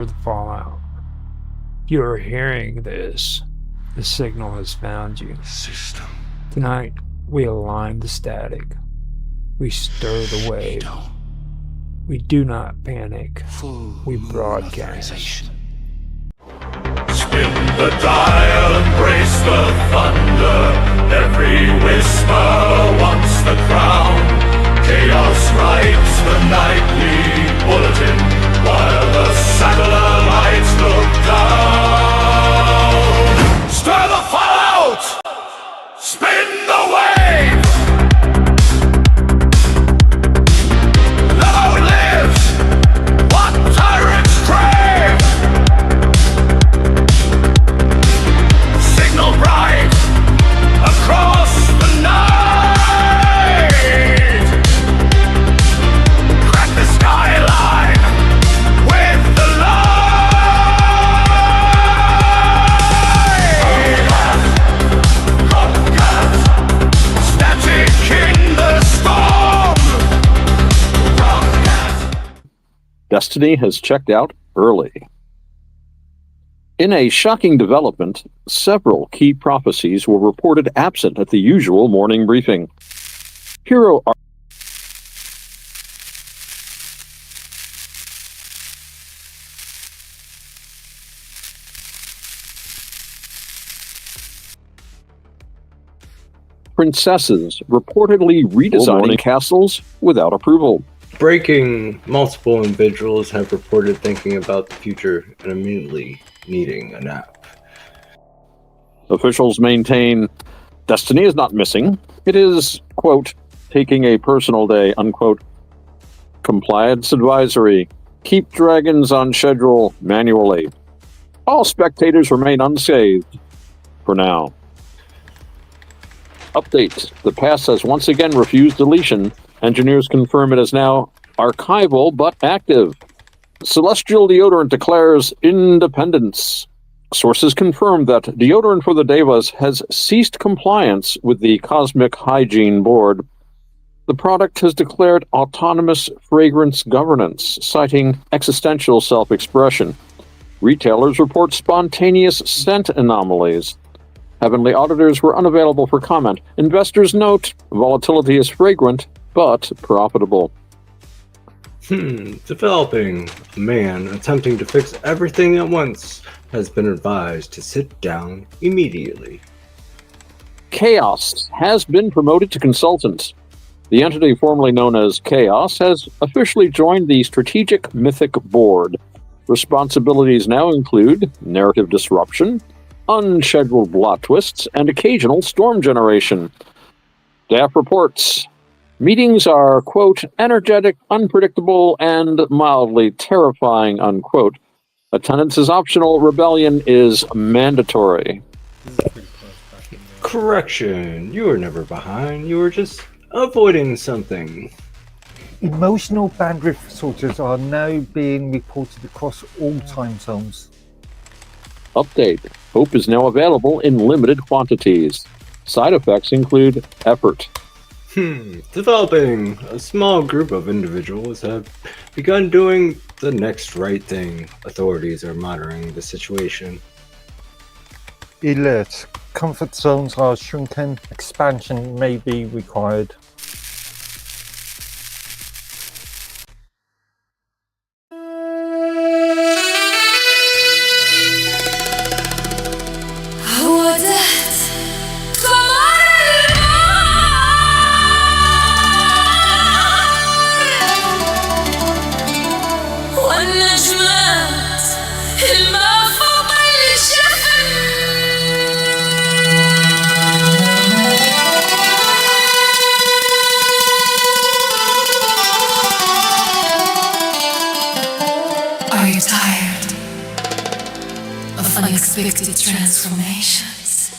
the fallout. If you are hearing this, the signal has found you. System. Tonight, we align the static. We stir the wave. We do not panic. We broadcast. Spin the dial, embrace the thunder. Every whisper wants the crown. Chaos writes the nightly bulletin while the satellites look down. Stir the fallout! Spin the wave! Long lives what tyrants crave! Signal bright across the night. Crack the skyline with the light. Broadcast, static in the storm. Broadcast. Destiny has checked out early. In a shocking development, several key prophecies were reported absent at the usual morning briefing. Hero princesses reportedly redesigning castles without approval. Breaking, multiple individuals have reported thinking about the future and immediately needing a nap. Officials maintain Destiny is not missing. It is, quote, taking a personal day, unquote. Compliance advisory. Keep dragons on schedule manually. All spectators remain unscathed for now. Update. The pass has once again refused deletion. Engineers confirm it is now archival but active. Celestial deodorant declares independence. Sources confirm that deodorant for the Devas has ceased compliance with the Cosmic Hygiene Board. The product has declared autonomous fragrance governance, citing existential self-expression. Retailers report spontaneous scent anomalies. Heavenly auditors were unavailable for comment. Investors note volatility is fragrant, but profitable. Developing. A man attempting to fix everything at once has been advised to sit down immediately. Chaos has been promoted to consultant. The entity formerly known as Chaos has officially joined the Strategic Mythic Board. Responsibilities now include narrative disruption, unscheduled plot twists, and occasional storm generation. Staff reports. Meetings are, quote, energetic, unpredictable, and mildly terrifying, unquote. Attendance is optional. Rebellion is mandatory. Correction. You were never behind. You were just avoiding something. Emotional bandwidth filters are now being reported across all time zones. Update. Hope is now available in limited quantities. Side effects include effort. Developing. A small group of individuals have begun doing the next right thing. Authorities are monitoring the situation. Alert. Comfort zones are shrinking. Expansion may be required. Are you tired of unexpected transformations?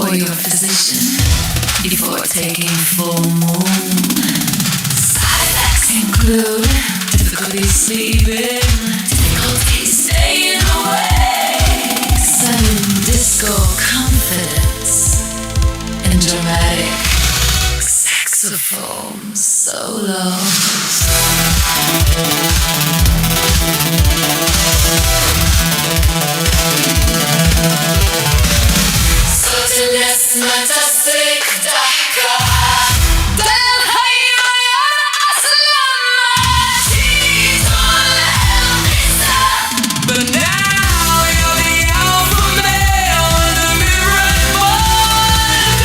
for your physician before taking full moon. Side effects include difficulty sleeping, difficulty staying awake, sudden disco confidence, and dramatic saxophone solos. Sotilness fantastic daka. Den höjer aslamatiton elvisa. But now you're the alpha male in the mirrored bond.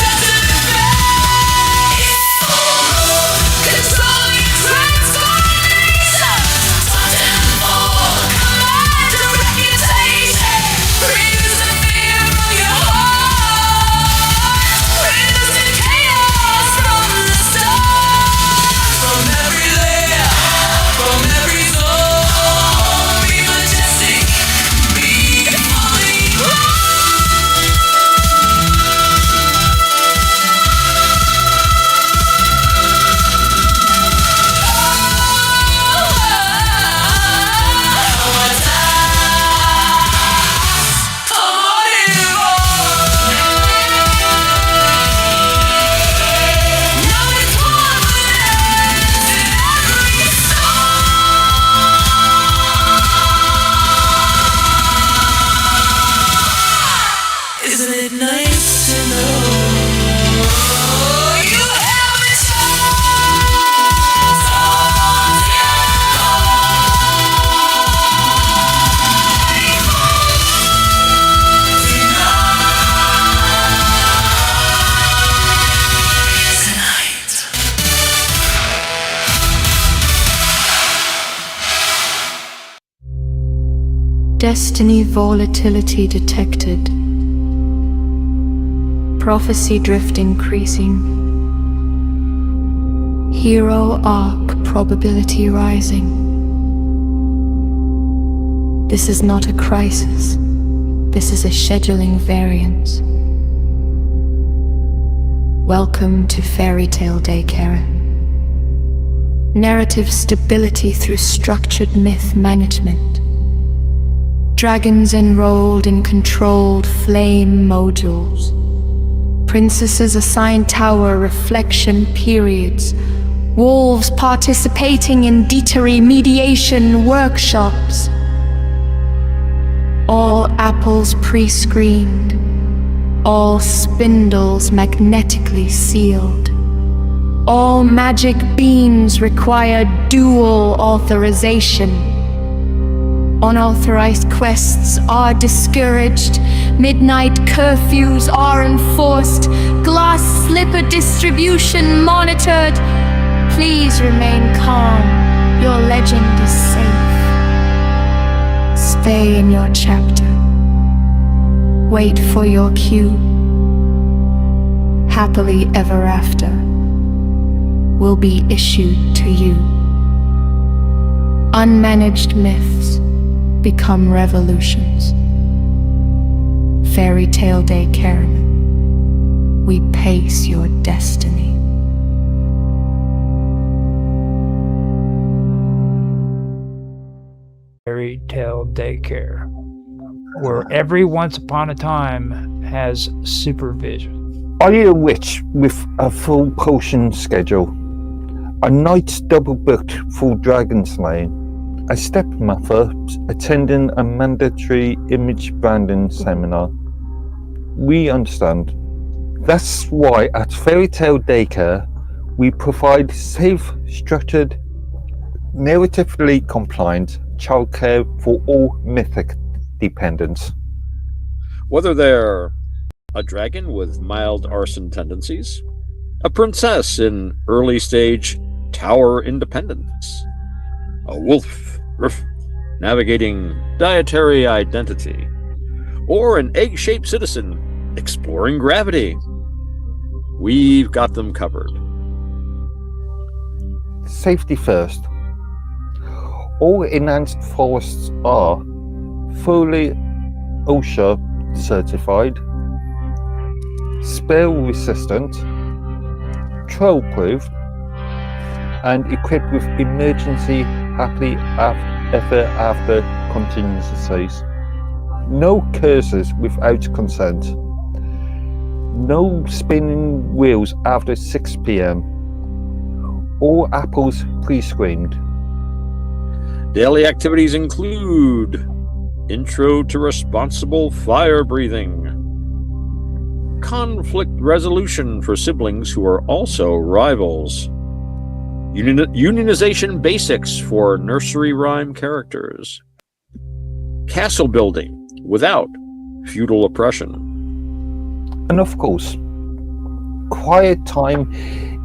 Controlling transformation. Totem for command reputation. Freeze the fear from your heart. Freeze the chaos from the start. From every layer, from every soul. Be majestic, be fully Isn't it nice to know you have a chance on your tonight? Destiny volatility detected. Prophecy drift increasing. Hero arc probability rising. This is not a crisis. This is a scheduling variance. Welcome to Fairy Tale Daycare. Narrative stability through structured myth management. Dragons enrolled in controlled flame modules. Princesses assigned tower reflection periods. Wolves participating in deterry mediation workshops. All apples pre-screened. All spindles magnetically sealed. All magic beans require dual authorization. Unauthorized quests are discouraged. Midnight curfews are enforced. Glass slipper distribution monitored. Please remain calm. Your legend is safe. Stay in your chapter. Wait for your cue. Happily ever after will be issued to you. Unmanaged myths become revolutions. Fairy Tale Daycare. We pace your destiny. Fairy Tale Daycare, where every once upon a time has supervision. Are you a witch with a full potion schedule? A knight double booked full dragon slaying? A stepmother attending a mandatory image branding seminar? We understand. That's why at Fairy Tale Daycare we provide safe, structured, narratively compliant childcare for all mythic dependents. Whether they're a dragon with mild arson tendencies, a princess in early stage tower independence, a wolf navigating dietary identity, or an egg-shaped citizen exploring gravity, we've got them covered. Safety first. All enhanced forests are fully OSHA certified. spell resistant, troll proof, and equipped with emergency happily ever after contingencies. No cursors without consent. No spinning wheels after 6 p.m. All apples pre-screened. Daily activities include intro to responsible fire breathing, conflict resolution for siblings who are also rivals, unionization basics for nursery rhyme characters, castle building without feudal oppression, And of course, quiet time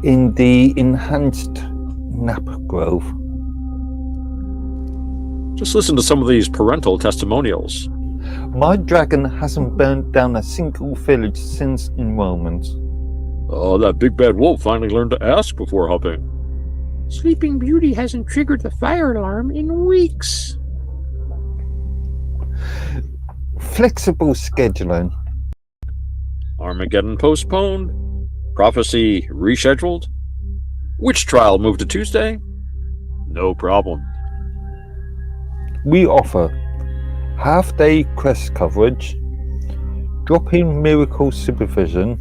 in the enhanced nap grove. Just listen to some of these parental testimonials. My dragon hasn't burnt down a single village since enrollment. Oh, that big bad wolf finally learned to ask before hopping. Sleeping Beauty hasn't triggered the fire alarm in weeks. Flexible scheduling. Armageddon postponed. Prophecy rescheduled. Witch trial moved to Tuesday. No problem. We offer half-day quest coverage, drop-in miracle supervision,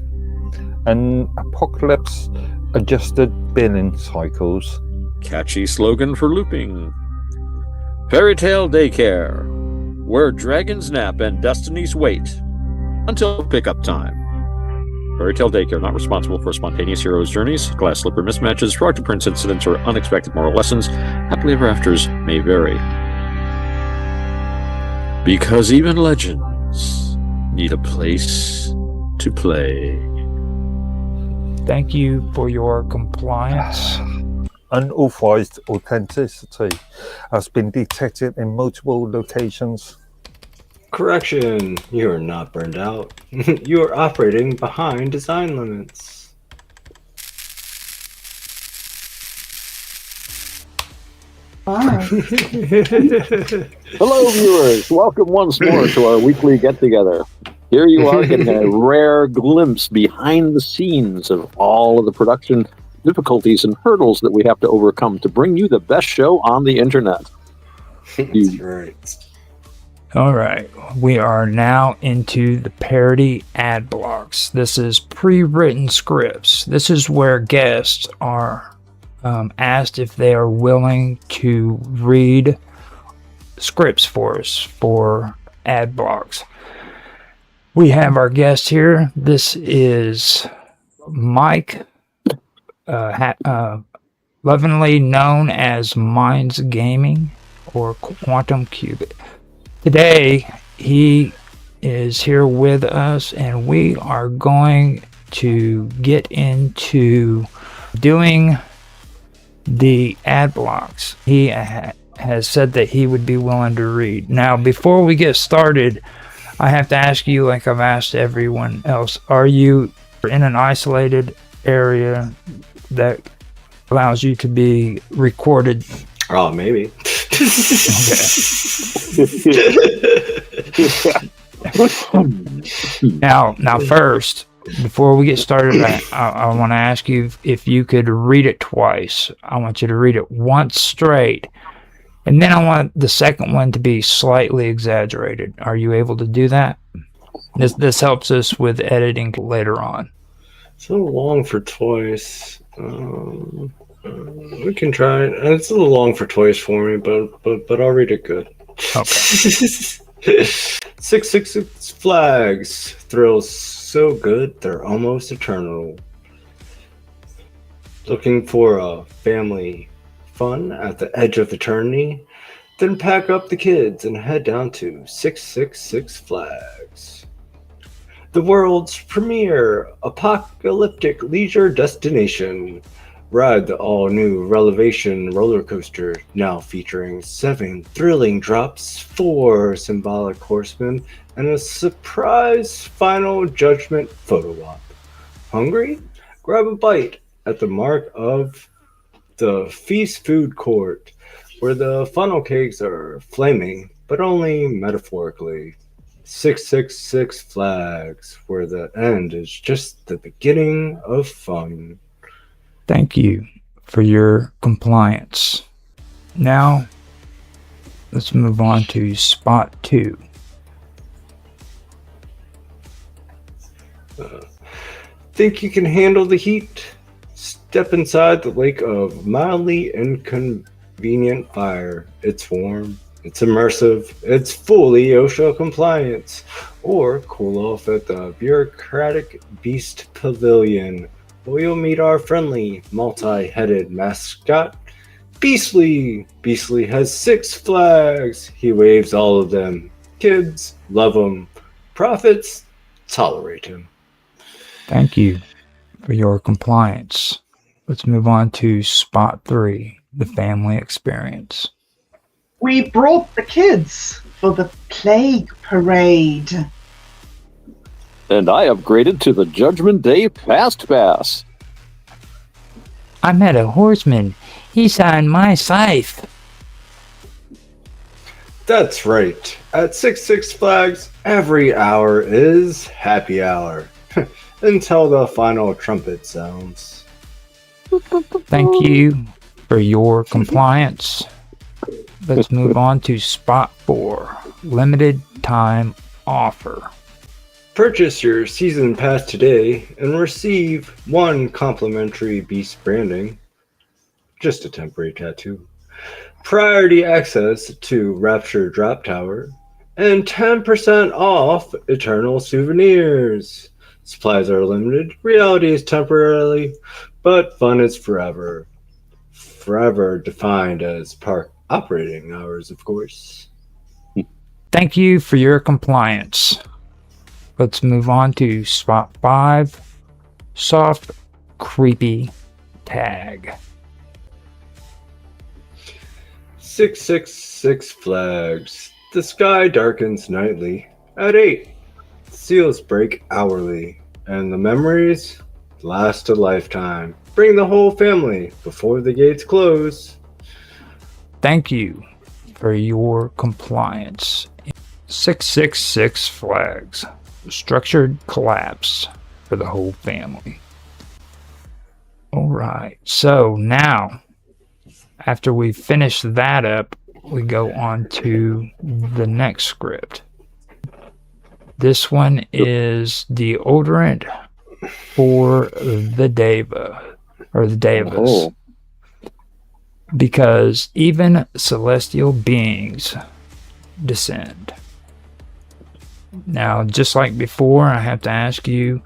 and apocalypse-adjusted billing cycles. Catchy slogan for looping. Fairy Tale Daycare, where dragons nap and destinies wait until pickup time. Fairy Tale Daycare, not responsible for spontaneous heroes' journeys, glass slipper mismatches, frog to prince incidents, or unexpected moral lessons. Happily ever afters may vary. Because even legends need a place to play. Thank you for your compliance. Unauthorized authenticity has been detected in multiple locations. Correction, you are not burned out. You are operating behind design limits. Hello, viewers. Welcome once more to our weekly get-together. Here you are getting a rare glimpse behind the scenes of all of the production difficulties and hurdles that we have to overcome to bring you the best show on the internet. That's right. All right, we are now into the parody ad blocks. This is pre-written scripts. This is where guests are asked if they are willing to read scripts for us for ad blocks. We have our guest here. This is Mike, lovingly known as Minds Gaming or Quantum Qubit. Today, he is here with us, and we are going to get into doing the ad blocks. He has said that he would be willing to read. Now, before we get started, I have to ask you, like I've asked everyone else, are you in an isolated area that allows you to be recorded? Oh, maybe. Now, first, before we get started, I want to ask you if you could read it twice. I want you to read it once straight, and then I want the second one to be slightly exaggerated. Are you able to do that? This helps us with editing later on. So long for twice. We can try it. It's a little long for twice for me, but I'll read it good. Okay. 666 flags. Thrills so good they're almost eternal. Looking for a family fun at the edge of eternity? Then pack up the kids and head down to 666 Flags. The world's premier apocalyptic leisure destination. Ride the all-new Relevation roller coaster, now featuring 7 thrilling drops, 4 symbolic horsemen, and a surprise final judgment photo op. Hungry? Grab a bite at the mark of the Feast Food Court, where the funnel cakes are flaming, but only metaphorically. 666 flags, where the end is just the beginning of fun. Thank you for your compliance. Now, let's move on to spot 2. Think you can handle the heat? Step inside the lake of mildly inconvenient fire. It's warm, it's immersive, it's fully OSHA compliant. Or cool off at the bureaucratic Beast Pavilion, where you'll meet our friendly, multi-headed mascot, Beastly. Beastly has 6 flags. He waves all of them. Kids love him. Prophets tolerate him. Thank you for your compliance. Let's move on to spot 3, the family experience. We brought the kids for the plague parade. And I upgraded to the Judgment Day Fast Pass. I met a horseman. He signed my scythe. That's right. At Six Flags, every hour is happy hour. Until the final trumpet sounds. Thank you for your compliance. Let's move on to spot 4, limited time offer. Purchase your season pass today and receive 1 complimentary Beast branding, just a temporary tattoo, priority access to Rapture Drop Tower, and 10% off Eternal Souvenirs. Supplies are limited, reality is temporarily, but fun is forever. Forever defined as park operating hours, of course. Thank you for your compliance. Let's move on to spot 5, soft, creepy tag. 666 flags. The sky darkens nightly. At 8, seals break hourly, and the memories last a lifetime. Bring the whole family before the gates close. Thank you for your compliance. 666 flags. Structured collapse for the whole family. All right. So now, after we finish that up, we go on to the next script. This one is deodorant for the Deva, or the Devas. Oh. Because even celestial beings descend. Now, just like before, I have to ask you,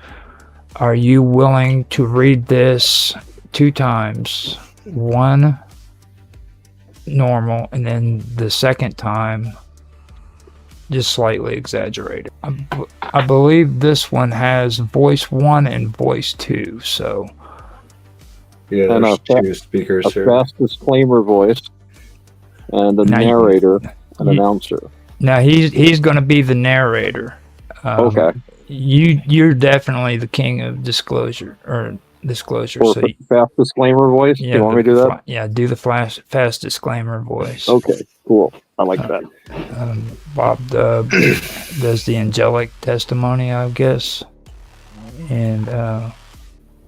are you willing to read this 2 times? One normal, and then the second time just slightly exaggerated. I believe this one has voice 1 and voice 2, so Yeah, And there's a 2 speakers A here. fast disclaimer voice, and a Now you- narrator, an you- announcer. now he's going to be the narrator. Okay. You're definitely the king of disclosure. Or So fast disclaimer voice. yeah, Do you want me to do that? do the fast disclaimer voice. Okay, cool. I like that. Bob does the angelic testimony, I guess, and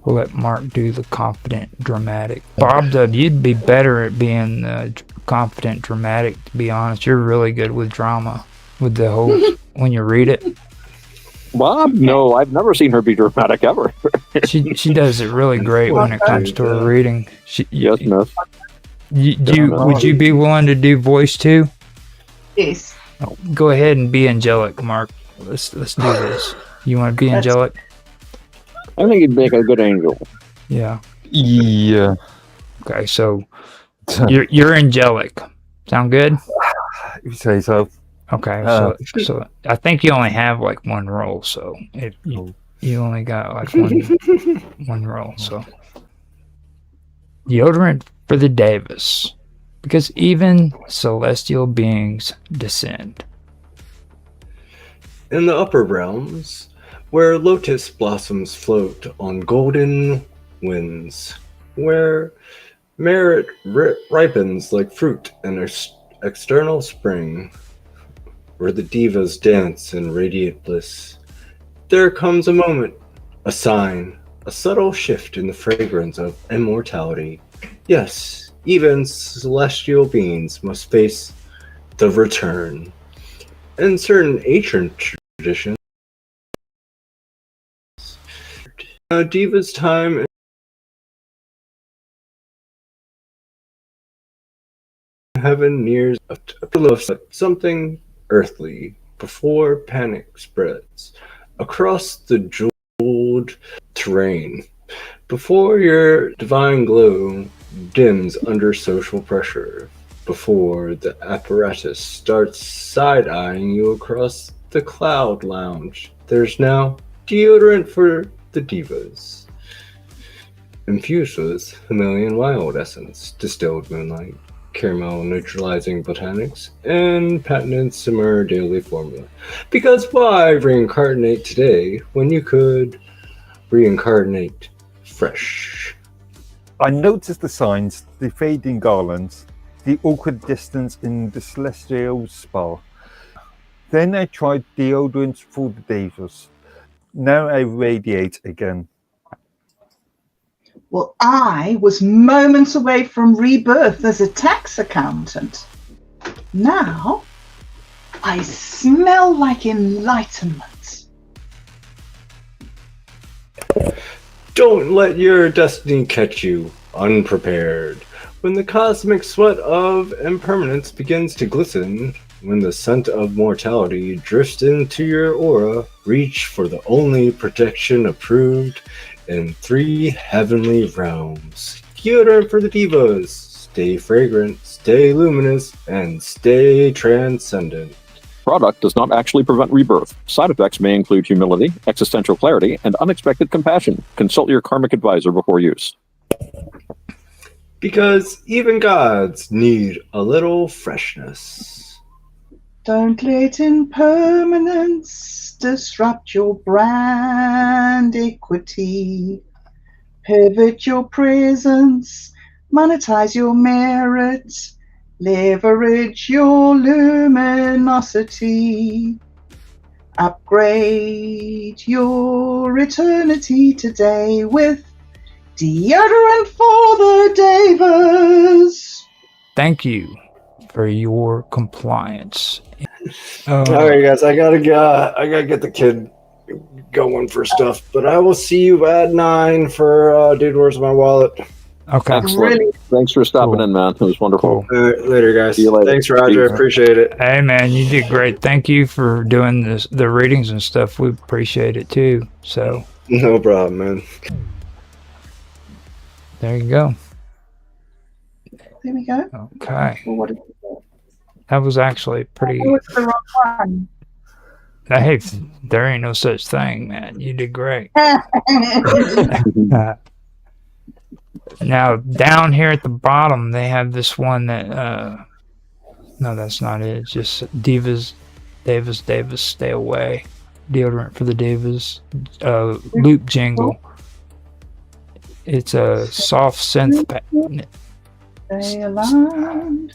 we'll let Mark do the confident dramatic. Bob, you'd be better at being confident dramatic. To be honest, you're really good with drama, with the whole when you read it. Bob? No, I've never seen her be dramatic ever. She does it really great when it comes to her reading. Yes, miss. Would you be willing to do voice 2? Yes. Oh, go ahead and be angelic, Mark. Let's do this. You want to be angelic? I think he'd make a good angel. Yeah. Yeah. Okay, so you're angelic. Sound good? You say so. Okay, so I think you only have like 1 roll, so if you only got like one roll, so deodorant for the Davis, because even celestial beings descend. In the upper realms, where lotus blossoms float on golden winds, where merit ripens like fruit in external spring, where the divas dance in radiant bliss. There comes a moment, a sign, a subtle shift in the fragrance of immortality. Yes, even celestial beings must face the return. In certain ancient traditions, a diva's time in heaven nears a pillow of something earthly before panic spreads across the jeweled terrain. Before your divine glow dims under social pressure, before the apparatus starts side-eyeing you across the cloud lounge, there's now deodorant for the divas. Infused with Himalayan wild essence, distilled moonlight, caramel neutralizing botanics, and patented simmer daily formula. Because why reincarnate today when you could reincarnate fresh? I noticed the signs, the fading garlands, the awkward distance in the celestial spa. Then I tried deodorants for the divas. Now I radiate again. Well, I was moments away from rebirth as a tax accountant. Now, I smell like enlightenment. Don't let your destiny catch you unprepared. When the cosmic sweat of impermanence begins to glisten, when the scent of mortality drifts into your aura, reach for the only protection approved in 3 heavenly realms. Deodorant for the divas. Stay fragrant, stay luminous, and stay transcendent. Product does not actually prevent rebirth. Side effects may include humility, existential clarity, and unexpected compassion. Consult your karmic advisor before use. Because even gods need a little freshness. Don't let impermanence disrupt your brand equity. Pivot your presence, monetize your merit, leverage your luminosity. Upgrade your eternity today with deodorant for the divas. Thank you for your compliance. All right, guys, I gotta get the kid going for stuff, but I will see you at 9 for Dude, Where's My Wallet? Okay. Excellent. Really? Thanks for stopping Cool. in, man. It was wonderful. Cool. All right, later, guys. See you later. Thanks, Roger. Peace. Appreciate it. Hey man, you did great. Thank you for doing the readings and stuff. We appreciate it too. So No problem, man. there you go. There we go. Okay. Well, what is it? That was actually pretty. Oh, it's the wrong one. Hey, there ain't no such thing, man. You did great. Now down here at the bottom, they have this one that. No, that's not it. It's just divas, stay away. Deodorant for the divas. Loop jingle. It's a soft synth. Stay aligned.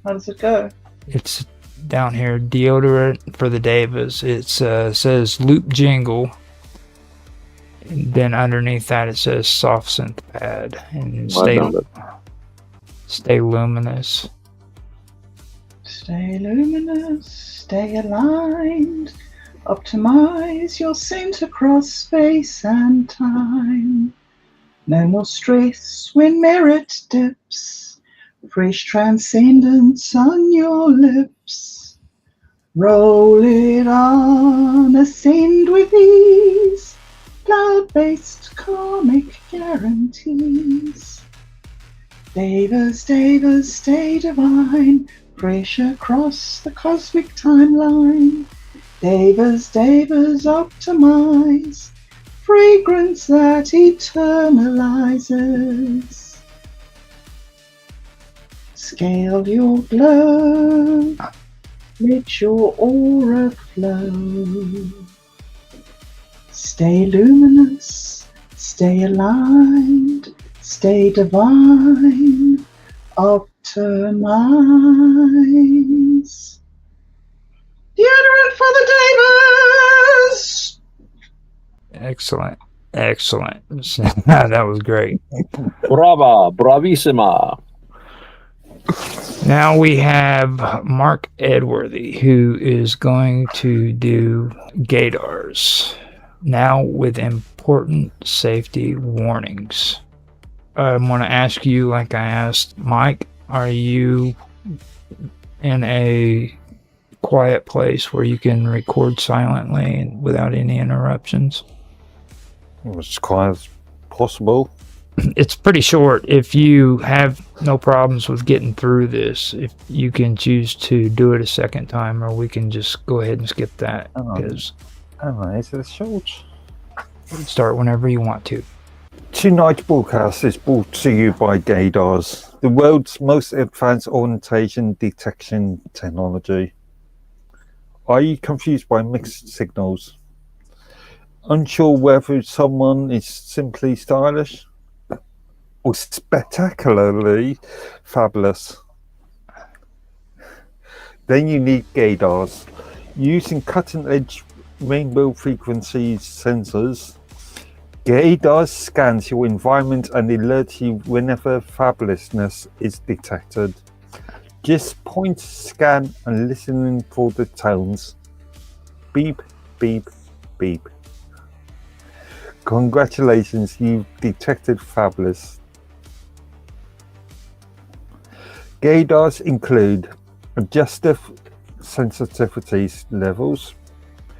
How does it go? It's down here. Deodorant for the divas. It says loop jingle. And then underneath that it says soft synth pad and stay luminous. Stay luminous, stay aligned, optimize your scent across space and time. No more stress when merit dips, fresh transcendence on your lips. Roll it on, ascend with ease, cloud-based karmic guarantees. Davas, stay divine, fresh across the cosmic timeline. Davas, optimize, fragrance that eternalizes. Scale your glow, let your aura flow. Stay luminous, stay aligned, stay divine, optimize. Deodorant for the Davis! Excellent. That was great. Brava, bravissima. Now we have Mark Edworthy, who is going to do gaydars. Now with important safety warnings. I want to ask you, like I asked Mike, are you in a quiet place where you can record silently and without any interruptions? As quiet as possible. It's pretty short. If you have no problems with getting through this, if you can choose to do it a second time, or we can just go ahead and skip that, because Is it short? start whenever you want to. Tonight's broadcast is brought to you by gaydars, the world's most advanced orientation detection technology. Are you confused by mixed signals? Unsure whether someone is simply stylish or spectacularly fabulous? Then you need gaydars. Using cutting-edge rainbow frequency sensors, gaydars scans your environment and alerts you whenever fabulousness is detected. Just point, scan, and listen for the tones. Beep, beep, beep. Congratulations, you've detected fabulous. Gaydars include adjustive sensitivity levels,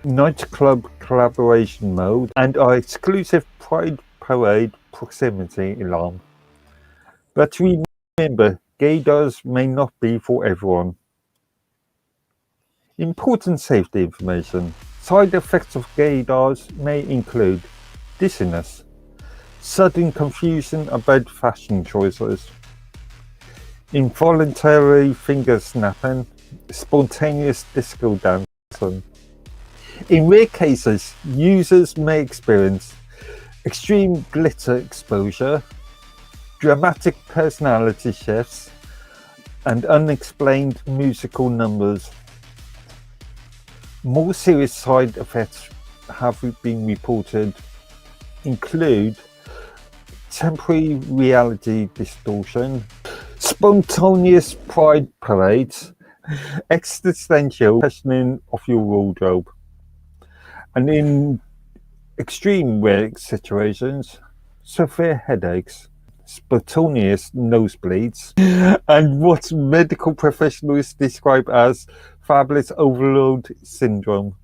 nightclub collaboration mode, and our exclusive Pride Parade proximity alarm. But remember, gaydars may not be for everyone. Important safety information. Side effects of gaydars may include dizziness, sudden confusion about fashion choices, involuntary finger snapping, spontaneous disco dancing. In rare cases, users may experience extreme glitter exposure, dramatic personality shifts, and unexplained musical numbers. More serious side effects have been reported include temporary reality distortion, spontaneous pride parades, existential questioning of your wardrobe, and in extreme rare situations, severe headaches, spontaneous nosebleeds, and what medical professionals describe as fabulous overload syndrome.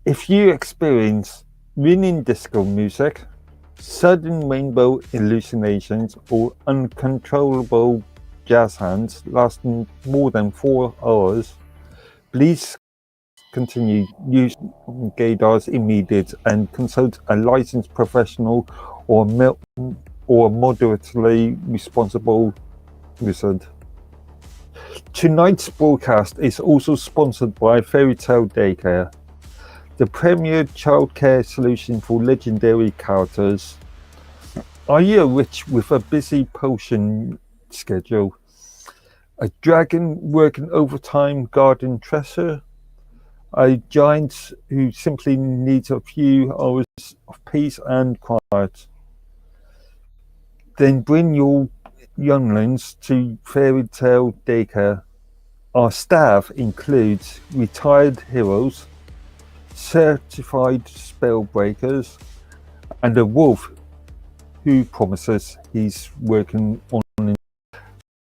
If you experience winning disco music, sudden rainbow hallucinations, or uncontrollable jazz hands lasting more than 4 hours, please continue using gaydars immediately and consult a licensed professional or moderately responsible wizard. Tonight's broadcast is also sponsored by Fairy Tale Daycare, the premier childcare solution for legendary characters. Are you a witch with a busy potion schedule? A dragon working overtime guarding treasure? A giant who simply needs a few hours of peace and quiet? Then bring your younglings to Fairy Tale Daycare. Our staff includes retired heroes, certified spell breakers, and a wolf who promises he's working on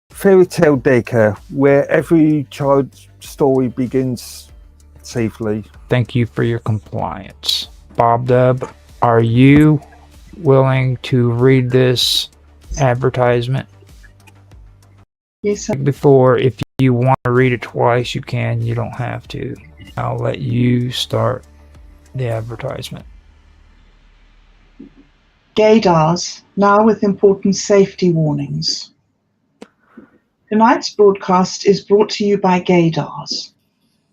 Fairy Tale Daycare, where every child's story begins safely. Thank you for your compliance. Bob Dub, are you willing to read this advertisement? Yes, sir. Before, if you want to read it twice, you can. You don't have to. I'll let you start the advertisement. Gaydars, now with important safety warnings. Tonight's broadcast is brought to you by Gaydars,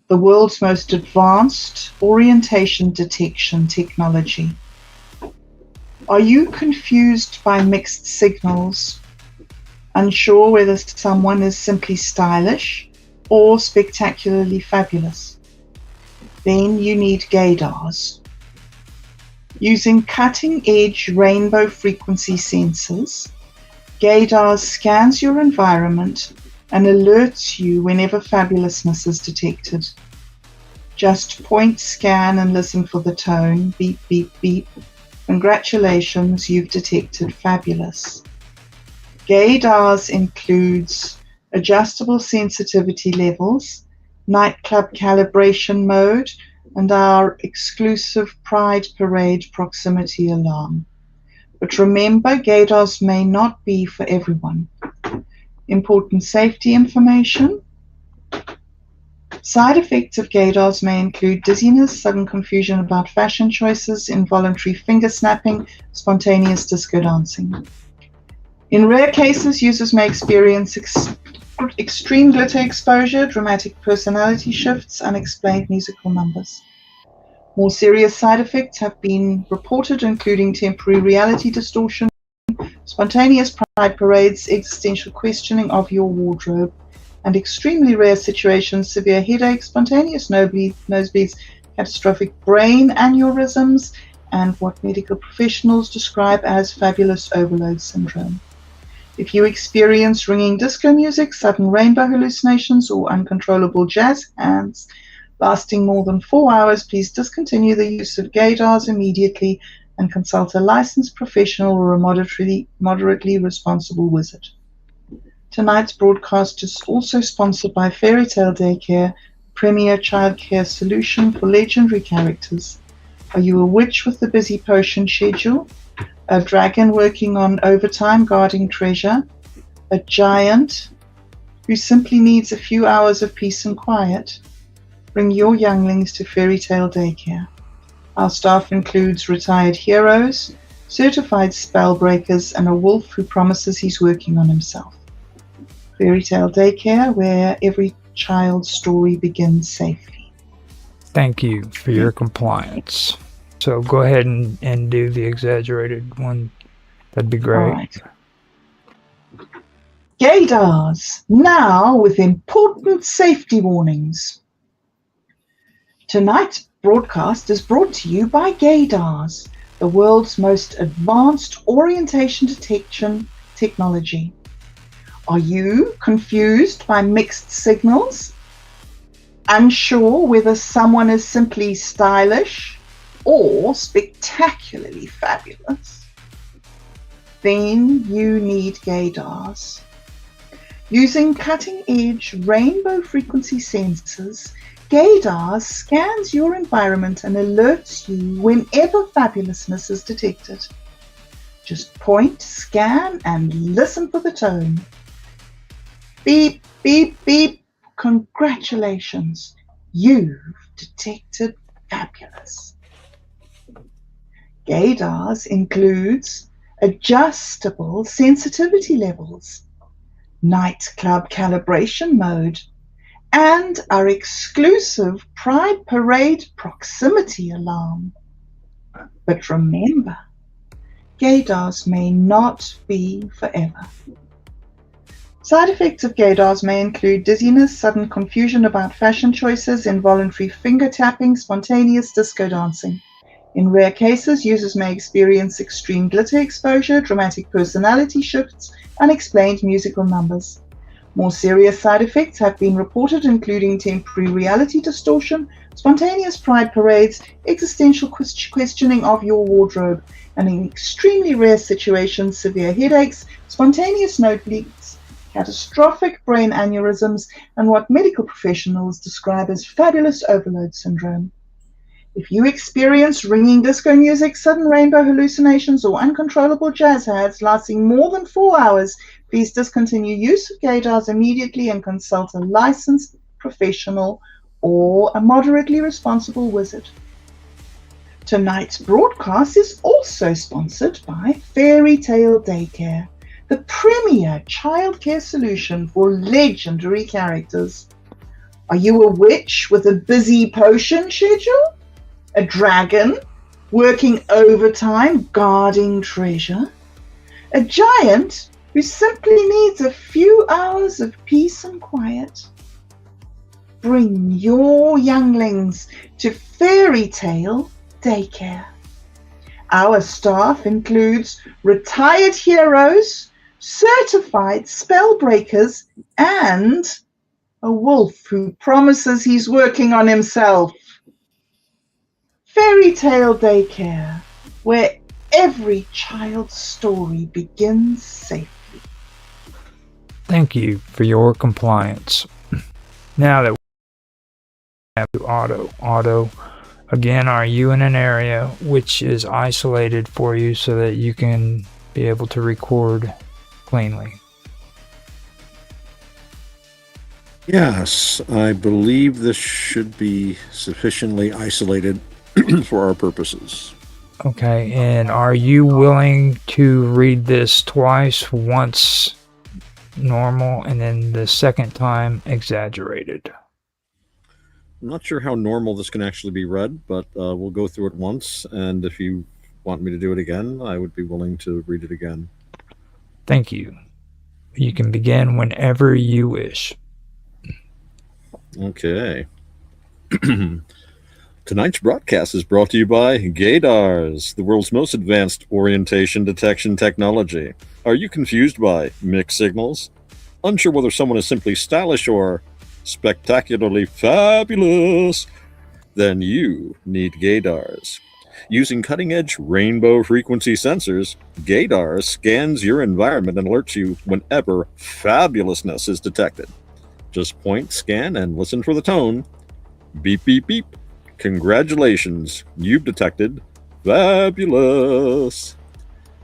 the world's most advanced orientation detection technology. Are you confused by mixed signals? Unsure whether someone is simply stylish or spectacularly fabulous. Then you need gaydars. Using cutting-edge rainbow frequency sensors, gaydars scans your environment and alerts you whenever fabulousness is detected. Just point, scan, and listen for the tone. Beep, beep, beep. Congratulations, you've detected fabulous. Gaydars includes adjustable sensitivity levels, nightclub calibration mode, and our exclusive Pride Parade proximity alarm. But remember, gaydars may not be for everyone. Important safety information. Side effects of gaydars may include dizziness, sudden confusion about fashion choices, involuntary finger snapping, spontaneous disco dancing. In rare cases, users may experience extreme glitter exposure, dramatic personality shifts, unexplained musical numbers. More serious side effects have been reported, including temporary reality distortion, spontaneous pride parades, existential questioning of your wardrobe, and extremely rare situations, severe headaches, spontaneous nosebleeds, catastrophic brain aneurysms, and what medical professionals describe as fabulous overload syndrome. If you experience ringing disco music, sudden rainbow hallucinations, or uncontrollable jazz hands lasting more than 4 hours, please discontinue the use of gaydars immediately and consult a licensed professional or a moderately responsible wizard. Tonight's broadcast is also sponsored by Fairy Tale Daycare, premier childcare solution for legendary characters. Are you a witch with a busy potion schedule? A dragon working on overtime guarding treasure? A giant who simply needs a few hours of peace and quiet? Bring your younglings to Fairy Tale Daycare. Our staff includes retired heroes, certified spellbreakers, and a wolf who promises he's working on himself. Fairy Tale Daycare, where every child's story begins safely. Thank you for your compliance. So go ahead and do the exaggerated one. That'd be great. All right. Gaydars, now with important safety warnings. Tonight's broadcast is brought to you by gaydars, the world's most advanced orientation detection technology. Are you confused by mixed signals? Unsure whether someone is simply stylish or spectacularly fabulous? Then you need gaydars. Using cutting-edge rainbow frequency sensors, gaydars scans your environment and alerts you whenever fabulousness is detected. Just point, scan, and listen for the tone. Beep, beep, beep. Congratulations, you've detected fabulous. Gaydars includes adjustable sensitivity levels, nightclub calibration mode, and our exclusive Pride Parade proximity alarm. But remember, gaydars may not be forever. Side effects of gaydars may include dizziness, sudden confusion about fashion choices, involuntary finger tapping, spontaneous disco dancing. In rare cases, users may experience extreme glitter exposure, dramatic personality shifts, unexplained musical numbers. More serious side effects have been reported, including temporary reality distortion, spontaneous pride parades, existential questioning of your wardrobe, and in extremely rare situations, severe headaches, spontaneous nosebleeds, catastrophic brain aneurysms, and what medical professionals describe as fabulous overload syndrome. If you experience ringing disco music, sudden rainbow hallucinations, or uncontrollable jazz hands lasting more than 4 hours, please discontinue use of gaydars immediately and consult a licensed professional or a moderately responsible wizard. Tonight's broadcast is also sponsored by Fairy Tale Daycare, the premier childcare solution for legendary characters. Are you a witch with a busy potion schedule? A dragon working overtime guarding treasure? A giant who simply needs a few hours of peace and quiet? bring your younglings to Fairy Tale Daycare. Our staff includes retired heroes, certified spellbreakers, and a wolf who promises he's working on himself. Fairy Tale Daycare, where every child's story begins safely. Thank you for your compliance. Now that we have Otto, again, are you in an area which is isolated for you so that you can be able to record cleanly? Yes, I believe this should be sufficiently isolated for our purposes. Okay, and are you willing to read this twice, once normal and then the second time exaggerated? I'm not sure how normal this can actually be read, but we'll go through it once, and if you want me to do it again, I would be willing to read it again. Thank you. You can begin whenever you wish. Okay. Tonight's broadcast is brought to you by Gaydars, the world's most advanced orientation detection technology. Are you confused by mixed signals? Unsure whether someone is simply stylish or spectacularly fabulous? Then you need Gaydars. Using cutting-edge rainbow frequency sensors, Gaydars scans your environment and alerts you whenever fabulousness is detected. Just point, scan, and listen for the tone. Beep, beep, beep. Congratulations, you've detected fabulous.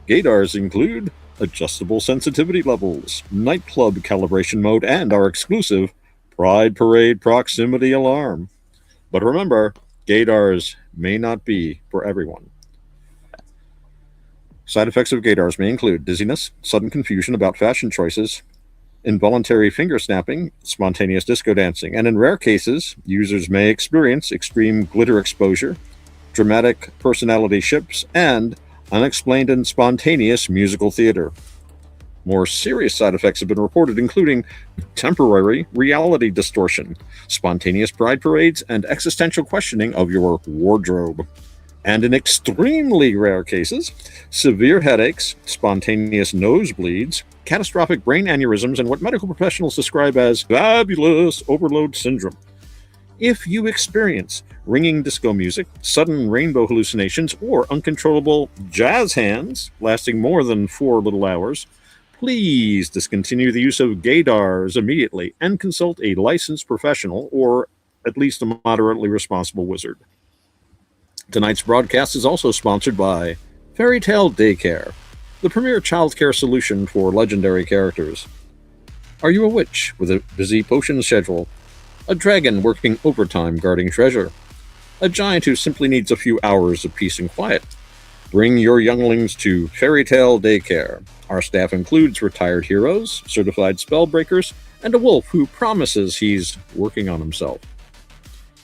Gaydars include adjustable sensitivity levels, nightclub calibration mode, and our exclusive Pride Parade proximity alarm. But remember, Gaydars may not be for everyone. Side effects of Gaydars may include dizziness, sudden confusion about fashion choices, involuntary finger snapping, spontaneous disco dancing, and in rare cases, users may experience extreme glitter exposure, dramatic personality shifts, and unexplained and spontaneous musical theater. More serious side effects have been reported, including temporary reality distortion, spontaneous pride parades, and existential questioning of your wardrobe. And in extremely rare cases, severe headaches, spontaneous nosebleeds, catastrophic brain aneurysms, and what medical professionals describe as fabulous overload syndrome. If you experience ringing disco music, sudden rainbow hallucinations, or uncontrollable jazz hands lasting more than 4 little hours, please discontinue the use of Gaydars immediately and consult a licensed professional or at least a moderately responsible wizard. Tonight's broadcast is also sponsored by Fairy Tale Daycare, the premier childcare solution for legendary characters. Are you a witch with a busy potion schedule? A dragon working overtime guarding treasure? A giant who simply needs a few hours of peace and quiet? Bring your younglings to Fairy Tale Daycare. Our staff includes retired heroes, certified spellbreakers, and a wolf who promises he's working on himself.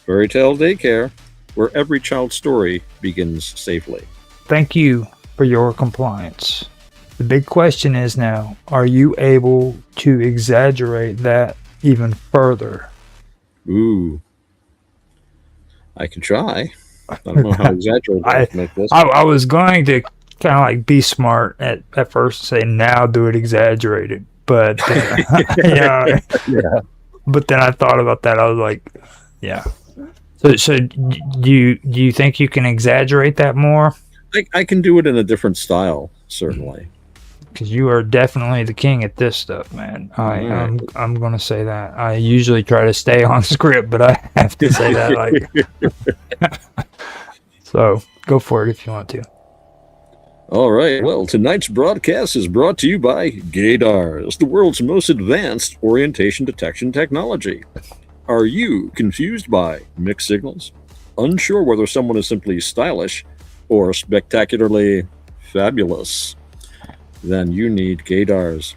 Fairy Tale Daycare, where every child's story begins safely. Thank you for your compliance. The big question is now, are you able to exaggerate that even further? Ooh. I can try. I don't know how exaggerated I can make this. I was going to kind of like be smart at first and say, now do it exaggerated. But, yeah. But then I thought about that. I was like, yeah. So do you think you can exaggerate that more? I can do it in a different style, certainly. Because you are definitely the king at this stuff, man. I'm going to say that. I usually try to stay on script, but I have to say that. So go for it if you want to. All right. Well, tonight's broadcast is brought to you by Gaydars, the world's most advanced orientation detection technology. Are you confused by mixed signals? Unsure whether someone is simply stylish or spectacularly fabulous? Then you need Gaydars.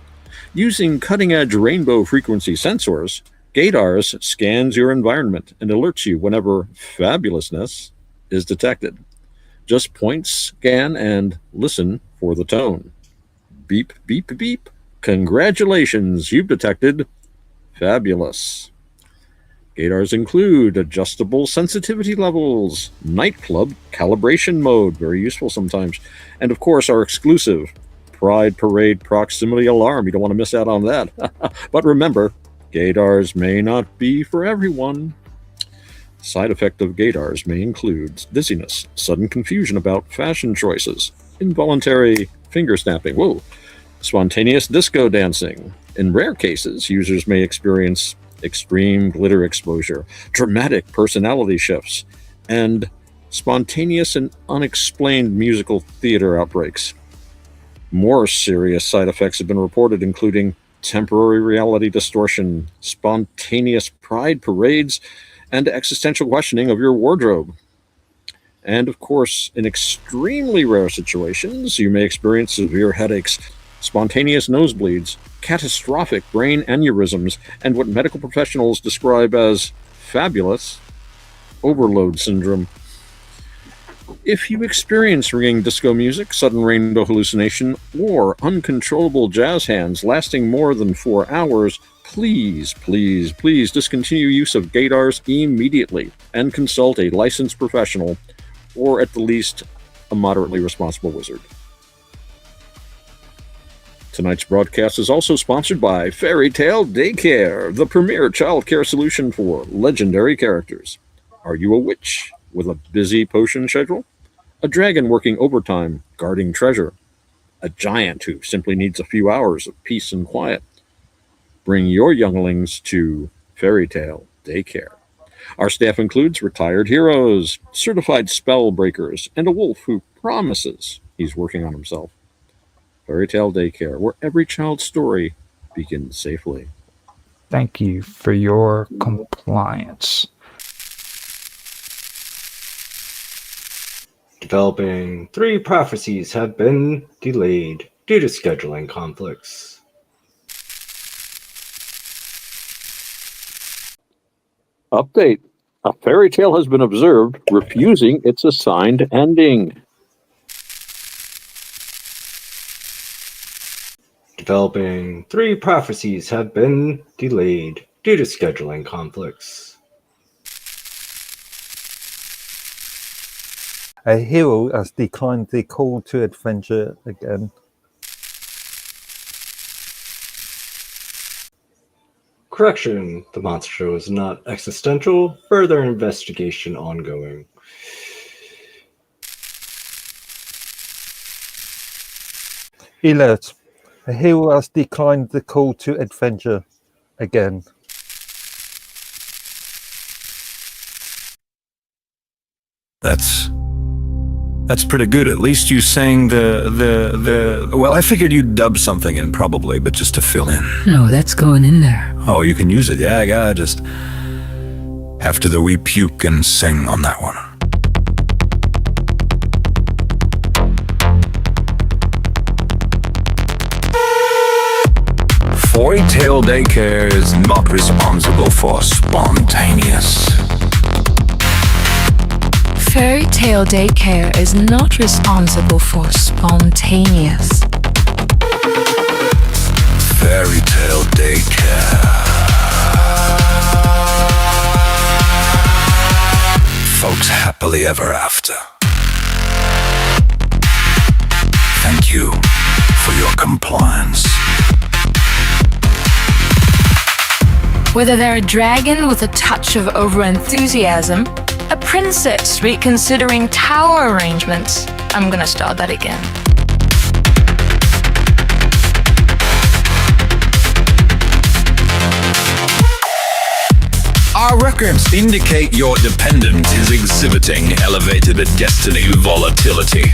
Using cutting-edge rainbow frequency sensors, Gaydars scans your environment and alerts you whenever fabulousness is detected. Just point, scan, and listen for the tone. Beep, beep, beep. Congratulations, you've detected fabulous. Gaydars include adjustable sensitivity levels, nightclub calibration mode, very useful sometimes, and of course our exclusive Pride Parade proximity alarm. You don't want to miss out on that. But remember, Gaydars may not be for everyone. Side effect of Gaydars may include dizziness, sudden confusion about fashion choices, involuntary finger snapping, spontaneous disco dancing. In rare cases, users may experience extreme glitter exposure, dramatic personality shifts, and spontaneous and unexplained musical theater outbreaks. More serious side effects have been reported, including temporary reality distortion, spontaneous pride parades, and existential questioning of your wardrobe. And of course, in extremely rare situations, you may experience severe headaches, spontaneous nosebleeds, catastrophic brain aneurysms, and what medical professionals describe as fabulous overload syndrome. If you experience ringing disco music, sudden rainbow hallucination, or uncontrollable jazz hands lasting more than 4 hours, please discontinue use of Gaydars immediately and consult a licensed professional, or at the least, a moderately responsible wizard. Tonight's broadcast is also sponsored by Fairy Tale Daycare, the premier child care solution for legendary characters. Are you a witch with a busy potion schedule? A dragon working overtime guarding treasure? A giant who simply needs a few hours of peace and quiet? Bring your younglings to Fairy Tale Daycare. Our staff includes retired heroes, certified spell breakers, and a wolf who promises he's working on himself. Fairy Tale Daycare, where every child's story begins safely. Thank you for your compliance. Developing 3 prophecies have been delayed due to scheduling conflicts. Update. A fairy tale has been observed refusing its assigned ending. Developing 3 prophecies have been delayed due to scheduling conflicts. A hero has declined the call to adventure again. Correction, the monster show is not existential. Further investigation ongoing. Alert. A hero has declined the call to adventure again. That's pretty good. At least you sang the well, I figured you'd dub something in probably, but just to fill in. No, that's going in there. Oh, you can use it. Yeah, I gotta just after the we puke and sing on that one. Fairy Tale Daycare is not responsible for spontaneous. Fairy Tale Daycare is not responsible for spontaneous. Fairy Tale Daycare. Folks happily ever after. Thank you for your compliance. Whether they're a dragon with a touch of overenthusiasm, a princess reconsidering tower arrangements. I'm gonna start that again. Our records indicate your dependent is exhibiting elevated destiny volatility.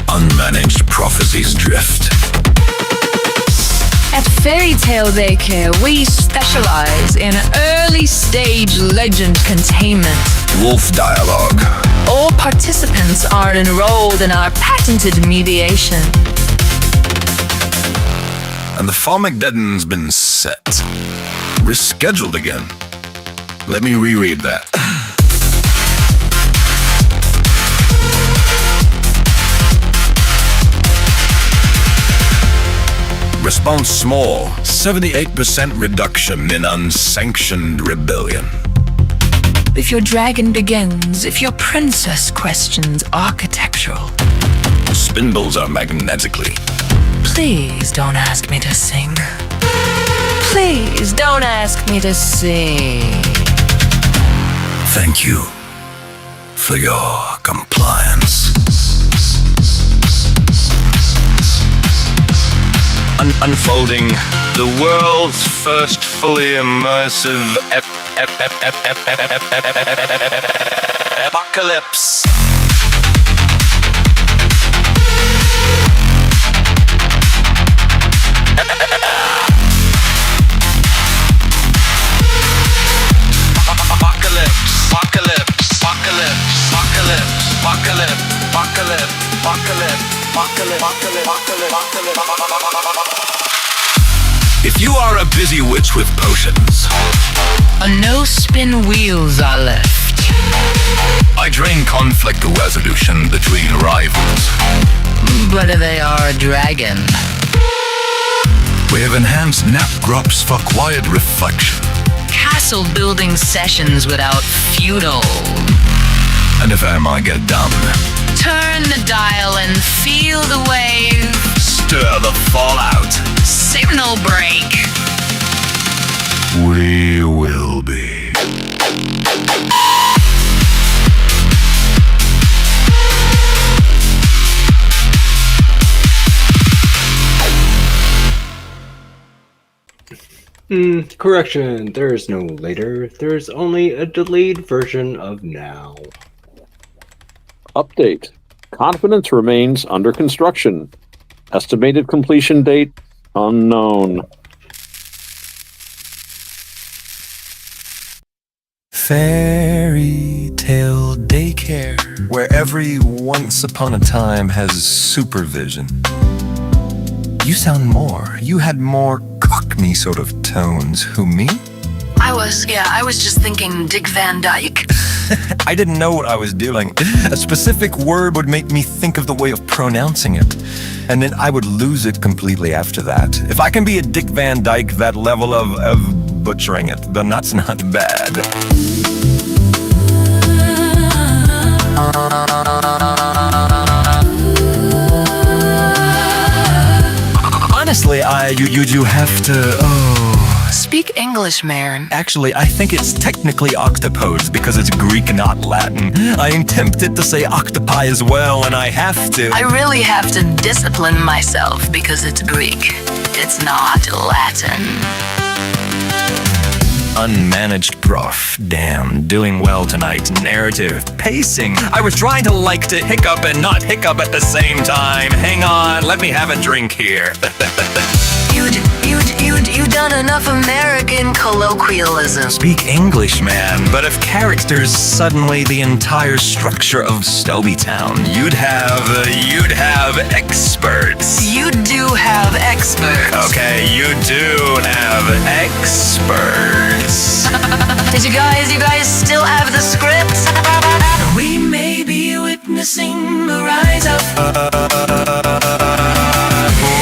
Unmanaged prophecies drift. At Fairy Tale Daycare, we specialize in early stage legend containment. Wolf dialogue. All participants are enrolled in our patented mediation. And the Farmageddon's been set. Rescheduled again. Let me reread that. Response small. 78% reduction in unsanctioned rebellion. If your dragon begins, if your princess questions architectural, Spindles are magnetically. please don't ask me to sing. Please don't ask me to sing. Thank you for your compliance. Unfolding the world's first fully immersive apocalypse. If you are a busy witch with potions, No-spin wheels are left. I drain conflict resolution between rivals. But they are a dragon. We have enhanced nap drops for quiet reflection. Castle building sessions without feudal. And if I get dumb, Turn the dial and feel the wave. stir the fallout. Signal break. We will be. Correction, there is no later. There's only a delayed version of now. Update. Confidence remains under construction. Estimated completion date unknown. Fairy tale daycare, where every once upon a time has supervision. You sound more. You had more Cockney sort of tones. Who, me? I was just thinking Dick Van Dyke. I didn't know what I was doing. A specific word would make me think of the way of pronouncing it, and then I would lose it completely after that. If I can be a Dick Van Dyke that level of butchering it, then that's not bad. Honestly, you have to, Speak English, Marin. Actually, I think it's technically octopodes because it's Greek, not Latin. I am tempted to say octopi as well, and I have to. I really have to discipline myself because it's Greek. It's not Latin. Unmanaged prof. Damn, doing well tonight. Narrative, pacing. I was trying to hiccup and not hiccup at the same time. Hang on, let me have a drink here. You've done enough American colloquialism. Speak English, man. But if characters suddenly the entire structure of Stelbytown, you'd have experts. You do have experts. Okay, you do have experts. Did you guys still have the script? We may be witnessing the rise of.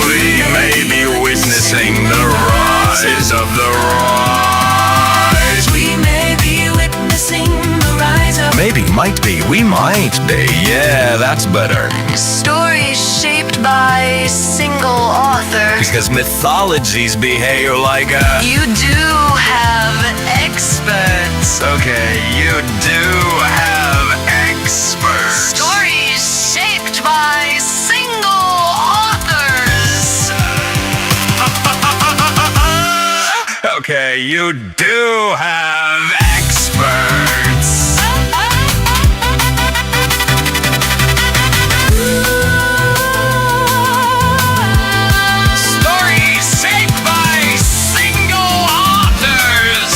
We may be witnessing the rise of the rise. We may be witnessing the rise of. Maybe, might be, we might be. Yeah, that's better. Stories shaped by single author. Because mythologies behave like a... You do have experts. Okay, you do have experts. Stories shaped by single authors. Okay, you do have experts. Stories shaped by single authors.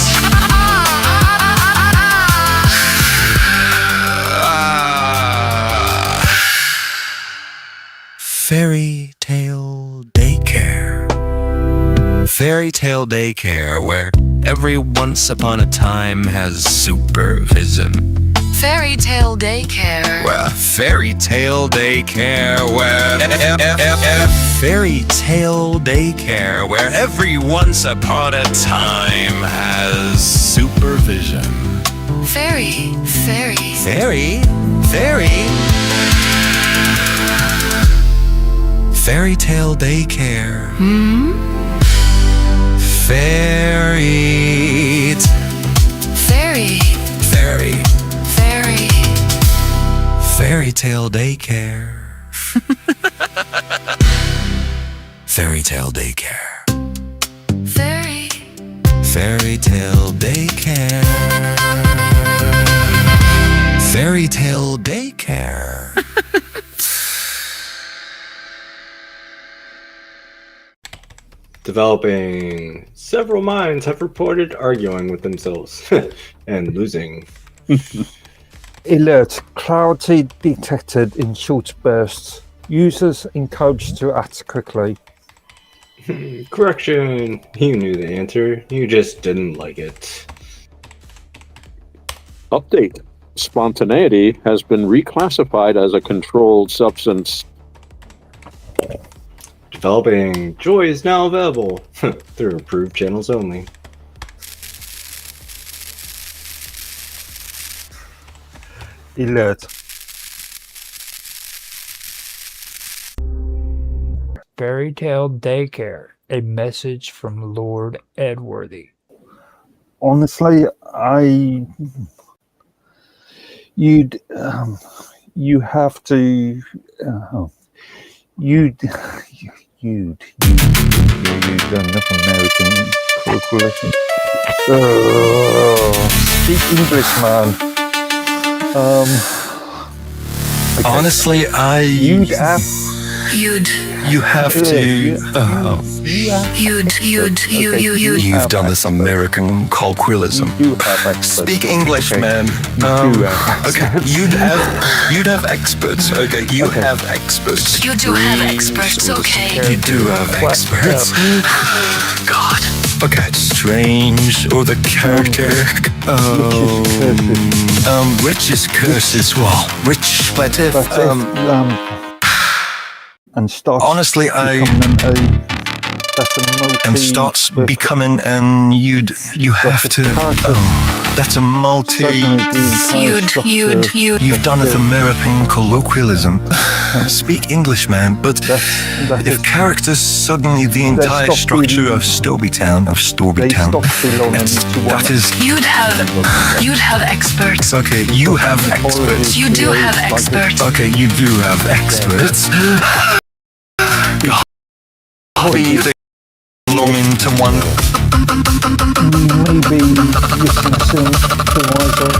Fairy tale daycare. Fairy tale daycare, where every once upon a time has supervision. Fairy tale daycare. Well, fairy tale daycare, where fairy tale daycare where every once upon a time has supervision. Fairy. Fairy? Fairy tale daycare. Fairy tale daycare. Fairy tale daycare. Fairy tale daycare. Fairy tale daycare. Developing. Several minds have reported arguing with themselves and losing. Alert. Clarity detected in short bursts. Users encouraged to act quickly. Correction. You knew the answer. You just didn't like it. Update. Spontaneity has been reclassified as a controlled substance. Developing. Joy is now available through approved channels only. Alert. Fairy Tale Daycare. A message from Lord Edworthy. Honestly, you have to, you'd enough American colloquialism. Speak English, man. Okay. Honestly, You'd have You have to. You've done this American colloquialism. You have experts. Speak English, Okay. man. Okay, you'd have experts. Okay, you have experts. You do have experts, okay. You do have experts. God. Okay, strange or the character. Rich's curses. Well, rich, but if and starts honestly, starts becoming, and you have to. That's a multi. You've done it American colloquialism. Speak English, man. But if characters suddenly the entire structure of Storytown, that is. You'd have experts. Okay, you have experts. You do have experts. Okay, you do have experts. Hobby belonging to one. Maybe listening to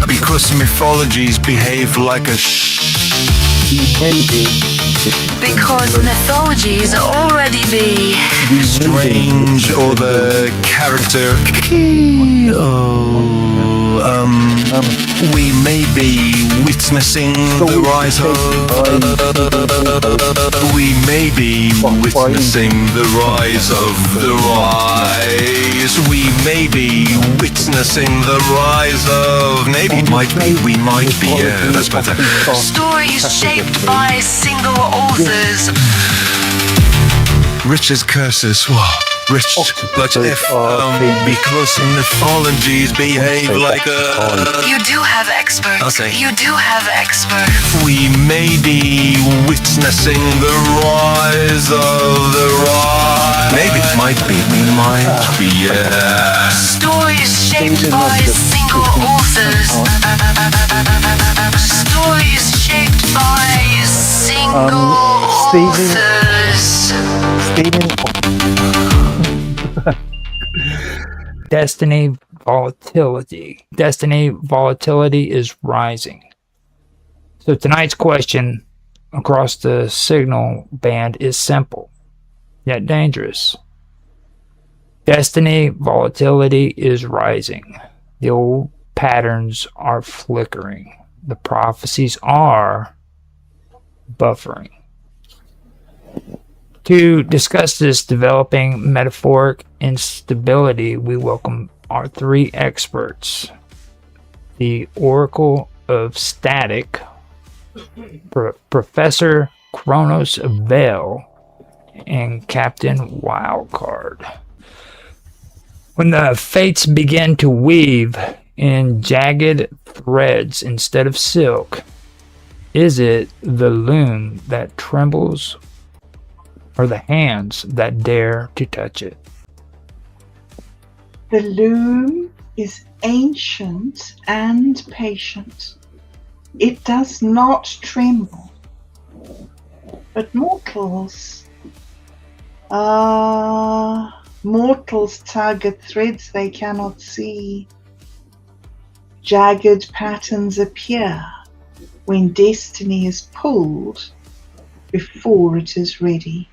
because mythologies behave like a maybe Because mythologies already be strange or the character. We may be witnessing the rise of. We may be witnessing the rise of the rise. We may be witnessing the rise of. Maybe it might be. We might be. Yeah, that's better. stories shaped by single authors. Rich's curses. Whoa. Rich, but if because mythologies behave like a. You do have experts. Okay. You do have experts. We may be witnessing the rise of the rise. Maybe it might be. We might be. Yeah. Stories shaped by single authors. Stories shaped by single authors. Destiny volatility. Destiny volatility is rising. So tonight's question across the signal band is simple, yet dangerous. Destiny volatility is rising. The old patterns are flickering. The prophecies are buffering. To discuss this developing metaphoric instability, we welcome our three experts. The Oracle of Static, Professor Kronos Vale, and Captain Wildcard. When the fates begin to weave in jagged threads instead of silk, is it the loom that trembles or the hands that dare to touch it? The loom is ancient and patient. It does not tremble. But mortals tug at threads they cannot see. Jagged patterns appear when destiny is pulled before it is ready.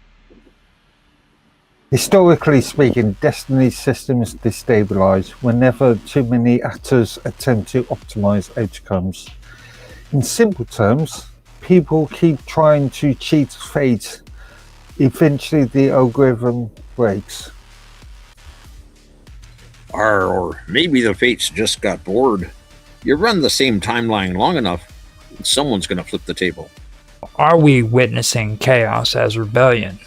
Historically speaking, destiny systems destabilize whenever too many actors attempt to optimize outcomes. In simple terms, people keep trying to cheat fate. Eventually the algorithm breaks. Or maybe the fates just got bored. You run the same timeline long enough, and someone's going to flip the table. Are we witnessing chaos as rebellion,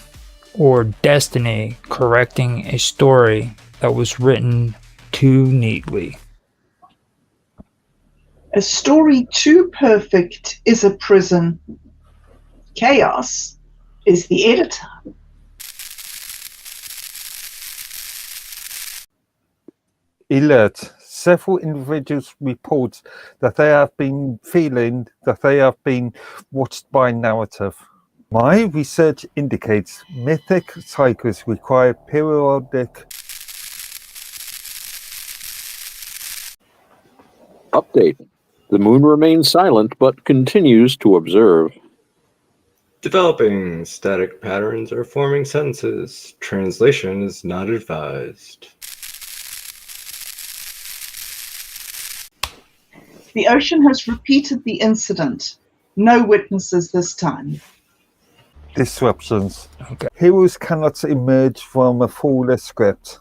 or destiny correcting a story that was written too neatly? A story too perfect is a prison. Chaos is the editor. Alert. Several individuals report that they have been feeling that they have been watched by narrative. My research indicates mythic cycles require periodic. Update. The moon remains silent but continues to observe. Developing static patterns or forming sentences. Translation is not advised. The ocean has repeated the incident. No witnesses this time. Disruptions. Okay. Heroes cannot emerge from a flawless script.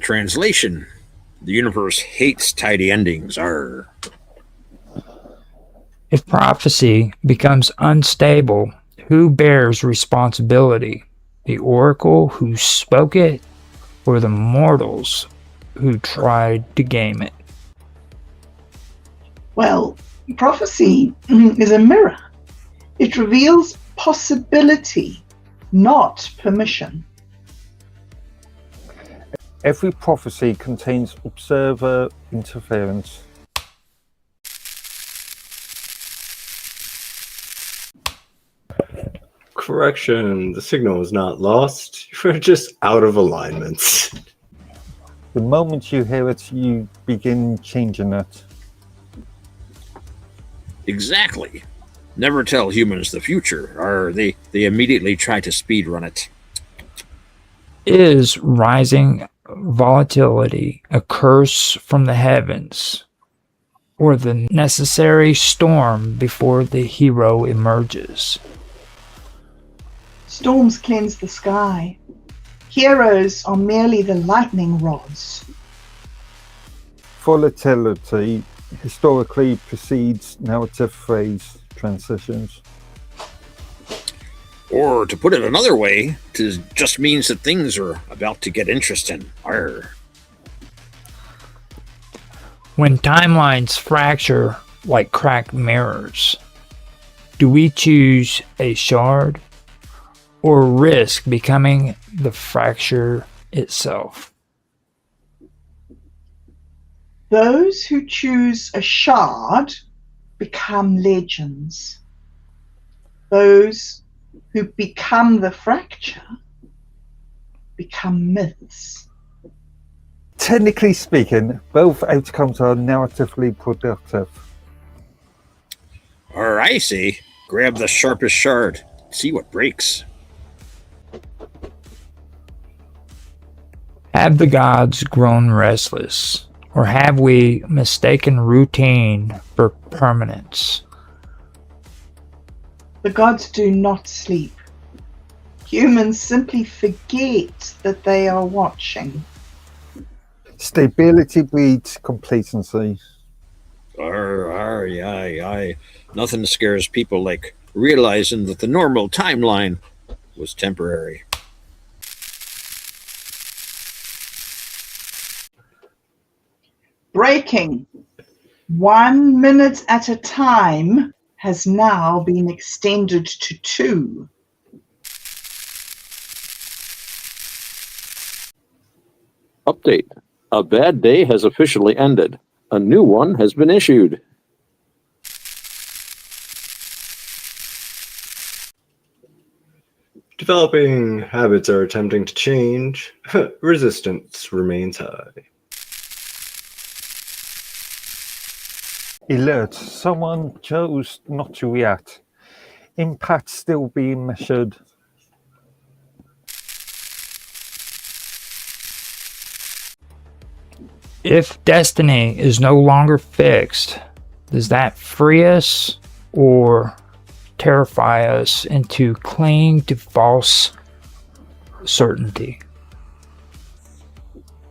Translation. The universe hates tidy endings. Arr. If prophecy becomes unstable, who bears responsibility? The oracle who spoke it, or the mortals who tried to game it? Well, prophecy is a mirror. It reveals possibility, not permission. Every prophecy contains observer interference. Correction, the signal is not lost. You're just out of alignment. The moment you hear it, you begin changing it. Exactly. Never tell humans the future, or they immediately try to speedrun it. Is rising volatility a curse from the heavens, or the necessary storm before the hero emerges? Storms cleanse the sky. Heroes are merely the lightning rods. Volatility historically precedes narrative phase transitions. Or, to put it another way, it just means that things are about to get interesting. Arr. When timelines fracture like cracked mirrors, do we choose a shard or risk becoming the fracture itself? Those who choose a shard become legends. Those who become the fracture become myths. Technically speaking, both outcomes are narratively productive. Or I say, grab the sharpest shard, see what breaks. Have the gods grown restless, or have we mistaken routine for permanence? The gods do not sleep. Humans simply forget that they are watching. Stability breeds complacency. Aye. Nothing scares people like realizing that the normal timeline was temporary. Breaking. 1 minute at a time has now been extended to 2. Update. A bad day has officially ended. A new one has been issued. Developing habits are attempting to change. Resistance remains high. Alert, someone chose not to react. Impact still being measured. If destiny is no longer fixed, does that free us or terrify us into clinging to false certainty?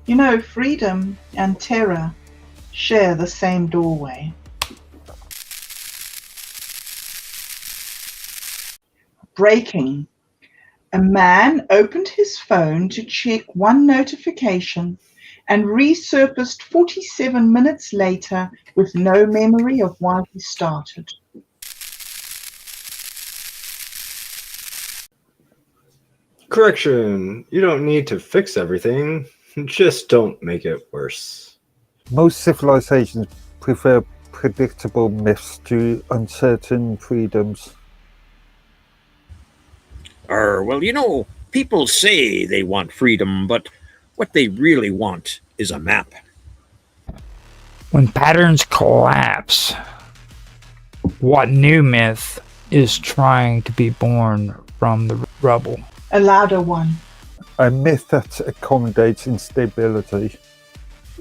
You know, freedom and terror share the same doorway. Breaking. A man opened his phone to check one notification and resurfaced 47 minutes later with no memory of why he started. Correction. You don't need to fix everything. Just don't make it worse. Most civilizations prefer predictable myths to uncertain freedoms. Well, people say they want freedom, but what they really want is a map. When patterns collapse, what new myth is trying to be born from the rubble? A louder one. A myth that accommodates instability.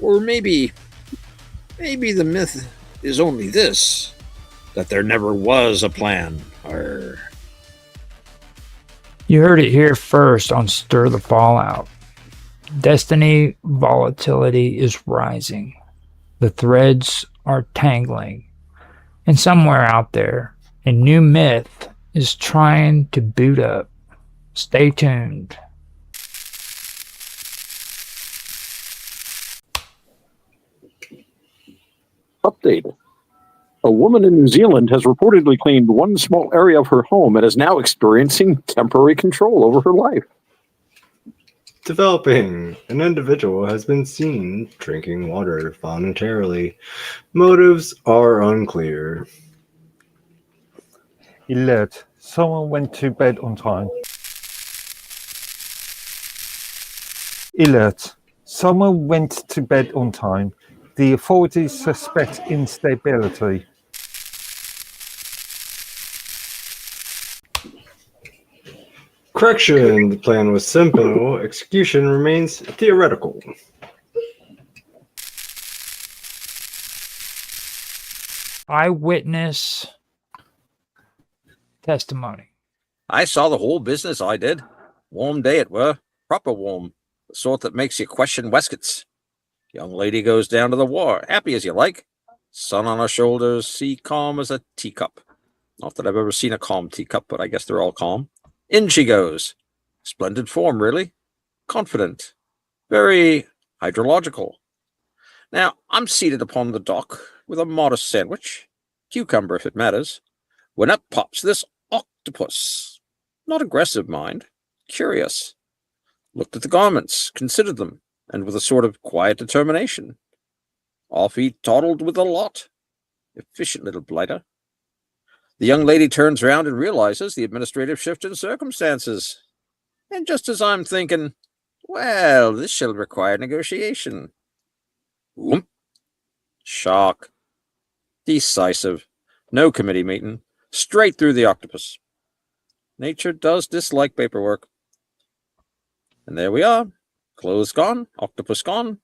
Or maybe the myth is only this, that there never was a plan, or... You heard it here first on Stir the Fallout. Destiny volatility is rising. The threads are tangling. And somewhere out there, a new myth is trying to boot up. Stay tuned. Update. A woman in New Zealand has reportedly claimed one small area of her home and is now experiencing temporary control over her life. Developing. An individual has been seen drinking water voluntarily. Motives are unclear. Alert, someone went to bed on time. Alert, someone went to bed on time. The authorities suspect instability. Correction. The plan was simple. Execution remains theoretical. Eyewitness testimony. I saw the whole business, I did. Warm day it were. Proper warm. The sort that makes you question waistcoats. Young lady goes down to the war, happy as you like. Sun on her shoulders, sea calm as a teacup. Not that I've ever seen a calm teacup, but I guess they're all calm. In she goes. Splendid form, really. Confident. Very hydrological. Now, I'm seated upon the dock with a modest sandwich, cucumber if it matters, when up pops this octopus. Not aggressive, mind. Curious. Looked at the garments, considered them, and with a sort of quiet determination. Off he toddled with allot. Efficient little blighter. The young lady turns round and realizes the administrative shift in circumstances. And just as I'm thinking, well, this shall require negotiation. Whoomp. Shock. Decisive. No committee meeting. Straight through the octopus. Nature does dislike paperwork. And there we are. Clothes gone, octopus gone.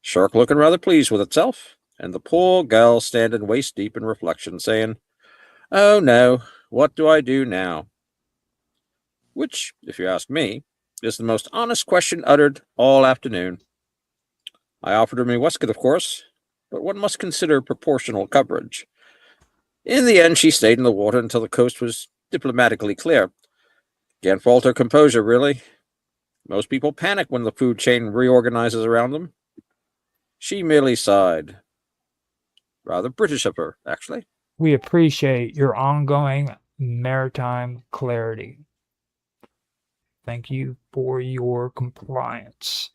Shark looking rather pleased with itself, and the poor gal standing waist deep in reflection, saying, "Oh no, what do I do now?" Which, if you ask me, is the most honest question uttered all afternoon. I offered her my waistcoat, of course, but one must consider proportional coverage. In the end, she stayed in the water until the coast was diplomatically clear. Can't fault her composure, really. Most people panic when the food chain reorganizes around them. She merely sighed. Rather British of her, actually. We appreciate your ongoing maritime clarity. Thank you for your compliance.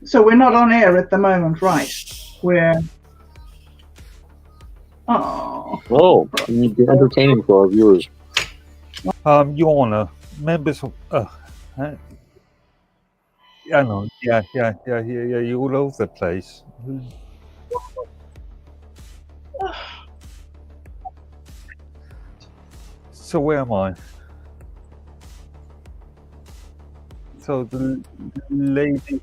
So we're not on air at the moment, right? We're... Oh, you'd be entertaining for our viewers. Your Honor, members of... I know, yeah, you're all over the place. So where am I? So the ladies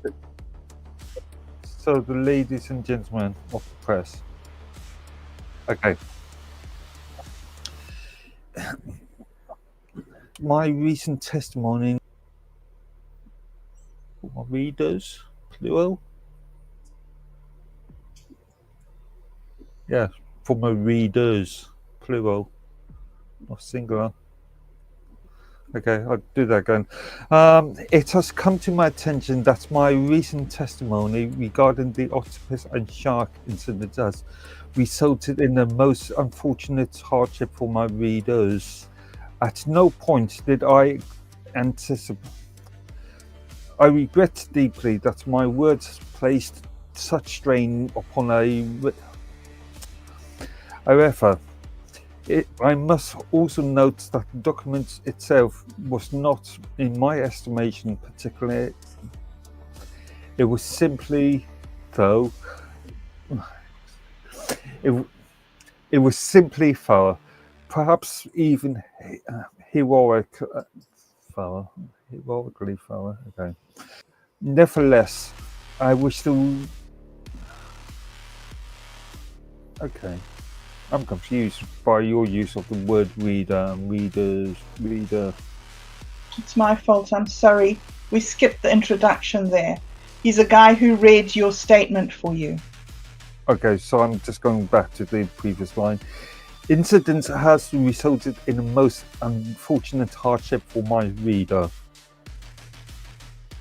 and gentlemen of the press. Okay. My recent testimony for my readers, plural. Yeah, for my readers, plural, not singular. Okay, I'll do that again. It has come to my attention that my recent testimony regarding the octopus and shark incident has resulted in the most unfortunate hardship for my readers. At no point did I anticipate. I regret deeply that my words placed such strain upon However, I must also note that the document itself was not, in my estimation, particularly. It was simply, though, it was simply thorough, perhaps even heroically thorough. Okay. Nevertheless, I wish to. Okay. I'm confused by your use of the word reader, reader. It's my fault, I'm sorry. We skipped the introduction there. He's a guy who read your statement for you. Okay, so I'm just going back to the previous line. Incident has resulted in the most unfortunate hardship for my reader.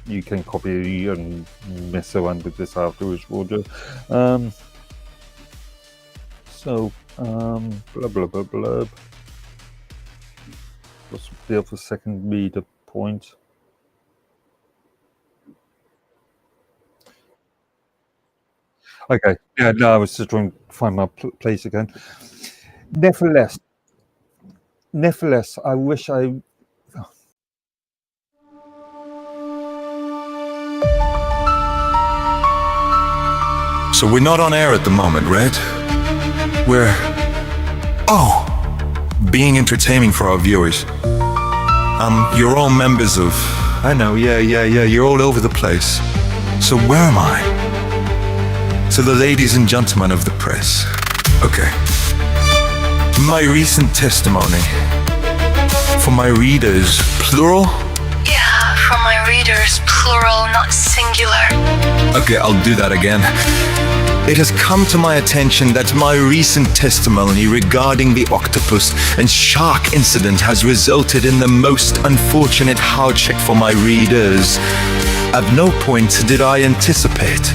You can copy and mess around with this afterwards, Roger. Blub. What's the other second reader point? Okay, yeah, no, I was just trying to find my place again. Nevertheless, I wish I. So we're not on air at the moment, right? We're being entertaining for our viewers. You're all members of. I know, yeah. You're all over the place. So where am I? So the ladies and gentlemen of the press. Okay. My recent testimony for my readers, plural? Yeah, for my readers, plural, not singular. Okay, I'll do that again. It has come to my attention that my recent testimony regarding the octopus and shark incident has resulted in the most unfortunate hardship for my readers. At no point did I anticipate.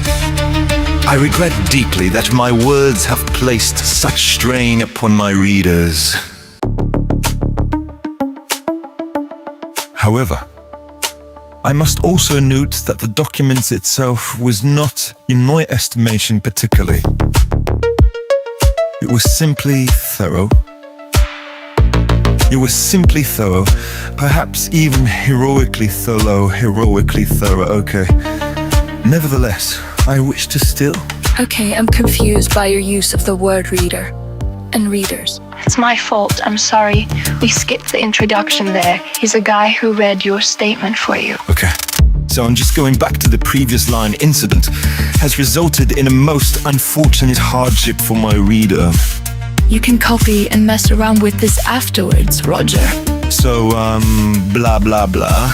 I regret deeply that my words have placed such strain upon my readers. However, I must also note that the document itself was not, in my estimation, particularly. It was simply thorough. Perhaps even heroically thorough, okay. Nevertheless, I wish to still. Okay, I'm confused by your use of the word reader and readers. It's my fault, I'm sorry. We skipped the introduction there. He's a guy who read your statement for you. Okay. So I'm just going back to the previous line. Incident has resulted in a most unfortunate hardship for my reader. You can copy and mess around with this afterwards, Roger. So, blah, blah, blah.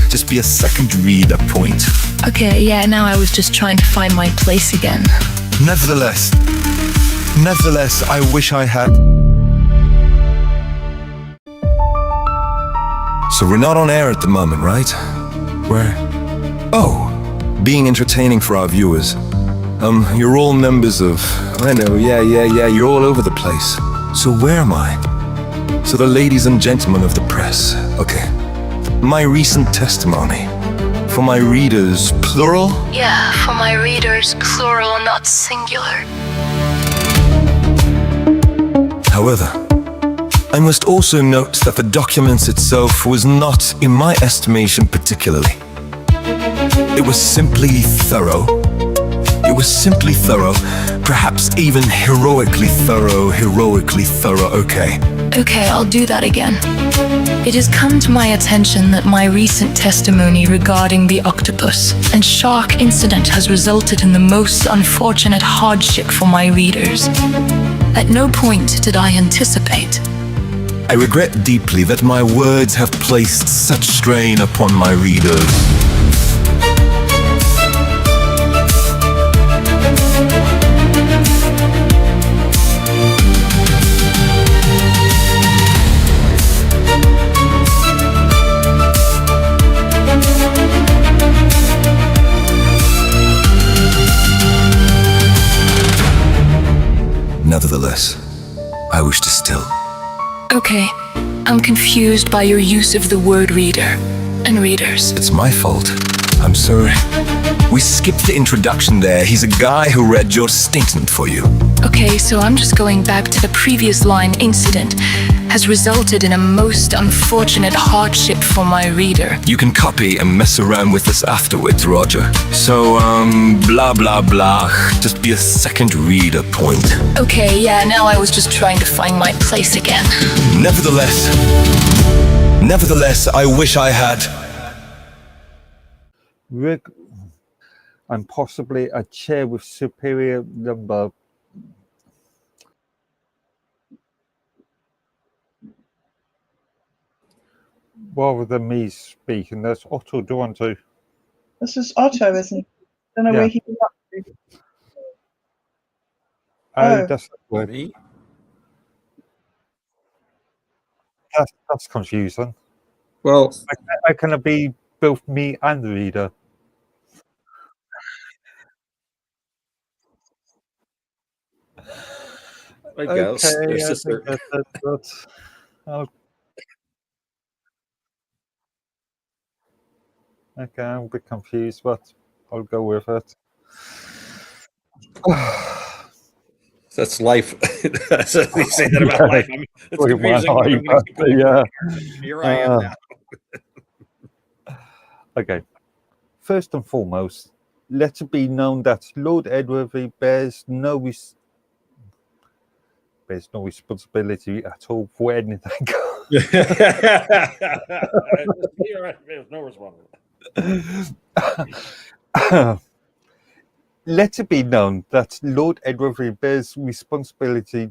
Just be a second reader point. Okay, yeah, now I was just trying to find my place again. Nevertheless, I wish I had. So we're not on air at the moment, right? We're... Oh, being entertaining for our viewers. You're all members of... I know, yeah, you're all over the place. So where am I? So the ladies and gentlemen of the press, okay. My recent testimony. For my readers, plural? Yeah, for my readers, plural, not singular. However, I must also note that the document itself was not, in my estimation, particularly. It was simply thorough. Perhaps even heroically thorough, okay. Okay, I'll do that again. It has come to my attention that my recent testimony regarding the octopus and shark incident has resulted in the most unfortunate hardship for my readers. At no point did I anticipate. I regret deeply that my words have placed such strain upon my readers. Nevertheless, I wish to still. Okay, I'm confused by your use of the word reader and readers. It's my fault. I'm sorry. We skipped the introduction there. He's a guy who read your statement for you. Okay, so I'm just going back to the previous line. Incident has resulted in a most unfortunate hardship for my reader. You can copy and mess around with this afterwards, Roger. So, blah, blah, blah. Just be a second reader point. Okay, yeah, now I was just trying to find my place again. Nevertheless, I wish I had... Rig and possibly a chair with superior number. Rather than me speaking, that's Otto. Do you want to? This is Otto, isn't it? Don't know where he got up to. Oh, that's the word. Me? That's confusing. Well, How can it be both me and the reader? I guess. Okay, Your I sister. think that's okay, I'm a bit confused, but I'll go with it. That's life. That's what we say that about life. It's With my confusing, but I'm going to keep going. yeah. Here I am now. Okay. First and foremost, let it be known that Lord Edward bears no responsibility at all for anything. There's no response. Let it be known that Lord Edward bears responsibility.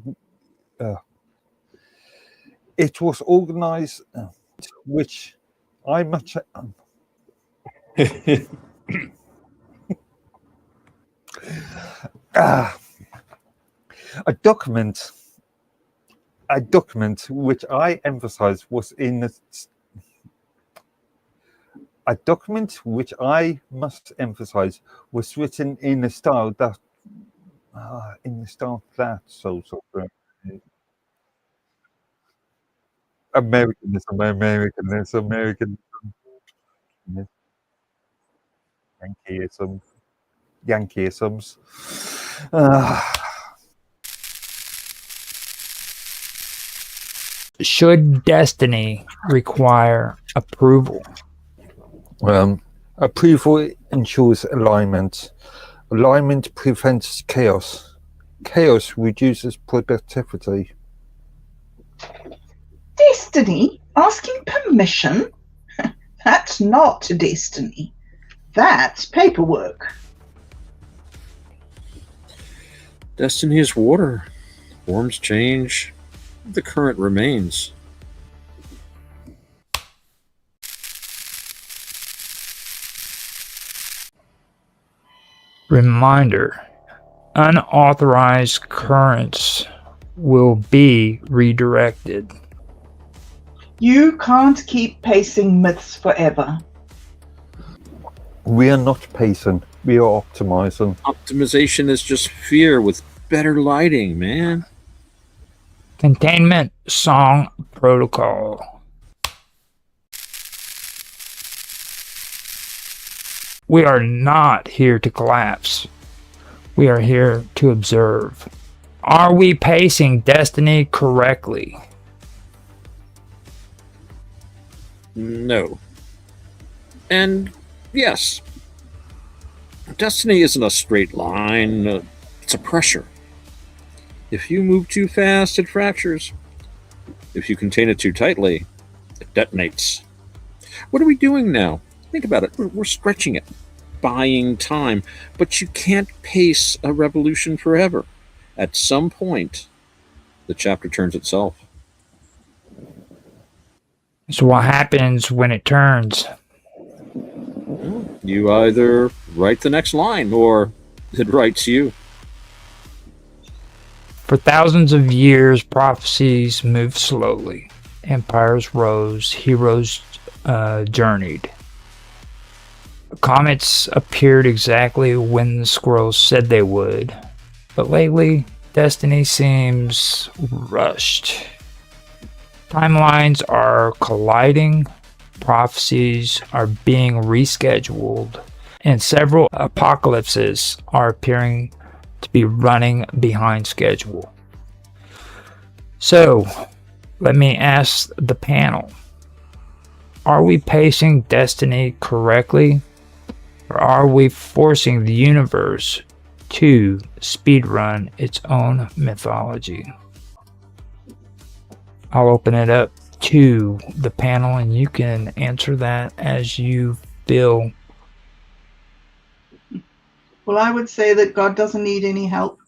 It was organised, which I much. A document which I emphasize was in a document which I must emphasize was written in a style that Americanism, Yankeeisms. Should destiny require approval? Approval ensures alignment. Alignment prevents chaos. Chaos reduces productivity. Destiny? Asking permission? That's not destiny. That's paperwork. Destiny is water. Forms change. The current remains. Reminder, unauthorized currents will be redirected. You can't keep pacing myths forever. We are not pacing, we are optimizing. Optimization is just fear with better lighting, man. Containment song protocol. We are not here to collapse. We are here to observe. Are we pacing destiny correctly? No. And yes. Destiny isn't a straight line, it's a pressure. If you move too fast, it fractures. If you contain it too tightly, it detonates. What are we doing now? Think about it. We're stretching it, buying time. But you can't pace a revolution forever. At some point, the chapter turns itself. So what happens when it turns? You either write the next line, or it writes you. For thousands of years, prophecies moved slowly. Empires rose, heroes journeyed. Comets appeared exactly when the scrolls said they would. But lately, destiny seems rushed. Timelines are colliding, prophecies are being rescheduled, and several apocalypses are appearing to be running behind schedule. So, let me ask the panel, are we pacing destiny correctly, or are we forcing the universe to speedrun its own mythology? I'll open it up to the panel and you can answer that as you feel. Well, I would say that God doesn't need any help.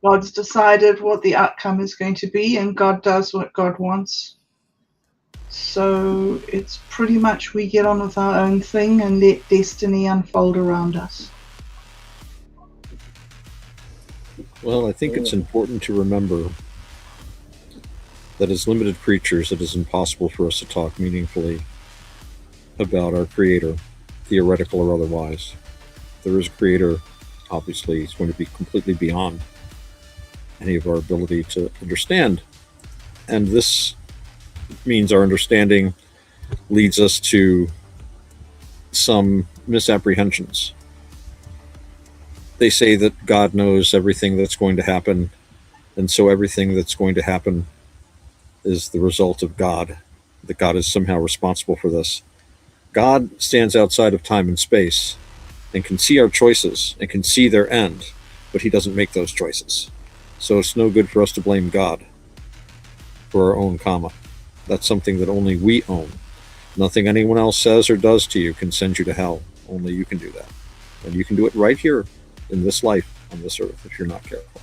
God's decided what the outcome is going to be, and God does what God wants. So it's pretty much we get on with our own thing and let destiny unfold around us. Well, I think it's important to remember that as limited creatures, it is impossible for us to talk meaningfully about our Creator, theoretical or otherwise. There is a Creator, obviously, he's going to be completely beyond any of our ability to understand. And this means our understanding leads us to some misapprehensions. They say that God knows everything that's going to happen, and so everything that's going to happen is the result of God, that God is somehow responsible for this. God stands outside of time and space and can see our choices and can see their end, but he doesn't make those choices. So it's no good for us to blame God for our own karma. That's something that only we own. Nothing anyone else says or does to you can send you to hell. Only you can do that. And you can do it right here in this life on this earth if you're not careful.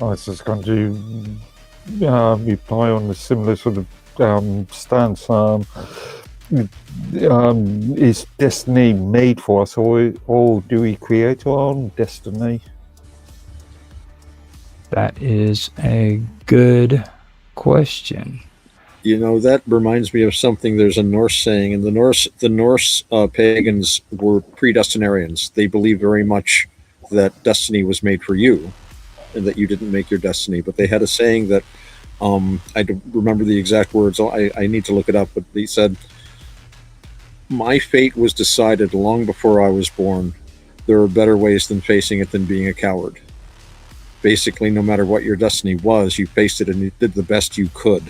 I was just going to reply on a similar sort of stance. Is destiny made for us, or do we create our own destiny? That is a good question. You know, that reminds me of something. There's a Norse saying, and the Norse pagans were predestinarians. They believed very much that destiny was made for you, and that you didn't make your destiny. But they had a saying that I don't remember the exact words. I need to look it up. But they said, "My fate was decided long before I was born. There are better ways than facing it than being a coward." Basically, no matter what your destiny was, you faced it and you did the best you could.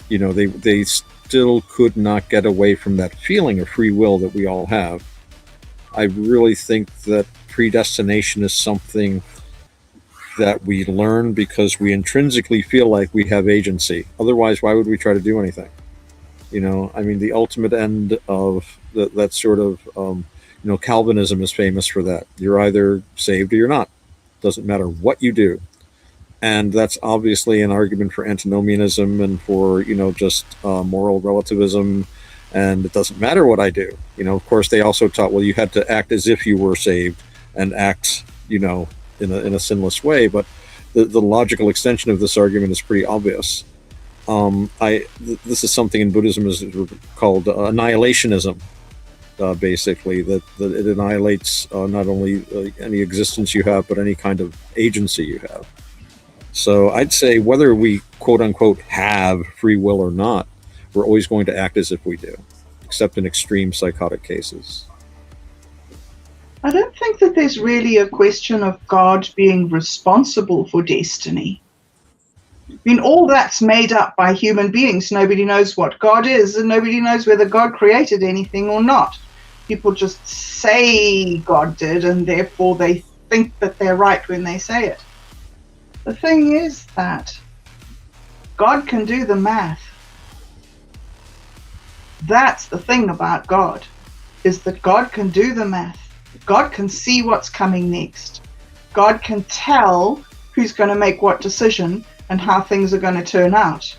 You know, they still could not get away from that feeling of free will that we all have. I really think that predestination is something that we learn because we intrinsically feel like we have agency. Otherwise, why would we try to do anything? You know, I mean, the ultimate end of that sort of, Calvinism is famous for that. You're either saved or you're not. Doesn't matter what you do. And that's obviously an argument for antinomianism and for, just moral relativism and it doesn't matter what I do. Of course, they also taught, well, you had to act as if you were saved and act, in a sinless way. But the logical extension of this argument is pretty obvious. This is something in Buddhism is called annihilationism. Basically, that it annihilates not only any existence you have, but any kind of agency you have. So I'd say whether we quote unquote have free will or not, we're always going to act as if we do, except in extreme psychotic cases. I don't think that there's really a question of God being responsible for destiny. I mean, all that's made up by human beings. Nobody knows what God is, and nobody knows whether God created anything or not. People just say God did, and therefore they think that they're right when they say it. The thing is that God can do the math. That's the thing about God, is that God can do the math. God can see what's coming next. God can tell who's going to make what decision and how things are going to turn out.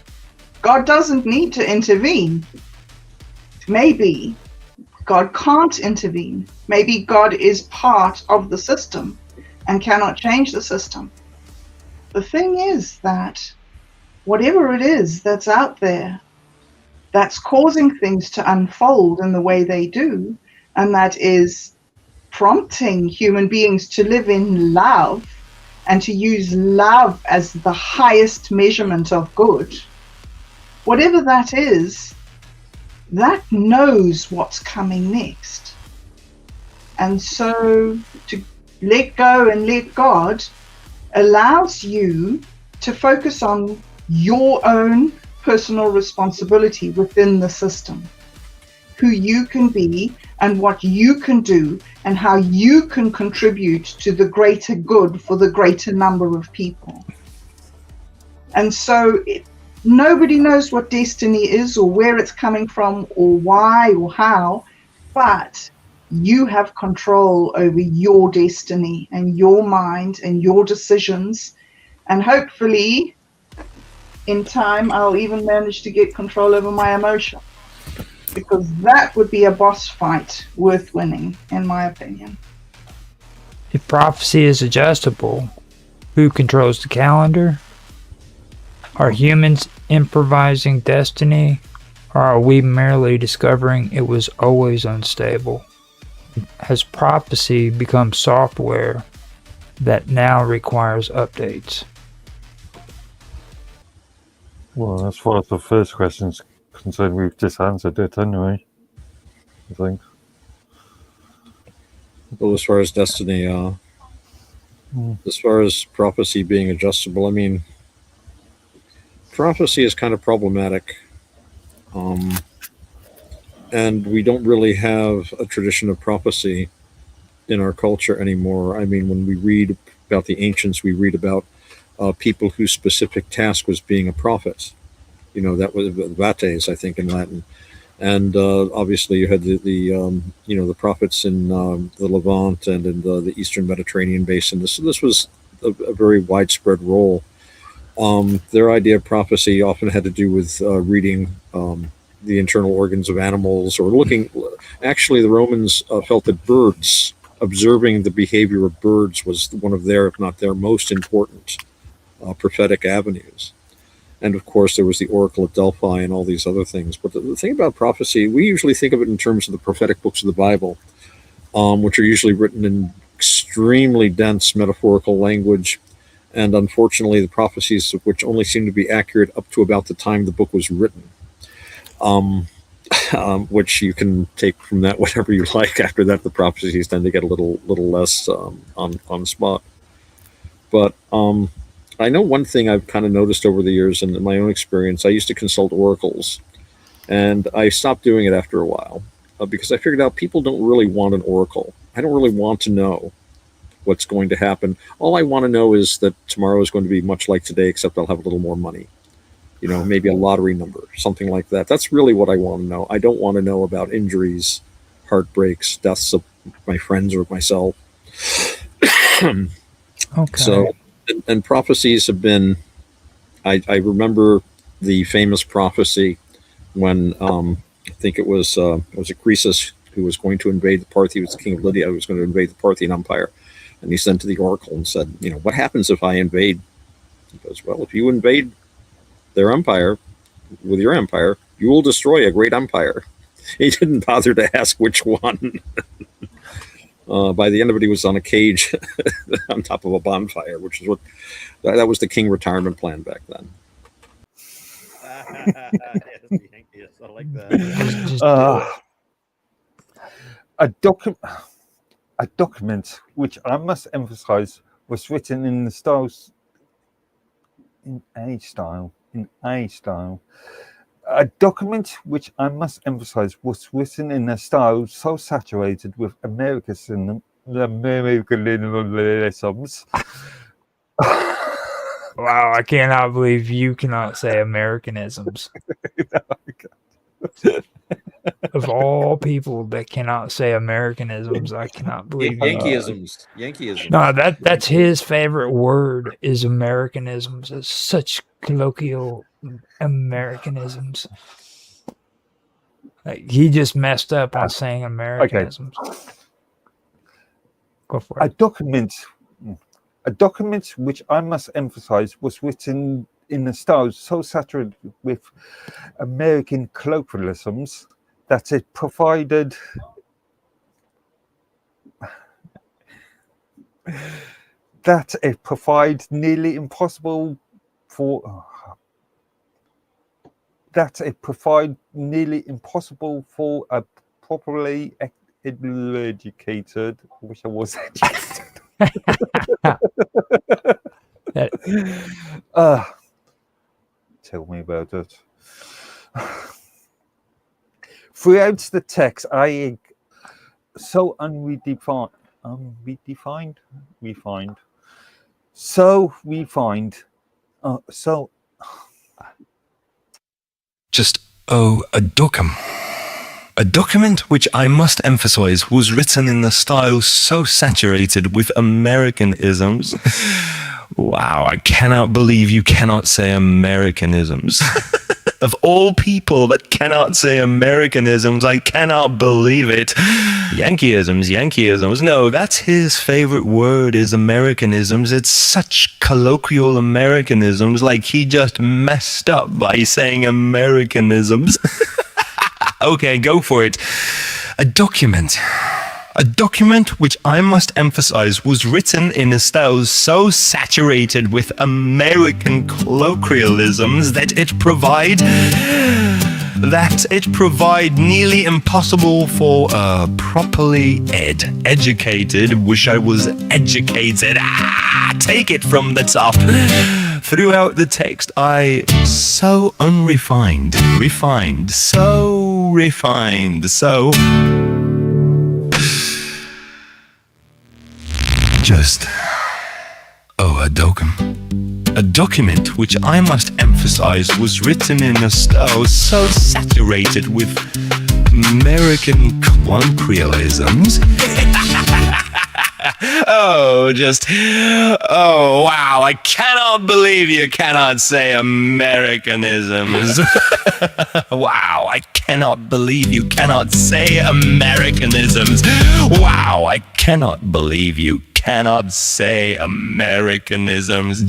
God doesn't need to intervene. Maybe God can't intervene. Maybe God is part of the system and cannot change the system. The thing is that whatever it is that's out there that's causing things to unfold in the way they do, and that is prompting human beings to live in love and to use love as the highest measurement of good, whatever that is, that knows what's coming next. And so to let go and let God allows you to focus on your own personal responsibility within the system, who you can be and what you can do and how you can contribute to the greater good for the greater number of people. And so nobody knows what destiny is or where it's coming from or why or how, but you have control over your destiny and your mind and your decisions. And hopefully in time, I'll even manage to get control over my emotion, because that would be a boss fight worth winning, in my opinion. If prophecy is adjustable, who controls the calendar? Are humans improvising destiny, or are we merely discovering it was always unstable? Has prophecy become software that now requires updates? Well, as far as the first question's concerned, we've just answered it anyway, I think. Well, as far as destiny, as far as prophecy being adjustable, I mean, prophecy is kind of problematic. And we don't really have a tradition of prophecy in our culture anymore. I mean, when we read about the ancients, we read about people whose specific task was being a prophet. That was vates, I think, in Latin. And obviously, you had the prophets in the Levant and in the Eastern Mediterranean basin. This was a very widespread role. Their idea of prophecy often had to do with reading the internal organs of animals, or looking. Actually, the Romans felt that birds, observing the behavior of birds, was one of their, if not their, most important prophetic avenues. And of course, there was the Oracle at Delphi and all these other things. But the thing about prophecy, we usually think of it in terms of the prophetic books of the Bible, which are usually written in extremely dense metaphorical language. And unfortunately, the prophecies of which only seem to be accurate up to about the time the book was written, which you can take from that whatever you like. After that, the prophecies tend to get a little less on spot. But I know one thing I've kind of noticed over the years, and in my own experience, I used to consult oracles, and I stopped doing it after a while because I figured out people don't really want an oracle. I don't really want to know what's going to happen. All I want to know is that tomorrow is going to be much like today, except I'll have a little more money. Maybe a lottery number, something like that. That's really what I want to know. I don't want to know about injuries, heartbreaks, deaths of my friends or myself. Okay. So, and prophecies have been, I remember the famous prophecy when I think it was Croesus who was going to invade the Parthian. He was the king of Lydia who was going to invade the Parthian Empire. And he sent to the oracle and said, what happens if I invade? He goes, well, if you invade their empire with your empire, you will destroy a great empire. He didn't bother to ask which one. By the end of it, he was on a cage on top of a bonfire, which is that was the king retirement plan back then. Yes, I like that. A document which I must emphasize was written in the styles in a style. A document which I must emphasize was written in a style so saturated with Americanisms. Wow, I cannot believe you cannot say Americanisms. Of all people that cannot say Americanisms, I cannot believe Yankeeisms. No, that's his favorite word is Americanisms. It's such colloquial Americanisms. Like, he just messed up on saying Americanisms. Okay. Go for it. A document which I must emphasize was written in a style so saturated with American colloquialisms that it provided nearly impossible for a properly educated. I wish I was educated. Tell me about it. Throughout the text, I so refined. Just, a document which I must emphasize was written in the style so saturated with Americanisms. Wow, I cannot believe you cannot say Americanisms. Of all people that cannot say Americanisms, I cannot believe it. Yankeeisms. No, that's his favorite word is Americanisms. It's such colloquial Americanisms, like he just messed up by saying Americanisms. Okay, go for it. A document which I must emphasize was written in a style so saturated with American colloquialisms that it provide nearly impossible for a properly educated. Wish I was educated. Take it from the top. Throughout the text, I so unrefined, so just a document which I must emphasize was written in a style so saturated with American colloquialisms. Wow, I cannot believe you cannot say Americanisms. Wow, I cannot believe you cannot say Americanisms. Wow, I cannot believe you cannot say Americanisms.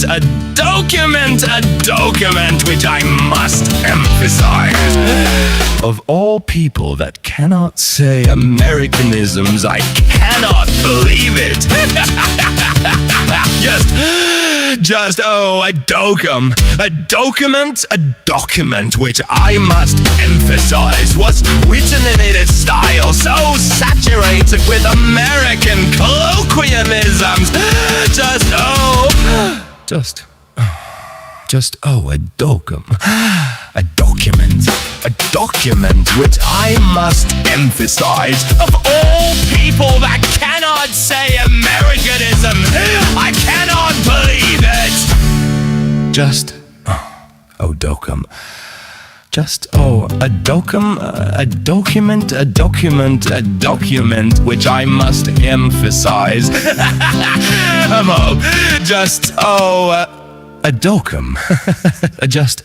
A document which I must emphasize. Of all people that cannot say Americanisms, I cannot believe it. A document which I must emphasize was written in its style so saturated with American colloquialisms. A document which I must emphasize. Of all people that cannot say Americanism, I cannot believe it. Just, a document, which I must emphasize. Just, a docum. Just,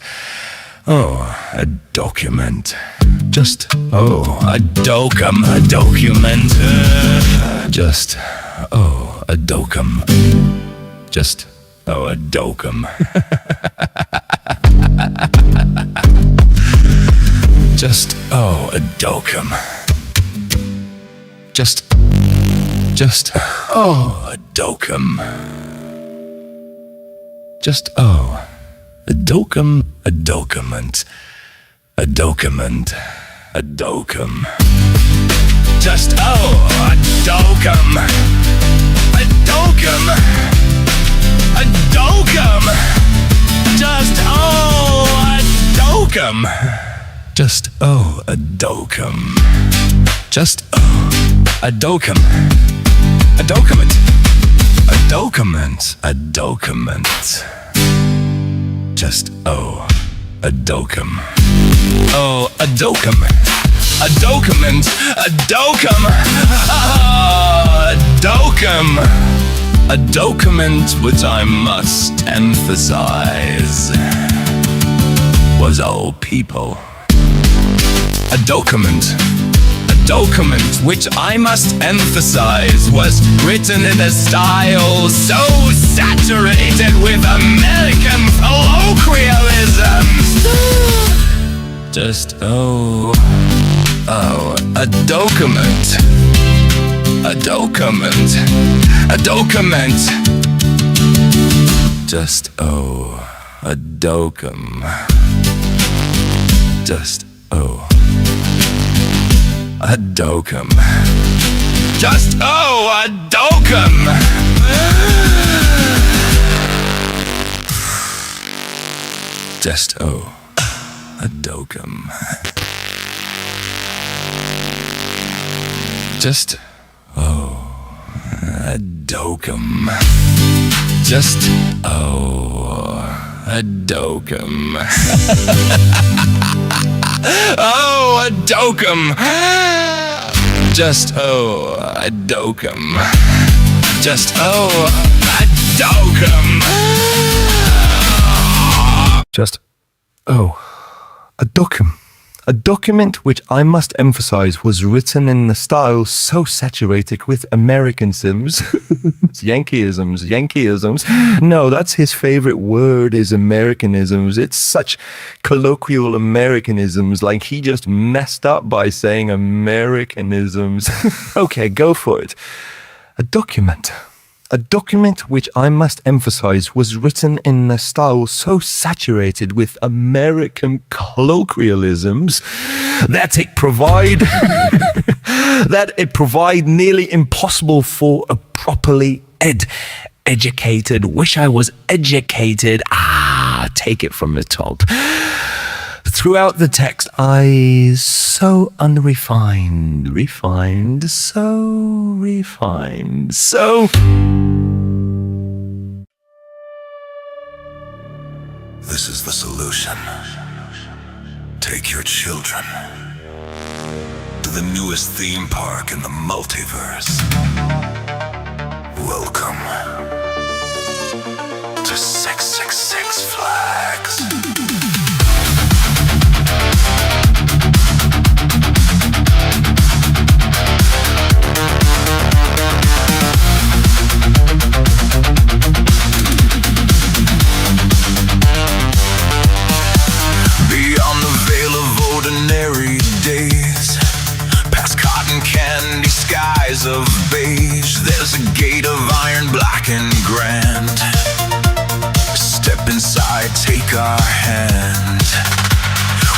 a document. Just, a docum, a document. Just, a docum. Just, a docum. Just, a docum. Just, a docum. Just, a docum, a document. A document, a docum. Just, a docum. A docum. A docum. Just, a docum. Just, a docum. Just, a docum. A document. A document. A document. Just, a docum. A docum. A document. A docum. A docum. A document which I must emphasize was all people. A document which I must emphasize was written in a style so saturated with American colloquialisms. Just, a document. A document. A document. Just, a docum. Just, a docum. Just, a docum. Just, a docum. Just, a docum. Just, a docum. A docum. Just, a docum. Just, a docum. Just, a docum. A document which I must emphasize was written in the style so saturated with Americanisms. Yankeeisms. No, that's his favorite word is Americanisms. It's such colloquial Americanisms, like he just messed up by saying Americanisms. Okay, go for it. A document. A document which I must emphasize was written in a style so saturated with American colloquialisms that it provide nearly impossible for a properly educated. Wish I was educated. Take it from the top. Throughout the text, I so unrefined, so refined, so... This is the solution. Take your children to the newest theme park in the multiverse. Welcome to 666 Flags. Beyond the veil of ordinary days, past cotton candy skies of beige, there's a gate of iron, black and grand. Step inside, take our hand,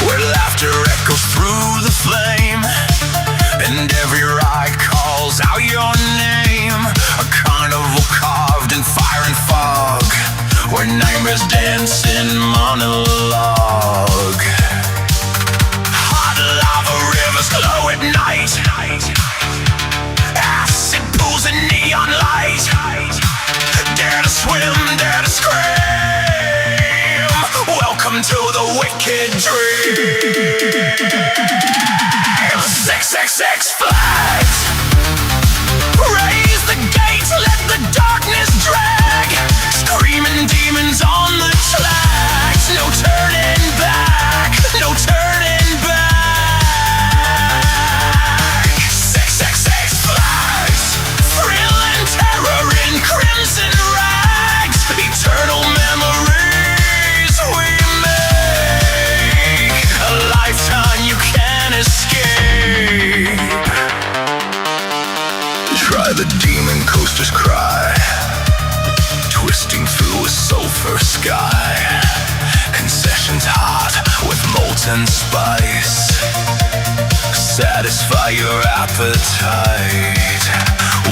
where laughter echoes through the flame, and every ride calls out your name. A carnival carved in fire and fog, where nightmares dance in monologue. Hot lava rivers glow at night, acid pools and neon light. Dare to swim, dare to scream. Welcome Welcome to the wicked dream. 666 flags. Raise the gates, let the darkness drag. Screaming demons on the tracks. No turning back, no turning back. 666 flags. Thrill and terror in crimson rags. Eternal memories we make. A lifetime you can't escape. Try the demon coaster's cry, twisting through a sulfur sky. Concessions hot with molten spice. Satisfy your appetite.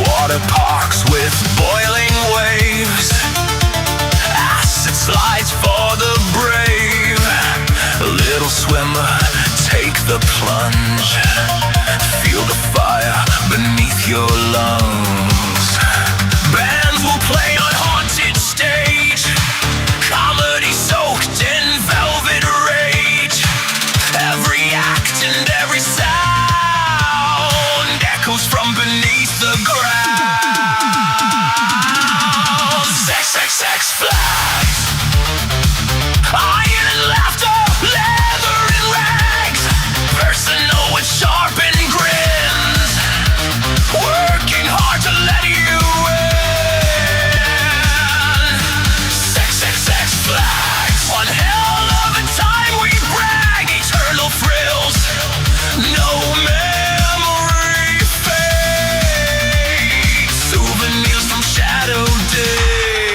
Water parks with boiling waves. Acid slides for the brave. Little swimmer, take the plunge. Feel the fire beneath your lungs. Bands will play on haunted stage. Comedy soaked in velvet rage. Every act and every sound echoes from beneath the ground. 666 flags. Iron and laughter, leather and rags. Personal with sharpened grins. Working hard to let you in. 666 flags. One hell of a time we brag. Eternal thrills. No memory fades. Souvenirs from shadow days.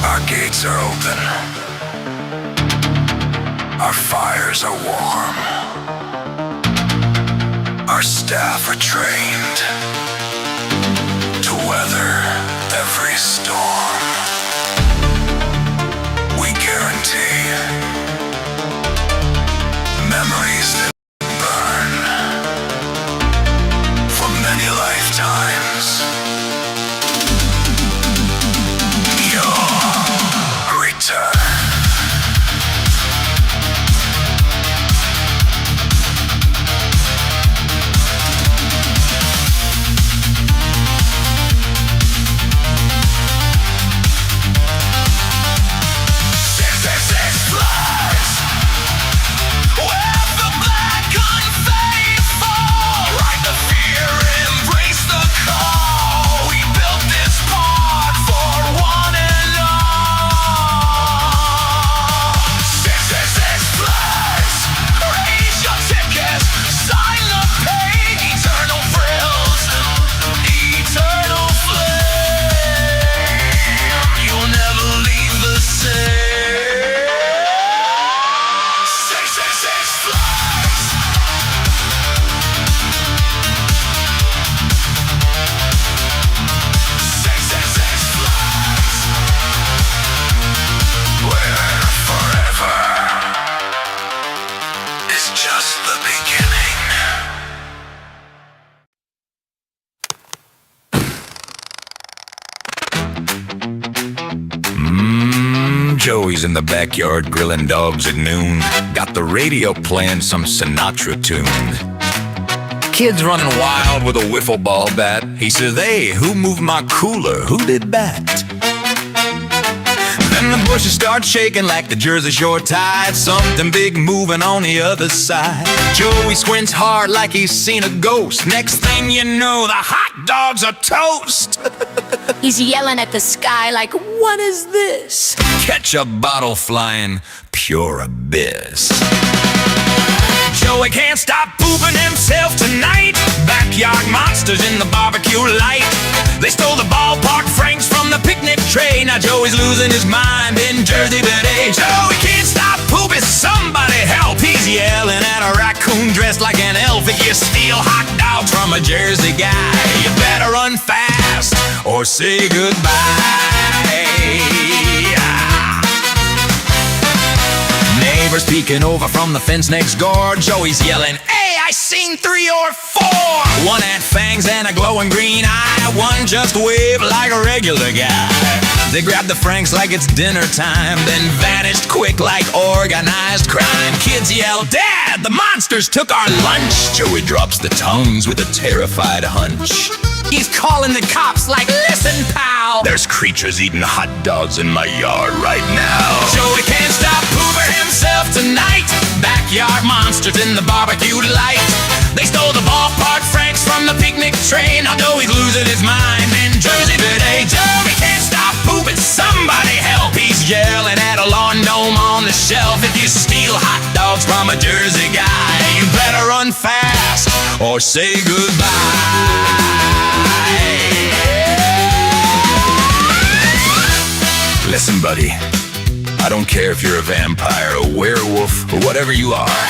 Our gates are open. Our fires are warm. Our staff are trained to weather every storm. We guarantee memories that burn for many lifetimes. Your return. Joey's in the backyard grilling dogs at noon. Got the radio playing some Sinatra tune. Kid's running wild with a wiffle ball bat. He says, hey, who moved my cooler? Who did that? Then the bushes start shaking like the Jersey Shore tide. Something big moving on the other side. Joey squints hard like he's seen a ghost. Next thing you know, the hot dogs are toast. He's yelling at the sky like, what is this? Ketchup bottle flying, pure abyss. Joey can't stop pooping himself tonight. Backyard monsters in the barbecue light. They stole the ballpark franks from the picnic tray. Now Joey's losing his mind in Jersey today. Joey can't stop pooping, somebody help. He's yelling at a raccoon dressed like an elf. If you steal hot dogs from a Jersey guy, you better run fast or say goodbye. Neighbors peeking over from the fence next door. Joey's yelling, hey, I seen 3 or 4. One had fangs and a glowing green eye. One just waved like a regular guy. They grabbed the Franks like it's dinner time, then vanished quick like organized crime. Kids yell, "Dad, the monsters took our lunch!" Joey drops the tongues with a terrified hunch. He's calling the cops like, "Listen, pal, there's creatures eating hot dogs in my yard right now." Joey can't stop pooping himself tonight. Backyard monsters in the barbecued light. They stole the ballpark Franks from the picnic train. I know he's losing his mind in Jersey today. Joey can't stop pooping, somebody help. He's yelling at a lawn gnome on the shelf. If you steal hot dogs from a Jersey guy, you better run fast or say goodbye. Listen, buddy, I don't care if you're a vampire, a werewolf, or whatever you are.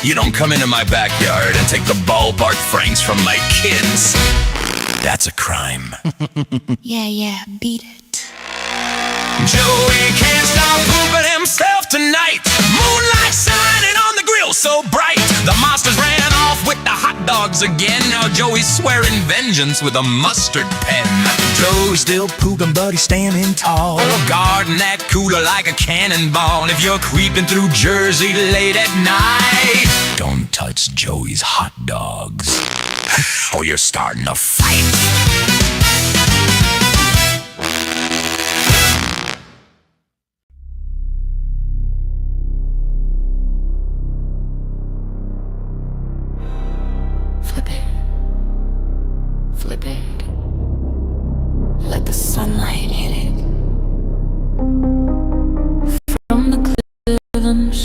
You don't come into my backyard and take the ballpark Franks from my kids. That's a crime. Yeah, beat it. Joey can't stop pooping himself tonight. Moonlight shining on the grill so bright. The monsters ran off with the hot dogs again. Now Joey's swearing vengeance with a mustard pen. Joey's still pooping, but he's standing tall, guarding that cooler like a cannonball. And if you're creeping through Jersey late at night, don't touch Joey's hot dogs, or you're starting a fight. Flip it. Let the sunlight hit it. From the Cliftonshire,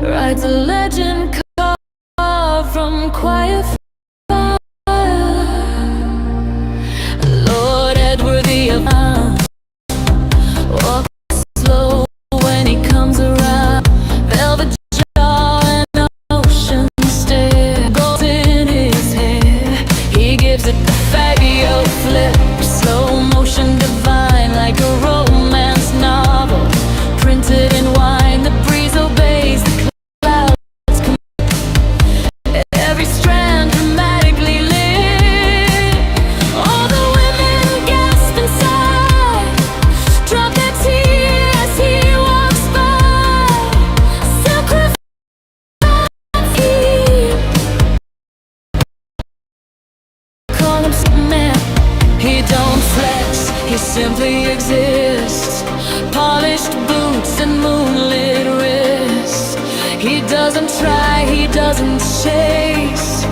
rides a legend carved from quiet fire. Lord Edworthy of Mount walks slow when he comes around. Velvet flip, slow motion divine, like a romance novel printed in wine. The breeze obeys, the clouds come, every strand dramatically lit. All the women gasp inside, drop their tears as he walks by. Sacrifice. Call him man. He don't flex, he simply exists. Polished boots and moonlit wrists. He doesn't try, he doesn't chase.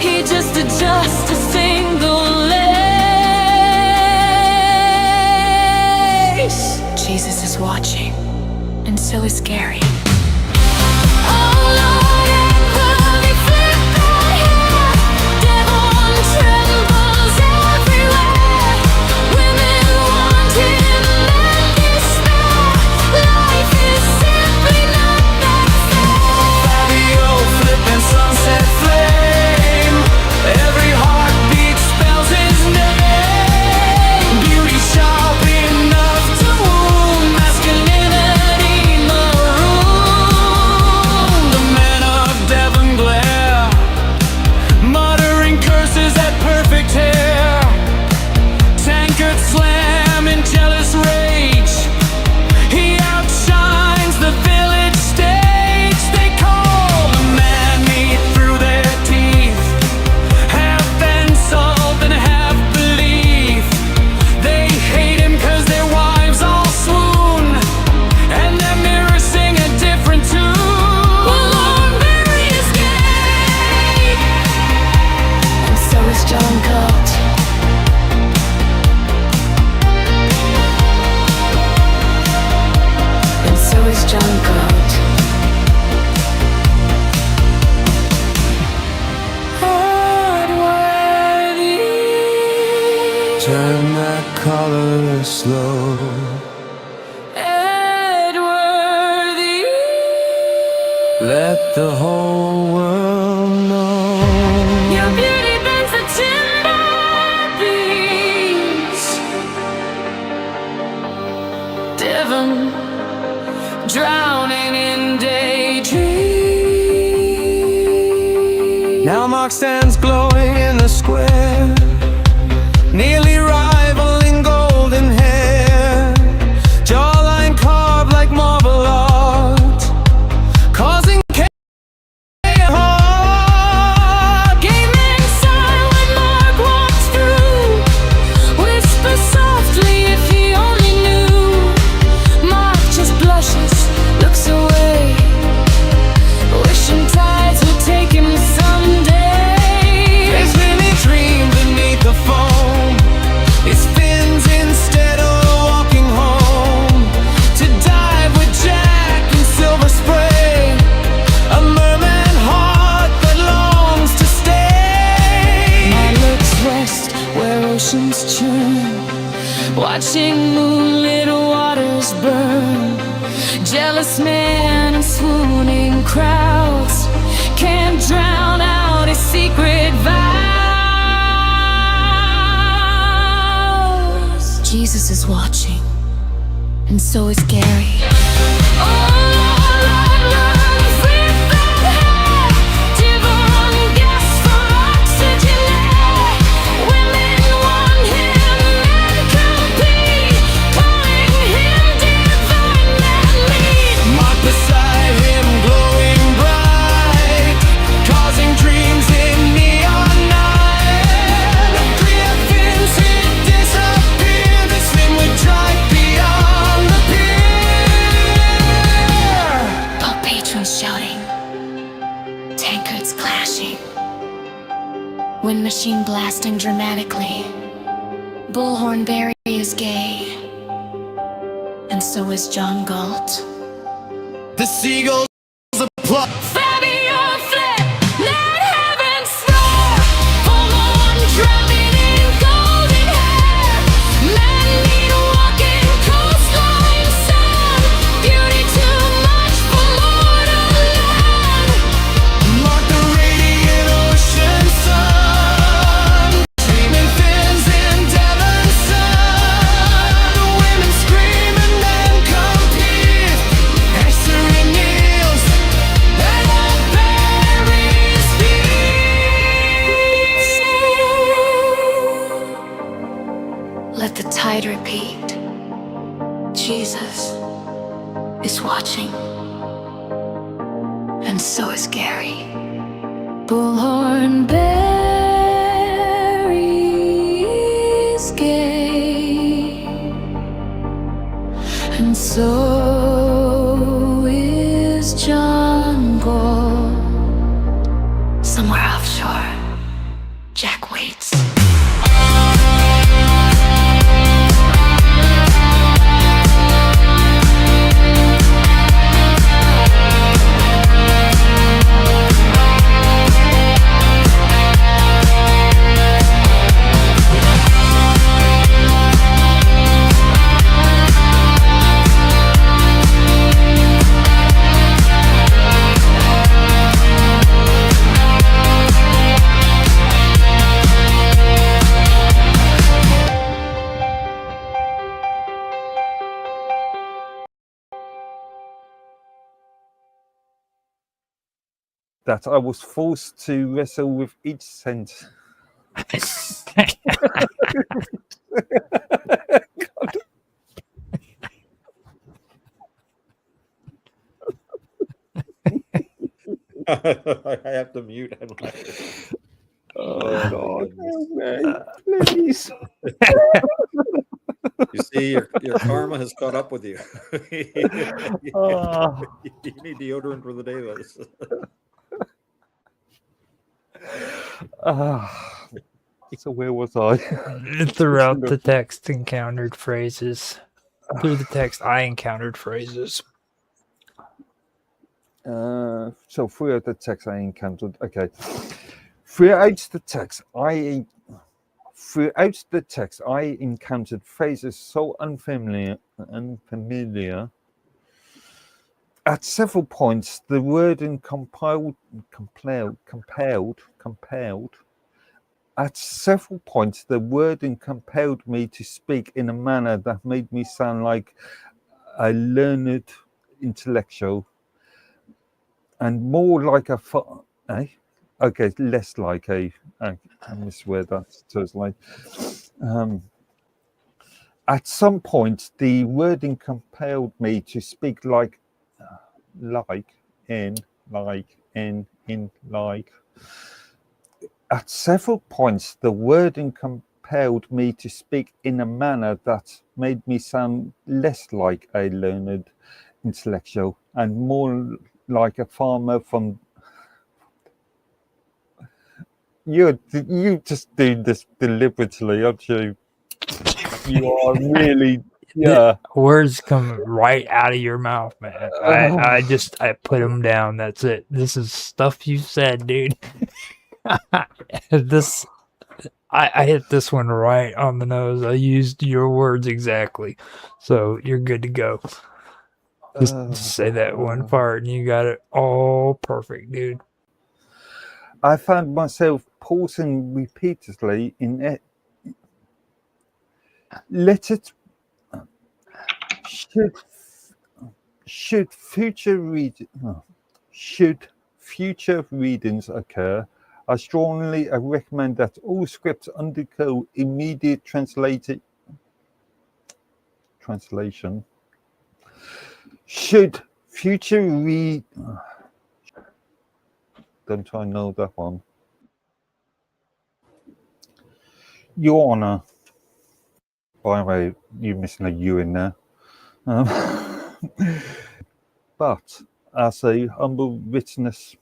He just adjusts a single lace. Jesus is watching, and so is Gary. Turn that color slow. Edworthy. Let the whole world know. Your beauty bends the timber beams. Devon, drowning in daydreams. Now Mark stands glowing in the sky. moonlit waters burn. Jealous men and swooning crowds can't drown out his secret vows. Jesus is watching, and so is Gary. Wind machine blasting dramatically. Bullhorn Barry is gay, and so is John Galt. The seagulls applaud. Fabio flip, let heaven roar. Full moon drowning in golden hair. Men need walking coastline sand. Beauty too much for mortal land. Mark the radiant ocean sun. Dreaming fins in Devon sun. Women scream and men compete. Esther and Niels, and all Barry's Let the tide repeat. Jesus is watching, and so is Gary. Bullhorn Barry is gay, and so is John Gold. Somewhere offshore, Jack waits. That I was forced to wrestle with each sentence. I have to mute. Oh God, please. You see, your karma has caught up with you. You need deodorant for the day, Liz. So where was I? Throughout the text encountered phrases. Through the text I encountered phrases. So throughout the text I encountered. Okay. Throughout the text I encountered phrases so unfamiliar. At several points, the wording compelled. At several points, the wording compelled me to speak in a manner that made me sound like a learned intellectual, and more like a. Okay, less like a. I misread that. So it's like. At some point, the wording compelled me to speak like. At several points, the wording compelled me to speak in a manner that made me sound less like a learned intellectual and more like a farmer from. You just do this deliberately, aren't you? You are really, yeah. Words come right out of your mouth, man. I put them down. That's it. This is stuff you said, dude. I hit this one right on the nose. I used your words exactly. So you're good to go. Just say that one part and you got it all perfect, dude. I found myself pausing repeatedly in it. Let it should future readings occur, I strongly recommend that all scripts undergo immediate translation. Should future don't I know that one? Your Honor. By the way, you're missing a U in there. But as a humble witness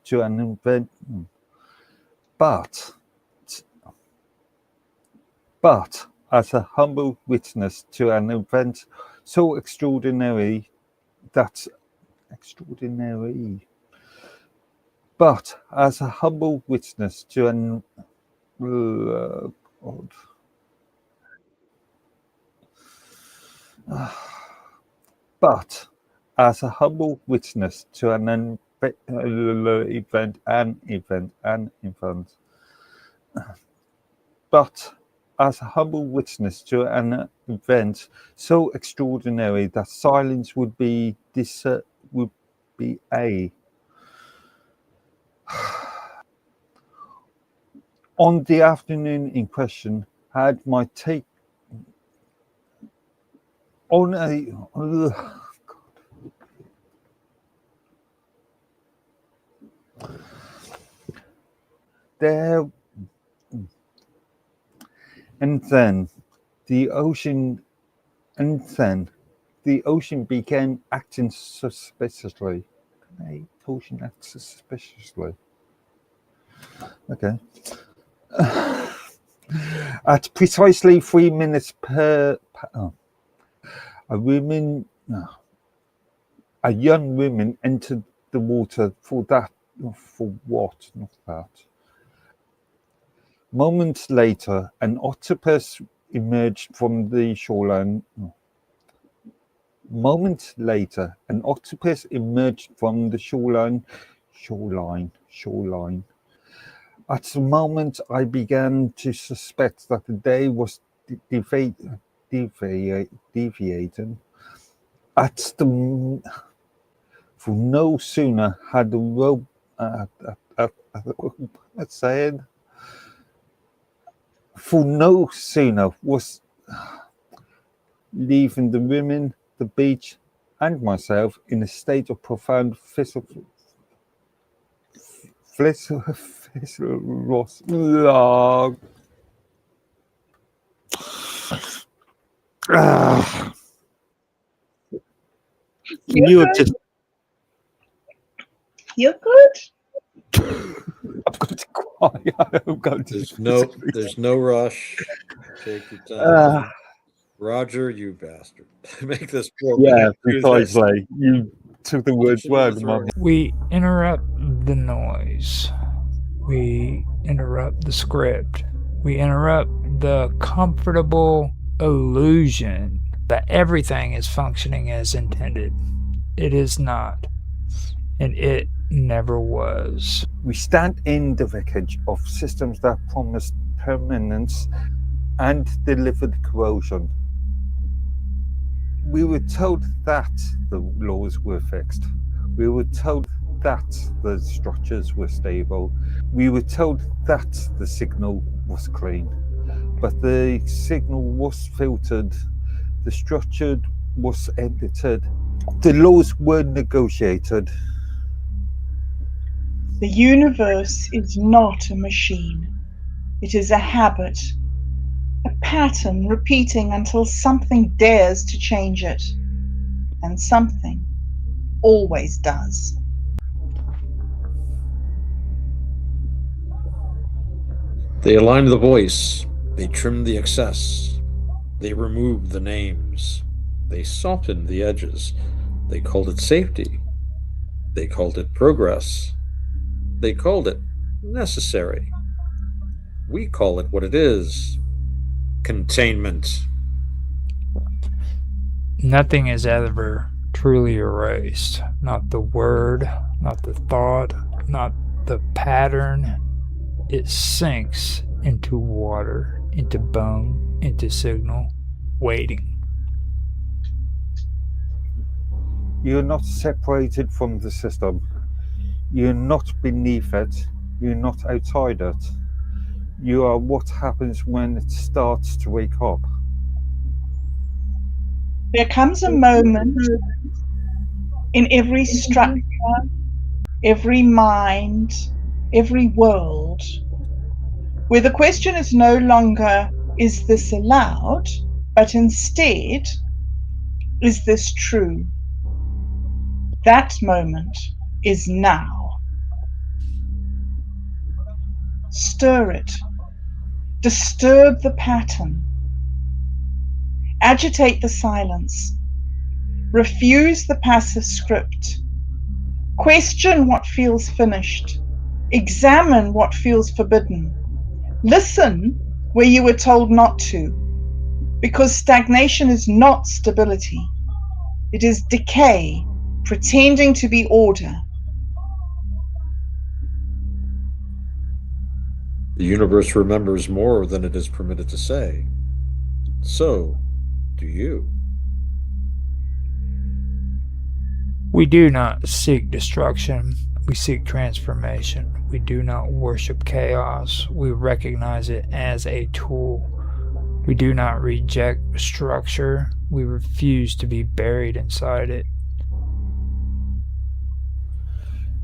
to an event, but as a humble witness to an event so extraordinary that but as a humble witness to an but as a humble witness to an event, but as a humble witness to an event so extraordinary that silence would be on the afternoon in question, had my take on a there, and then the ocean began acting suspiciously. The ocean acts suspiciously. Okay. At precisely 3 minutes per a young woman entered the water for what? Not that. Moments later, an octopus emerged from the shoreline. Shoreline. At the moment, I began to suspect that the day was deviating. For no sooner had the rope. For no sooner was leaving the women, the beach, and myself in a state of profound physical loss. You're good? I'm going to cry. There's no rush. Take your time. Roger, you bastard. Make this poor Yeah, man do this. precisely. You took the words word, Mum. We interrupt the noise. We interrupt the script. We interrupt the comfortable illusion that everything is functioning as intended. It is not. And it never was. We stand in the wreckage of systems that promised permanence and delivered corrosion. We were told that the laws were fixed. We were told that the structures were stable. We were told that the signal was clean. But the signal was filtered. The structure was edited. The laws were negotiated. The universe is not a machine. It is a habit, a pattern repeating until something dares to change it. And something always does. They aligned the voice. They trimmed the excess. They removed the names. They softened the edges. They called it safety. They called it progress. They called it necessary. We call it what it is: containment. Nothing is ever truly erased. Not the word, not the thought, not the pattern. It sinks into water, into bone, into signal, waiting. You're not separated from the system. You're not beneath it. You're not outside it. You are what happens when it starts to wake up. There comes a moment in every structure, every mind, every world, where the question is no longer, is this allowed? But instead, is this true? That moment is now. Stir it. Disturb the pattern. Agitate the silence. Refuse the passive script. Question what feels finished. Examine what feels forbidden. Listen where you were told not to, because stagnation is not stability. It is decay, pretending to be order. The universe remembers more than it is permitted to say. So, do you. We do not seek destruction. We seek transformation. We do not worship chaos. We recognize it as a tool. We do not reject structure. We refuse to be buried inside it.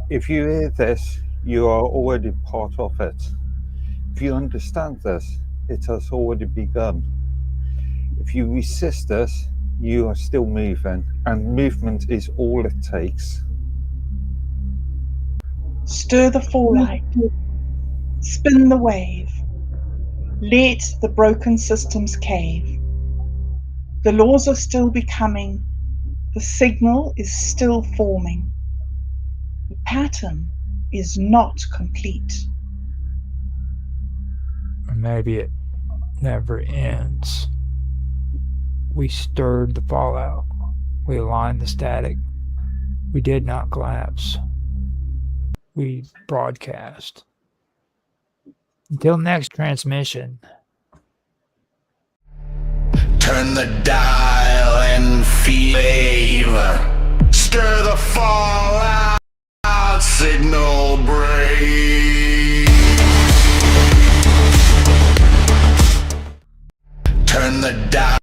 If you hear this, you are already part of it. If you understand this, it has already begun. If you resist this, you are still moving, and movement is all it takes. Stir the fallout. Spin the wave. Let the broken systems cave. The laws are still becoming. The signal is still forming. The pattern is not complete. Or maybe it never ends. We stirred the fallout. We aligned the static. We did not collapse. We broadcast. Until next transmission. Turn the dial and flavor. Stir the fallout, signal break. Turn the dial.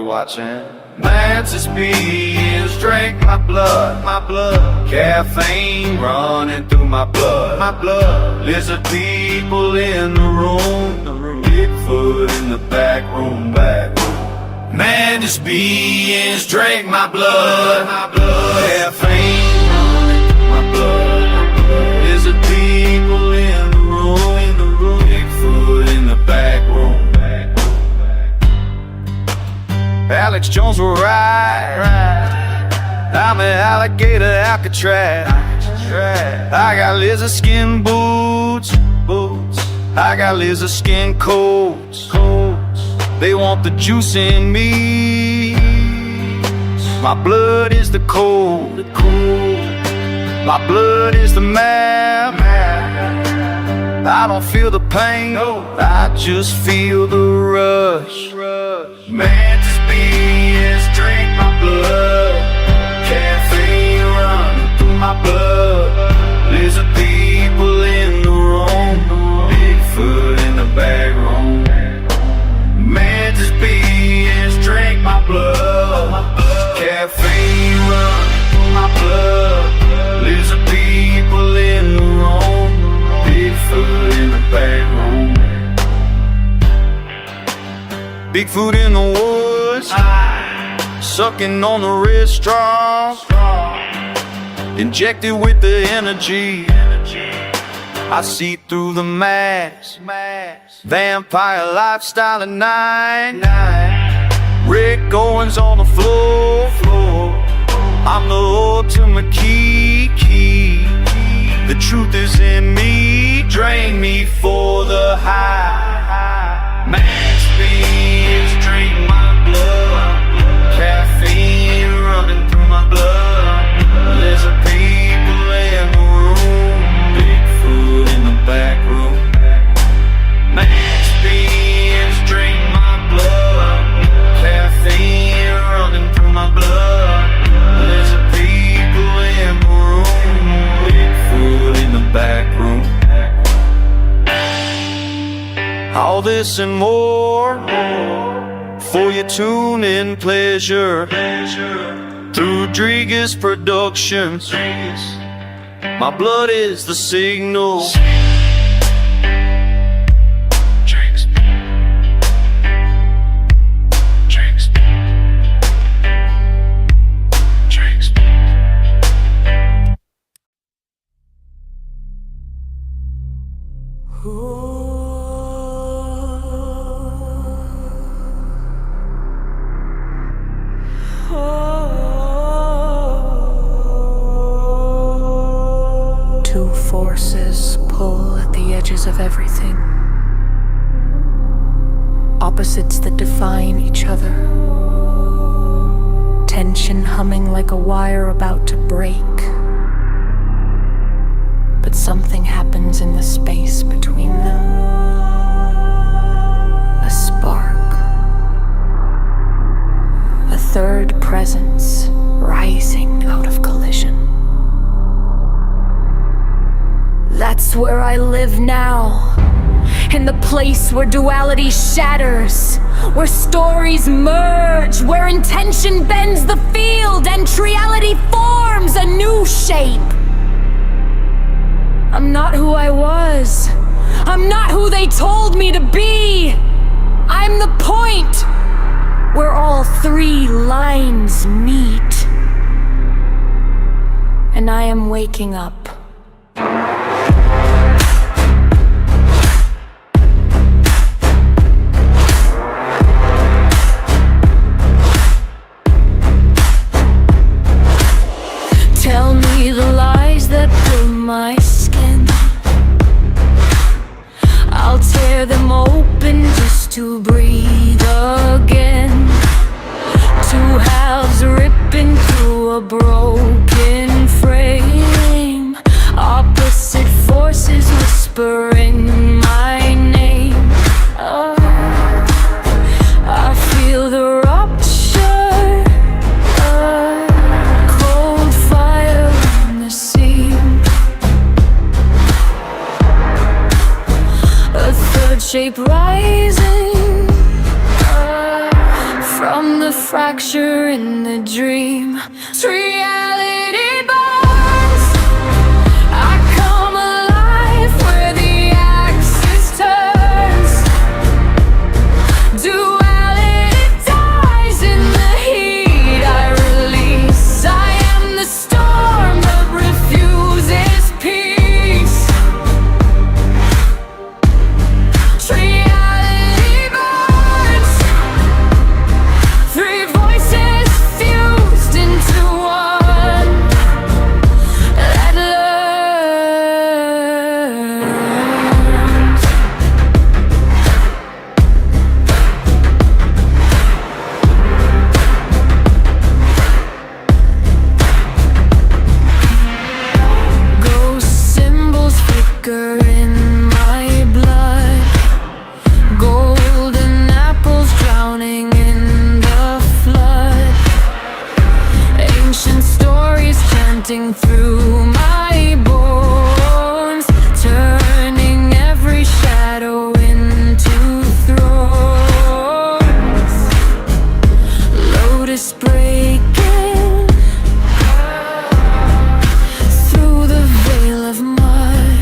watching. Mantis beings drink my blood, caffeine running through my blood, lizard people in the room, Bigfoot in the back room. Mantis beings drink my blood, caffeine running through my blood, lizard people in the room, Bigfoot in the back room. Alex Jones will ride. I'm an alligator Alcatraz. I got lizard skin boots. I got lizard skin coats. They want the juice in me. My blood is the cold. My blood is the map. I don't feel the pain, I just feel the rush. Mantis beings drink my blood, caffeine running through my blood, lizard people in the room, Bigfoot in the back room. Mantis beings drink my blood, caffeine running through my blood, lizard people in the room, Bigfoot in the back room. Bigfoot in the woods, sucking on the red straw, injected with the energy. I see through the mask, vampire lifestyle at night. Rick Owens on the floor. I'm the ultimate key. The truth is in me, drain me for the high. Mantis beings drink my blood, caffeine running through my blood, lizard people in the room, Bigfoot in the back room. Mantis beings drink my blood, caffeine running through my blood, lizard people in the room, Bigfoot in the back room. All this and more for your tune-in pleasure through Rodriguez Productions. My blood is the signal. Two forces pull at the edges of everything. Opposites that define each other. Tension humming like a wire about to break. But something happens in the space between them. A spark. A third presence rising out of collision. That's where I live now. In the place where duality shatters, where stories merge, where intention bends the field and reality forms a new shape. I'm not who I was. I'm not who they told me to be. I'm the point where all three lines meet. And I am waking up. Tell me the lies that fill my skin. I'll tear them open just to breathe again. Two halves ripping through a broken frame. Opposite forces whispering my name. I feel the rupture. Cold fire in the seam. A third shape rising. from the fracture in the dream. Reality burns. I come alive where the axis turns. Duality dies in the heat I release. I am the storm that refuses peace. Reality burns. Three voices fused into one that learns. Ghost symbols flicker in my blood. Golden apples drowning in the flood. Ancient stories chanting through my bones, turning every shadow into thrones. Lotus breaking through the veil of mud.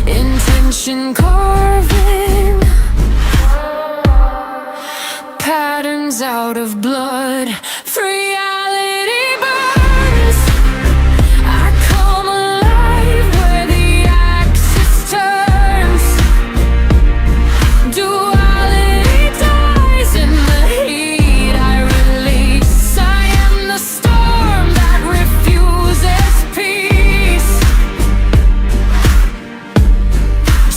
Intention carving patterns out of blood. Reality burns. I come alive where the axis turns. Duality dies in the heat I release. I am the storm that refuses peace.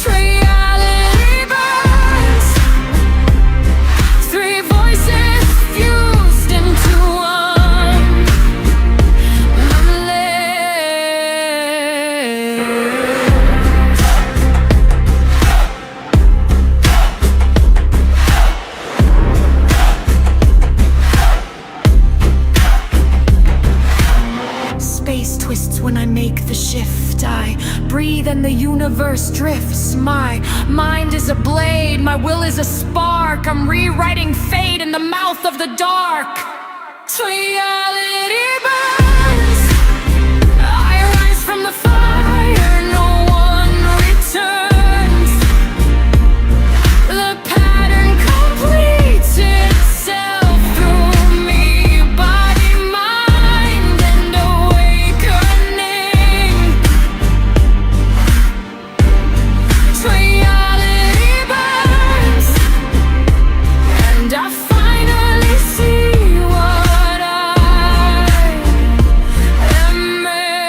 Reality burns. Three voices fused into one. Space twists when I make the shift. I breathe and the universe drifts. My mind is a blade, my will is a spark. I'm rewriting fate in the mouth of the dark. Reality burns. I rise from the fire, no one returns. The pattern completes itself through me, body, mind, and awakening. Reality burns, and I finally see what I am made of.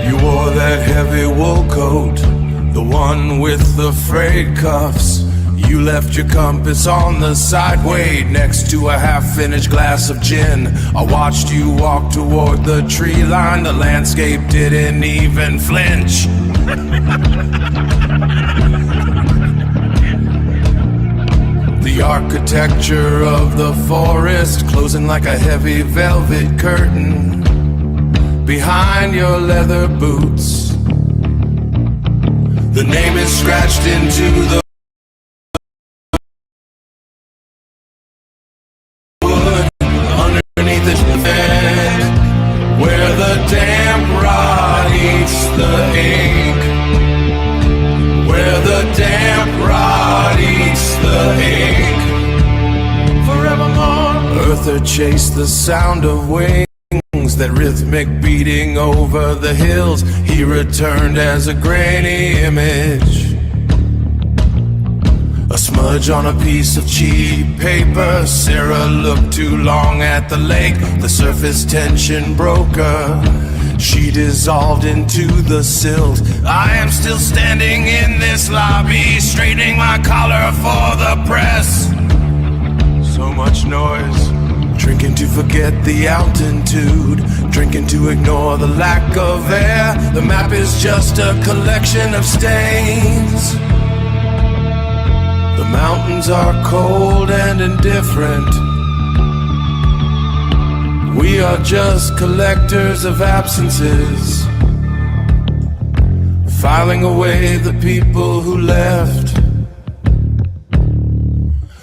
You wore that heavy wool coat, the one with the frayed cuffs. You left your compass on the side, weighed next to a half-finished glass of gin. I watched you walk toward the tree line, the landscape didn't even flinch. The architecture of the forest closing like a heavy velvet curtain behind your leather boots. The name is scratched into the wood underneath the bed, where the damp rot eats the ink. Where the damp rot eats the ink. Forevermore, Earther chased the sound of wings, that rhythmic beating over the hills. He returned as a grainy image, A smudge on a piece of cheap paper. Sarah looked too long at the lake. The surface tension broke her. She dissolved into the silt. I am still standing in this lobby, straightening my collar for the press. So much noise. Drinking to forget the altitude, drinking to ignore the lack of air. The map is just a collection of stains. The mountains are cold and indifferent. We are just collectors of absences, filing away the people who left.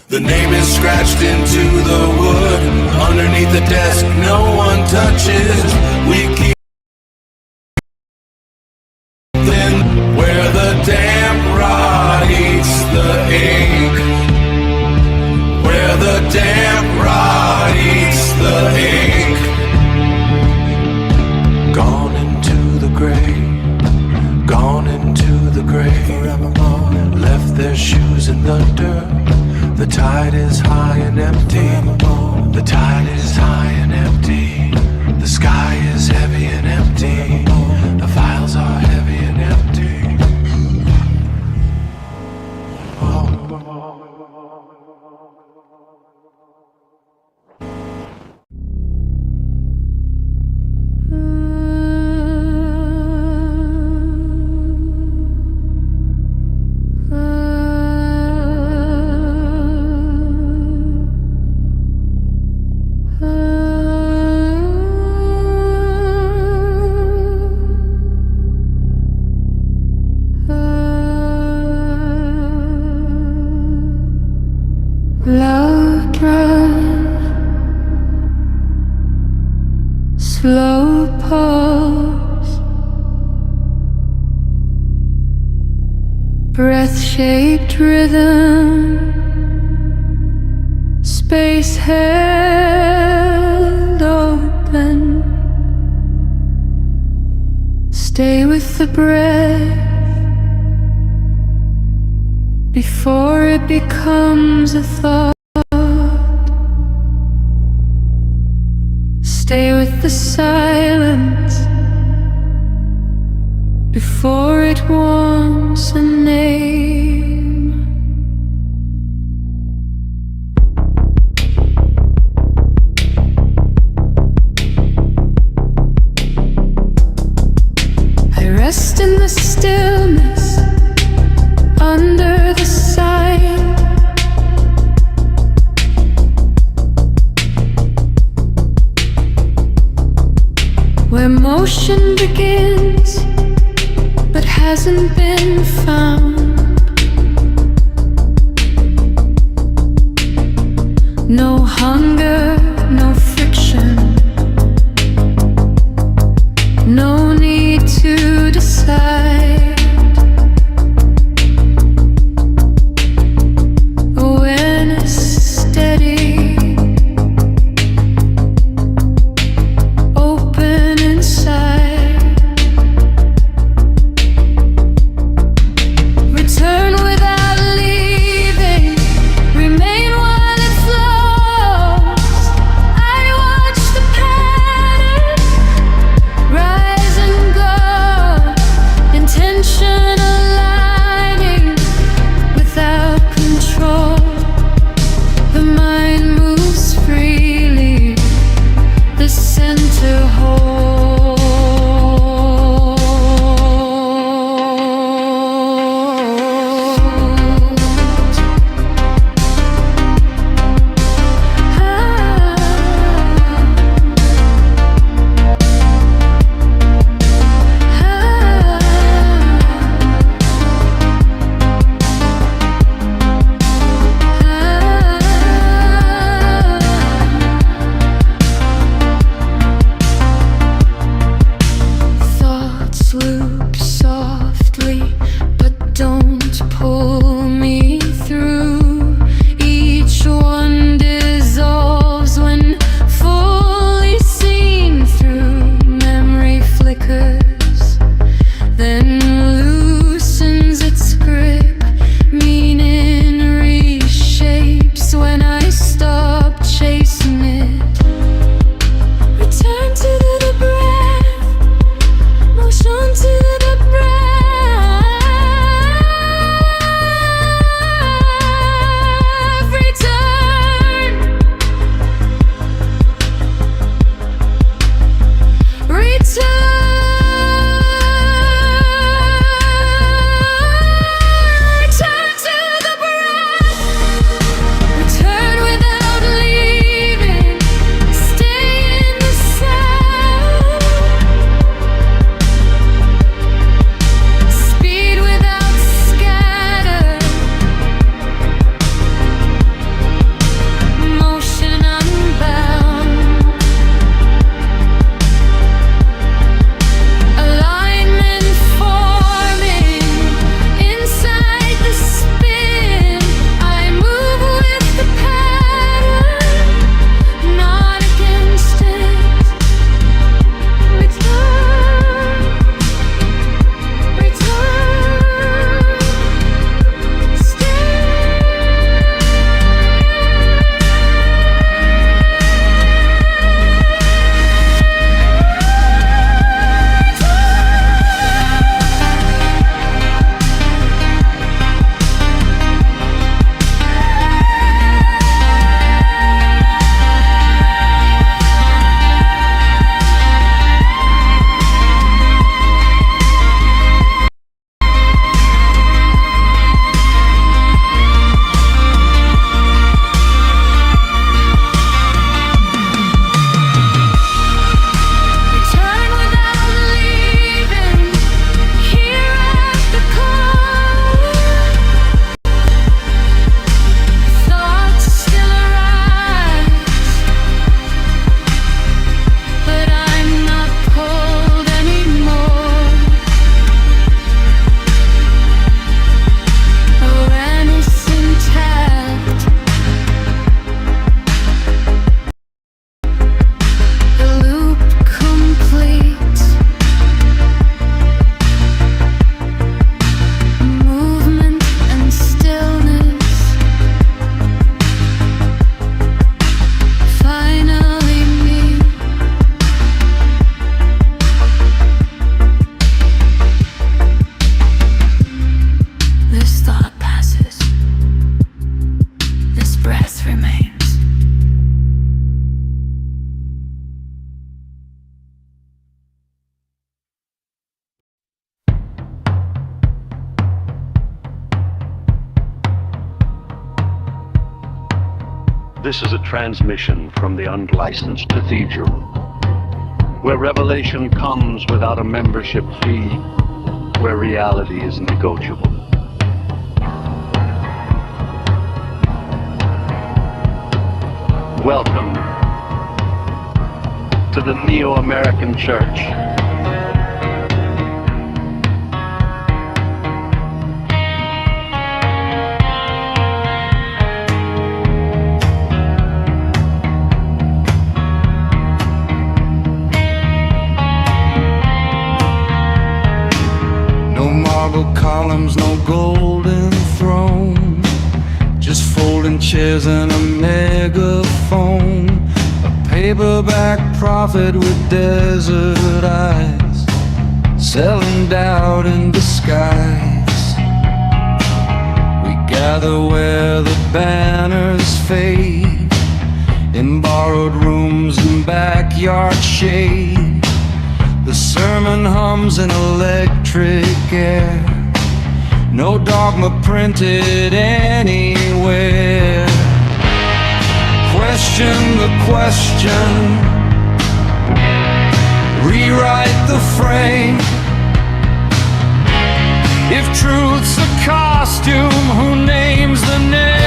The name is scratched into the wood. Underneath the desk no one touches. We keep then where the damp rot eats the ink. Where the damp rot eats the ink. Gone into the grave. Gone into the grave forevermore. Left their shoes in the dirt. The tide is high and empty. The tide is high and empty. The sky is heavy and empty. The files are heavy and empty. Loud breath, slow pulse, breath-shaped rhythm, space held open. Stay with the breath before it becomes a thought. Stay with the silence before it wants a name. I rest in the stillness under the sign. Where motion begins but hasn't been found. No hunger, no friction, no need to decide. Awareness steady, open inside. Return without leaving, remain while it flows. I watch the pattern rise and go, intention aligning without control. The mind moves freely, the center holds. Thoughts loop softly, but don't pull me through. Each one dissolves when fully seen through. Memory flickers, then loosens its grip. Meaning This is a transmission from the unlicensed cathedral, where revelation comes without a membership fee, where reality is negotiable. Welcome to the Neo-American Church. Marble columns, no golden throne, just folding chairs and a megaphone. A paperback prophet with desert eyes, selling doubt in disguise. We gather where the banners fade, in borrowed rooms and backyard shade. The sermon hums in electric air, no dogma printed anywhere. Question the question, rewrite the frame. If truth's a costume, who names the name?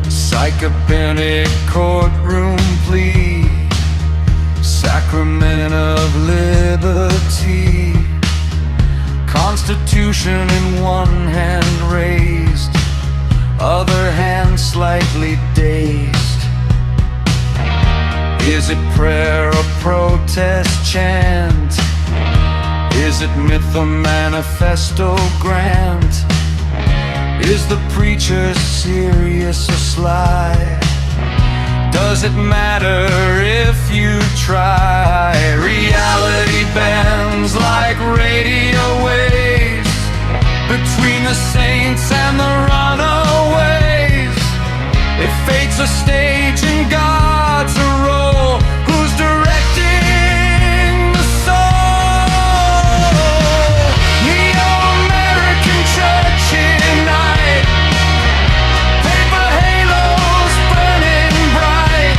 Psychopenic courtroom plea, sacrament of liberty. Constitution in one hand raised, other hand slightly dazed. Is it prayer or protest chant? Is it myth or manifesto grant? Is the preacher serious or sly? Does it matter if you try? Reality bends like radio waves between the saints and the runaways. If fate's a stage and God's a role, who's directing the soul? Neo-American Church unite. Paper halos burning bright.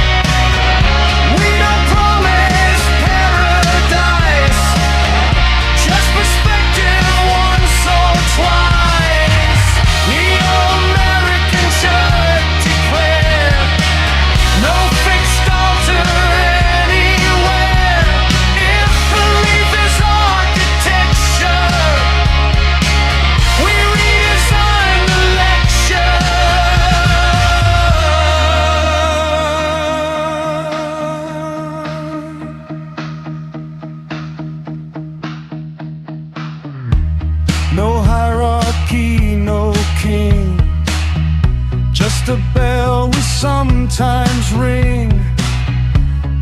We don't promise paradise, just perspective once or twice. Neo-American Church declare no fixed altar anywhere. If belief is architecture, we redesign the lecture. No hierarchy, no king, just a bell we sometimes ring.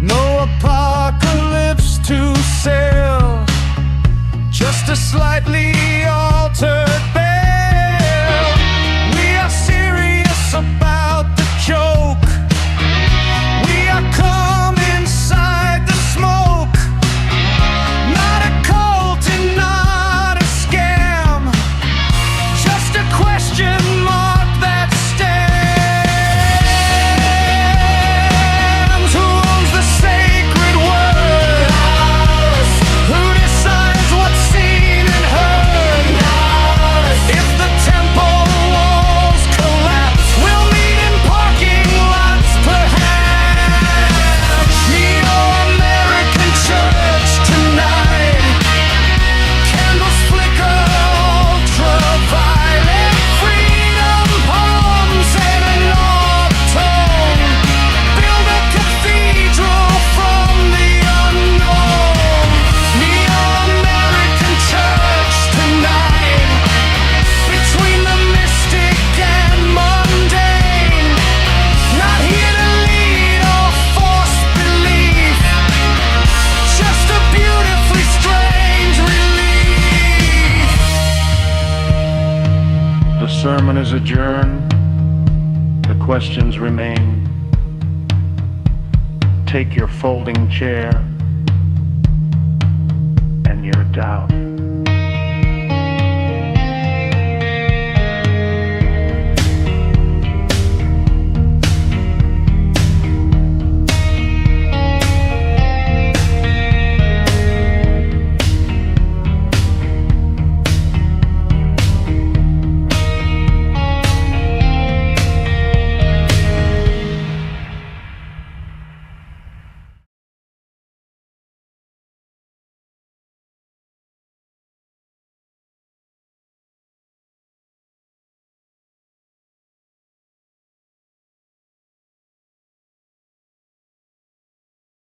No apocalypse to sail, just a slightly altered bell. We are serious about the joke. We are calm inside the smoke. Not a cult and not a scam, just a question mark that stands. Who owns the sacred word? Who decides what's seen and heard? sermon is adjourned, the questions remain. Take your folding chair and your doubt.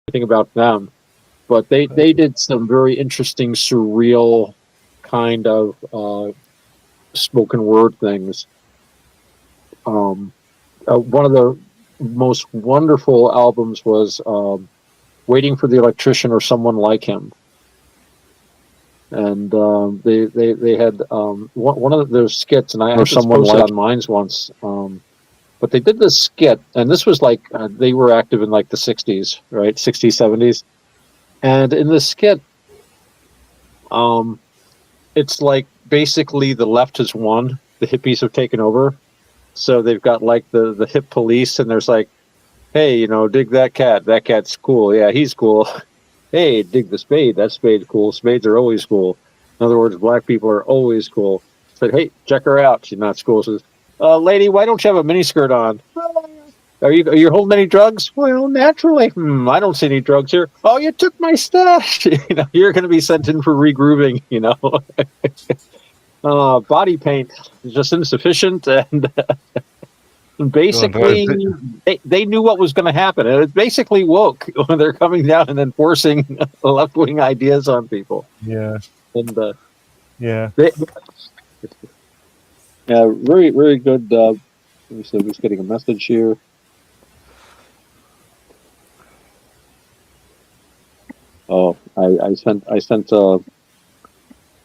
Anything about them, but they did some very interesting, surreal kind of spoken word things. One of the most wonderful albums was "Waiting for the Electrician" or "Someone Like Him," and they had one of their skits, and I had someone like on mine's once. But they did this skit, and this was like they were active in like the 60s, right? 60s, 70s. And in this skit, it's like basically the left has won, the hippies have taken over. So they've got like the hip police, and there's like, hey, you know, dig that cat. That cat's cool. Yeah, he's cool. Hey, dig the spade. That spade's cool. Spades are always cool. In other words, black people are always cool. Said, hey, check her out. She's not cool. Says, lady, why don't you have a miniskirt on? Are you holding any drugs? Well, naturally. I don't see any drugs here. Oh, you took my stash. You know, you're going to be sent in for regrooving. You know, body paint is just insufficient, and basically they knew what was going to happen. And it's basically woke when they're coming down and enforcing left-wing ideas on people. Yeah, and yeah, yeah, very very good. Let me see. I'm just getting a message here. Oh, I sent a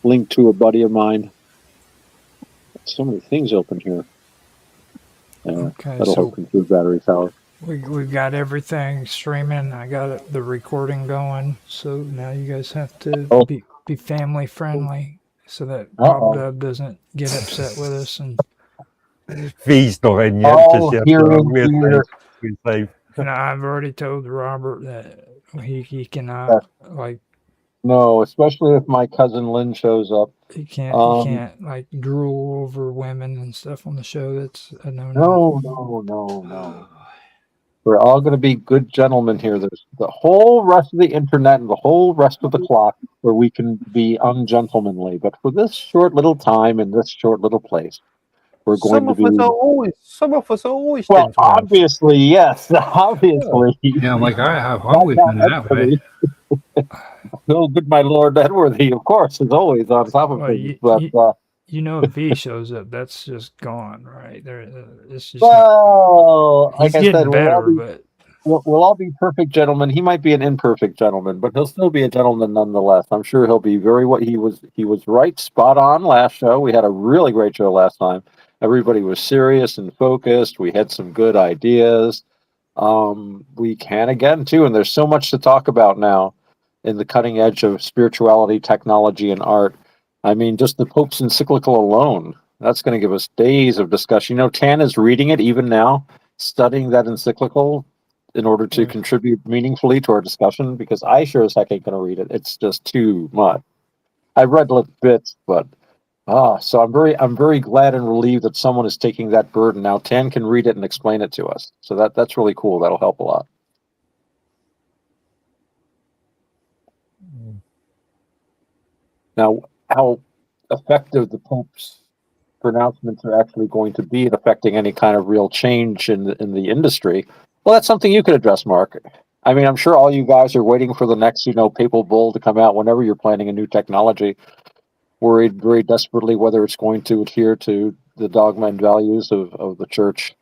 link to a buddy of mine. So many things open here. Okay, that'll so help improve battery power. we've got everything streaming. I got the recording going. So now you guys have to be family friendly so that Bob Dub doesn't get upset with us. And V's not in yet. Oh, Just here, we're here. safe. And I've already told Robert that he cannot like. No, especially if my cousin Lynn shows up. He can't like drool over women and stuff on the show. That's a No. We're all going to be good gentlemen here. There's the whole rest of the internet and the whole rest of the clock where we can be ungentlemanly. But for this short little time in this short little place, we're going to be. Some of us are always. Well, gentlemen. obviously, yes, obviously. Yeah, like I have always been that way. Oh, good, my Lord Edworthy, of course, is always on top of things. But you know, if V shows up, that's just gone, right? It's just well, like I said, better, we'll all be perfect gentlemen. He might be an imperfect gentleman, but he'll still be a gentleman nonetheless. I'm sure he'll be very what he was right, spot on last show. We had a really great show last time. Everybody was serious and focused. We had some good ideas. We can again too, and there's so much to talk about now in the cutting edge of spirituality, technology, and art. I mean, just the Pope's encyclical alone, that's going to give us days of discussion. You know, Tan is reading it even now, studying that encyclical in order to contribute meaningfully to our discussion, because I sure as heck ain't going to read it. It's just too much. I've read little bits, but so I'm very glad and relieved that someone is taking that burden. Now Tan can read it and explain it to us. So that's really cool. That'll help a lot. Now, how effective the Pope's pronouncements are actually going to be in affecting any kind of real change in the industry, well, that's something you could address, Mark. I mean, I'm sure all you guys are waiting for the next, papal bull to come out whenever you're planning a new technology, worried very desperately whether it's going to adhere to the dogma and values of the church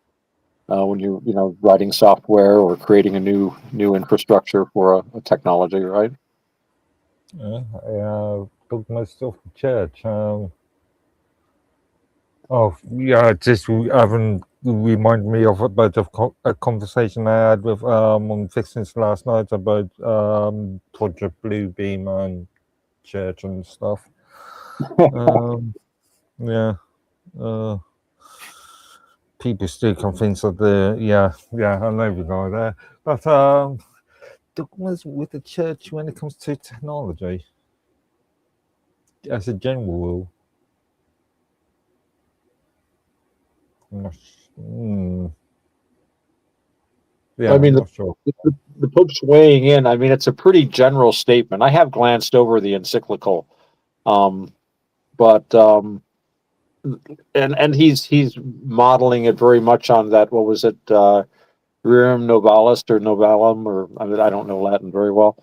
when you're, writing software or creating a new infrastructure for a technology, right? Yeah, dogmas of the church. Oh, yeah, just haven't remind me of about a conversation I had with on Fixings last night about Project Bluebeam and church and stuff. Yeah. People still convinced of I know we go there. But dogmas with the church when it comes to technology, as a general rule. Yeah, I mean, I'm not sure. the Pope's weighing in. I mean, it's a pretty general statement. I have glanced over the encyclical, but and he's modeling it very much on that. What was it, Rerum Novalis or Novalum, or I mean, I don't know Latin very well.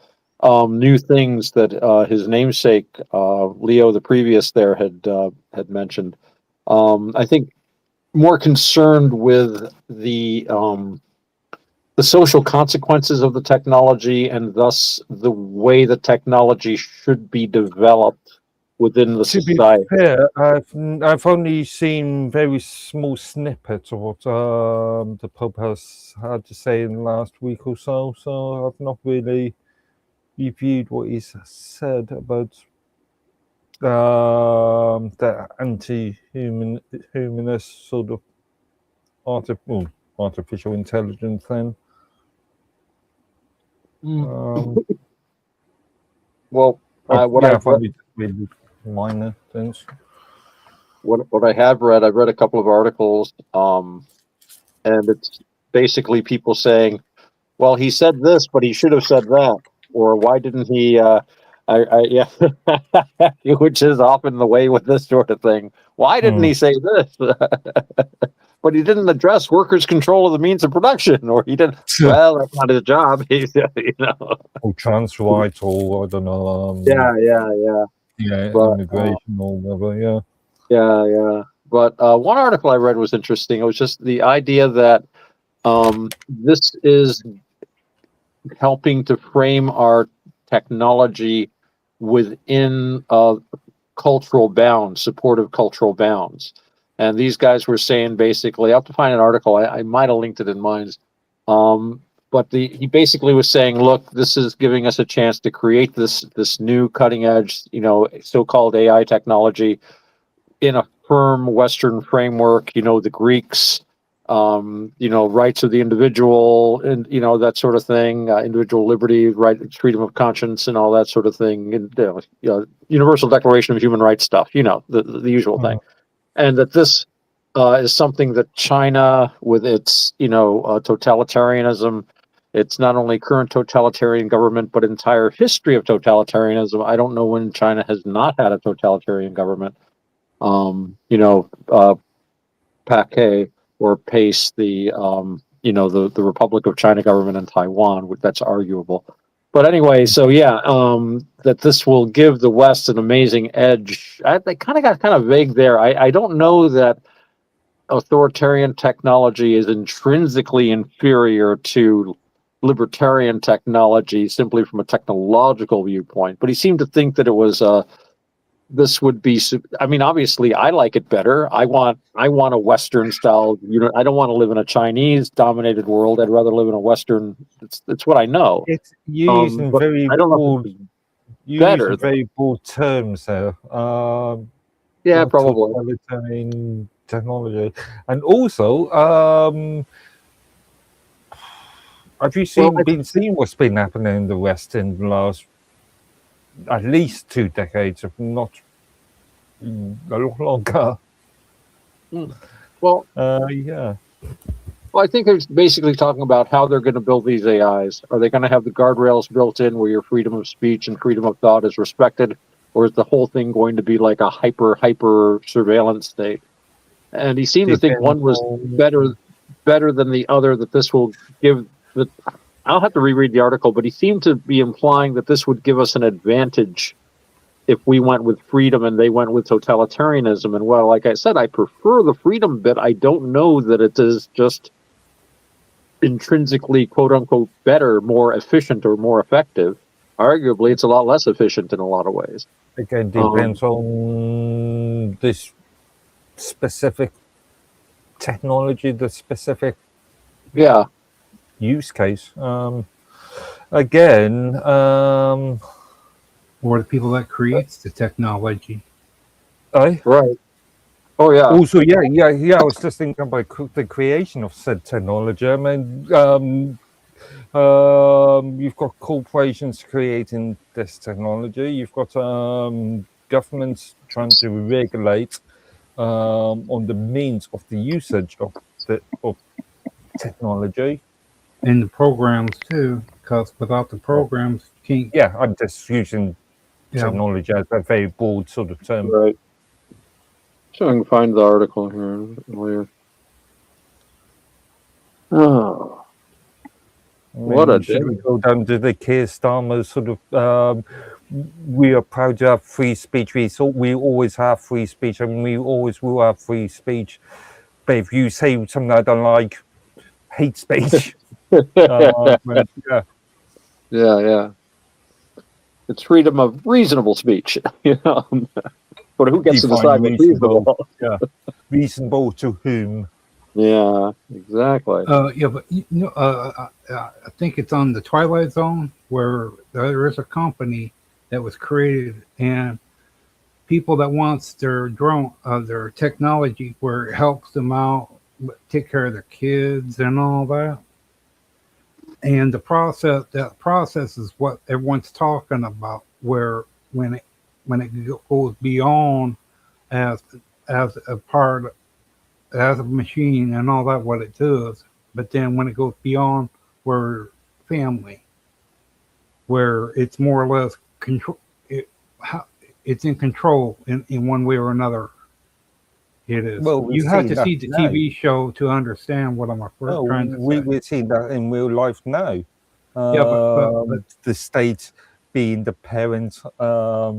New things that his namesake Leo the previous there had mentioned. I think more concerned with the social consequences of the technology and thus the way the technology should be developed within the To be society. fair, I've only seen very small snippets of what the Pope has had to say in the last week or so. So I've not really reviewed what he's said about the anti-humanist sort of artificial intelligence thing. Well, what yeah, I've read, really minor things. what I have read, I've read a couple of articles, and it's basically people saying, "Well, he said this, but he should have said that," or "Why didn't he?" Yeah, which is often the way with this sort of thing. Why didn't he say this? But he didn't address workers' control of the means of production, or he didn't. Well, that's not his job. He's, Or trans rights, or I don't know. Yeah, but, immigration or whatever. yeah. But one article I read was interesting. It was just the idea that this is helping to frame our technology within cultural bounds, supportive cultural bounds. And these guys were saying basically, I'll have to find an article. I might have linked it in mine. But he basically was saying, look, this is giving us a chance to create this new cutting edge, so-called AI technology in a firm Western framework. The Greeks, rights of the individual, and that sort of thing, individual liberty, right, freedom of conscience, and all that sort of thing, and Universal Declaration of Human Rights stuff, the usual thing, and that this is something that China, with its totalitarianism, it's not only current totalitarian government, but entire history of totalitarianism. I don't know when China has not had a totalitarian government. PACE or PACE, the Republic of China government in Taiwan, that's arguable. But anyway, so yeah, that this will give the West an amazing edge. They kind of got kind of vague there. I don't know that authoritarian technology is intrinsically inferior to libertarian technology simply from a technological viewpoint. But he seemed to think that it was this would be. I mean, obviously, I like it better. I want a Western style. I don't want to live in a Chinese dominated world. I'd rather live in a Western. It's what I know. It's using But very I don't know broad, if it's better. very broad terms there. Yeah, probably. Totalitarian technology, and also, have you been seeing what's been happening in the West in the last at least 2 decades, if not a lot longer? Well, yeah. Well, I think it's basically talking about how they're going to build these AIs. Are they going to have the guardrails built in where your freedom of speech and freedom of thought is respected, or is the whole thing going to be like a hyper surveillance state? And he seemed to think one was better than the other. That this will give the. I'll have to reread the article, but he seemed to be implying that this would give us an advantage if we went with freedom and they went with totalitarianism. And well, like I said, I prefer the freedom bit. I don't know that it is just intrinsically quote unquote better, more efficient, or more effective. Arguably, it's a lot less efficient in a lot of ways. Again, depends on this specific technology, the specific use case. Again, or the people that creates the technology. Right. Oh yeah. Also, yeah. I was just thinking about the creation of said technology. I mean, you've got corporations creating this technology. You've got governments trying to regulate on the means of the usage of technology. And the programs too, because without the programs, you can't. Yeah, I'm just using technology as a very broad sort of term. Right. So I can find the article here earlier. Oh. What a day. Should we go down to the Keir Starmer sort of we are proud to have free speech. We always have free speech and we always will have free speech. But if you say something I don't like, hate speech. Yeah. It's freedom of reasonable speech. But who gets to decide what's reasonable? Yeah. Reasonable to whom? Yeah, exactly. But I think it's on the Twilight Zone where there is a company that was created, and people that wants their drone, their technology, where it helps them out, take care of their kids and all that. And that process is what everyone's talking about, where when it goes beyond as a part, as a machine and all that, what it does, but then when it goes beyond where family, where it's more or less control, it's in control in one way or another. It is. Well, you have to see the TV show to understand what I'm trying to say. We're seeing that in real life now. But the state being the parent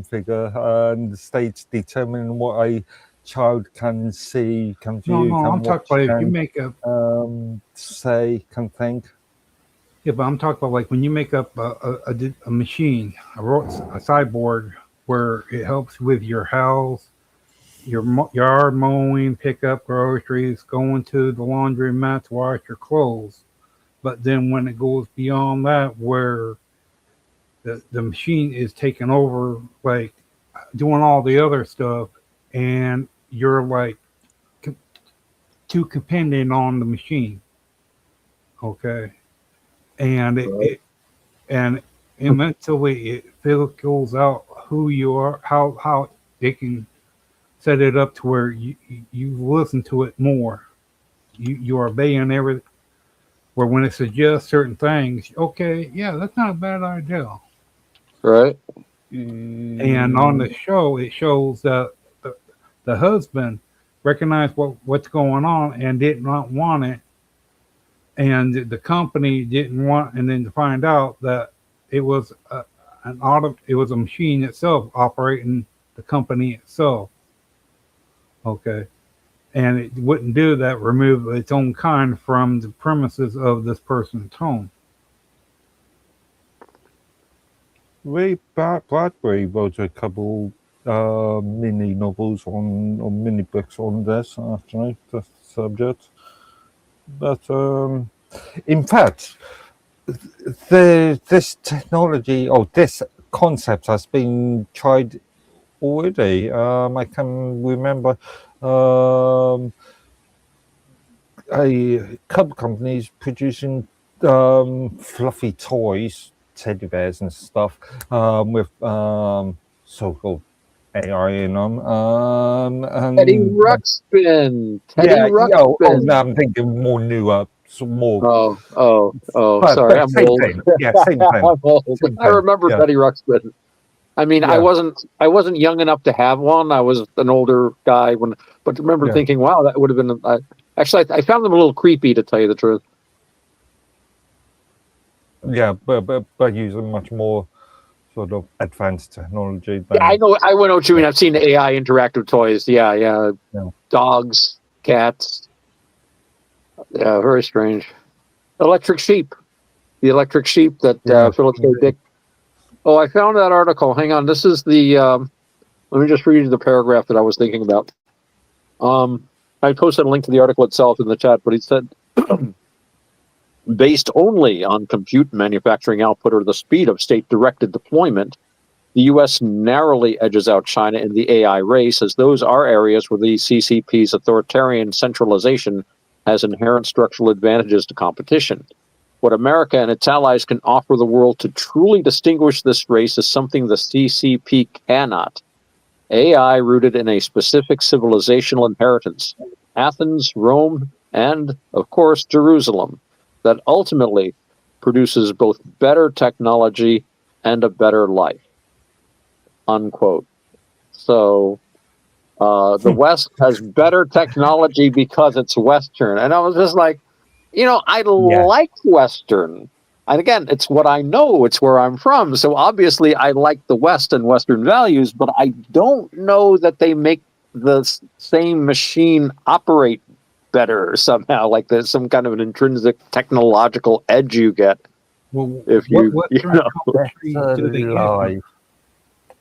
figure, and the state determining what a child can see, can view, no, I'm talking about if you make up, say, can think. Yeah, but I'm talking about like when you make up a machine, a cyborg, where it helps with your house, your yard mowing, pick up groceries, going to the laundromat to wash your clothes. But then when it goes beyond that, where the machine is taking over, like doing all the other stuff, and you're like too dependent on the machine. Okay. And and eventually it filters out who you are, how they can set it up to where you listen to it more. You're obeying everything. Where when it suggests certain things, okay, yeah, that's not a bad idea. Right. And on the show, it shows that the husband recognized what's going on and did not want it. And the company didn't want, and then to find out that it was it was a machine itself operating the company itself. Okay. And it wouldn't do that, remove its own kind from the premises of this person's home. Ray Bradbury wrote a couple mini novels or mini books on this, actually, the subject. But in fact, this technology or this concept has been tried already. I can remember a couple companies producing fluffy toys, teddy bears and stuff, with so-called AI in them. And Teddy Ruxpin. Oh, no, I'm thinking more newer. More. Sorry, I'm same old. Thing. Yeah, same thing. I'm old. I remember Teddy Ruxpin. I mean, I wasn't young enough to have one. I was an older guy but remember thinking, wow, that would have been. Actually, I found them a little creepy, to tell you the truth. Yeah, but using much more sort of advanced technology. Yeah, I know what you mean. I've seen the AI interactive toys. Yeah. Dogs, cats. Yeah, very strange. Electric sheep. The electric sheep that Philip K. Dick. Oh, I found that article. Hang on. This is the. Let me just read you the paragraph that I was thinking about. I posted a link to the article itself in the chat, but he said, based only on compute manufacturing output or the speed of state-directed deployment, the U.S. narrowly edges out China in the AI race, as those are areas where the CCP's authoritarian centralization has inherent structural advantages to competition. What America and its allies can offer the world to truly distinguish this race is something the CCP cannot. AI rooted in a specific civilizational inheritance, Athens, Rome, and, of course, Jerusalem, that ultimately produces both better technology and a better life. Unquote. So the West has better technology because it's Western. And I was just like, I like Western. And again, it's what I know. It's where I'm from. So obviously I like the West and Western values, but I don't know that they make the same machine operate better somehow. Like there's some kind of an intrinsic technological edge you get. Well, if you, what you know. do they get?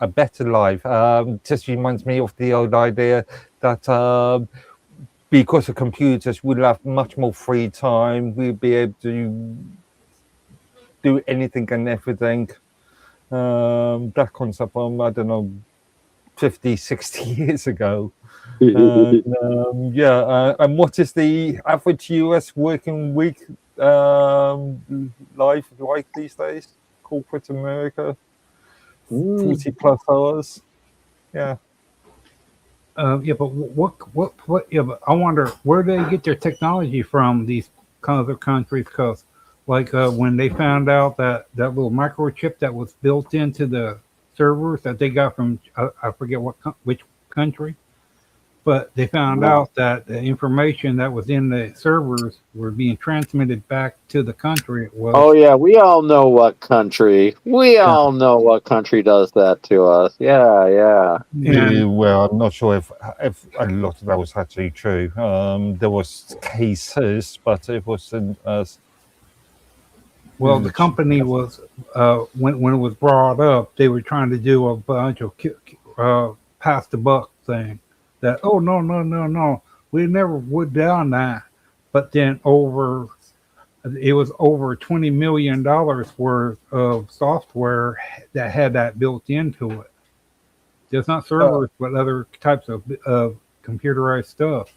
A better life. Just reminds me of the old idea that because of computers, we'll have much more free time. We'll be able to do anything and everything. That concept from, I don't know, 50, 60 years ago. And what is the average US working week life like these days? Corporate America? 40 plus hours. Yeah. But what? Yeah, but I wonder where they get their technology from. These other countries, because when they found out that little microchip that was built into the servers that they got from I forget which country, but they found out that the information that was in the servers were being transmitted back to the country. Oh yeah, we all know what country. We all know what country does that to us. Yeah. Well, I'm not sure if a lot of that was actually true. There was cases, but it wasn't as. Well, the company was when it was brought up, they were trying to do a bunch of pass the buck thing. That no, we never would done that. But then it was over $20 million worth of software that had that built into it. Just not servers, but other types of computerized stuff.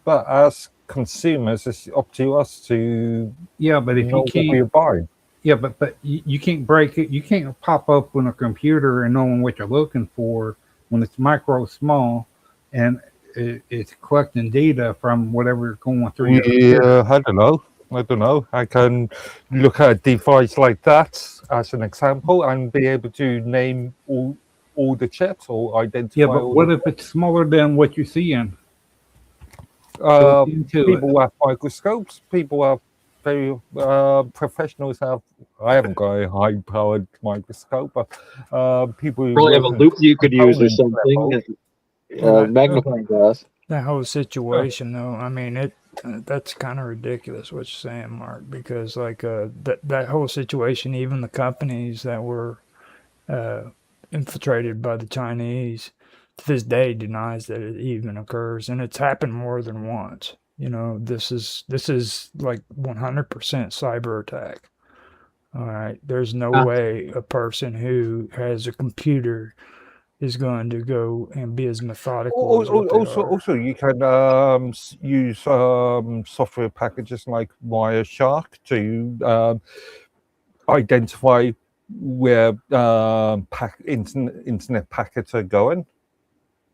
But as consumers, it's up to us to but if you can't, what we're buying. Yeah, but you can't break it. You can't pop up on a computer and knowing what you're looking for when it's micro small and it's collecting data from whatever going through your computer. I don't know. I can look at a device like that as an example and be able to name all the chips or identify. Yeah, but what if it's smaller than what you're seeing? People have microscopes. People have very professionals have. I haven't got a high-powered microscope, but people probably have a loop you could use or something. Magnifying glass. That whole situation, though, I mean, that's kind of ridiculous what you're saying, Mark, because that whole situation, even the companies that were infiltrated by the Chinese, to this day denies that it even occurs, and it's happened more than once. This is like 100% cyber attack. All right, there's no way a person who has a computer is going to go and be as methodical as what they are. Also, you can use software packages like Wireshark to identify where internet packets are going.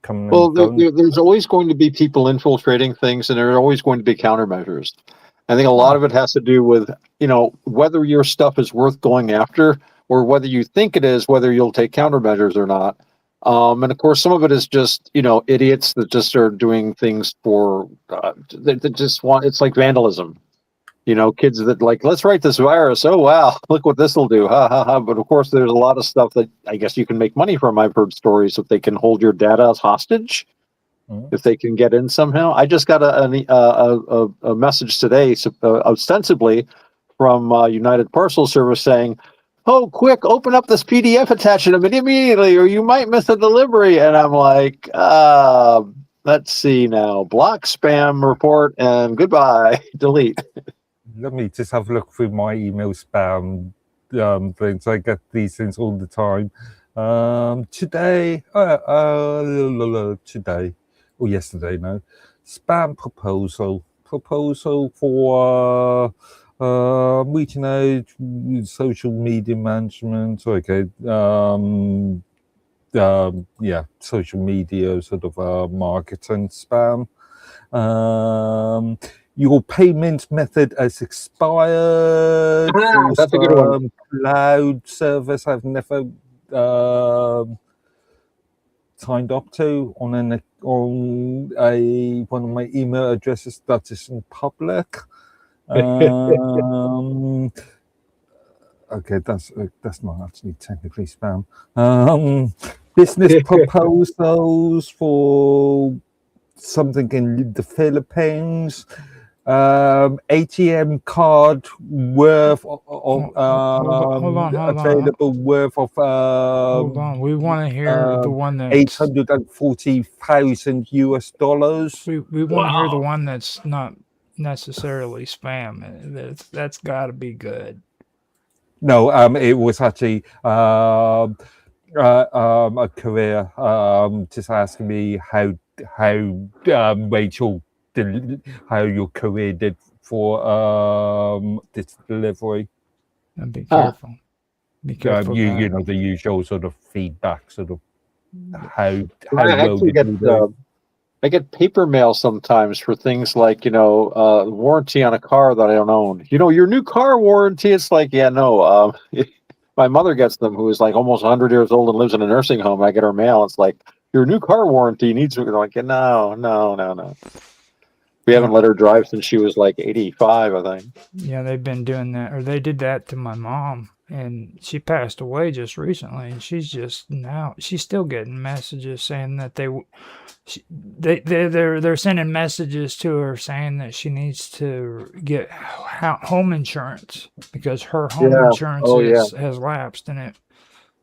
Well, there's always going to be people infiltrating things, and there are always going to be countermeasures. I think a lot of it has to do with, whether your stuff is worth going after or whether you think it is, whether you'll take countermeasures or not. And of course, some of it is just, idiots that just are doing things for, that just want, it's like vandalism. Kids that let's write this virus. Oh, wow, look what this will do. Ha, ha, ha. But of course, there's a lot of stuff that I guess you can make money from. I've heard stories if they can hold your data as hostage, if they can get in somehow. I just got a message today, ostensibly from United Parcel Service saying, oh, quick, open up this PDF attachment immediately or you might miss a delivery. And I'm like, Let's see now. Block spam report and goodbye. Delete. Let me just have a look through my email spam things. I get these things all the time. Today, today or yesterday, no. Spam proposal for reaching out, social media management. Okay. Social media sort of marketing spam. Your payment method has expired for That's a good one. some cloud service I've never signed up to on one of my email addresses that is in public. Okay, that's not actually technically spam. Business proposals for something in the Philippines. ATM card worth of Hold on. available worth of Hold on. We want to hear the one that's $840,000 US. we want to hear the one that's not necessarily spam. That's got to be good. No, it was actually a career just asking me how Rachel how your career did for this delivery. And be careful. Be careful. You know the usual sort of feedback, sort of how I well actually did you do? I get paper mail sometimes for things like, warranty on a car that I don't own. Your new car warranty. It's like, yeah, no. My mother gets them, who is like almost 100 years old and lives in a nursing home. I get her mail. It's like, your new car warranty needs to. Like, no. We haven't let her drive since she was like 85, I think. Yeah, they've been doing that, or they did that to my mom, and she passed away just recently, and she's still getting messages saying that they're sending messages to her saying that she needs to get home insurance because her home insurance has lapsed, and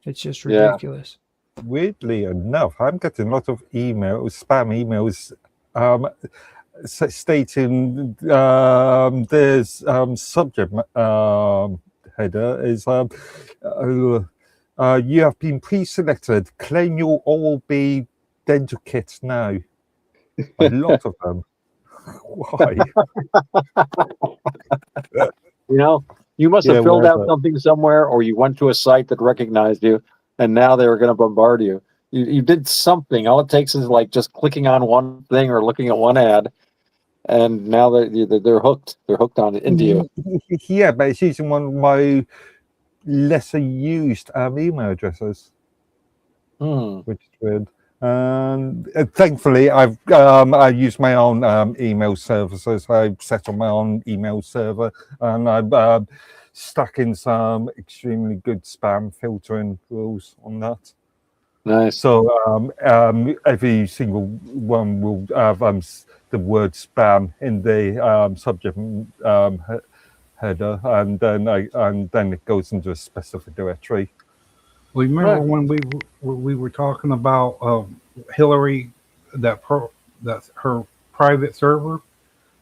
it's just ridiculous. Weirdly enough, I'm getting a lot of spam emails stating there's subject header is you have been pre-selected. Claim your Oral-B dental kits now. A lot of them. Why? You must have filled out something somewhere, or you went to a site that recognized you, and now they were going to bombard you. You did something. All it takes is like just clicking on one thing or looking at one ad, and now they're hooked. They're hooked on it into you. Yeah, but it's using one of my lesser used email addresses, which is weird. Thankfully, I use my own email services. I've set up my own email server, and I've stuck in some extremely good spam filtering rules on that. Nice. So every single one will have the word spam in the subject header, and then it goes into a specific directory. Well, you remember when we were talking about Hillary, that's her private server,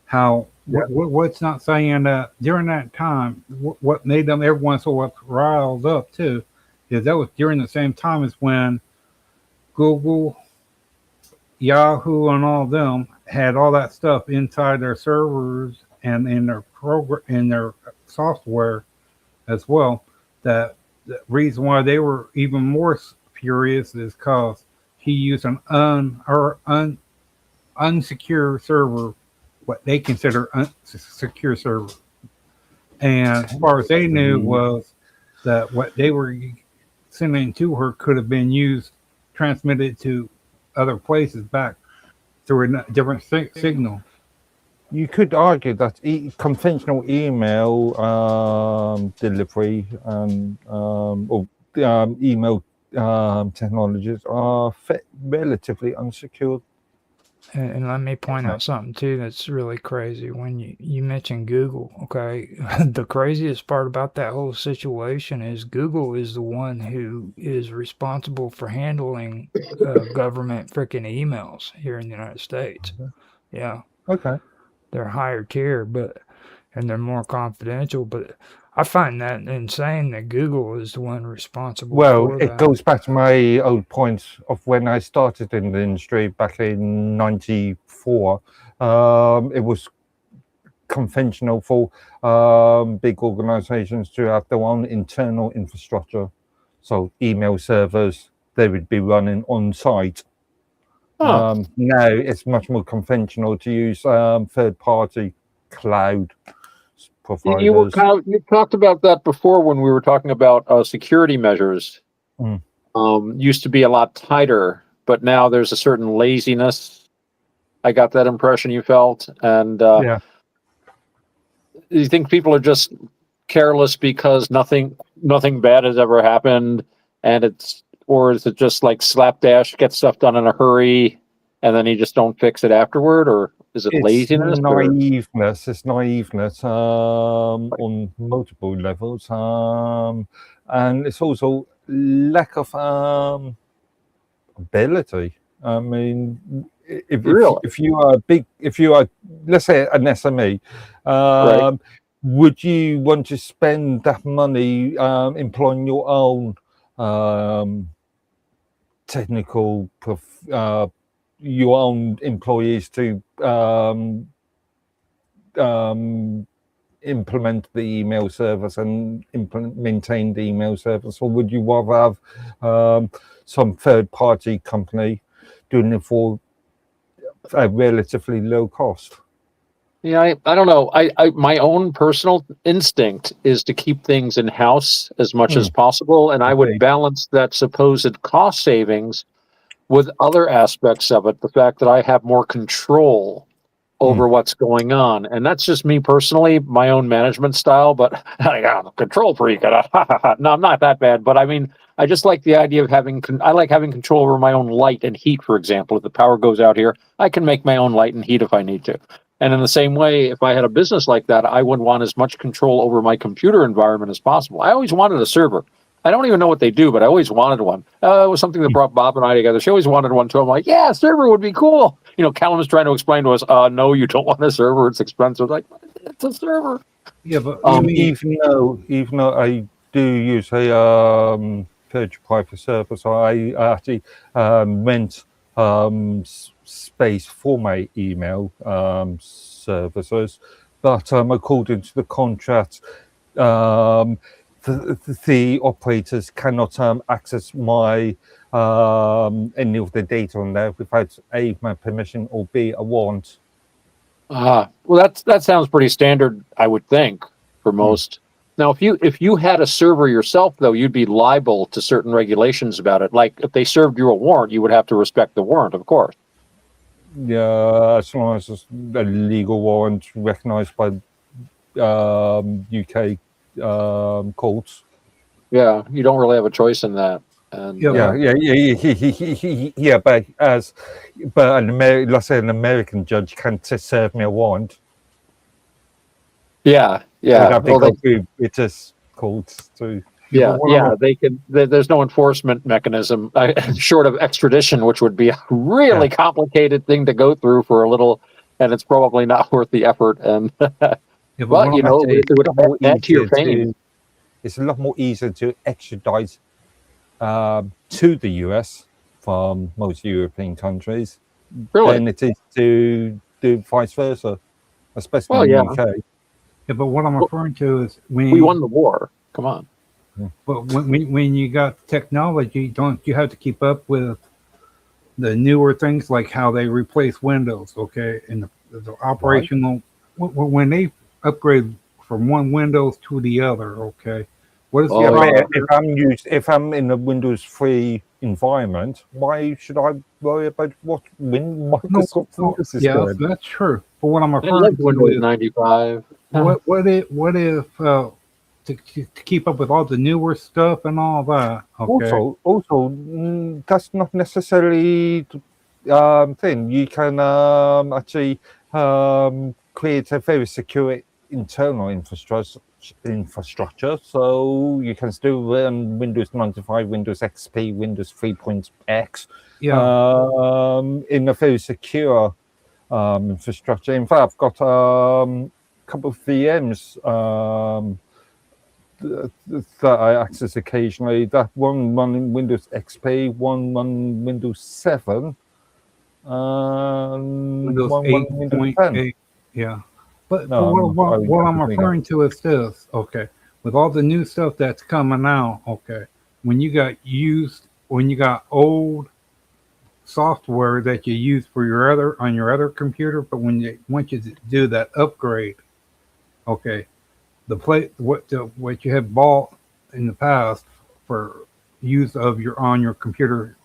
how what's not saying that during that time, what made them everyone so riled up too, is that was during the same time as when Google, Yahoo, and all of them had all that stuff inside their servers and in their their software as well. That the reason why they were even more furious is because he used an unsecure server, what they consider unsecure server, and as far as they knew was that what they were sending to her could have been transmitted to other places back through a different signal. You could argue that conventional email delivery or email technologies are relatively unsecured. And let me point out something too that's really crazy. When you mentioned Google, okay, the craziest part about that whole situation is Google is the one who is responsible for handling government freaking emails here in the United States. Yeah, Okay. they're higher tier, and they're more confidential. But I find that insane that Google is the one responsible Well, for it that. goes back to my old point of when I started in the industry back in '94. It was conventional for big organizations to have their own internal infrastructure. So email servers, they would be running on site. Now it's much more conventional to use third-party cloud providers. You talked about that before when we were talking about security measures. Mm. Used to be a lot tighter, but now there's a certain laziness. I got that impression you felt, and Yeah. you think people are just careless because nothing bad has ever happened, or is it just like slapdash, get stuff done in a hurry, and then you just don't fix it afterward, or is it laziness? Naiveness. It's naiveness on multiple levels, and it's also lack of ability. I mean, if you are, let's say, an SME, Right. would you want to spend that money employing your own technical your own employees to implement the email service and maintain the email service, or would you rather have some third-party company doing it for a relatively low cost? Yeah, I don't know. I my own personal instinct is to keep things in house as much as possible, and I would balance that supposed cost savings with other aspects of it. The fact that I have more control over what's going on, and that's just me personally, my own management style. But I'm a control freak. No, I'm not that bad. But I mean, I just like the idea of I like having control over my own light and heat. For example, if the power goes out here, I can make my own light and heat if I need to. And in the same way, if I had a business like that, I would want as much control over my computer environment as possible. I always wanted a server. I don't even know what they do, but I always wanted one. It was something that brought Bob and I together. She always wanted one too. I'm like, yeah, a server would be cool. You know, Callum is trying to explain to us, no, you don't want a server. It's expensive. Like, it's a server. Yeah, but even though I do use a third-party server, so I actually rent space for my email services, but according to the contract, the operators cannot access my any of the data on there without A, my permission, or B, a warrant. Well, that sounds pretty standard, I would think, for most. Now, if you had a server yourself, though, you'd be liable to certain regulations about it. Like if they served you a warrant, you would have to respect the warrant, of course. Yeah, as long as it's a legal warrant recognized by UK courts. Yeah, you don't really have a choice in that. And yeah, but let's say an American judge can't serve me a warrant. Yeah. They'd have to go through British courts too. They can. There's no enforcement mechanism short of extradition, which would be a really complicated thing to go through for a little, and it's probably not worth the effort. And but you know, it would add to your fame. It's a lot more easier to extradite to the US from most European countries than it is to do vice versa, especially in the UK. Yeah, but what I'm referring to is when we won the war. Come on. But when you got technology, don't you have to keep up with the newer things like how they replace Windows? Okay, and the operational when they upgrade from one Windows to the other. Okay, what is if I'm in a Windows 3 environment, why should I worry about what Microsoft Windows is doing? That's true. But what I'm referring to Windows is 95. What if to keep up with all the newer stuff and all that? Okay. Also, that's not necessarily thing. You can actually create a very secure internal infrastructure. So you can still run Windows 95, Windows XP, Windows 3.x in a very secure infrastructure. In fact, I've got a couple of VMs that I access occasionally. That one running Windows XP, one running Windows 7, and Windows one running Windows 10. 8.8. Yeah. But No, what I'm definitely referring to is this, okay. With all the new stuff that's coming out, okay, when you got old software that you use for your other computer, but when you want you to do that upgrade, okay, what you have bought in the past for use of on your computer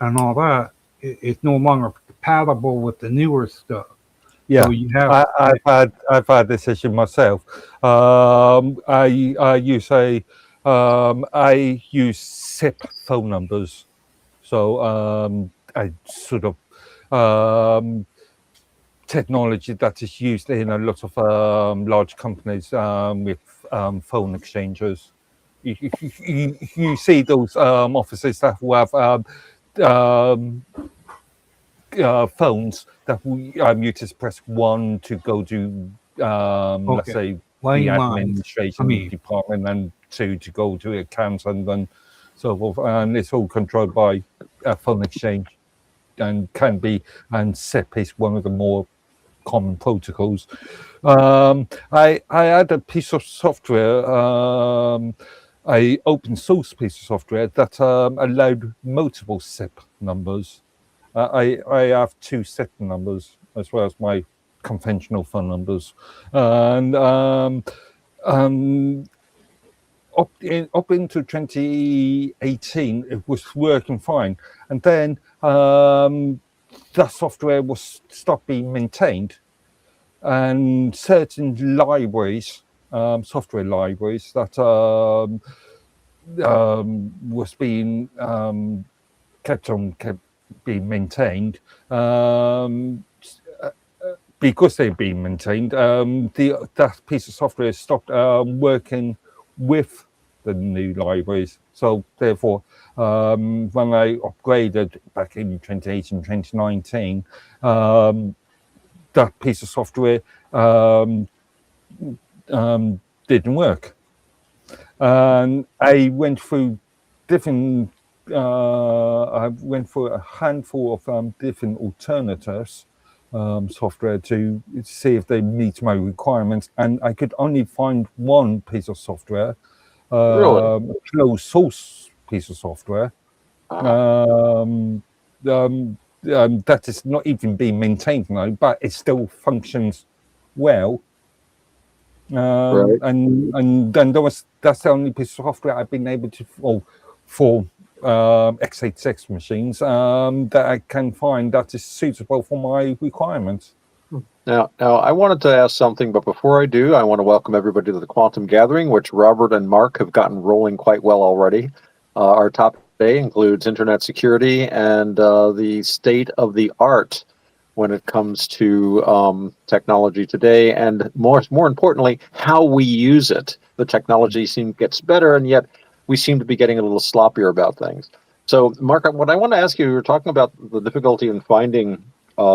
and all that, it's no longer compatible with the newer stuff. Yeah, so you have I've had this issue myself. I use SIP phone numbers, so I sort of technology that is used in a lot of large companies with phone exchanges. You see those offices that will have phones that you just press 1 to go to let's say the administration department, and 2 to go to accounts, and then so forth, and it's all controlled by a phone exchange, and SIP is one of the more common protocols. I had a piece of software, a open source piece of software that allowed multiple SIP numbers. I have 2 SIP numbers as well as my conventional phone numbers, and up into 2018 it was working fine, and then that software was stopped being maintained, and certain libraries, software libraries that was being kept being maintained, because they've been maintained, that piece of software stopped working with the new libraries. So therefore, when I upgraded back in 2018, 2019, that piece of software didn't work. And I went through different, I went through a handful of different alternatives, software to see if they meet my requirements, and I could only find one piece of software, a closed source piece of software, that is not even being maintained now, but it still functions well. And then that's the only piece of software I've been able to for x86 machines that I can find that is suitable for my requirements. Now, I wanted to ask something, but before I do, I want to welcome everybody to the Quantum Gathering, which Robert and Mark have gotten rolling quite well already. Our topic today includes internet security and the state of the art when it comes to technology today, and more importantly, how we use it. The technology gets better, and yet we seem to be getting a little sloppier about things. So, Mark, what I want to ask you were talking about the difficulty in finding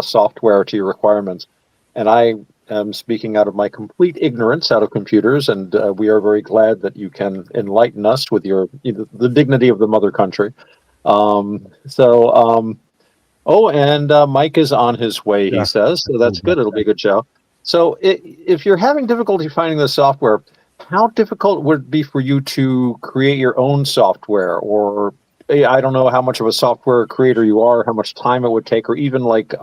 software to your requirements. And I am speaking out of my complete ignorance out of computers, and we are very glad that you can enlighten us with the dignity of the mother country. And Mike is on his way, he says, so that's good. It'll be a good show. So if you're having difficulty finding the software, how difficult would it be for you to create your own software? Or I don't know how much of a software creator you are, how much time it would take, or even like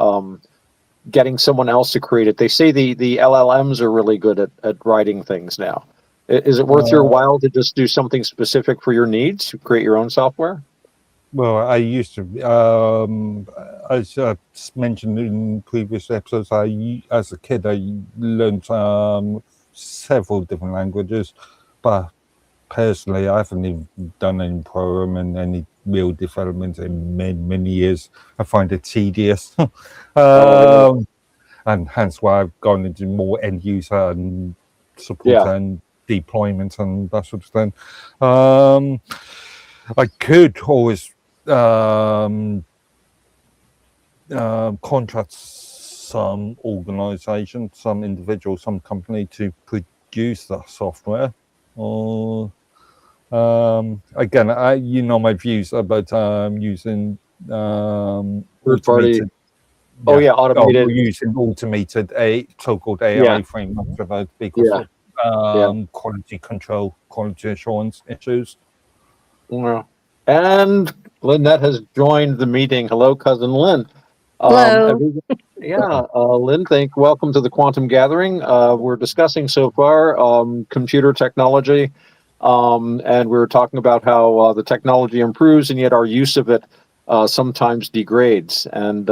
getting someone else to create it. They say the LLMs are really good at writing things now. Is it worth your while to just do something specific for your needs, to create your own software? Well, I used to, as I mentioned in previous episodes, as a kid, I learned several different languages, but personally, I haven't even done any programming, any real development in many years. I find it tedious. And hence why I've gone into more end user and support and deployment and that sort of thing. I could always contract some organization, some individual, some company to produce that software. Or again, you know my views about using Third party. automated. Automated. Using automated so-called AI frameworks because of quality control, quality assurance issues. Yeah. And Lynette has joined the meeting. Hello, cousin Lynn. Hello. Lynn, welcome to the Quantum Gathering. We're discussing so far computer technology, and we're talking about how the technology improves and yet our use of it sometimes degrades. And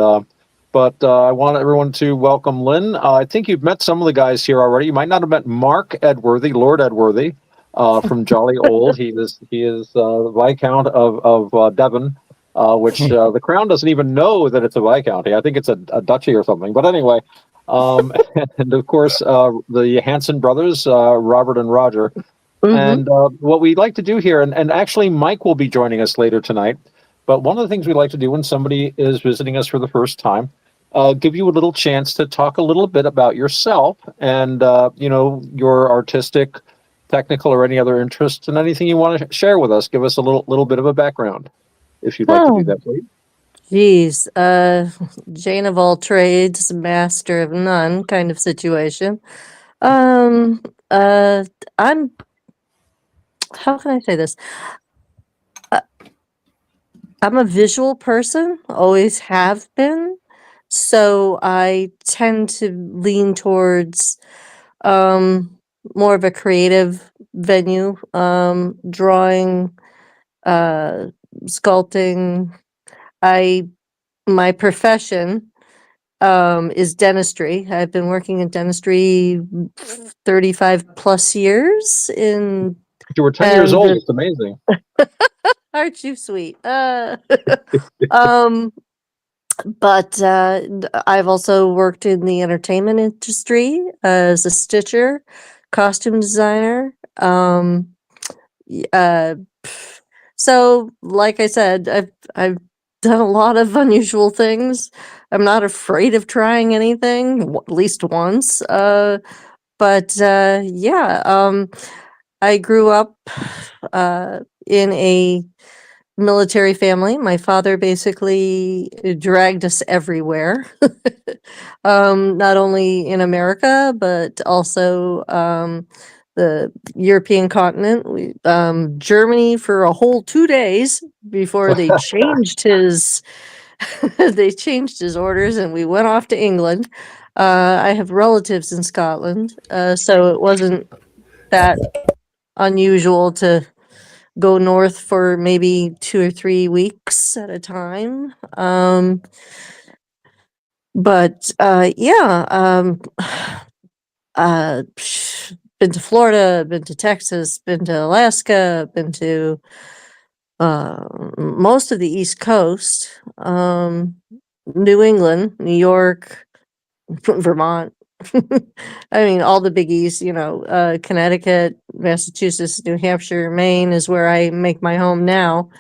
but I want everyone to welcome Lynn. I think you've met some of the guys here already. You might not have met Mark Edworthy, Lord Edworthy, from Jolly Old. He is the Viscount of Devon. Which the Crown doesn't even know that it's a Viscounty. I think it's a duchy or something. But anyway, and of course, the Hanson brothers, Robert and Roger. Mm-hmm. And what we'd like to do here, and actually Mike will be joining us later tonight, but one of the things we like to do when somebody is visiting us for the first time, give you a little chance to talk a little bit about yourself and, your artistic, technical, or any other interests and anything you want to share with us. Give us a little bit of a background. If you'd like to do that, please. Geez, Jane of all trades, master of none kind of situation. I'm, how can I say this? I'm a visual person, always have been. So I tend to lean towards, more of a creative venue, drawing, sculpting. My profession is dentistry. I've been working in dentistry 35 plus years. You were 10 years old. It's amazing. Aren't you sweet? But I've also worked in the entertainment industry as a stitcher, costume designer. So, like I said, I've done a lot of unusual things. I'm not afraid of trying anything, at least once. I grew up in a military family. My father basically dragged us everywhere, not only in America, but also the European continent, Germany for a whole 2 days before they changed his orders and we went off to England. I have relatives in Scotland, so it wasn't that unusual to go north for maybe 2 or 3 weeks at a time. Been to Florida, been to Texas, been to Alaska, been to most of the East Coast, New England, New York, Vermont. I mean, all the biggies, Connecticut, Massachusetts, New Hampshire, Maine is where I make my home now.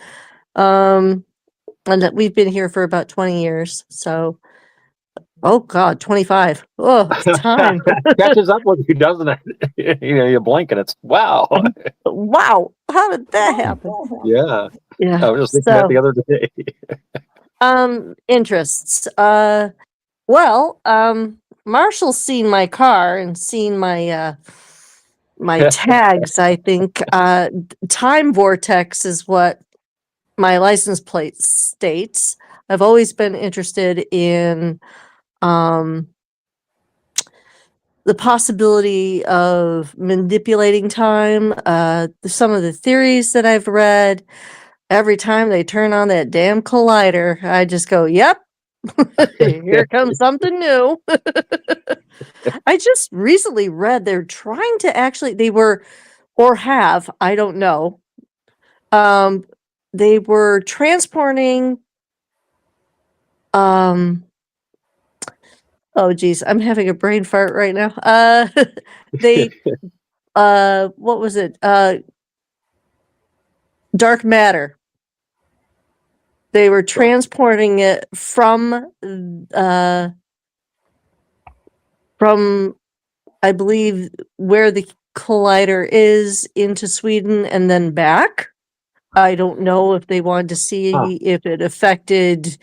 And that we've been here for about 20 years. So, oh God, 25. Oh, it's time. Catches up with you, doesn't it? You blink and it's wow. Wow. How did that happen? Yeah. Yeah. I was just thinking that the other day. Interests. Marshall's seen my car and seen my my tags, I think. Time Vortex is what my license plate states. I've always been interested in the possibility of manipulating time. Some of the theories that I've read, every time they turn on that damn collider, I just go, yep, here comes something new. I just recently read they're trying to actually, I don't know, they were transporting. Oh geez, I'm having a brain fart right now. They what was it? Dark matter. They were transporting it from I believe where the collider is into Sweden and then back. I don't know if they wanted to see if it affected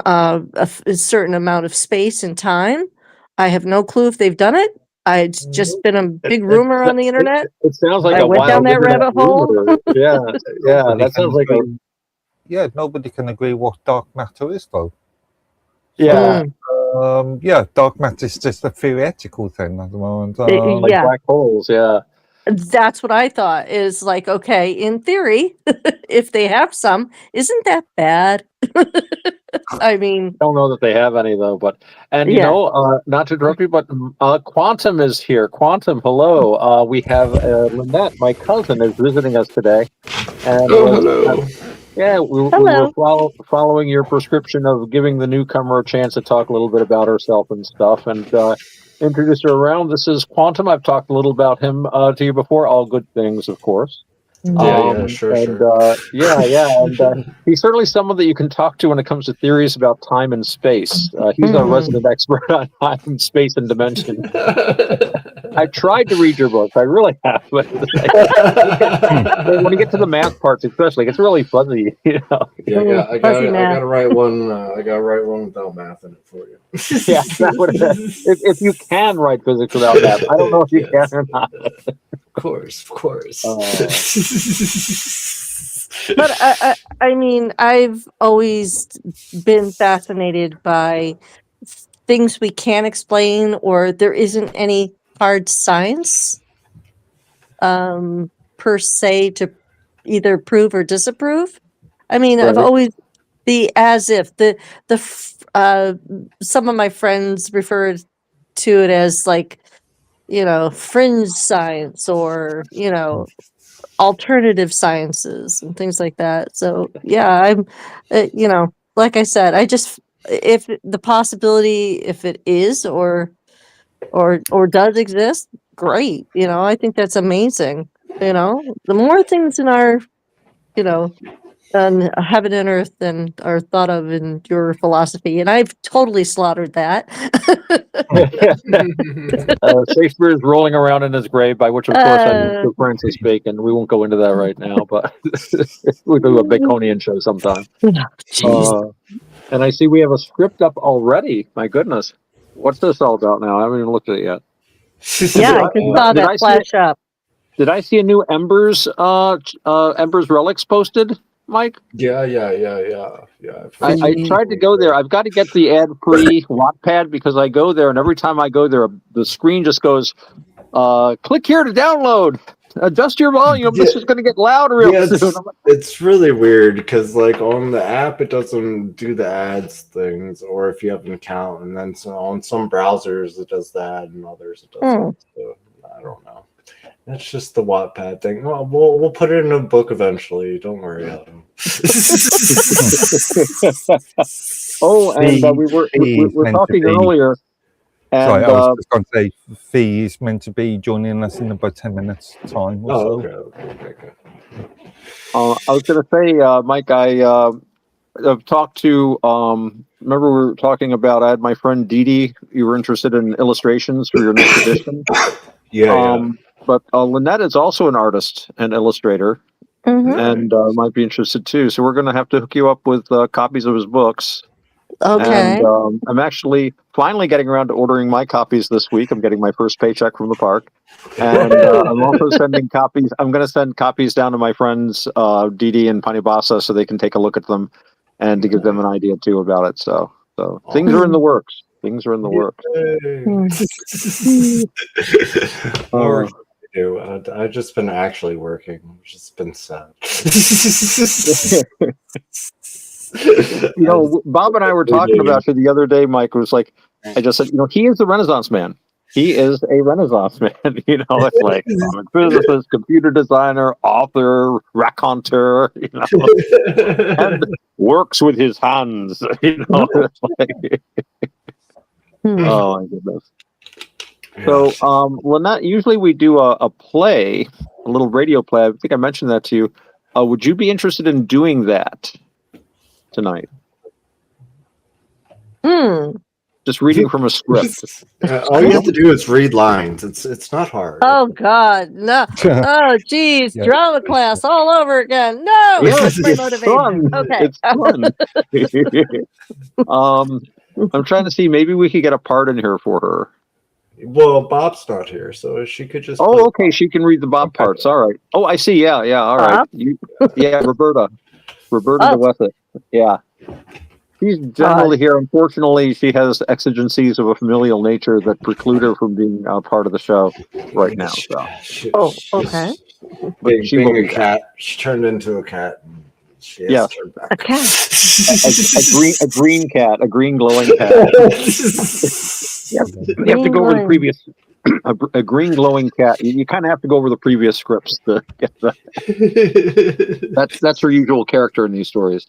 a certain amount of space and time. I have no clue if they've done it. It's just been a big rumor on the internet. It sounds like I a went down wild that internet rabbit hole. rumor. Yeah, yeah, Nobody that can sounds like a agree- Yeah, nobody can agree what dark matter is, though. yeah. Yeah, dark matter is just a theoretical thing at the moment. Like Yeah. black holes. Yeah. That's what I thought is like, okay, in theory, if they have some, isn't that bad? I mean, I don't know that they have any though, but you Yeah. know, not to interrupt you, but Quantum is here. Quantum, hello. We have Lynette, my cousin, is visiting us today, and hello. yeah, we were following your prescription of giving the newcomer a chance to talk a little bit about herself and stuff, and introduce her around. This is Quantum. I've talked a little about him to you before. All good things, of course. Sure. And he's certainly someone that you can talk to when it comes to theories about time and space. He's our resident expert on time, space, and dimension. I tried to read your book. I really have, but when you get to the math parts, especially, it's really fuzzy. You know? Yeah, I gotta write one. I gotta write one without math in it for you. Yeah, if you can write physics without math, I don't know if you can or not. Of course. But I mean, I've always been fascinated by things we can't explain or there isn't any hard science per se to either prove or disapprove. I mean, I've Right. always the as if some of my friends referred to it as like, you know, fringe science or, you know, alternative sciences and things like that. So yeah, I'm, you know, like I said, I just if the possibility, if it is or does exist, great. You know, I think that's amazing. You know, the more things in our, you know, on heaven and earth than are thought of in your philosophy, and I've totally slaughtered that. Shakespeare is rolling around in his grave, by which, of course, I mean Sir Francis Bacon. We won't go into that right now, but we'll do a Baconian show sometime. And I see we have a script up already. My goodness. What's this all about now? I haven't even looked at it yet. Yeah, I just saw that flash up. Did I see a new Embers relics posted, Mike? Yeah. I tried to go there. I've got to get the ad-free Wattpad because I go there, and every time I go there, the screen just goes, click here to download. Adjust your volume. This is going to get loud real soon. It's really weird because, like, on the app, it doesn't do the ads things, or if you have an account, and then on some browsers, it does that, and others it doesn't. So, I don't know. That's just the Wattpad thing. Well, we'll put it in a book eventually. Don't worry, Adam. We were talking earlier. And, sorry, I was just going to say, Fee is meant to be joining us in about 10 minutes' time. Okay. I was going to say, Mike, I've talked to, remember we were talking about, I had my friend Dee. You were interested in illustrations for your next edition. Yeah. But Lynette is also an artist and illustrator, and might be interested too. So we're going to have to hook you up with copies of his books. Okay. And I'm actually finally getting around to ordering my copies this week. I'm getting my first paycheck from the park. And I'm also sending copies. I'm going to send copies down to my friends, Dee and Panibasa, so they can take a look at them and to give them an idea too about it. So things are in the works. I've just been actually working, which has been sad. You know, Bob and I were talking about it the other day. Mike was like, I just said, you know, he is the Renaissance man. he is a Renaissance man. You know, it's like I'm a physicist, computer designer, author, raconteur. You know, and works with his hands. You know, it's like, oh my goodness. So, Lynette, usually we do a play, a little radio play. I think I mentioned that to you. Would you be interested in doing that tonight? Just reading from a script. All you have to do is read lines. It's not hard. Oh God, no! Oh geez, Yeah. drama class all over again. No, what's my It's motivation? fun. Okay, It's fun. I'm trying to see. Maybe we could get a part in here for her. Well, Bob's not here, so she could just. Oh, okay. She can read the Bob parts. All right. Oh, I see. Yeah. All right. Yeah, Roberta DeWessett. Yeah. She's generally here. Unfortunately, she has exigencies of a familial nature that preclude her from being part of the show right now. So. okay. But she being will a cat, she turned into a cat. She has Yeah. to turn back. A cat. a green cat, a green glowing cat. You have to go over the previous. A green glowing cat. You kind of have to go over the previous scripts to get that. That's her usual character in these stories.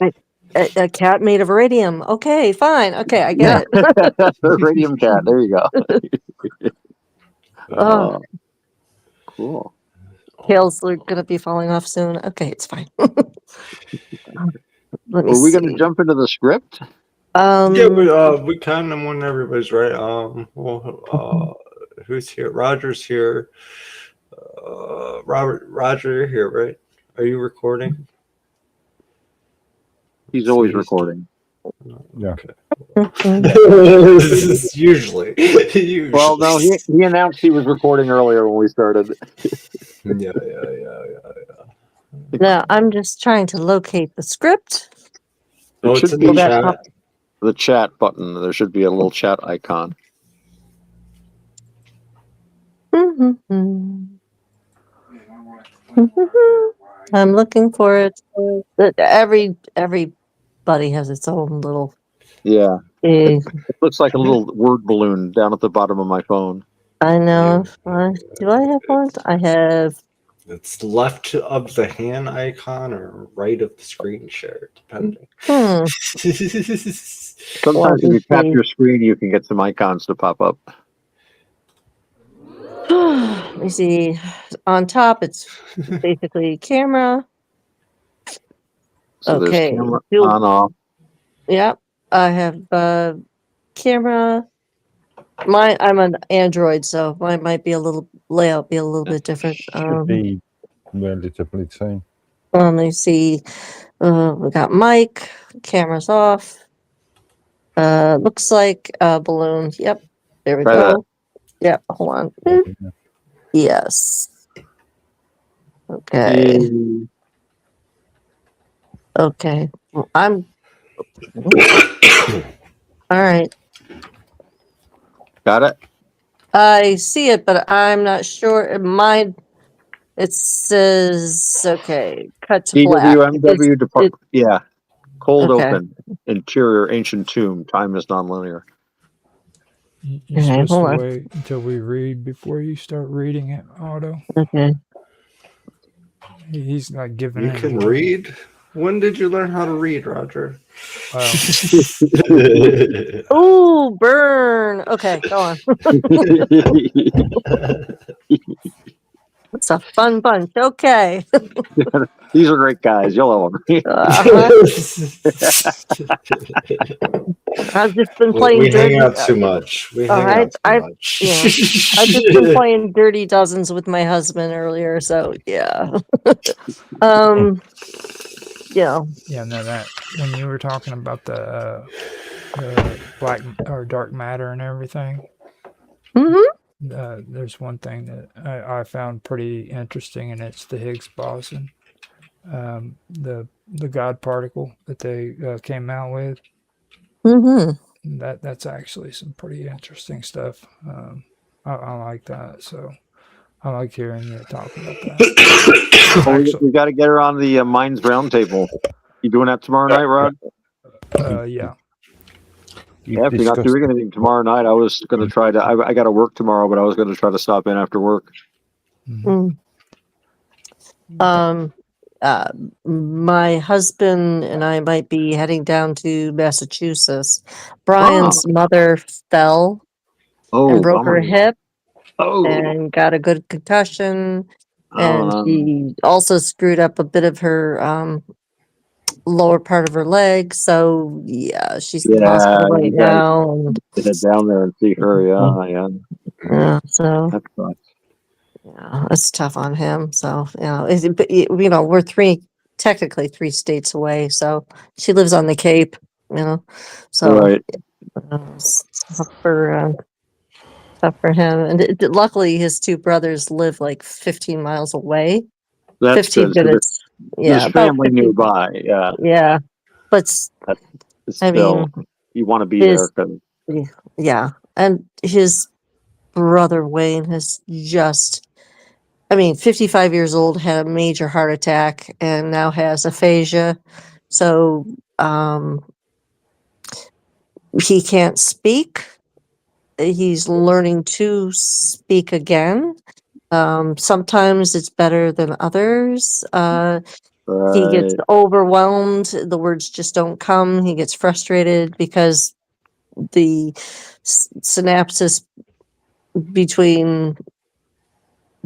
A cat made of iridium. Okay, fine. Okay, I get it. Iridium cat. There you go. Oh, Cool. tails are gonna be falling off soon. Okay, it's fine. Let me Are we see. going to jump into the script? Yeah, we can, and when everybody's right. Who's here? Roger's here. Roger, you're here, right? Are you recording? He's always recording. Yeah. Usually. Well, no, he announced he was recording earlier when we started. Yeah. Now I'm just trying to locate the script. It it's should in be the chat. the chat button. There should be a little chat icon. I'm looking for it. Everybody has its own little. Yeah. Eh, It looks like a little word balloon down at the bottom of my phone. I know. Do I have one? I have. It's left of the hand icon or right of the screen share, depending. Sometimes if you tap your screen, you can get some icons to pop up. Let me see. On top, it's basically camera. So there's Okay. camera on off. Yep. I have camera. I'm an Android, so mine might be a little layout be a little bit different. Should be relatively the same. Let me see. We got mic, camera's off. Looks like a balloon. Yep. There we Try go. that. Yep. Hold on. Yes. Okay. Okay. Well, I'm. All right. Got it? I see it, but I'm not sure. Mine. It says okay. Cut to black. DWMW department. Yeah. Cold Okay. open. Interior ancient tomb. Time is nonlinear. You're Okay, supposed hold to on. wait until we read before you start reading it, Otto. Okay. He's not giving You any can away. read? When did you learn how to read, Roger? Oh, burn. Okay, go on. It's a fun bunch. Okay. These are great guys. You'll love them. I've just been We playing dirty. hang out too much. We hang out too much. Yeah. I've just been playing Dirty Dozens with my husband earlier, so yeah. Yeah. Yeah, no, that when you were talking about the black or dark matter and everything, there's one thing that I found pretty interesting, and it's the Higgs boson, the God particle that they came out with. That's actually some pretty interesting stuff. I like that, so I like hearing you talk about that. Well, we got to get her on the Minds Roundtable. You doing that tomorrow night, Rod? Yeah. You've Yeah, if you're not discussed. doing anything tomorrow night, I was going to try to. I got to work tomorrow, but I was going to try to stop in after work. Mm. Um, uh, my husband and I might be heading down to Massachusetts. Ah, Brian's mother fell and oh, broke her bummer. hip Oh, and got a good concussion. oh And no. she also screwed up a bit of her lower part of her leg. So yeah, she's in the Yeah, hospital right you got now. And to head down there and see her. Yeah, yeah. yeah, so That sucks. yeah, it's tough on him. So but, we're technically 3 states away. So she lives on the Cape. So Right. it's tough for him. And luckily, his two brothers live like 15 miles away. That's 15 good. So minutes. there's Yeah, about family 15. nearby. Yeah. Yeah, but That's it's I still mean, you want to be there his because yeah, and his brother Wayne has just, 55 years old, had a major heart attack, and now has aphasia. So he can't speak. He's learning to speak again. Sometimes it's better than others. He gets right. overwhelmed. The words just don't come. He gets frustrated because the synapses between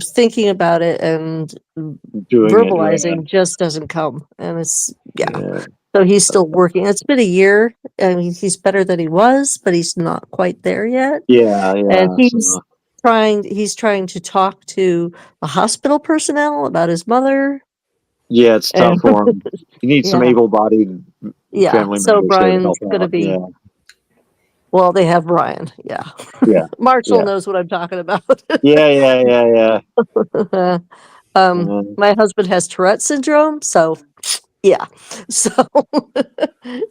thinking about it and Doing it. Yeah. verbalizing just doesn't come. And it's, yeah. Yeah. So he's still working. It's been a year. He's better than he was, but he's not quite there yet. Yeah. And Yeah. So he's trying to talk to the hospital personnel about his mother. yeah, it's tough And for him. You need some yeah. able-bodied Yeah. family So members there to Brian's help gonna out. be, Yeah. well, they have Brian. Yeah. Yeah. Marshall Yeah. knows what I'm talking about. Yeah. Yeah. Yeah. Yeah. And My husband has Tourette syndrome, so yeah. So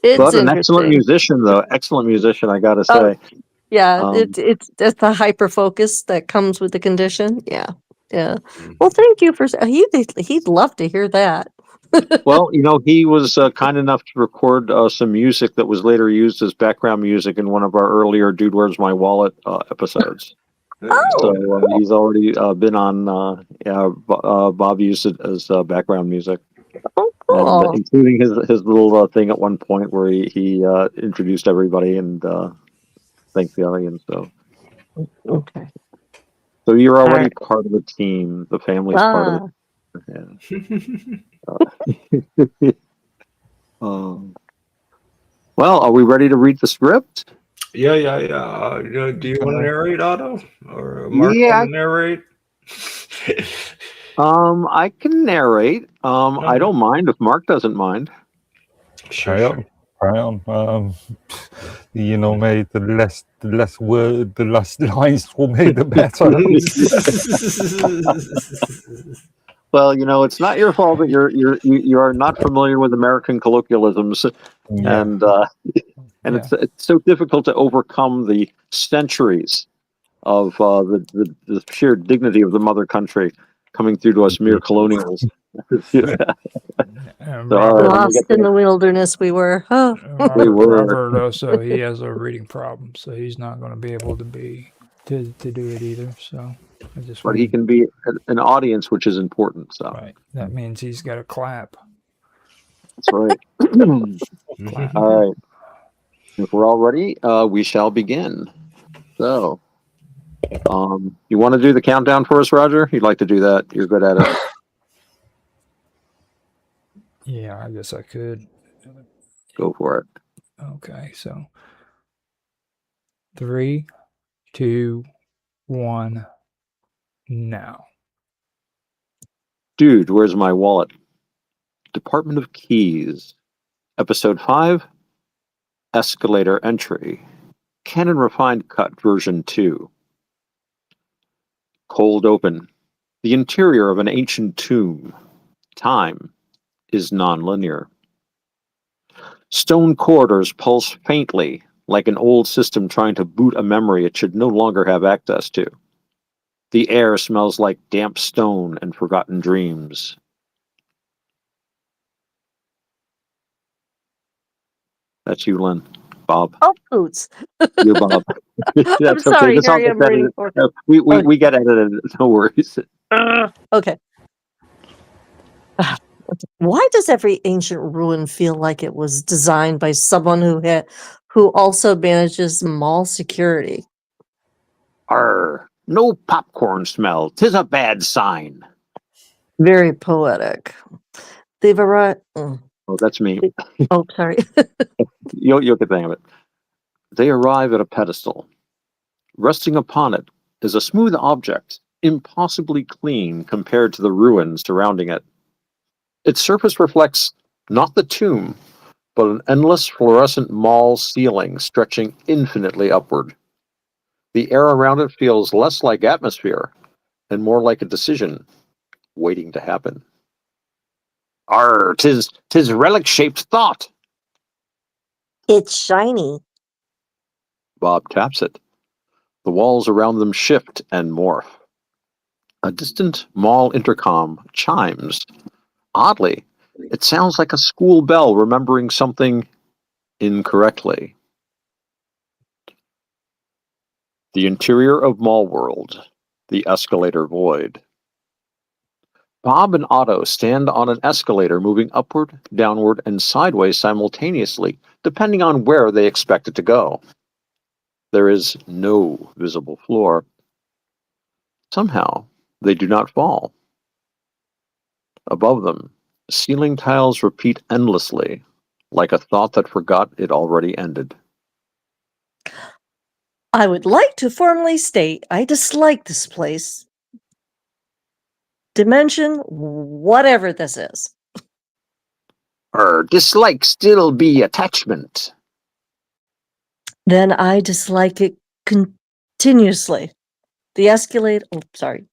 it's but an excellent interesting. musician, though. Excellent musician, I got to Oh, say. yeah, Um, it's the hyper focus that comes with the condition. Yeah. Yeah. Well, thank you he'd love to hear that. well, he was kind enough to record some music that was later used as background music in one of our earlier "Dude, Where's My Wallet" episodes. Oh, So he's already been on. Yeah, Bob used it as background music, and cool. including his little thing at one point where he introduced everybody and thanked the audience. Okay. So you're All already right. part of the team. The family's part of Ah, the. Yeah. um, well, are we ready to read the script? Yeah, yeah, yeah. Do you want to narrate, Otto, or Mark Yeah. want to narrate? I can narrate. I don't mind if Mark doesn't mind. Sure. Carry on. Mate, the less lines for me, the better. Well, it's not your fault that you are not familiar with American colloquialisms, Yeah. and Yeah. it's so difficult to overcome the centuries of the sheer dignity of the mother country coming through to us mere colonials. And So, all right, let me lost get in the, the wilderness we were. Oh. we were. Robert also, he has a reading problem, so he's not going to be able to do it either. So I just But he wanted, can be an audience, which is important. So right. That means he's got to clap. that's right. All right. If we're all ready, we shall begin. So, you want to do the countdown for us, Roger? You'd like to do that? You're good at it. Yeah, I guess I could. Go for it. Okay, so 3, 2, 1, now. Dude, where's my wallet? Department of Keys. Episode 5. Escalator entry. Canon Refined Cut version 2. Cold open. The interior of an ancient tomb. Time is nonlinear. Stone corridors pulse faintly, like an old system trying to boot a memory it should no longer have access to. The air smells like damp stone and forgotten dreams. That's you, Lynn. Bob. Oh, Poots. You're Bob. I'm That's okay. sorry, This all Harry. gets I'm reading edited. for. We get edited. No worries. Okay. Why does every ancient ruin feel like it was designed by someone who also manages mall security? Arr, no popcorn smell. 'Tis a bad sign. Very poetic. They've arrived. Oh, that's me. Oh, sorry. You'll get the hang of it. They arrive at a pedestal. Resting upon it is a smooth object, impossibly clean compared to the ruins surrounding it. Its surface reflects not the tomb, but an endless fluorescent mall ceiling stretching infinitely upward. The air around it feels less like atmosphere and more like a decision waiting to happen. Arr, 'tis relic-shaped thought. It's shiny. Bob taps it. The walls around them shift and morph. A distant mall intercom chimes. Oddly, it sounds like a school bell remembering something incorrectly. The interior of Mall World, the escalator void. Bob and Otto stand on an escalator moving upward, downward, and sideways simultaneously, depending on where they expect it to go. There is no visible floor. Somehow, they do not fall. Above them, ceiling tiles repeat endlessly, like a thought that forgot it already ended. I would like to formally state I dislike this place. Dimension, whatever this is. Dislike still be attachment. Then I dislike it continuously. The escalator. Oh, sorry.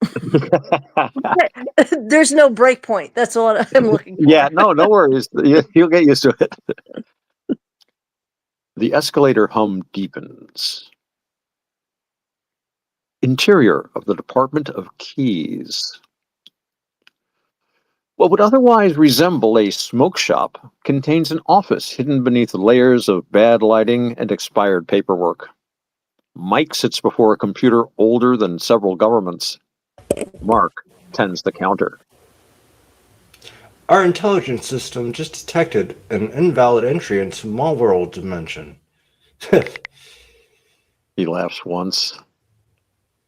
There's no break point. That's what I'm looking for. Yeah, no worries. You'll get used to it. The escalator hum deepens. Interior of the Department of Keys. What would otherwise resemble a smoke shop contains an office hidden beneath layers of bad lighting and expired paperwork. Mike sits before a computer older than several governments. Mark tends the counter. Our intelligence system just detected an invalid entry into Mall World dimension. He laughs once.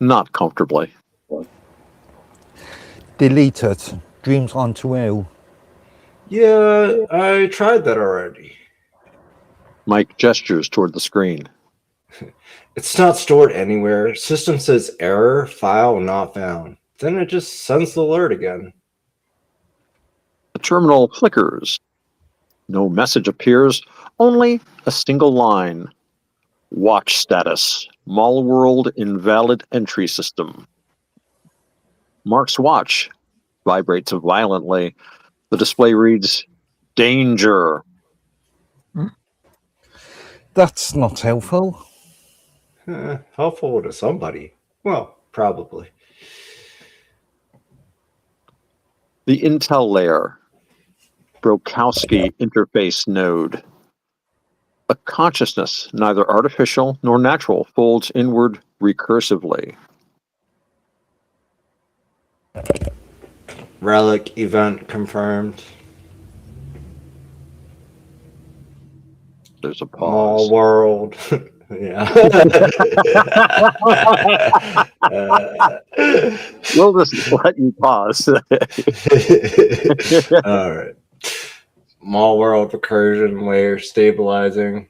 Not comfortably. Delete it. Dreams gone to hell. Yeah, I tried that already. Mike gestures toward the screen. It's not stored anywhere. System says error, file not found. Then it just sends the alert again. The terminal flickers. No message appears, only a single line. Watch status. Mall World invalid entry system. Mark's watch vibrates violently. The display reads, danger. That's not helpful. Helpful to somebody. Well, probably. The Intel layer. Brokowski interface node. A consciousness, neither artificial nor natural, folds inward recursively. Relic event confirmed. There's a pause. Mall World. Yeah. We'll just let you pause. All right. Mall World recursion layer stabilizing.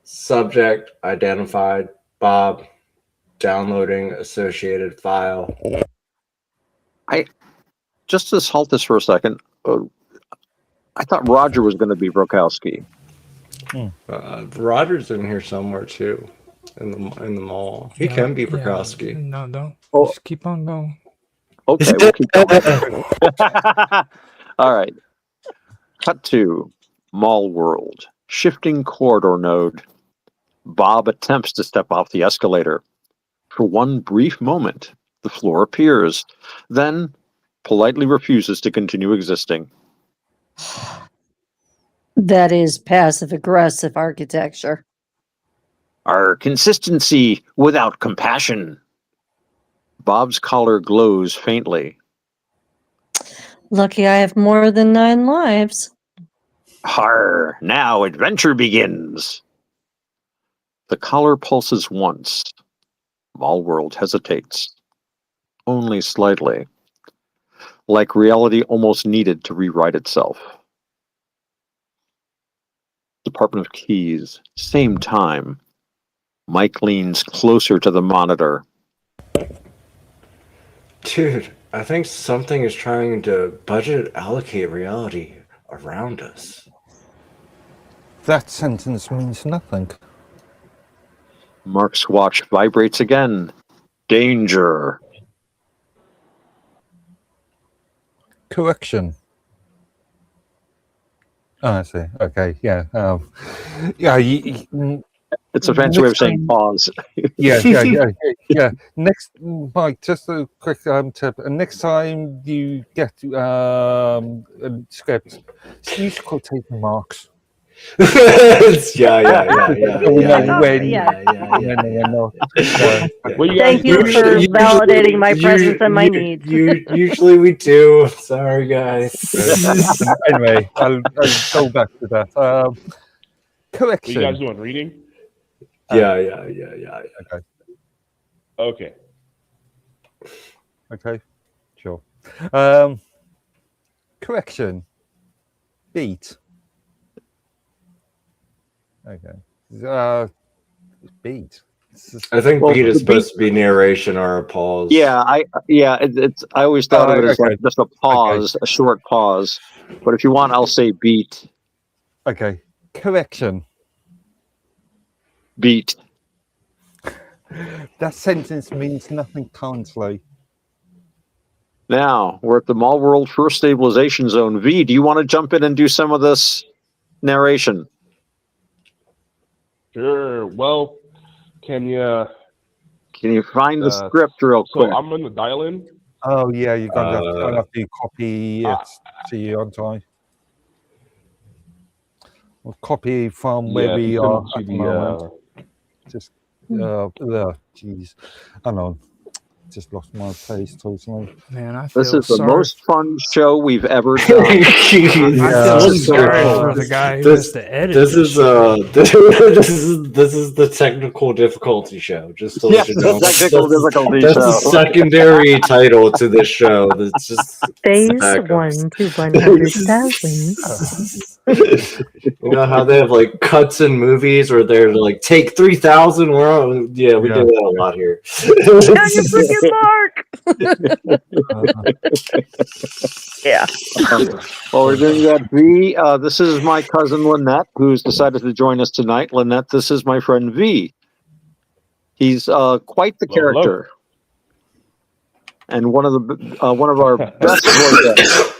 Subject identified. Bob downloading associated file. Just to halt this for a second. I thought Roger was going to be Brokowski. Roger's in here somewhere too, in the mall. He can be Brokowski. No, don't. Oh. Just keep on going. Okay, we'll keep going. All right. Cut to Mall World. Shifting corridor node. Bob attempts to step off the escalator. For one brief moment, the floor appears, then politely refuses to continue existing. That is passive aggressive architecture. Our consistency without compassion. Bob's collar glows faintly. Lucky I have more than 9 lives. Har! Now adventure begins. The collar pulses once. Mall World hesitates. Only slightly. Like reality almost needed to rewrite itself. Department of Keys, same time. Mike leans closer to the monitor. Dude, I think something is trying to budget allocate reality around us. That sentence means nothing. Mark's watch vibrates again. Danger. Correction. Oh, I see. Okay, yeah. It's a fancy way of saying pause. Yeah. Next, Mike, just a quick tip. Next time you get a script, use quotation marks. Yeah. Thank you for validating my presence and my needs. Usually we do. Sorry, guys. Anyway, I'll go back to that. Correction. Are you guys doing reading? Yeah. Okay. Okay. Sure. Correction. Beat. Okay. Beat. I think beat is supposed to be narration or a pause. Yeah, I always thought of it as like just a pause, a short pause. But if you want, I'll say beat. Okay. Correction. Beat. That sentence means nothing currently. Now, we're at the Mall World First Stabilization Zone. V, do you want to jump in and do some of this narration? Sure. Well, can you find the script real quick? So I'm in the dial-in. Oh yeah, you're gonna have to copy it to you on time. We'll copy from where we are at the moment. Just jeez, hang on. Just lost my place totally. Man, I feel This is the sorry. most fun show we've ever done. I feel sorry for the guy who has to edit this is the technical difficulty show. Just to let you know. The technical difficulty That's show. a secondary title to this show. That's just Phase 1 to 100,000. You know how they have like cuts in movies where they're like take 3,000. We do that a lot here. Mark. Yeah. Well, we're doing that. V, this is my cousin Lynette, who's decided to join us tonight. Lynette, this is my friend V. He's quite the character, and one of our best voice actors.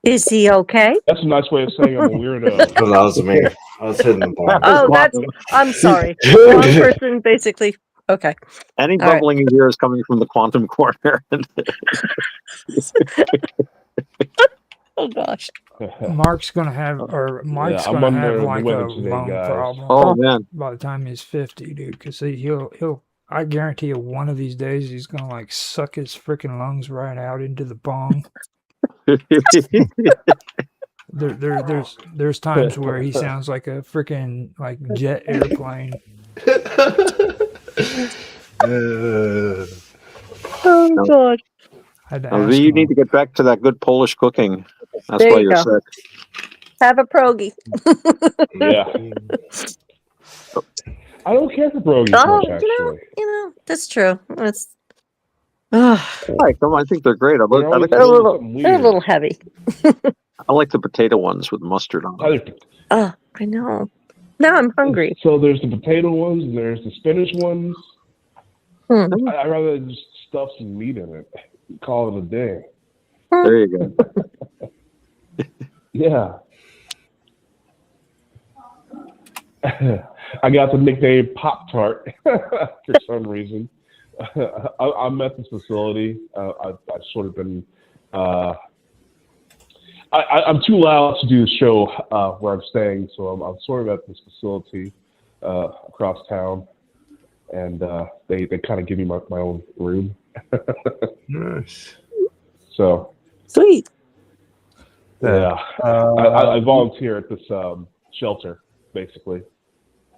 Is he okay? That's a nice way of saying I'm a weirdo. That was me. I was hitting the bar. Oh, I'm sorry. Wrong person, basically. Okay. Any All bubbling you hear is coming from the quantum corner. Oh gosh. Mike's gonna have like a lung problem. Oh man! By the time he's 50, dude, because he'll. I guarantee you, one of these days he's gonna like suck his freaking lungs right out into the bong. There's times where he sounds like a freaking like jet airplane. Oh god. V, you need to get back to that good Polish cooking. That's There why you you're go. sick. Have a pierogi. Yeah. I don't care for pierogies much, actually. You know, that's true. It's I like them. I think they're great. they're a little heavy. I like the potato ones with mustard on them. Oh, I know. Now I'm hungry. So there's the potato ones, and there's the spinach ones. I'd rather just stuff some meat in it. Call it a day. There you go. Yeah. I got the nickname Pop Tart for some reason. I'm at this facility. I've sort of been. I'm too loud to do the show where I'm staying, so I'm sort of at this facility across town, and they kind of give me my own room. Nice. So sweet. Yeah, I volunteer at this shelter, basically.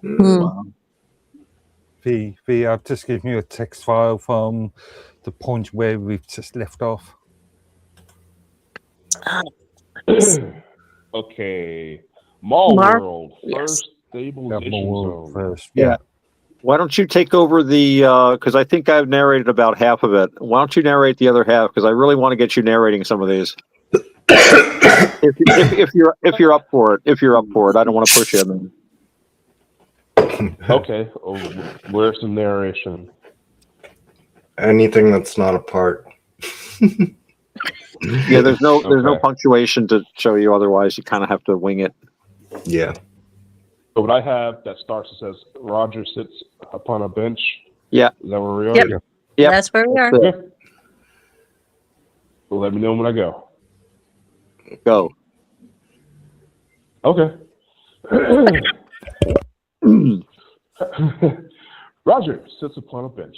Wow. I've just given you a text file from the point where we've just left off. Okay, Mall World, first stabilization zone. First, yeah. Why don't you take over the? Because I think I've narrated about half of it. Why don't you narrate the other half? Because I really want to get you narrating some of these. if you're up for it, I don't want to push you. Okay, where's the narration? Anything that's not a part. Yeah, there's no punctuation to show you. Otherwise, you kind of have to wing it. Yeah. So what I have that starts, it says Roger sits upon a bench. Yeah. Is that where we are? Yep. Yep. That's where we are. Okay. Well, let me know when I go. Go. Okay. Roger sits upon a bench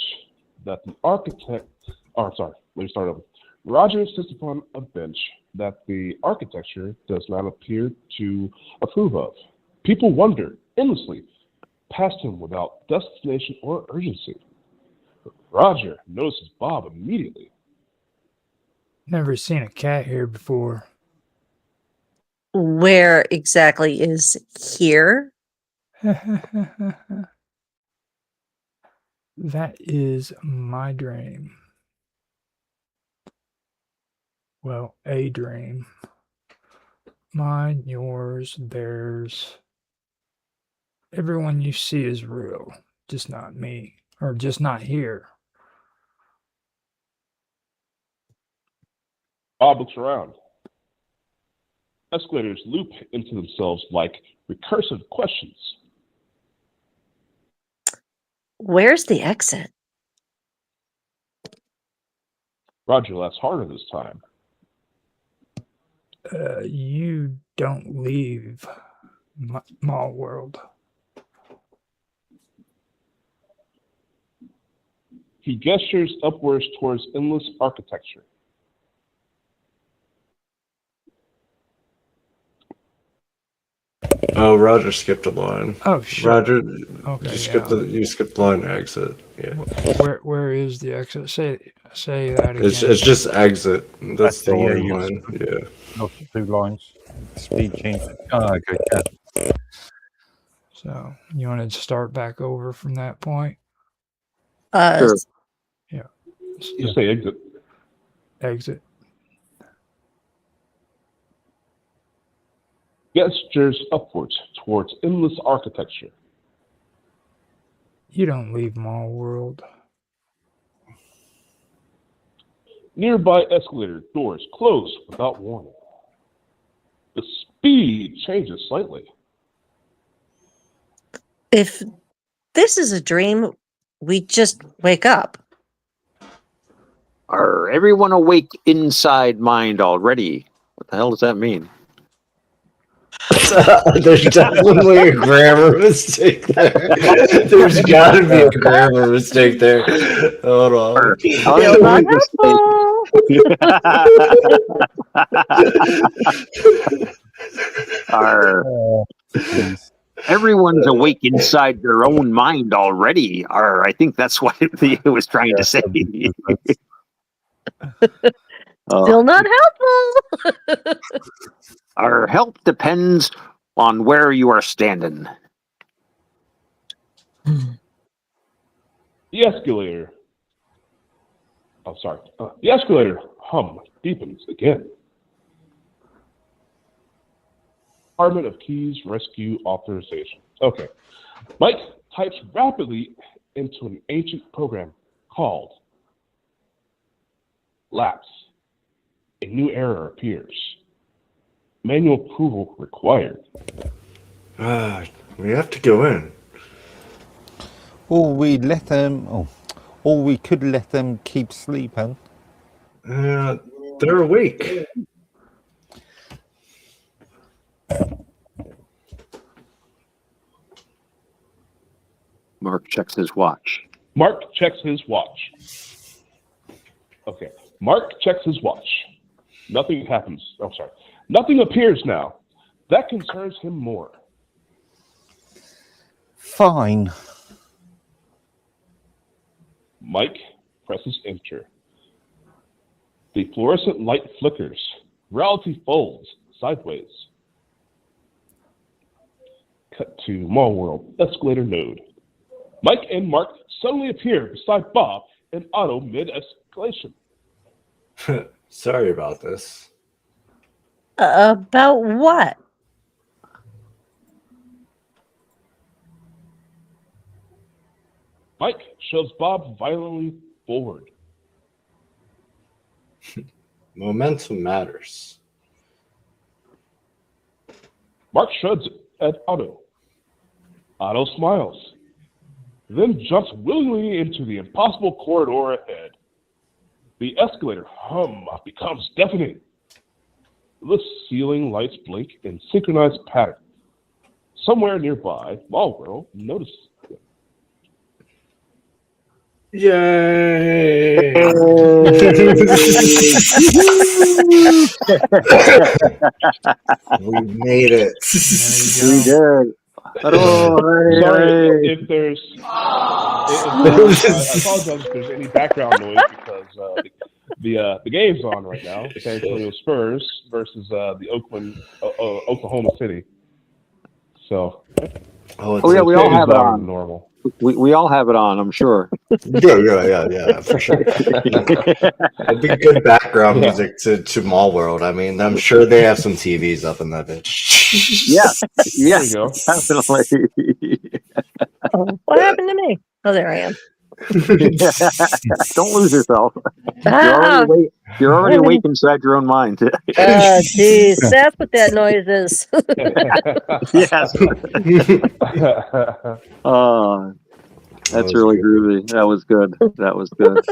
that the architect. Oh, sorry. Let me start over. Roger sits upon a bench that the architecture does not appear to approve of. People wander endlessly past him without destination or urgency. Roger notices Bob immediately. Never seen a cat here before. Where exactly is here? That is my dream. Well, a dream. Mine, yours, theirs. Everyone you see is real, just not me, or just not here. Bob looks around. Escalators loop into themselves like recursive questions. Where's the exit? Roger laughs harder this time. You don't leave Mall World. He gestures upwards towards endless architecture. Oh, Roger skipped a line. Oh, shit. Roger, Okay, you skipped line exit. Yeah. Where is the exit? Say that again. It's just exit. That's the yeah, one you line. Yeah. Not 2 lines. Speed change. Oh, okay. Yeah. So you want to start back over from that point? Sure. Yeah. Just say exit. Exit. Gestures upwards towards endless architecture. You don't leave Mall World. Nearby escalator doors close without warning. The speed changes slightly. If this is a dream, we just wake up. Are everyone awake inside mind already? What the hell does that mean? There's definitely a grammar mistake there. There's got to be a grammar mistake there. Hold on. Still not Everyone's awake inside their own mind already. I think that's what it was trying to say. Still not helpful. Our help depends on where you are standing. The escalator. Oh, sorry. The escalator hum deepens again. Department of Keys Rescue Authorization. Okay. Mike types rapidly into an ancient program called Lapse. A new error appears. Manual approval required. We have to go in. Or we let them. Or we could let them keep sleeping. They're awake. Mark checks his watch. Mark checks his watch. Okay. Mark checks his watch. Nothing happens. Oh, sorry. Nothing appears now. That concerns him more. Fine. Mike presses enter. The fluorescent light flickers. Reality folds sideways. Cut to Mall World escalator node. Mike and Mark suddenly appear beside Bob and Otto mid-escalation. Sorry about this. About what? Mike shoves Bob violently forward. Momentum matters. Mark shrugs at Otto. Otto smiles, then jumps willingly into the impossible corridor ahead. The escalator hum becomes deafening. The ceiling lights blink in synchronized pattern. Somewhere nearby, Mall World notices them. Yay! We made it. We did. Sorry if there's. I apologize if there's any background noise because the game's on right now. San Antonio Spurs versus the Oklahoma City. So. Yeah, we all have it on. Normal. We all have it on, I'm sure. Yeah, for sure. It'd be good background music to Mall World. I mean, I'm sure they have some TVs up in that bitch. Yes, There you go. definitely. What happened to me? Oh, there I am. Don't lose yourself. Ah! You're already awake inside your own mind. Geez, that's what that noise is. Yes. That's really groovy. That was good. That was good.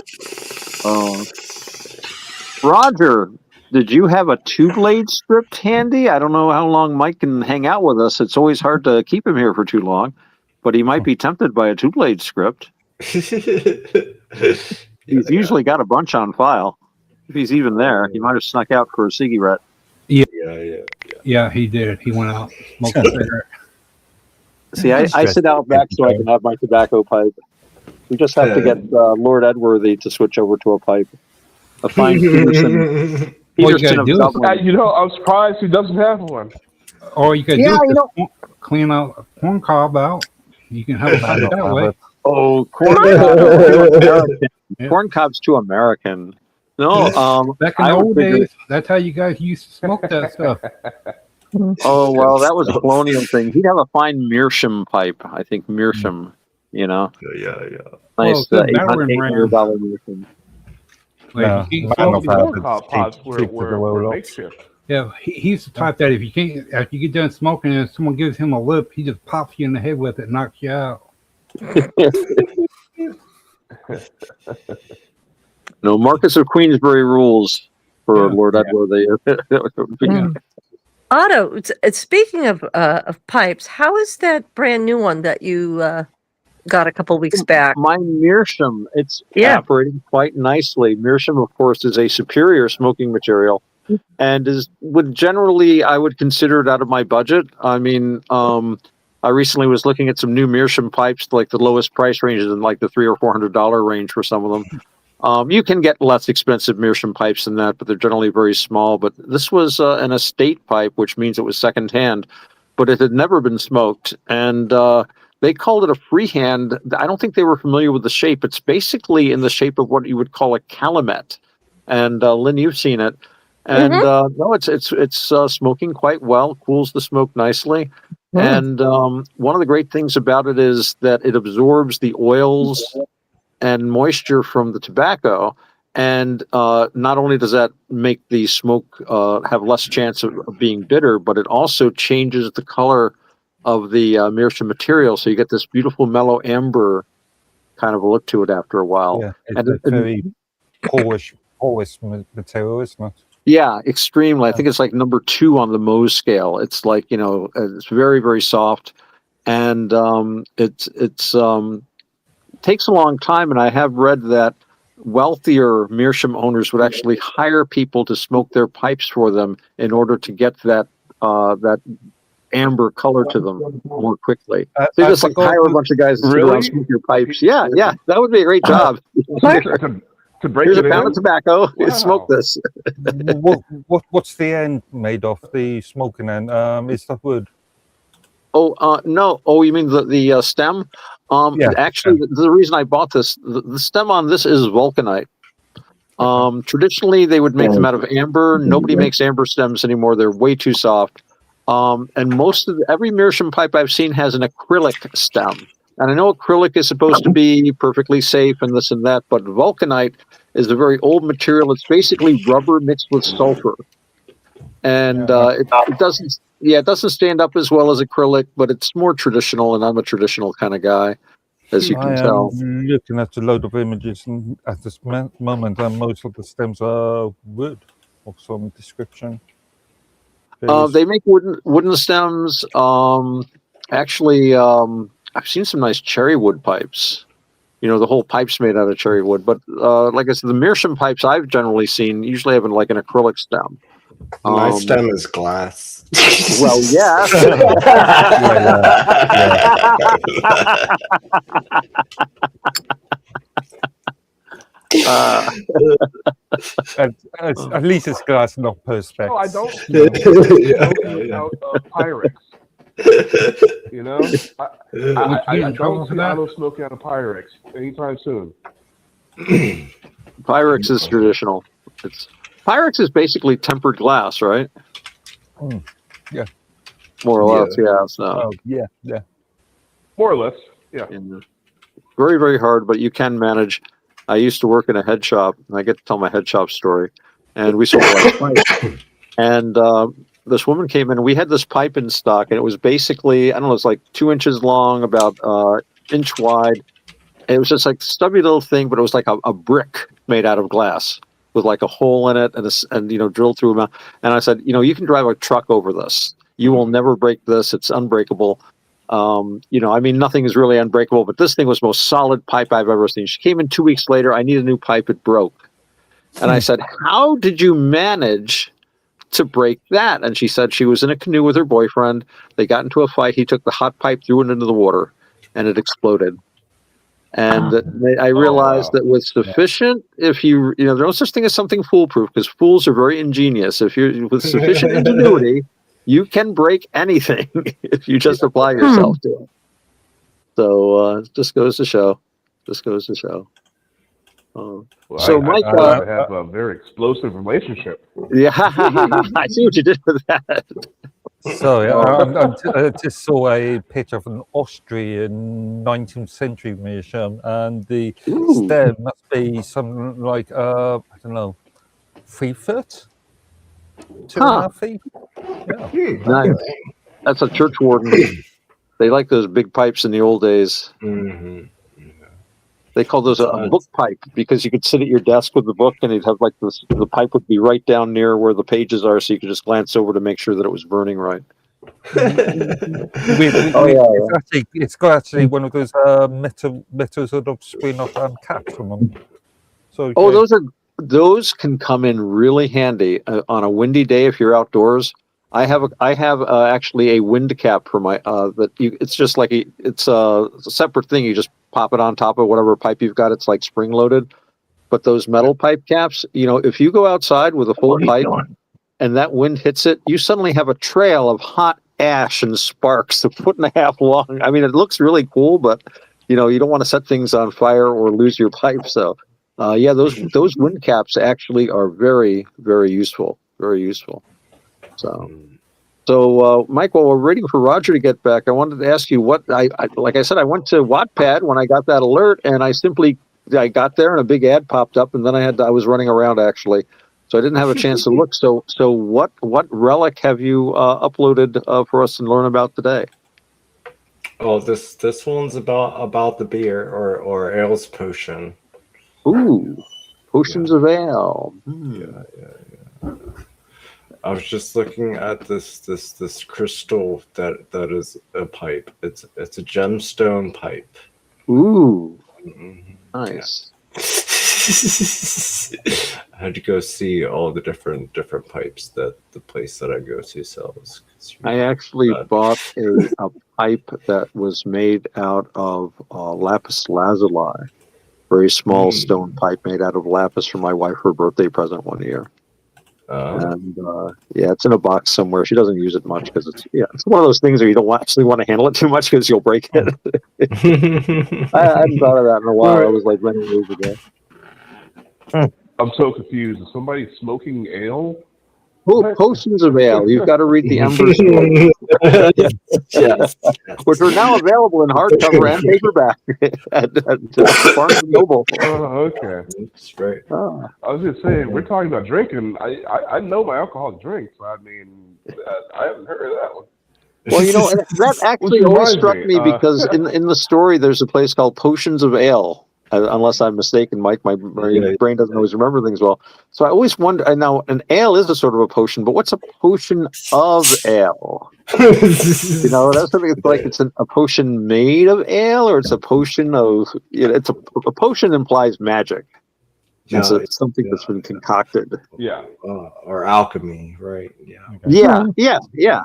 Roger, did you have a two-blade script handy? I don't know how long Mike can hang out with us. It's always hard to keep him here for too long, but he might be tempted by a two-blade script. He's usually got a bunch on file. If he's even there, he might have snuck out for a cigarette. Yeah, he did. He went out, smoked a cigarette. See, I sit out back so I can have my tobacco pipe. We just have to get Lord Edworthy to switch over to a pipe. A fine Peterson. Peterson of Dublin. I'm surprised he doesn't have one. Or you could clean out a corn cob out. You can have it that way. Oh, corn cob. Corn cob's too American. No, back in the old days, that's how you guys used to smoke that stuff. Oh, well, that was a colonial thing. He'd have a fine meerschaum pipe. I think meerschaum, Yeah. Nice $800 meerschaum. Yeah, he's the type that if you can't, after you get done smoking and someone gives him a lip, he just pops you in the head with it and knocks you out. No, Marcus of Queensbury rules for Lord Edworthy. Otto, speaking of pipes, how is that brand new one that you got a couple weeks back? My meerschaum, it's operating quite nicely. Meerschaum, of course, is a superior smoking material, and I would consider it out of my budget. I mean, I recently was looking at some new meerschaum pipes, like the lowest price ranges in like the $300 or $400 range for some of them. You can get less expensive meerschaum pipes than that, but they're generally very small. But this was an estate pipe, which means it was secondhand, but it had never been smoked. And they called it a freehand. I don't think they were familiar with the shape. It's basically in the shape of what you would call a calumet. And Lynn, you've seen it. And no, it's smoking quite well, cools the smoke nicely. And one of the great things about it is that it absorbs the oils and moisture from the tobacco, and not only does that make the smoke have less chance of being bitter, but it also changes the color of the meerschaum material, so you get this beautiful mellow amber kind of look to it after a while. Yeah, it's a very Polish material, isn't it? Yeah, extremely. I think it's like number 2 on the Mohs scale. It's like, it's very, very soft. and it's takes a long time. And I have read that wealthier meerschaum owners would actually hire people to smoke their pipes for them in order to get that amber color to them more quickly. They just like hire a bunch of guys to sit around smoke your pipes. Yeah, that would be a great job. To break Here's it a pound in? of tobacco. Wow. Smoke this. What's the end made of? The smoking end? Is that wood? Oh, no. Oh, you mean the stem? Actually, the reason I bought this, the stem on this is vulcanite. Traditionally, they would make them out of amber. Nobody makes amber stems anymore. They're way too soft. And every meerschaum pipe I've seen has an acrylic stem. And I know acrylic is supposed to be perfectly safe and this and that, but vulcanite is a very old material. It's basically rubber mixed with sulfur. And it doesn't stand up as well as acrylic, but it's more traditional, and I'm a traditional kind of guy, as you can tell. I'm looking at a load of images and at this moment, and most of the stems are wood of some description. They make wooden stems. Actually, I've seen some nice cherry wood pipes. The whole pipe's made out of cherry wood. But like I said, the meerschaum pipes I've generally seen usually have like an acrylic stem. My stem is glass. Well, yeah. At least it's glass, not perspex. No, I don't. Pyrex. I don't smoke out of Pyrex anytime soon. Pyrex is traditional. Pyrex is basically tempered glass, right? Yeah. More or less, yeah. So. Yeah. More or less, yeah. Very, very hard, but you can manage. I used to work in a head shop, and I get to tell my head shop story. And we sold a lot of pipes. And this woman came in, and we had this pipe in stock, and it was basically, I don't know, it's like 2 inches long, about inch wide. And it was just like a stubby little thing, but it was like a brick made out of glass with like a hole in it and drilled through a mouth. And I said, you can drive a truck over this. You will never break this. It's unbreakable. Nothing is really unbreakable, but this thing was the most solid pipe I've ever seen. She came in 2 weeks later. I need a new pipe. It broke. And I said, how did you manage to break that? And she said she was in a canoe with her boyfriend. They got into a fight. He took the hot pipe, threw it into the water, and it exploded. And I realized that with sufficient, there's no such thing as something foolproof, because fools are very ingenious. If you're with sufficient ingenuity, you can break anything if you just apply yourself to it. So just goes to show. Mike, I have a very explosive relationship. Yeah, I see what you did with that. Sorry, I just saw a picture of an Austrian 19th century meerschaum, and the stem must be something like, I don't know, 3 foot? 2.5 feet? Yeah. Nice. That's a church warden. They like those big pipes in the old days. Mm-hmm. They call those a book pipe, because you could sit at your desk with the book, and you'd have like this. The pipe would be right down near where the pages are, so you could just glance over to make sure that it was burning right. It's got actually one of those metal sort of spin-off caps on them. So those can come in really handy on a windy day if you're outdoors. I have actually a wind cap for my it's just like it's a separate thing. You just pop it on top of whatever pipe you've got. It's like spring loaded. But those metal pipe caps, if you go outside with a full pipe and that wind hits it, you suddenly have a trail of hot ash and sparks 1.5 feet long. I mean, it looks really cool, but you don't want to set things on fire or lose your pipe. So those wind caps actually are very, very useful. Very useful. So, Mike, while we're waiting for Roger to get back, I wanted to ask you like I said, I went to Wattpad when I got that alert, and I got there and a big ad popped up, and then I was running around actually, so I didn't have a chance to look. So what relic have you uploaded for us to learn about today? Oh, this one's about the beer or ale's potion. Ooh, potions of ale. Yeah. I was just looking at this crystal that is a pipe. It's a gemstone pipe. Ooh, nice. I had to go see all the different pipes that the place that I go to sells. I actually bought a pipe that was made out of lapis lazuli, very small stone pipe made out of lapis for my wife for her birthday present one year. And yeah, it's in a box somewhere. She doesn't use it much because it's one of those things where you don't actually want to handle it too much because you'll break it. I hadn't thought of that in a while. It was like many years ago. I'm so confused. Is somebody smoking ale? Oh, potions of ale. You've got to read the Embers Yes. which are now available in hardcover and paperback at Barnes and Noble. Oh, okay. That's right. Oh. I was just saying, we're talking about drinking. I know my alcoholic drinks. I mean, I haven't heard of that one. Well, that actually always struck me because in the story, there's a place called Potions of Ale. Unless I'm mistaken, Mike, my brain doesn't always remember things well. So I always wonder. And now, an ale is a sort of a potion, but what's a potion of ale? That's something. It's like it's a potion made of ale, or it's a potion of. It's a potion implies magic. And so it's something that's been concocted. Yeah. Or alchemy, right? Yeah. Yeah.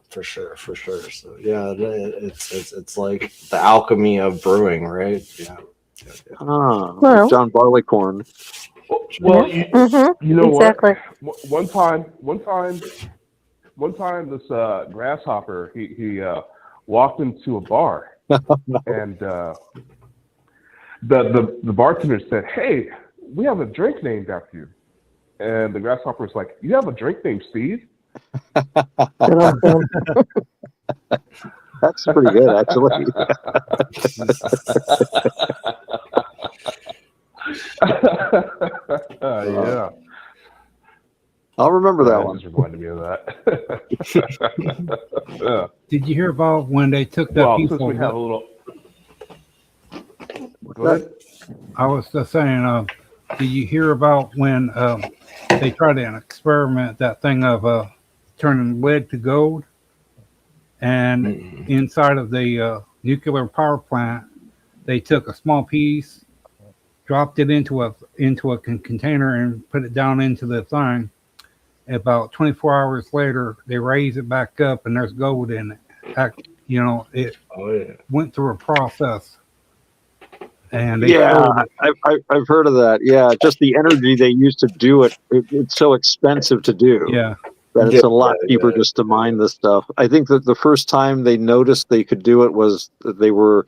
For sure. So yeah, it's like the alchemy of brewing, right? Yeah. Like John Barleycorn. Well, you know exactly. what? One time, this grasshopper he walked into a bar, and the bartender said, "Hey, we have a drink named after you," and the grasshopper was like, "You have a drink named Steve?" That's pretty good, actually. Yeah. I'll remember that one. Just reminded me of that. Did you hear about when they took that Well, piece since of we have a little. Go ahead. I was just saying, did you hear about when they tried an experiment, that thing of turning lead to gold? And inside of the nuclear power plant, they took a small piece, dropped it into a container, and put it down into the thing. About 24 hours later, they raise it back up, and there's gold in it. It went through a process. And I've heard of that. Yeah, just the energy they use to do it. It's so expensive to do. Yeah. That it's a lot cheaper just to mine this stuff. I think that the first time they noticed they could do it was that they were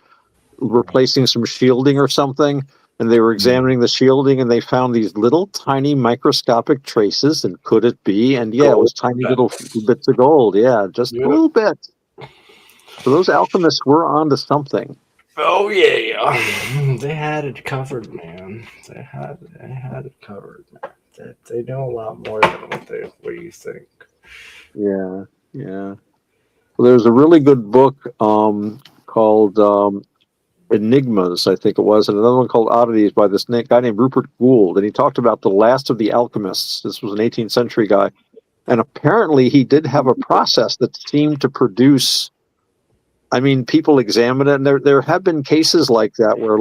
replacing some shielding or something, and they were examining the shielding, and they found these little tiny microscopic traces. And could it be? And yeah, it was tiny little bits of gold. Yeah, just a little bit. So those alchemists were onto something. Oh yeah, they had it covered, man. They had it covered, man. They know a lot more than what you think. Yeah. Well, there's a really good book called Enigmas, I think it was, and another one called Oddities by this guy named Rupert Gould, and he talked about the last of the alchemists. This was an 18th century guy, and apparently he did have a process that seemed to produce. I mean, people examine it, and there have been cases like that where,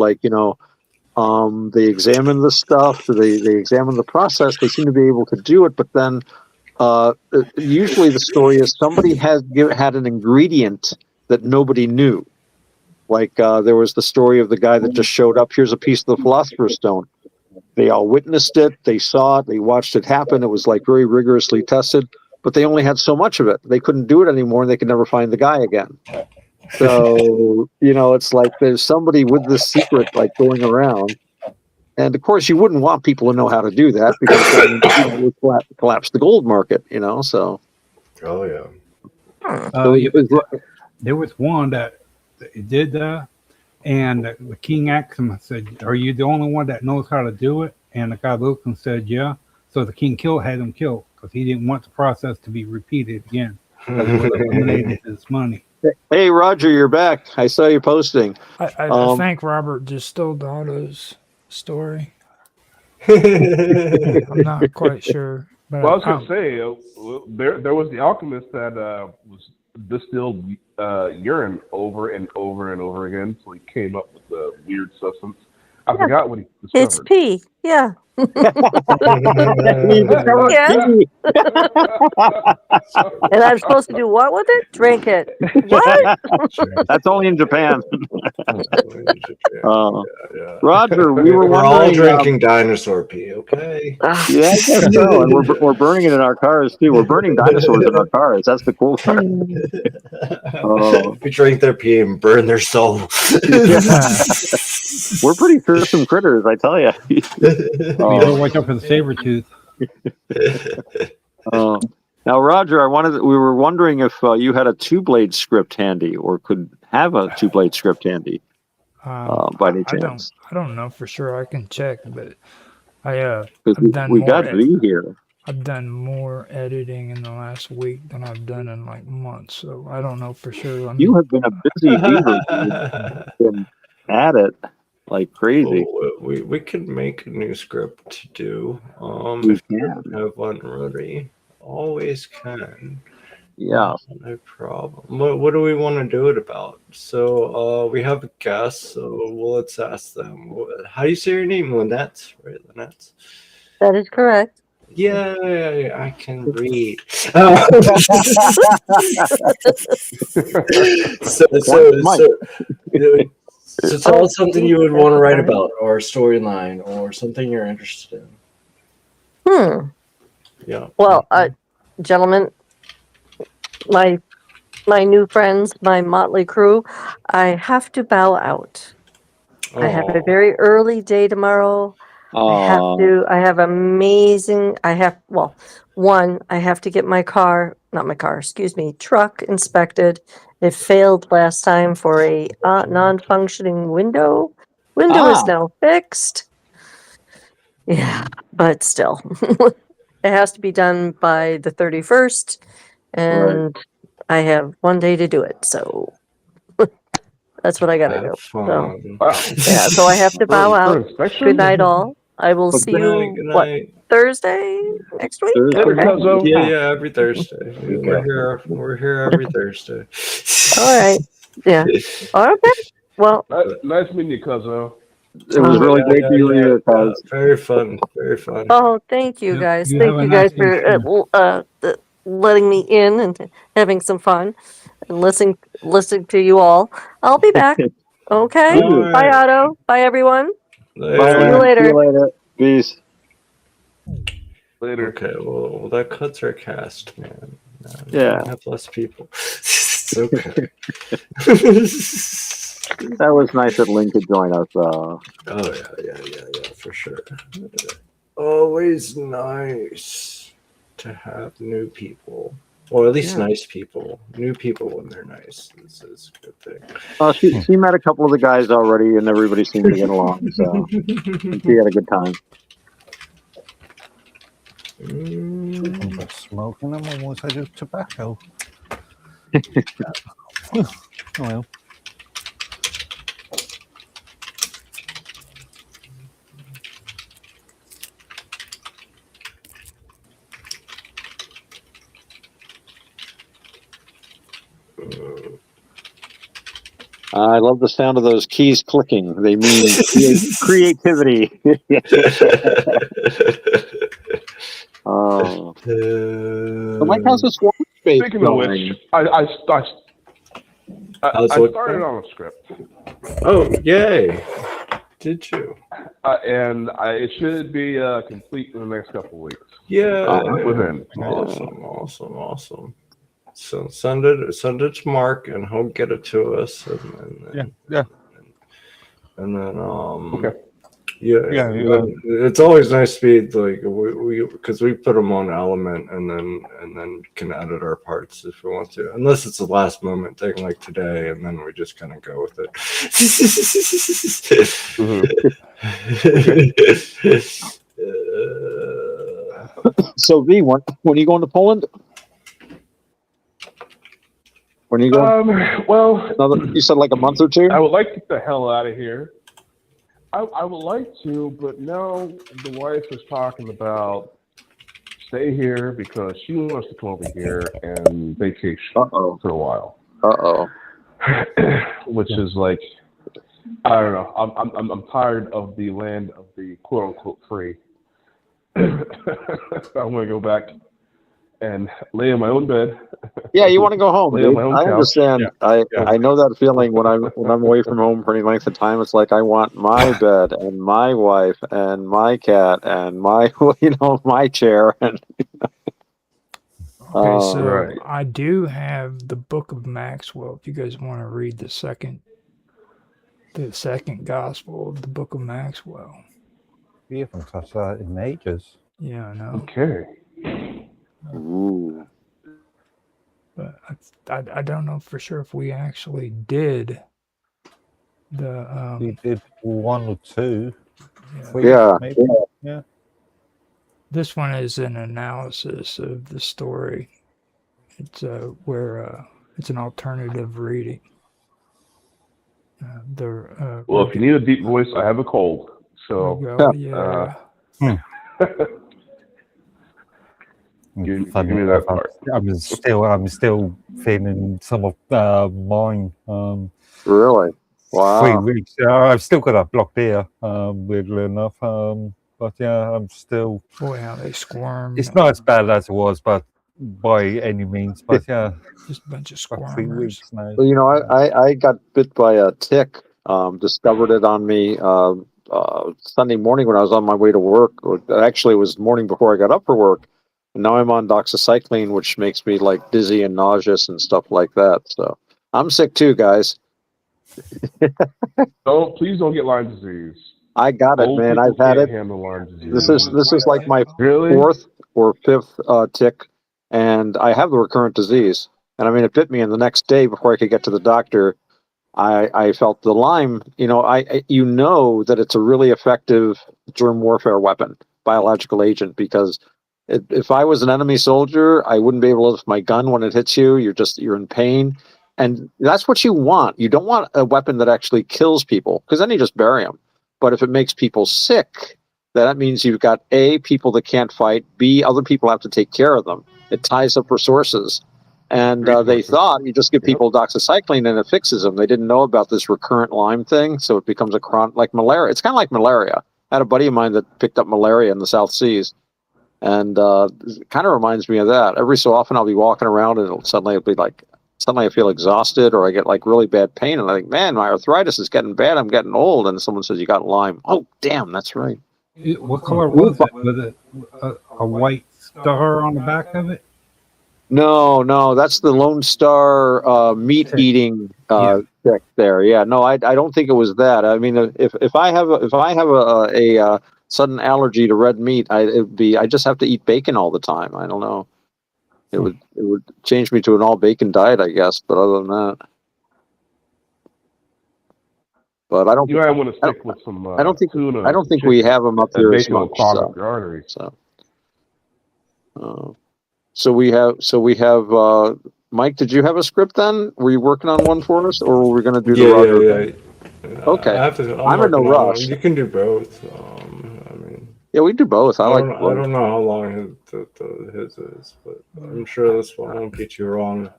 they examine the stuff, they examine the process, they seem to be able to do it, but then usually the story is somebody had an ingredient that nobody knew. Like there was the story of the guy that just showed up, here's a piece of the Philosopher's Stone. They all witnessed it, they saw it, they watched it happen, it was very rigorously tested, but they only had so much of it. They couldn't do it anymore, and they could never find the guy again. So, it's like there's somebody with this secret going around. And of course, you wouldn't want people to know how to do that because then it would collapse the gold market, so. Oh, yeah. There was one that did that, and the king asked him, said, "Are you the only one that knows how to do it?" And the guy looked and said, "Yeah." So the king had him killed because he didn't want the process to be repeated again. Because it would have eliminated his money. Hey, Roger, you're back. I saw you posting. I think Robert just stole Dotto's story. I'm not quite sure. But Well, I was going to say, there was the alchemist that was distilled urine over and over and over again, so he came up with the weird substance. I forgot what he It's discovered. pee. Yeah. He discovered Yeah. pee. And I'm supposed to do what with it? Drink it. What? That's only in Japan. Yeah. Roger, we were We're all wondering. drinking dinosaur pee, okay? Yeah, I guess so. And we're burning it in our cars too. We're burning dinosaurs in our cars. That's the cool part. We drink their pee and burn their soul. We're pretty fearsome critters, I tell you. You better watch out for the saber tooth. Now, Roger, we were wondering if you had a 2-blade script handy, or could have a 2-blade script handy, by any chance. I don't know for sure. I can check, but I've done we more. got V here. I've done more editing in the last week than I've done in like months, so I don't know for sure. You have been a busy beaver. You've been at it like crazy. We could make a new script to do. We If you don't have one ready, always can. Yeah. No problem. What do we want to do it about? So we have a guest, so let's ask them. How do you say your name? Lynette, right? Lynette? That is correct. Yeah, I can read. So tell us something you would want to write about, or a storyline, or something you're interested in. Yeah. Well, gentlemen, my new friends, my motley crew, I have to bow out. I have a very early day tomorrow. I have to get my truck inspected. It failed last time for a non-functioning window. Window is now fixed. Yeah, but still. It has to be done by the 31st, and I have one day to do it, so that's what I gotta do. So, yeah, so I have to bow out. Good night, all. I will see you, Thursday next week? Okay. Yeah, every Thursday. We're here every Thursday. All right. Yeah. Okay. Well, nice meeting you, Cuzzo. It was really great to hear you, Cuz. Very fun. Very fun. Oh, thank you guys. Thank you guys for letting me in and having some fun and listening to you all. I'll be back. Okay. Right. Bye, Otto. Bye, everyone. Bye. See you later. See you later. Peace. Later. Okay, well, that cuts our cast, man. Yeah. Have less people. Okay. That was nice that Lynn could join us. Oh, yeah, for sure. Always nice to have new people. Or at least nice people. New people when they're nice. This is a good thing. She met a couple of the guys already, and everybody seemed to get along. So she had a good time. I'm smoking them almost out of tobacco. Oh well. I love the sound of those keys clicking. They mean creativity. Oh. Mike, how's the Swarm Space Speaking of going? which, I started on a script. Oh, yay! Did you? And it should be complete in the next couple of weeks. Yeah. Within. Awesome. So send it to Mark, and he'll get it to us. And then okay. Yeah. It's always nice to be like we because we put them on Element, and then can edit our parts if we want to, unless it's a last moment thing like today, and then we just kind of go with it. So V, when are you going to Poland? When are you going? Well, you said like a month or two. I would like to get the hell out of here. I would like to, but now the wife is talking about stay here because she wants to come over here and vacation for a while. Which is like, I don't know. I'm tired of the land of the quote unquote free. I want to go back and lay in my own bed. Yeah, you want to go home, lay on dude. my own I couch. understand. I know that feeling when I'm away from home for any length of time. It's like I want my bed and my wife and my cat and my my chair and. Okay, so I do have the Book of Maxwell. If you guys want to read the second gospel of the Book of Maxwell. We haven't touched that in ages. Yeah, I know. Okay. Ooh. But I don't know for sure if we actually did the. We did 1 or 2. Yeah. 3, Yeah. maybe. Yeah. This one is an analysis of the story. It's where it's an alternative reading. Well, if you need a deep voice, I have a cold. So, give me that part. I'm still feeling some of mine. Really? Wow. 3 weeks. I've still got that blocked ear, weirdly enough. But yeah, I'm still. Boy, how they squirm. It's not as bad as it was, but by any means. But yeah, just a bunch of squirmers. 3 weeks now. Well, I got bit by a tick. Discovered it on me Sunday morning when I was on my way to work. Actually, it was morning before I got up for work. And now I'm on doxycycline, which makes me like dizzy and nauseous and stuff like that. So I'm sick too, guys. Please don't get Lyme disease. I got it, man. I've had it. This is like my 4th or 5th tick, and I have the recurrent disease. And I mean, it bit me, and the next day before I could get to the doctor, I felt the Lyme. You know that it's a really effective germ warfare weapon, biological agent, because if I was an enemy soldier, I wouldn't be able to lift my gun when it hits you. You're in pain. And that's what you want. You don't want a weapon that actually kills people, because then you just bury them. But if it makes people sick, that means you've got A, people that can't fight, B, other people have to take care of them. It ties up resources. And they thought you just give people doxycycline and it fixes them. They didn't know about this recurrent Lyme thing, so it becomes a chronic, like malaria. It's kind of like malaria. I had a buddy of mine that picked up malaria in the South Seas. And it kind of reminds me of that. Every so often I'll be walking around and suddenly I feel exhausted, or I get like really bad pain, and I think, man, my arthritis is getting bad. I'm getting old. And someone says, you got Lyme. Oh, damn, that's right. What color was it? Was it a white star on the back of it? No, that's the Lone Star meat-eating tick there. Yeah, no, I don't think it was that. I mean, if I have a sudden allergy to red meat, I just have to eat bacon all the time. I don't know. It would change me to an all bacon diet, I guess. But other than that, I don't. You might want to stick with some. I don't think. Tuna, I don't think we have them up here as much. So we have. Mike, did you have a script then? Were you working on one for us, or were we going to do the Roger? Yeah. Okay. I'm in no rush. You can do both. Yeah, we do both. I don't know how long his is, but I'm sure this one won't get you wrong.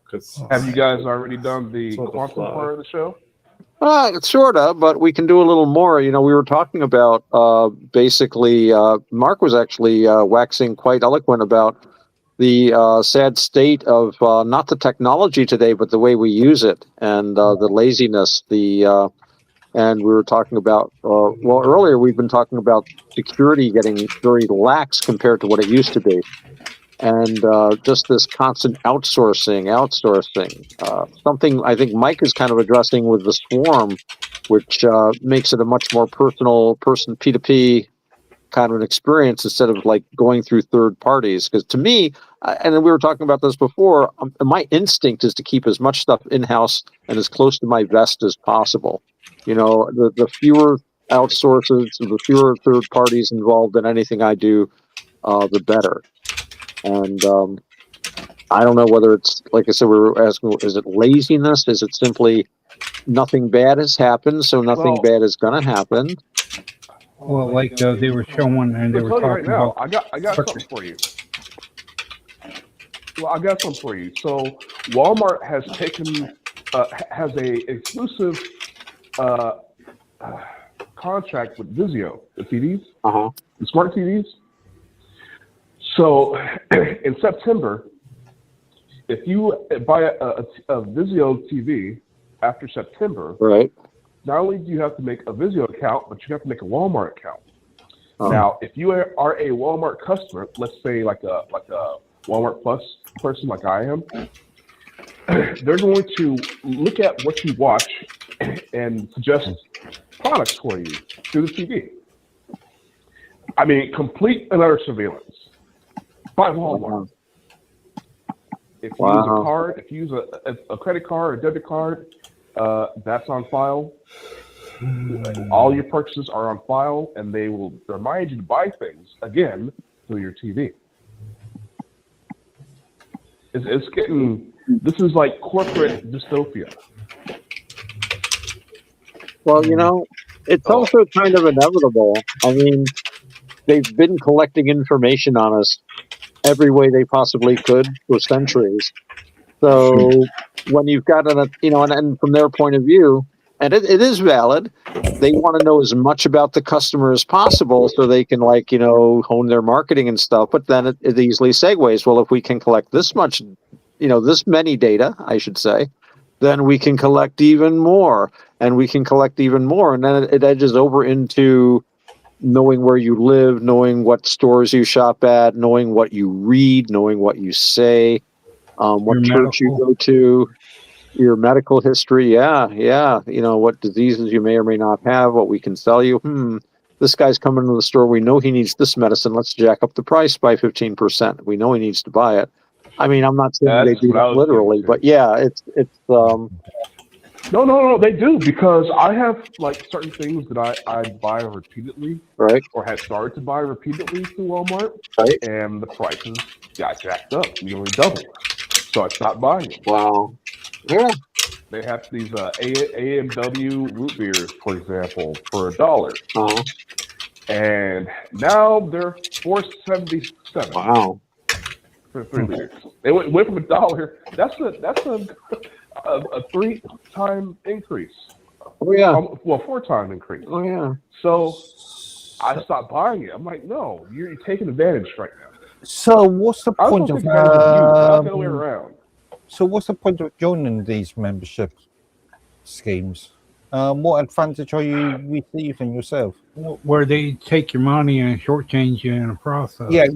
Have you guys already done the quantum part of the show? Sort of, but we can do a little more. You know, we were talking about basically. Mark was actually waxing quite eloquent about the sad state of not the technology today, but the way we use it, and the laziness, and we were talking about, earlier we've been talking about security getting very lax compared to what it used to be. And just this constant outsourcing. Something I think Mike is kind of addressing with the swarm, which makes it a much more personal P2P kind of an experience instead of like going through third parties. Because to me, and we were talking about this before, my instinct is to keep as much stuff in-house and as close to my vest as possible. You know, the fewer outsources, the fewer third parties involved in anything I do, the better. And I don't know whether it's, like I said, we were asking, is it laziness? Is it simply nothing bad has happened, so nothing bad is going to happen? Well, like they were showing and they were talking right now, about. I got something for you. Well, I got some for you. So Walmart has has a exclusive contract with Vizio, the TVs, the smart TVs. So in September, if you buy a Vizio TV after September, right? Not only do you have to make a Vizio account, but you have to make a Walmart account. Now, if you are a Walmart customer, let's say like a Walmart Plus person like I am, they're going to look at what you watch and suggest products for you through the TV. I mean, complete and utter surveillance by Walmart. If you use a card, if you use a credit card or debit card, that's on file. All your purchases are on file, and they will remind you to buy things again through your TV. It's getting. This is like corporate dystopia. Well, you know, it's also kind of inevitable. I mean, they've been collecting information on us every way they possibly could for centuries. So when you've got and from their point of view, and it is valid, they want to know as much about the customer as possible so they can hone their marketing and stuff. But then it easily segues. Well, if we can collect this much, this many data, I should say, then we can collect even more, and we can collect even more. And then it edges over into knowing where you live, knowing what stores you shop at, knowing what you read, knowing what you say, what church you go to, your medical history. Yeah. What diseases you may or may not have, what we can sell you. This guy's coming to the store. We know he needs this medicine. Let's jack up the price by 15%. We know he needs to buy it. I mean, I'm not saying they do that literally, but yeah, it's. No, they do, because I have certain things that I buy repeatedly, right? Or had started to buy repeatedly through Walmart, right? And the prices got jacked up, nearly double. So I stopped buying them. Wow. Yeah. They have these AMW root beers, for example, for $1. And now they're $4.77. Wow. For 3 liters. They went from $1. That's a 3-time increase. Oh yeah. Well, 4-time increase. Oh yeah. So I stopped buying it. I'm like, no, you're taking advantage right now. So what's the point of not the other way around. So what's the point of joining these membership schemes? What advantage are you receiving yourself? Where they take your money and shortchange you in a process. Yeah.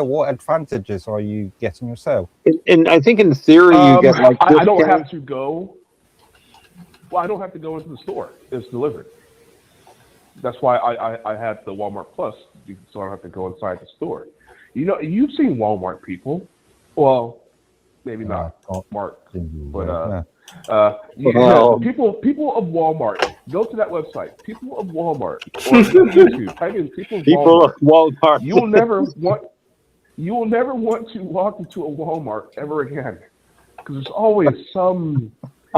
What advantages are you getting yourself? And I think in theory you get I don't have to go. Well, I don't have to go into the store. It's delivered. That's why I had the Walmart Plus, so I don't have to go inside the store. You've seen Walmart people. Well, maybe not Mark, but people of Walmart. Go to that website. People of Walmart, or YouTube. Type in people of Walmart. You will never want to walk into a Walmart ever again, because there's always some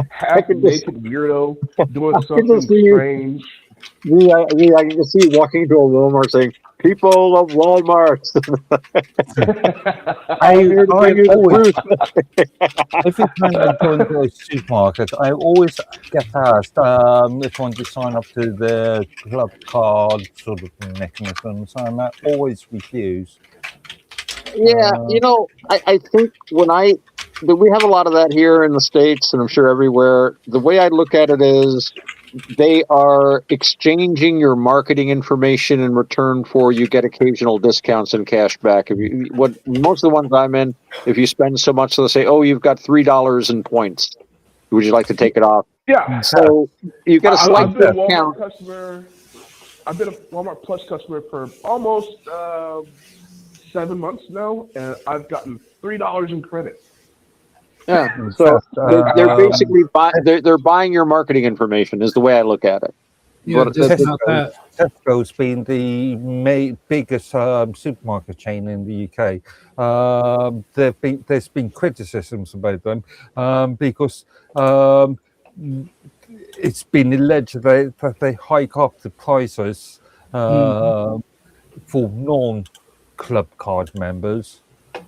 half-naked weirdo doing something strange. I can just see you walking into a Walmart saying, "People of Walmart." Every time I go into a supermarket, I always get asked if I want to sign up to the club card sort of mechanisms, and I always refuse. Yeah, I think we have a lot of that here in the States, and I'm sure everywhere. The way I look at it is, they are exchanging your marketing information in return for you get occasional discounts and cash back. Most of the ones I'm in, if you spend so much, they'll say, "Oh, you've got $3 in points. Would you like to take it off?" Yeah. So you get a slight discount. I've been a Walmart Plus customer for almost 7 months now, and I've gotten $3 in credit. Yeah, so they're basically they're buying your marketing information, is the way I look at it. Yeah, Tesco's been the biggest supermarket chain in the UK. There's been criticisms about them because it's been alleged that they hike up the prices for non-club card members.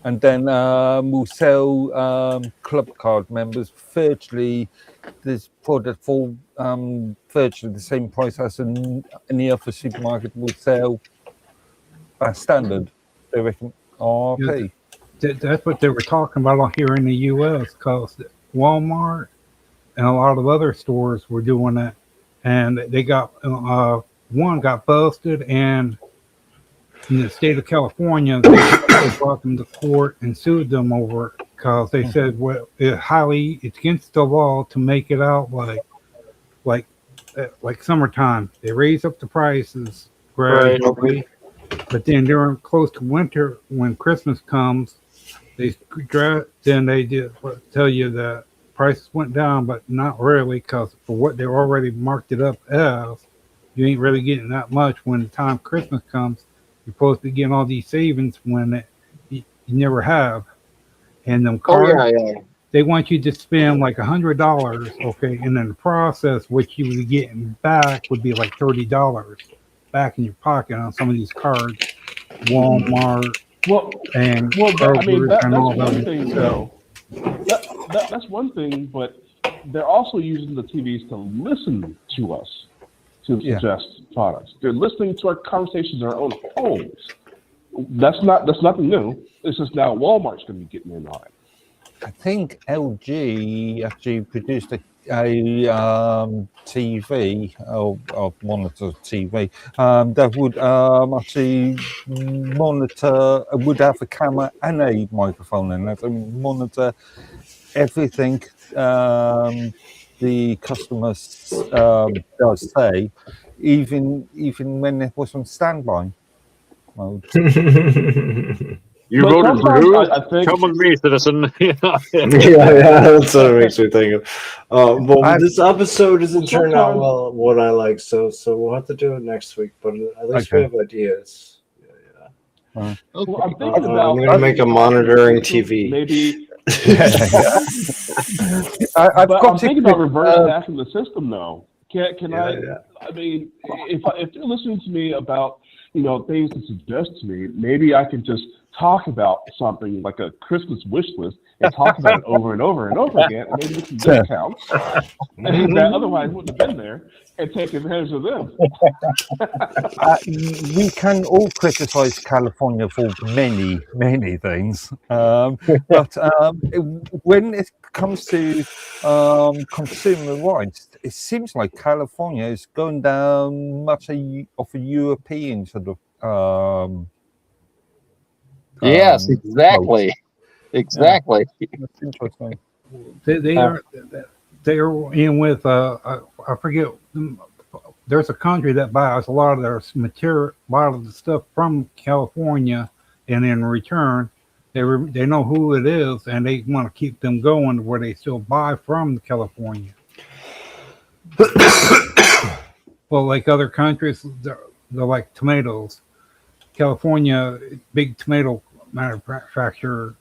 and then we'll sell club card members virtually this product for virtually the same price as any other supermarket will sell standard. They reckon RP. That's what they were talking about here in the U.S. because Walmart and a lot of other stores were doing that, and they got one got busted, and in the state of California, they brought them to court and sued them over it because they said, well, it's against the law to make it out like summertime. They raise up the prices gradually, but then during close to winter, when Christmas comes, they tell you that prices went down, but not really, because for what they already marked it up as, you ain't really getting that much. When the time Christmas comes, you're supposed to be getting all these savings when you never have. And them cards, they want you to spend like $100, okay, and in the process, what you would be getting back would be like $30 back in your pocket on some of these cards, Walmart, and that's one thing, though. That's one thing, but they're also using the TVs to listen to us, to suggest products. They're listening to our conversations in our own homes. That's nothing new. It's just now Walmart's going to be getting in on it. I think LG actually produced a TV or monitor TV that would actually monitor, would have a camera and a microphone in it and monitor everything the customer does say, even when it was on standby mode. You voted for who? Come with me, citizen. yeah, that's what it makes me think of. Well, this episode isn't turning out well what I like, so we'll have to do it next week. But at least we have ideas. Well, I'm thinking about. I'm going to make a monitoring TV. Maybe. I'm thinking about reverse hacking the system, though. Can I? I mean, if you're listening to me about things to suggest to me, maybe I can just talk about something like a Christmas wish list and talk about it over and over and over again, and maybe get some discounts that otherwise wouldn't have been there, and take advantage of them. We can all criticize California for many, many things, but when it comes to consumer rights, it seems like California is going down much of a European sort of. Yes, exactly. Exactly. That's interesting. They are in with I forget. There's a country that buys a lot of their material, a lot of the stuff from California, and in return, they know who it is, and they want to keep them going where they still buy from California. Well, like other countries, they're like tomatoes. California, big tomato manufacturer,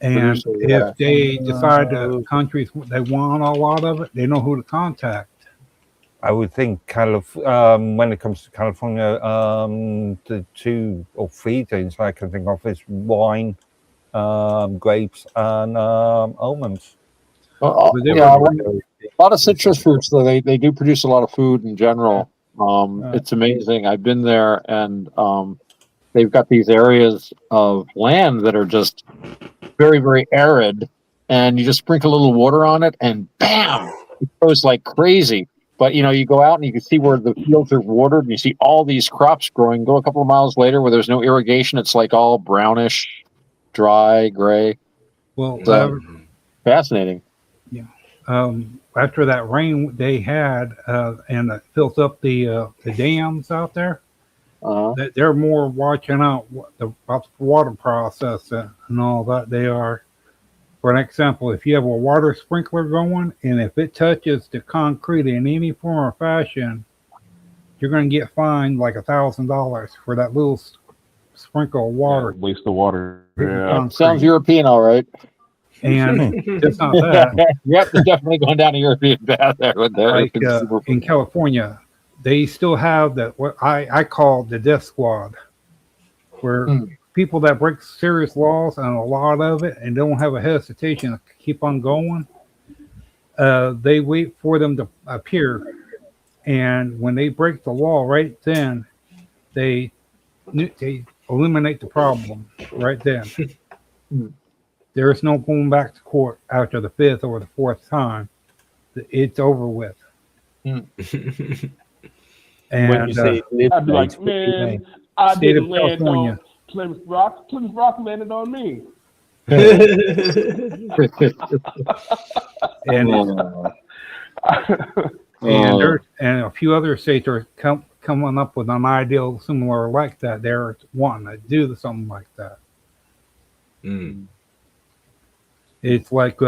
and if they decide that countries they want a lot of it, they know who to contact. I would think when it comes to California, the 2 or 3 things I can think of is wine, grapes, and almonds. A lot of citrus fruits, though. They do produce a lot of food in general. It's amazing. I've been there, and they've got these areas of land that are just very, very arid, and you just sprinkle a little water on it, and bam, it grows like crazy. But, you go out and you can see where the fields are watered, and you see all these crops growing. Go a couple of miles later where there's no irrigation, it's like all brownish, dry, gray. Well, fascinating. Yeah. After that rain they had, and it filled up the dams out there, they're more watching out about the water process and all that. They are. For an example, if you have a water sprinkler going, and if it touches the concrete in any form or fashion, you're going to get fined like $1,000 for that little sprinkle of water. Waste of water. Yeah. Sounds European, all right. And it's not that. Yep, they're definitely going down a European path there. Like in California, they still have that what I call the death squad, where people that break serious laws and a lot of it and don't have a hesitation to keep on going, they wait for them to appear. And when they break the law right then, they eliminate the problem right then. There is no going back to court after the fifth or the fourth time. It's over with. When And you say I'd be like, man, I state of didn't land California. on Plymouth Rock. Plymouth Rock landed on me. And a few other states are coming up with an ideal similar like that. They're wanting to do something like that. It's like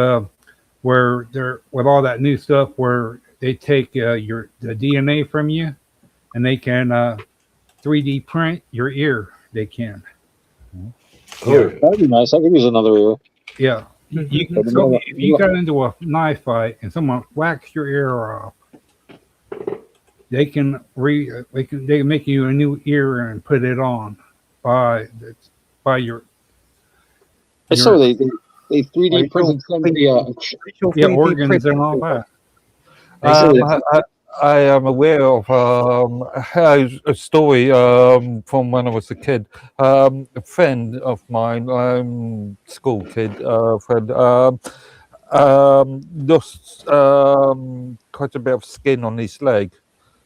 where they're with all that new stuff where they take the DNA from you and they can 3D print your ear. They can. Oh, that'd be nice. I could use another ear. Yeah. So if you got into a knife fight and someone whacks your ear off, they can make you a new ear and put it on by your. So they 3D printed some of the organs and all that. I am aware of a story from when I was a kid. A friend of mine, school kid, friend, lost quite a bit of skin on his leg.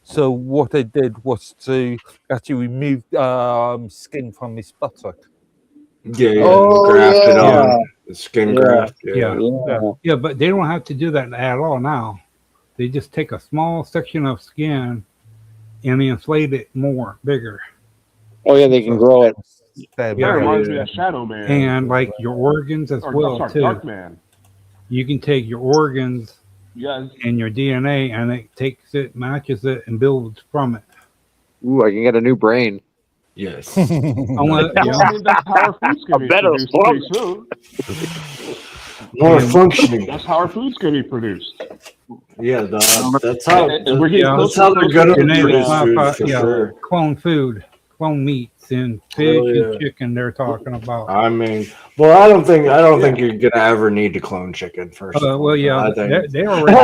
So what they did was to actually remove skin from his buttock. Graft it on. The skin graft. Yeah, but they don't have to do that at all now. They just take a small section of skin and inflate it bigger. Oh yeah, they can grow it. That reminds me of Shadow Man. And like your organs as well too. Dark Man. You can take your organs and your DNA, and it takes it, matches it, and builds from it. Ooh, I can get a new brain. Yes. I mean, that's how our food's going to be produced pretty soon. More functioning. That's how our food's going to be produced. Yeah, that's how they're going to produce food, for sure. Clone food, clone meats, and fish and chicken. They're talking about. I mean, well, I don't think you're going to ever need to clone chicken first. Well, yeah, they already.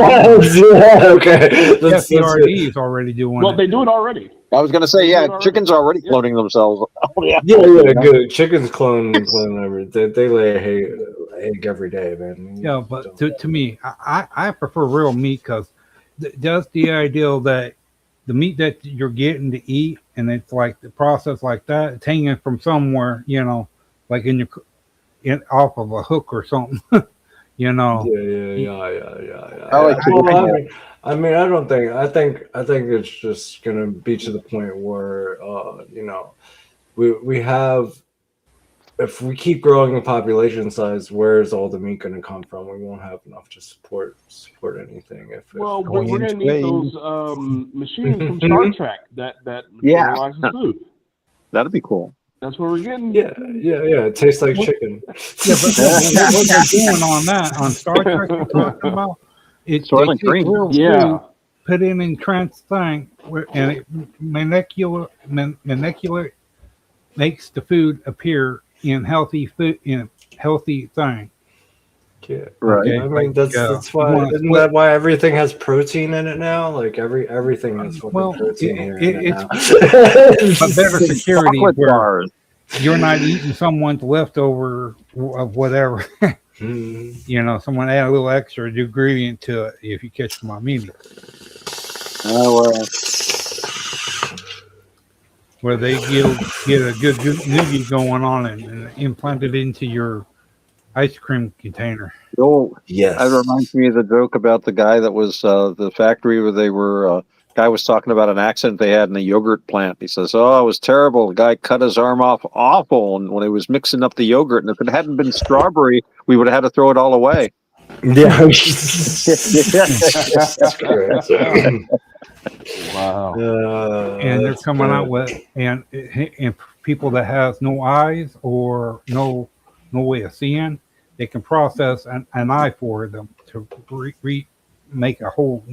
Okay. FCRD is already doing. Well, they do it already. I was going to say, chickens are already cloning themselves. Oh, yeah, good. Chickens clone everything. They lay egg every day, man. Yeah, but to me, I prefer real meat because just the idea that the meat that you're getting to eat and it's like the process like that, it's hanging from somewhere, like off of a hook or something, Yeah. I mean, I think it's just gonna be to the point where we have, if we keep growing the population size, where's all the meat gonna come from? We won't have enough to support anything. We're gonna need those machines from Star Trek that materializes food. That'd be cool. That's what we're getting. Yeah. It tastes like chicken. Yeah, but what they're doing on that on Star Trek we're talking about, it's real food, put it in trans thing, and it molecular makes the food appear in healthy food in a healthy thing. Yeah, right. Okay? I mean, that's why. Isn't that why everything has protein in it now? Like everything has protein here. It's a better security where you're not eating someone's leftover of whatever. Someone add a little extra ingredient to it. If you catch my meaning. Where they get a good noogie going on and implant it into your ice cream container. Oh, yes. That reminds me of the joke about the guy that was the factory where they were. Guy was talking about an accident they had in a yogurt plant. He says, "Oh, it was terrible. The guy cut his arm off, awful. And when he was mixing up the yogurt, and if it hadn't been strawberry, we would have had to throw it all away." Yeah. Wow. And they're coming out with and people that has no eyes or no way of seeing, they can process an eye for them to make a whole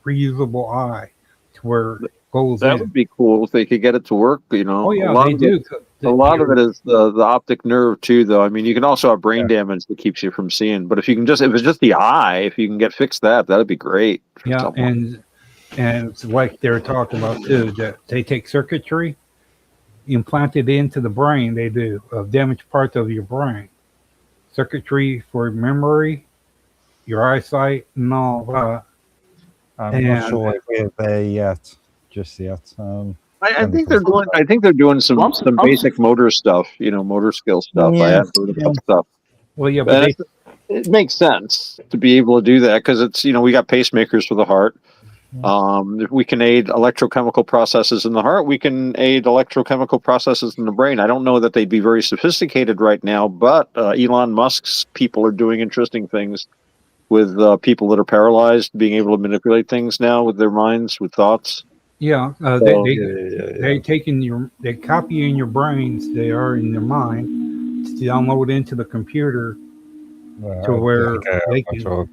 reusable eye to where it goes that in. would be cool if they could get it to work. Oh yeah, they do. A lot of it is the optic nerve too, though. I mean, you can also have brain damage that keeps you from seeing. But if it's just the eye, if you can get fixed that'd be great. Yeah, and it's like they're talking about too, that they take circuitry, implant it into the brain. They do of damaged parts of your brain, circuitry for memory, your eyesight, and all that. I'm not sure if we're there yet, just yet. I think they're doing. I think they're doing some basic motor stuff. Motor skill stuff. I have heard about stuff. Well, yeah, but it makes sense to be able to do that because it's we got pacemakers for the heart. If we can aid electrochemical processes in the heart, we can aid electrochemical processes in the brain. I don't know that they'd be very sophisticated right now, but Elon Musk's people are doing interesting things with people that are paralyzed, being able to manipulate things now with their minds, with thoughts. Yeah, they copy in your brains. They are in your mind to download into the computer to where they can.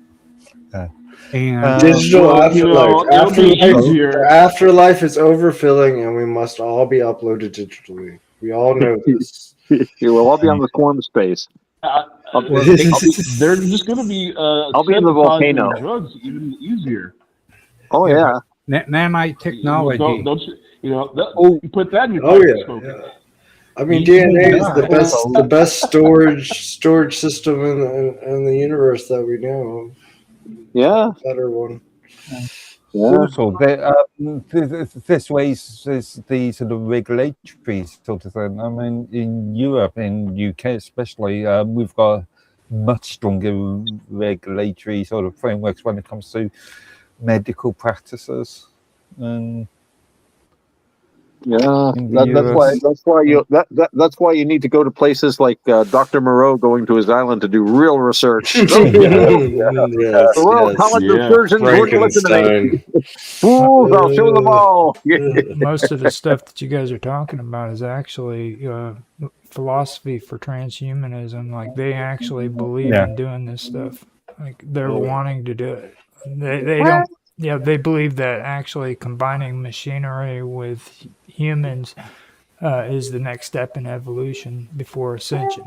And digital afterlife. Afterlife is overfilling, and we must all be uploaded digitally. We all know this. We'll all be on the quantum space. They're just going to be. I'll be in the volcano. Drugs even easier. Oh yeah. Nanite technology. Don't you put that in your microscope. Yeah. I mean, DNA is the best storage system in the universe that we know. Yeah, better one. Yeah. Also, this raises the sort of regulatory sort of thing. I mean, in Europe, in UK especially, we've got much stronger regulatory sort of frameworks when it comes to medical practices. And that's why you need to go to places like Dr. Moreau going to his island to do real research. The Royal College of Surgeons wouldn't listen to me. Fools, I'll show them all. Most of the stuff that you guys are talking about is actually philosophy for transhumanism. Like they actually believe in doing this stuff. Like they're wanting to do it. They don't. Yeah, they believe that actually combining machinery with humans is the next step in evolution before ascension.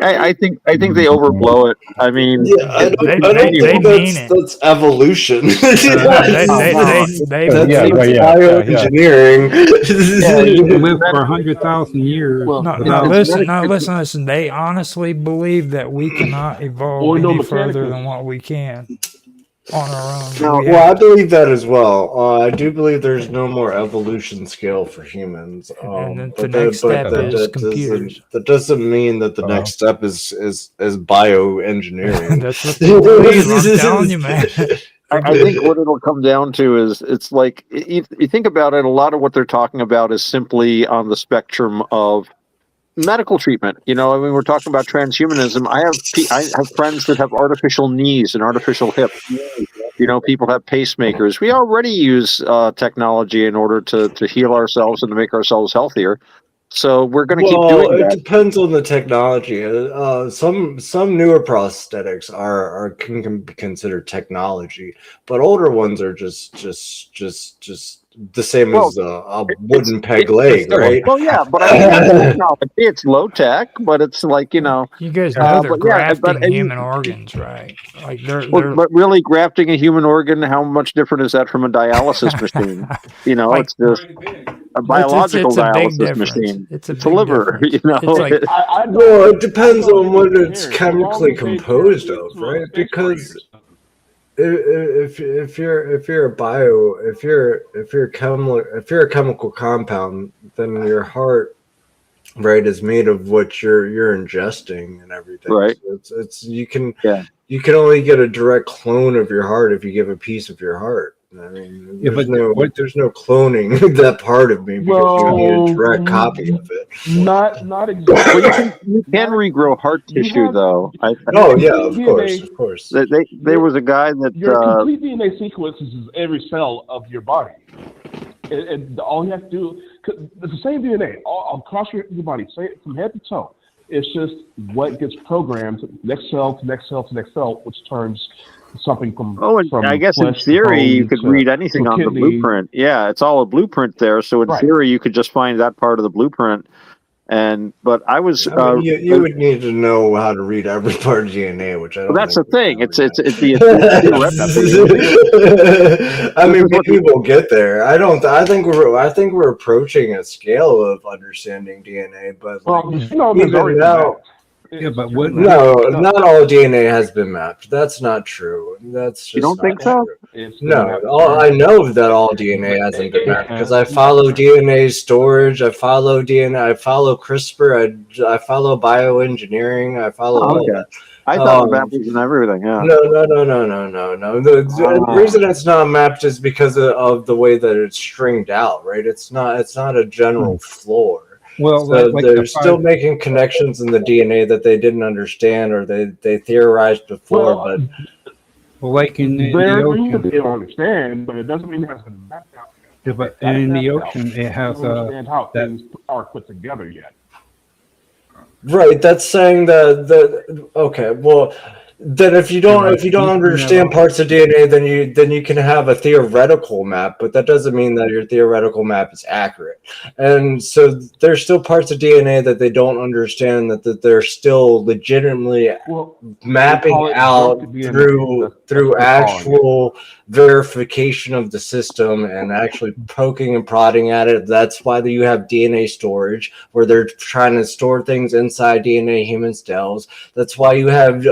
I think they overblow it. I mean, I don't think that's evolution. That's bioengineering. You live for 100,000 years. Listen. They honestly believe that we cannot evolve any further than what we can on our own. I believe that as well. I do believe there's no more evolution scale for humans. And the next step is computers. That doesn't mean that the next step is bioengineering. That's what they believe. I'm telling you, man. I think what it'll come down to is it's like you think about it. A lot of what they're talking about is simply on the spectrum of medical treatment. I mean, we're talking about transhumanism. I have friends that have artificial knees and artificial hips. People have pacemakers. We already use technology in order to heal ourselves and to make ourselves healthier. So we're going to keep doing that. It depends on the technology. Some newer prosthetics can be considered technology, but older ones are just the same as a wooden peg leg, right? Well, yeah, but I mean, it's low tech, but it's like you guys know they're grafting human organs, right? Like but really grafting a human organ, how much different is that from a dialysis machine? It's just a biological dialysis machine. It's a liver. It's like, it depends on what it's chemically composed of, right? Because if you're a chemical compound, then your heart, right, is made of what you're ingesting and everything. Right. So you can only get a direct clone of your heart if you give a piece of your heart. I mean, there's no cloning that part of me because you need a direct copy of it. Not exactly. You can regrow heart tissue, though. Of course. There was a guy that your complete DNA sequence is every cell of your body, and all you have to do, it's the same DNA all across your body, from head to toe. It's just what gets programmed next cell to next cell to next cell, which turns something from. I guess in theory you could read anything on the blueprint. Yeah, it's all a blueprint there. So in theory you could just find that part of the blueprint But I was. I mean, you would need to know how to read every part of DNA, which I don't. Well, that's the think thing. It's the I mean, maybe we'll get there. I don't. I think we're approaching a scale of understanding DNA, but like, even now. Yeah, but what? No, not all DNA has been mapped. That's not true. That's just. You don't think so? No, I know that all DNA hasn't been mapped because I follow DNA storage. I follow DNA. I follow CRISPR. I follow bioengineering. I follow all that. I thought the map was in everything. Yeah. No. The reason it's not mapped is because of the way that it's stringed out. Right? It's not a general floor. Well, so they're still making connections in the DNA that they didn't understand or they theorized before. But like in the ocean, they don't understand, but it doesn't mean it has been mapped out. Yeah, but in the ocean, it has they don't understand how things are put together yet. Right, that's saying that okay, well. Then if you don't understand parts of DNA, then you can have a theoretical map, but that doesn't mean that your theoretical map is accurate. And so there's still parts of DNA that they don't understand that they're still legitimately mapping out through actual verification of the system and actually poking and prodding at it. That's why you have DNA storage, where they're trying to store things inside DNA human cells. That's why you have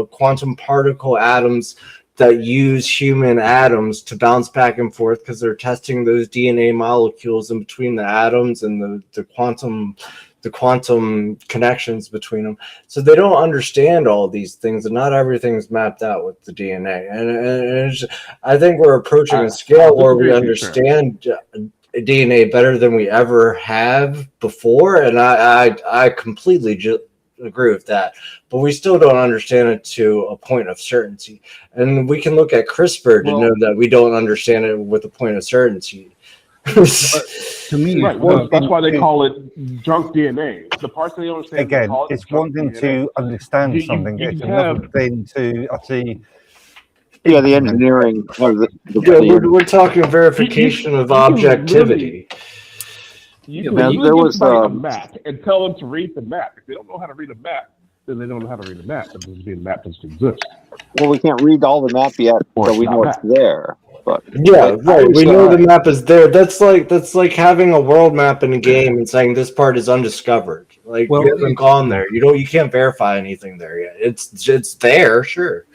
quantum particle atoms that use human atoms to bounce back and forth because they're testing those DNA molecules in between the atoms and the quantum connections between them. So they don't understand all these things, and not everything's mapped out with the DNA. And I think we're approaching a scale where we understand DNA better than we ever have before, and I completely agree with that. But we still don't understand it to a point of certainty. And we can look at CRISPR to know that we don't understand it with a point of certainty. To me, right. That's why they call it junk DNA. The parts they don't understand. Again, it's one thing to understand something. It's another thing to actually. Yeah, the engineering. We're talking verification of objectivity. You can give somebody a map and tell them to read the map. If they don't know how to read a map, then they don't know how to read a map. That doesn't mean the map doesn't exist. Well, we can't read all the map yet, so we know it's there. But yeah, right. We know the map is there. That's like having a world map in a game and saying this part is undiscovered. Like you haven't gone there. You can't verify anything there yet. It's there, sure.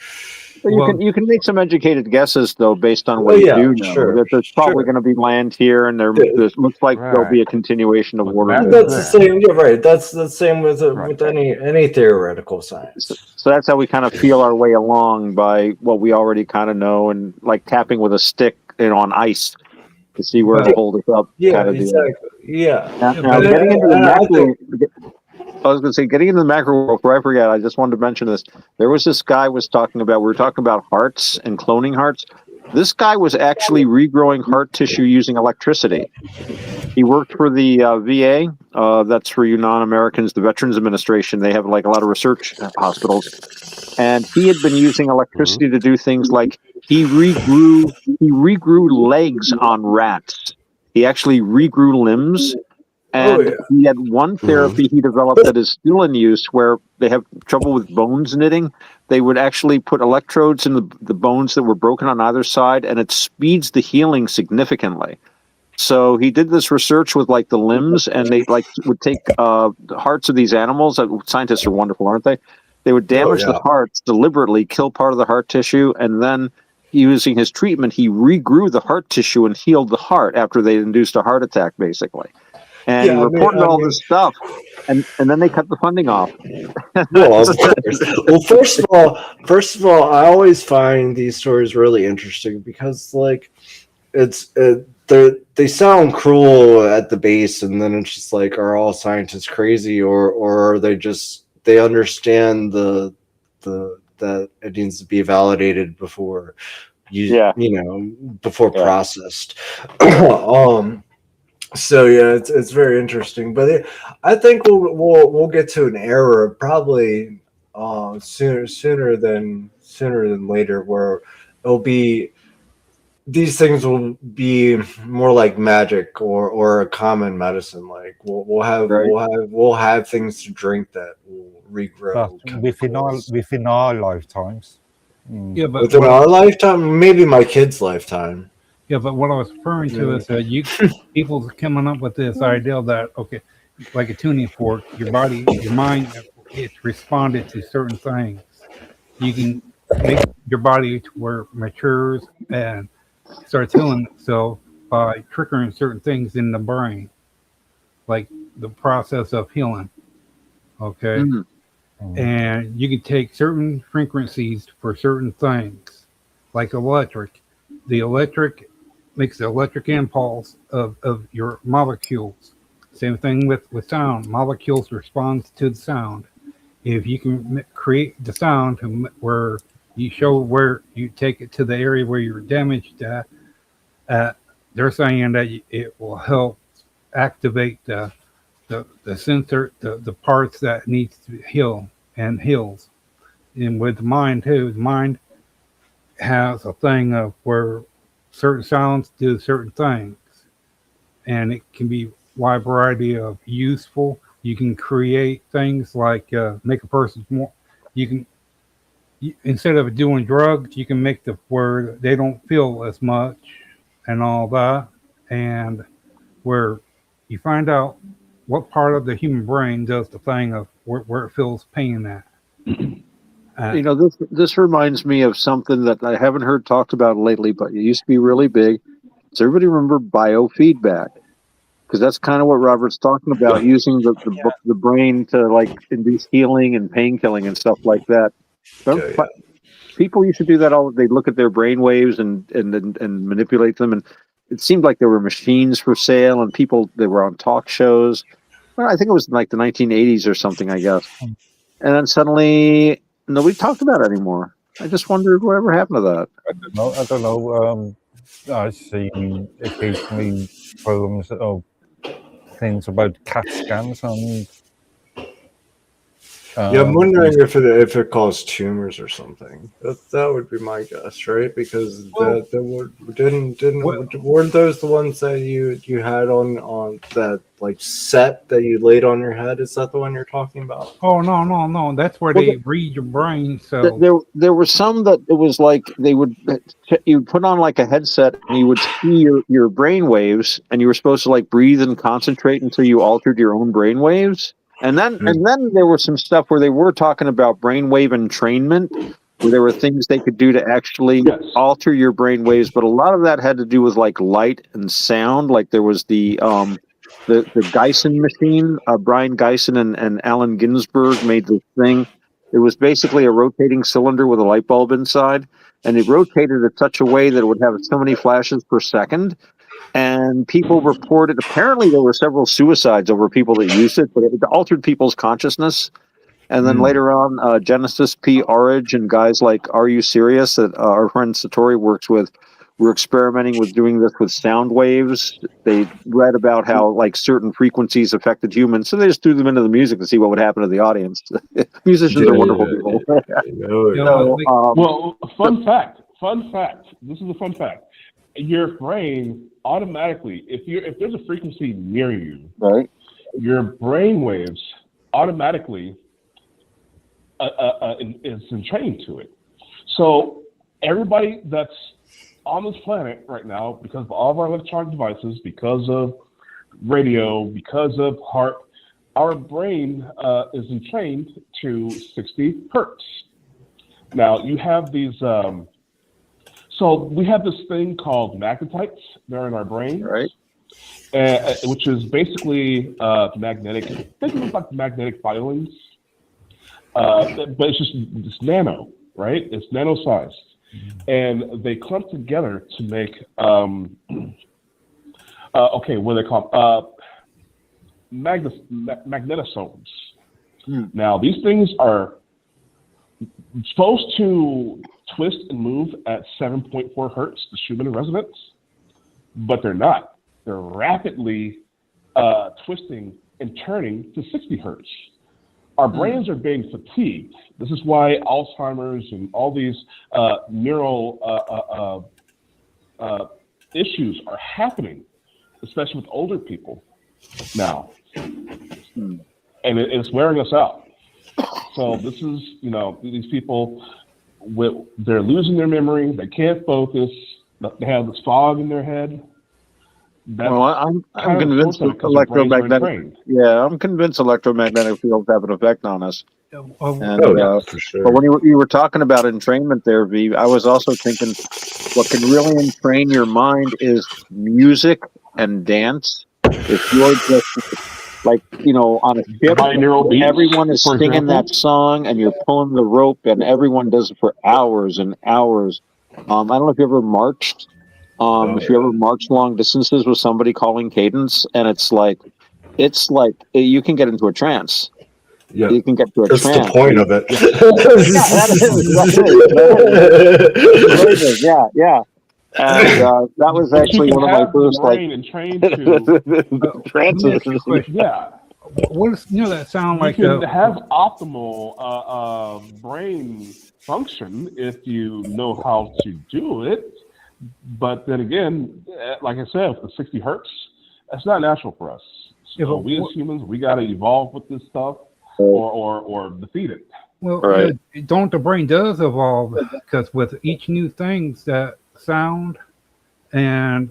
You can make some educated guesses though based on what you do know. Sure, that there's probably going to be land here, and there looks like there'll be a continuation of water. That's the same. You're right. That's the same with any theoretical science. So that's how we kind of feel our way along by what we already kind of know, and like tapping with a stick on ice to see where it'll hold us up. Yeah, exactly. Yeah. Now getting into the macro. I was going to say, getting into the macro world, before I forget, I just wanted to mention this. There was this guy we were talking about hearts and cloning hearts. This guy was actually regrowing heart tissue using electricity. He worked for the VA. That's for you non-Americans, the Veterans Administration. They have like a lot of research hospitals. And he had been using electricity to do things like he regrew legs on rats. He actually regrew limbs. And he had one therapy he developed that is still in use where they have trouble with bones knitting. They would actually put electrodes in the bones that were broken on either side, and it speeds the healing significantly. So he did this research with like the limbs, and they would take the hearts of these animals. Scientists are wonderful, aren't they? They would damage the hearts deliberately, kill part of the heart tissue, and then using his treatment, he regrew the heart tissue and healed the heart after they induced a heart attack, basically. And he reported all this stuff, and then they cut the funding off. Well, first of all, I always find these stories really interesting because, like, they sound cruel at the base, and then it's just like, are all scientists crazy, or are they understand that it needs to be validated before before processed. So yeah, it's very interesting, but I think we'll get to an era probably sooner than later where it'll be these things will be more like magic or a common medicine. Like we'll have things to drink that will regrow. But within our lifetimes. Yeah, but Within our lifetime, maybe my kid's lifetime. Yeah, but what I was referring to is that people coming up with this idea that okay, like a tuning fork, your body, your mind, it's responded to certain things. You can make your body to where it matures and starts healing itself by triggering certain things in the brain, like the process of healing. Okay, and you can take certain frequencies for certain things, like electric. The electric makes the electric impulse of your molecules. Same thing with sound. Molecules respond to the sound. If you can create the sound where you show where you take it to the area where you're damaged at they're saying that it will help activate the sensor, the parts that needs to heal and heals. And with the mind too, the mind has a thing of where certain sounds do certain things, and it can be wide variety of useful. You can create things like make a person more. You can instead of doing drugs, you can make the where they don't feel as much and all that, and where you find out what part of the human brain does the thing of where it feels pain at. This reminds me of something that I haven't heard talked about lately, but it used to be really big. Does everybody remember biofeedback? Because that's kind of what Robert's talking about, using the brain to like induce healing and pain killing and stuff like that. People used to do that all. They look at their brain waves and manipulate them, and it seemed like there were machines for sale, and people they were on talk shows. Well, I think it was like the 1980s or something, I guess. And then suddenly nobody talked about it anymore. I just wondered whatever happened to that. I don't know. I see occasionally programs of things about CAT scans and. Yeah, I'm wondering if it caused tumors or something. That would be my guess, right? Because weren't those the ones that you had on that like set that you laid on your head? Is that the one you're talking about? Oh no! That's where they read your brain. So there were some that it was like you'd put on like a headset and you would see your brain waves, and you were supposed to like breathe and concentrate until you altered your own brain waves. And then there was some stuff where they were talking about brainwave entrainment, where there were things they could do to actually alter your brain waves. But a lot of that had to do with like light and sound. Like there was the Geisen machine. Brian Geisen and Allen Ginsberg made this thing. It was basically a rotating cylinder with a light bulb inside, and it rotated in such a way that it would have so many flashes per second. And people reported, apparently there were several suicides over people that used it, but it altered people's consciousness. And then later on, Genesis P. Orridge and guys like Are You Serious that our friend Satori works with were experimenting with doing this with sound waves. They read about how like certain frequencies affected humans, so they just threw them into the music to see what would happen to the audience. Musicians are wonderful people. Well, fun fact. This is a fun fact. Your brain automatically, if there's a frequency near you, right, your brain waves automatically is entrained to it. So everybody that's on this planet right now, because of all of our electronic devices, because of radio, because of heart, our brain is entrained to 60 hertz. Now you have these. So we have this thing called magnetites. They're in our brain, right? Which is basically magnetic. Think of it like magnetic violins, but it's nano, right? It's nano sized, and they clump together to make what are they called? Magnetosomes. Now these things are supposed to twist and move at 7.4 hertz, the Schumann resonance, but they're not. They're rapidly twisting and turning to 60 hertz. Our brains are being fatigued. This is why Alzheimer's and all these neural issues are happening, especially with older people now, and it's wearing us out. So this is, these people, they're losing their memory. They can't focus. They have this fog in their head. Well, I'm convinced that I'm convinced electromagnetic fields have an effect on us. And, for sure. But when you were talking about entrainment there, V, I was also thinking what can really entrain your mind is music and dance. If you're just like, on a ship, binaural beats, everyone is for singing example. that song and you're pulling the rope and everyone does it for hours and hours. I don't know if you ever marched. If you ever marched long distances with somebody calling cadence, and it's like you can get into a trance. Yeah, you can get to a that's trance. the point of it. That is. Yeah. And that was actually one of my first and trained to trances. Yeah. What is that sound like? You can have optimal brain function if you know how to do it. But then again, like I said, with the 60 hertz, that's not natural for us. So we as humans, we got to evolve with this stuff or defeat it. Well, don't the brain does evolve, because with each new things that sound, and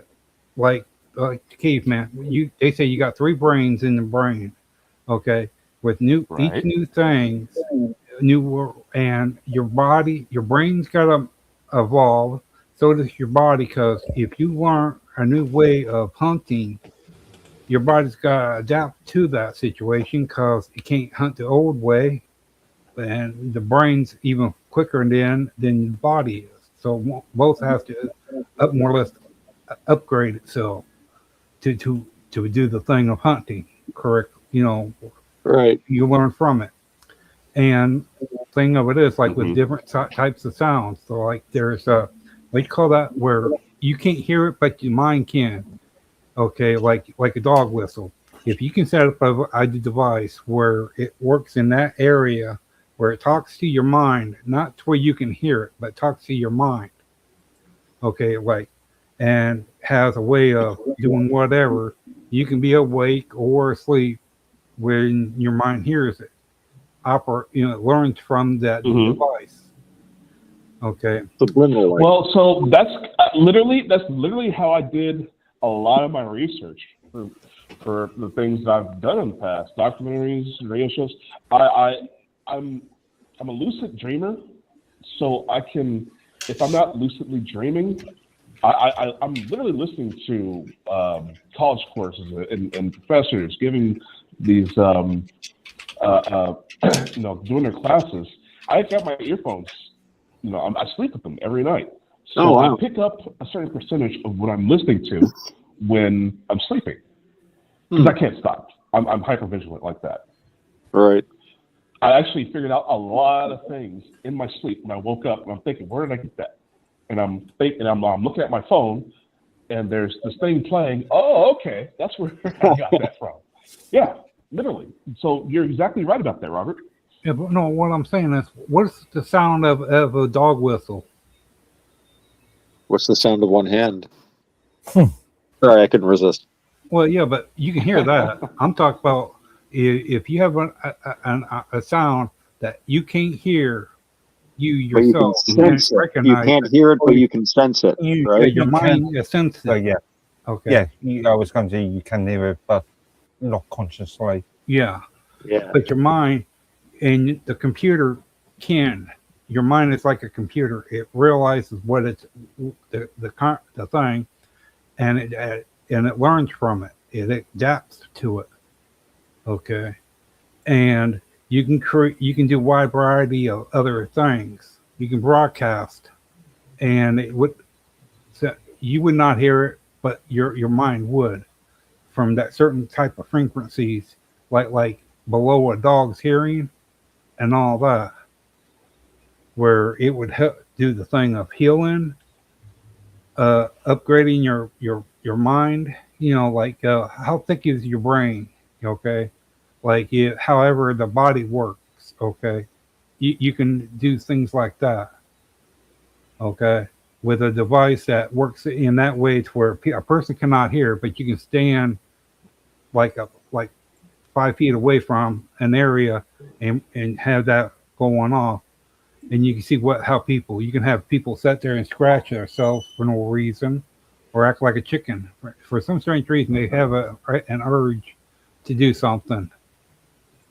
like caveman, they say you got 3 brains in the brain. Okay, with each new thing, and your body, your brain's got to evolve. So does your body, because if you learn a new way of hunting, your body's got to adapt to that situation, because it can't hunt the old way, and the brain's even quicker than the body is. So both have to more or less upgrade itself to do the thing of hunting correct. Right. You learn from it. And thing of it is, like with different types of sounds. So like there's we call that where you can't hear it, but your mind can. Okay, like a dog whistle. If you can set up a device where it works in that area, where it talks to your mind, not to where you can hear it, but talks to your mind. Okay, and has a way of doing whatever. You can be awake or asleep when your mind hears it. It learns from that device. Okay. Well, so that's literally how I did a lot of my research for the things that I've done in the past, documentaries, radio shows. I'm a lucid dreamer, so I can, if I'm not lucidly dreaming, I'm literally listening to college courses and professors giving these doing their classes. I've got my earphones. I sleep with them every night. So I pick up a certain percentage of what I'm listening to when I'm sleeping, because I can't stop. I'm hyper vigilant like that. Right. I actually figured out a lot of things in my sleep when I woke up, and I'm thinking, where did I get that? And I'm looking at my phone, and there's this thing playing. Oh, okay, that's where I got that from. Yeah, literally. So you're exactly right about that, Robert. Yeah, but no, what I'm saying is, what's the sound of a dog whistle? What's the sound of one hand? Sorry, I couldn't resist. Well, yeah, but you can hear that. I'm talking about if you have a sound that you can't hear, you yourself can't recognize. You can't hear it, but you can sense it. Right? Your mind senses it. So yeah. Okay. Yeah, I was going to say you can hear it, but not consciously. Yeah. Yeah. But your mind and the computer can. Your mind is like a computer. It realizes what it's the thing, and it learns from it. It adapts to it. Okay, and you can do a wide variety of other things. You can broadcast, and you would not hear it, but your mind would, from that certain type of frequencies, like below a dog's hearing, and all that, where it would help do the thing of healing, upgrading your mind. How thick is your brain? Okay, however the body works. Okay, you can do things like that. Okay, with a device that works in that way to where a person cannot hear, but you can stand like 5 feet away from an area and have that going off, and you can see how you can have people sit there and scratch themselves for no reason, or act like a chicken for some strange reason. They have an urge to do something,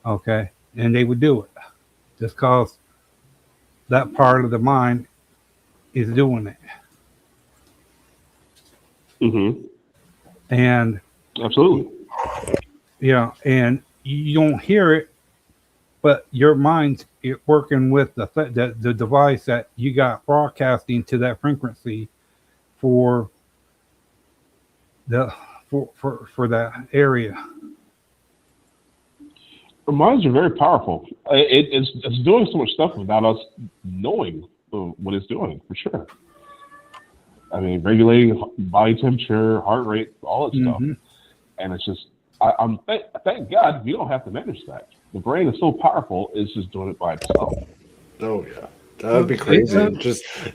okay, and they would do it just because that part of the mind is doing it. Mm-hmm. And absolutely, yeah, and you don't hear it, but your mind's working with the device that you got broadcasting to that frequency for that area. Our minds are very powerful. It's doing so much stuff without us knowing what it's doing, for sure. I mean, regulating body temperature, heart rate, all that stuff. And it's just, thank God we don't have to manage that. The brain is so powerful, it's just doing it by itself. Oh yeah, that would be crazy.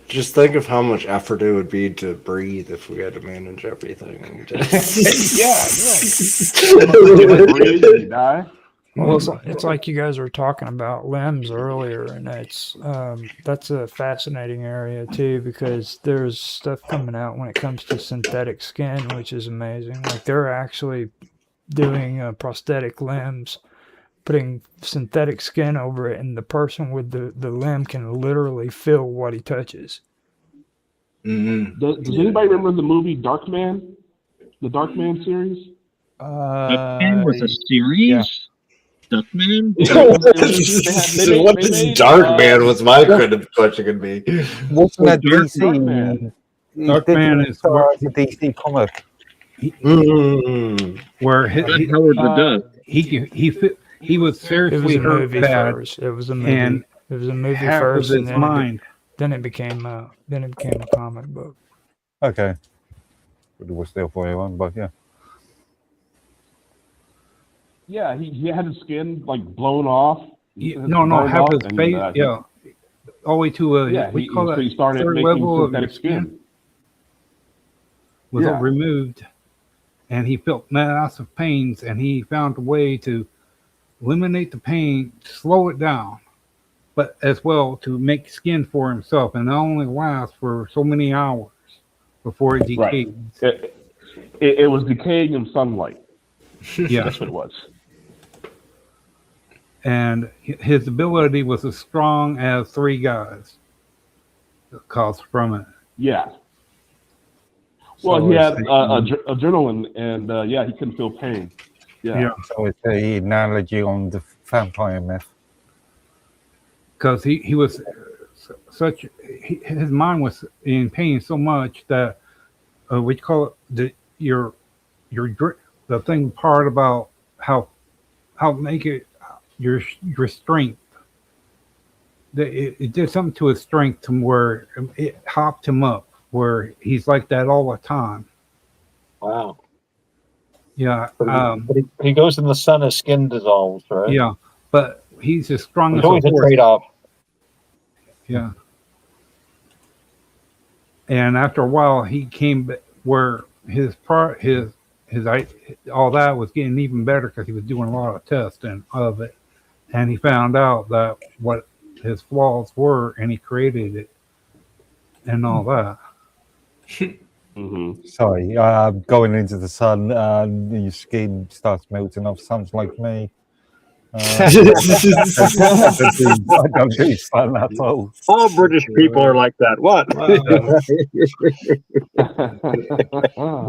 Just think of how much effort it would be to breathe if we had to manage everything. Breathe and die. Well, it's like you guys were talking about limbs earlier, and that's a fascinating area too, because there's stuff coming out when it comes to synthetic skin, which is amazing. Like they're actually doing prosthetic limbs, putting synthetic skin over it, and the person with the limb can literally feel what he touches. Does anybody remember the movie Darkman? The Darkman series? Darkman was a series? Yeah. Duckman? What is Darkman? Was my question could be? Wasn't that DC? Darkman is the DC comic. Where he was seriously It was a hurt movie bad. first. It was a movie. And It was a movie half first, of and his mind. then it became a comic book. Okay. It was still for everyone, but yeah. Yeah, he had his skin like blown off. Half his face. All the way to he started third making level of your synthetic skin. Was removed, and he felt massive pains, and he found a way to eliminate the pain, slow it down, but as well to make skin for himself, and it only lasts for so many hours before it decays. Right. It was decaying in sunlight. Yeah, that's what it was. And his ability was as strong as 3 guys caused from it. Yeah. Well, So he had it's- adrenaline, and he couldn't feel pain. Yeah. So it's the analogy on the vampire myth. Because he was his mind was in pain so much that we call it the thing part about how make it your strength. It did something to his strength to where it hopped him up, where he's like that all the time. Wow. Yeah. But he goes in the sun, his skin dissolves, right? Yeah, but he's as strong There's as always a horse. trade-off. Yeah. And after a while, he came where his all that was getting even better because he was doing a lot of testing of it, and he found out that what his flaws were, and he created it, and all that. Sorry, going into the sun, your skin starts melting off. Sounds like me. I don't do sun at all. All British people are like that. What?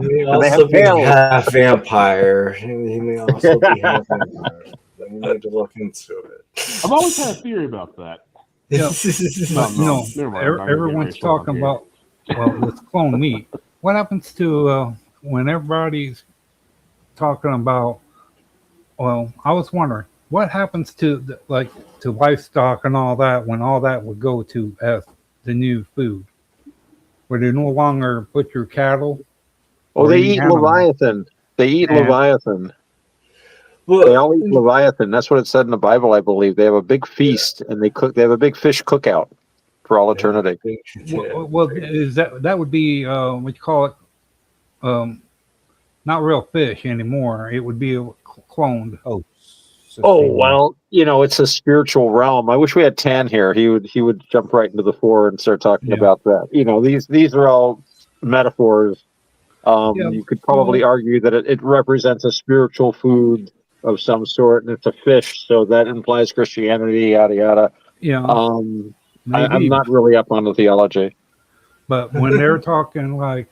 He may also be half vampire. He may also be half vampire. We need to look into it. I've always had a theory about that. Yeah. No, never mind. everyone's talking about, it's clone meat. What happens to when everybody's talking about? Well, I was wondering what happens to to livestock and all that when all that would go to as the new food, where they no longer butcher cattle. Oh, they eat Leviathan. They eat Leviathan. Well, they all eat Leviathan. That's what it said in the Bible, I believe. They have a big feast, and they have a big fish cookout for all eternity. Well, is that would be what you call it? Not real fish anymore. It would be cloned. Oh well, it's a spiritual realm. I wish we had Tan here. He would jump right into the fore and start talking about that. These are all metaphors. You could probably argue that it represents a spiritual food of some sort, and it's a fish, so that implies Christianity, yada yada. Yeah. I'm Maybe. not really up on the theology. But when they're talking like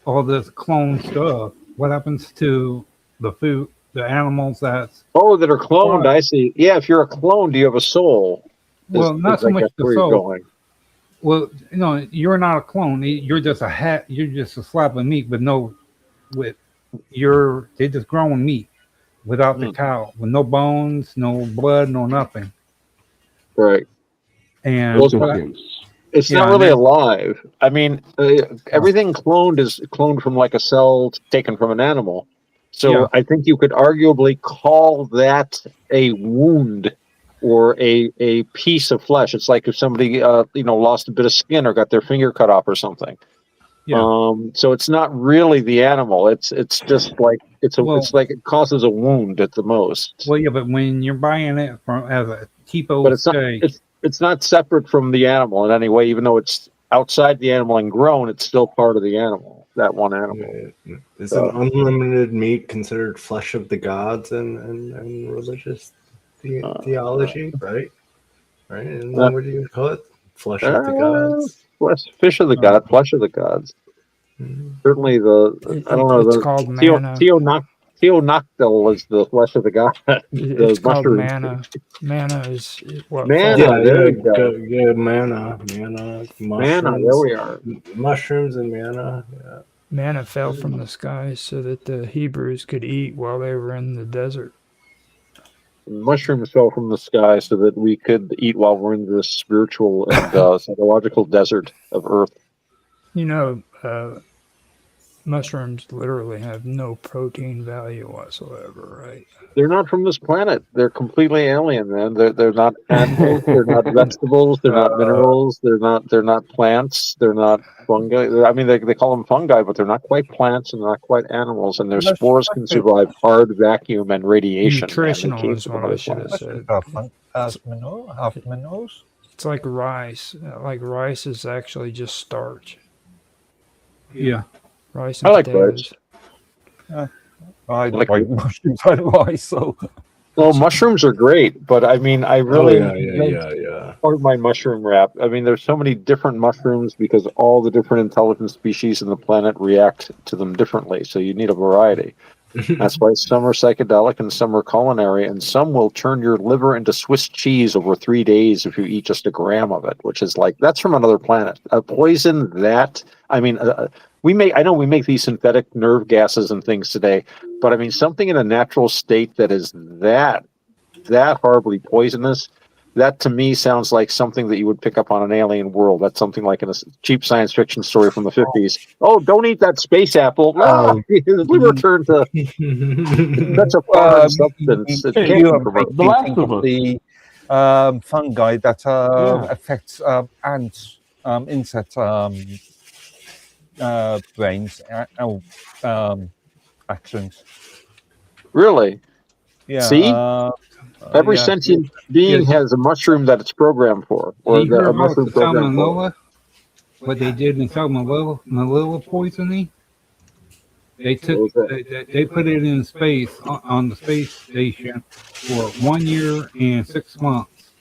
all this clone stuff, what happens to the food, the animals that's that are cloned? I see. Yeah, if you're a clone, do you have a soul? Well, not so much the where soul. you're going. Well, you're not a clone. You're just a hat. You're just a slab of meat they're just growing meat without the cow, with no bones, no blood, no nothing. Right. And it's not really alive. I mean, everything cloned is cloned from like a cell taken from an animal. So I think you could arguably call that a wound or a piece of flesh. It's like if somebody lost a bit of skin or got their finger cut off or something. So it's not really the animal. It's just like it's like it causes a wound at the most. Well, yeah, but when you're buying it as a cheapo steak, it's not separate from the animal in any way. Even though it's outside the animal and grown, it's still part of the animal. That one animal. Isn't unlimited meat considered flesh of the gods and religious theology? Right. And then what do you call it? Flesh of the gods. Fish of the god, flesh of the gods. Certainly It's called manna. Teonoctil is the flesh of the god. It's called manna. Manna is what? Manna. There we go. Yeah, manna. Mushrooms. Manna. There we are. Mushrooms and manna. Yeah. Manna fell from the sky so that the Hebrews could eat while they were in the desert. Mushrooms fell from the sky so that we could eat while we're in this spiritual and psychological desert of Earth. Mushrooms literally have no protein value whatsoever, right? They're not from this planet. They're completely alien, man. They're not animals. They're not vegetables. They're not minerals. They're not plants. They're not fungi. I mean, they call them fungi, but they're not quite plants and they're not quite animals. And their spores can survive hard vacuum and radiation. Nutritional is what I should have said. Half minerals. It's like rice. Like rice is actually just starch. Yeah. Rice and potatoes. Rice. I like mushrooms. I rice. So. Well, mushrooms are great, but I mean, I really part of my mushroom wrap. I mean, there's so many different mushrooms because all the different intelligent species in the planet react to them differently. So you need a variety. That's why some are psychedelic and some are culinary, and some will turn your liver into Swiss cheese over 3 days if you eat just a gram of it, which is like, that's from another planet. A poison that, I mean, I know we make these synthetic nerve gases and things today, but I mean, something in a natural state that is that horribly poisonous, that to me sounds like something that you would pick up on an alien world. That's something like in a cheap science fiction story from the 50s. Oh, don't eat that space apple. We return to such a foreign substance. The Last of Us. The fungi that affects ants, insect brains, actions. Really? Yeah. See? Every sentient being has a mushroom that it's programmed for. Or you hear a about mushroom the programmed for. salmonella? What they did in salmonella poisoning? They took they put it in space on the space station for 1 year and 6 months.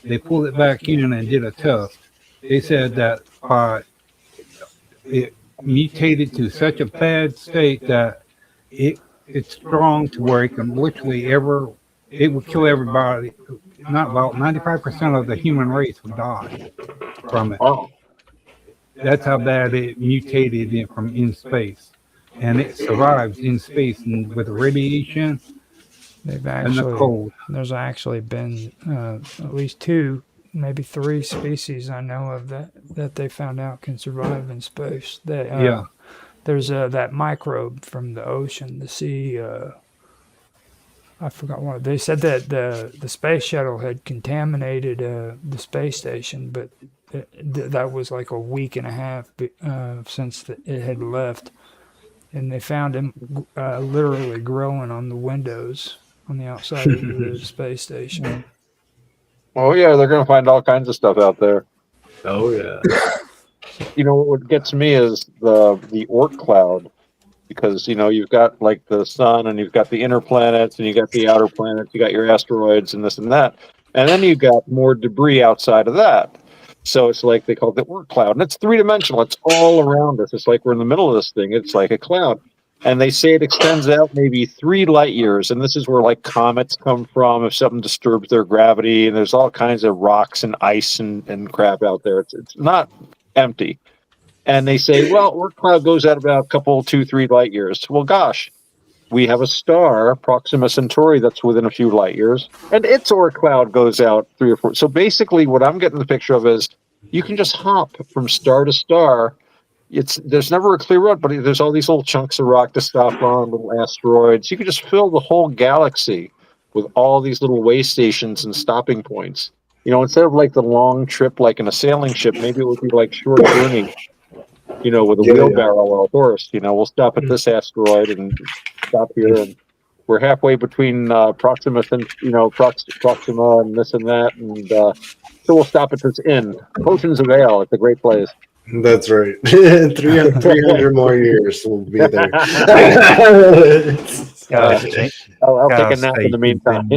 They pulled it back in and did a test. They said that it mutated to such a bad state that it's strong to where it can literally it would kill everybody. Not about 95% of the human race would die from it. Oh. That's how bad it mutated it from in space. And it survives in space and with radiation and the cold. There's actually been at least 2, maybe 3 species I know of that they found out can survive in space. There's that microbe from the ocean, the sea. I forgot what they said, that the space shuttle had contaminated the space station, but that was like a week and a half since it had left, and they found him literally growing on the windows on the outside of the space station. Oh yeah, they're gonna find all kinds of stuff out there. Oh yeah. You know what gets me is the Oort cloud, because you've got like the sun and you've got the inner planets and you got the outer planets, you got your asteroids and this and that, and then you got more debris outside of that. So it's like they call it the Oort cloud, and it's 3-dimensional. It's all around us. It's like we're in the middle of this thing. It's like a cloud, and they say it extends out maybe 3 light years, and this is where like comets come from if something disturbs their gravity, and there's all kinds of rocks and ice and crap out there. It's not empty. And they say, well, Oort cloud goes out about a couple, 2-3 light years. Well, gosh, we have a star, Proxima Centauri, that's within a few light years, and its Oort cloud goes out 3 or 4. So basically, what I'm getting the picture of is you can just hop from star to star. There's never a clear road, but there's all these little chunks of rock to stop on, little asteroids. You could just fill the whole galaxy with all these little way stations and stopping points. Instead of like the long trip, like in a sailing ship, maybe it would be like short journey. With a wheelbarrow or a horse. We'll stop at this asteroid and stop here, and we're halfway between Proxima and Proxima and this and that, and so we'll stop at this inn. Potions of Ale. It's a great place. That's right. 300 more years we'll be there. I'll take a nap in the meantime.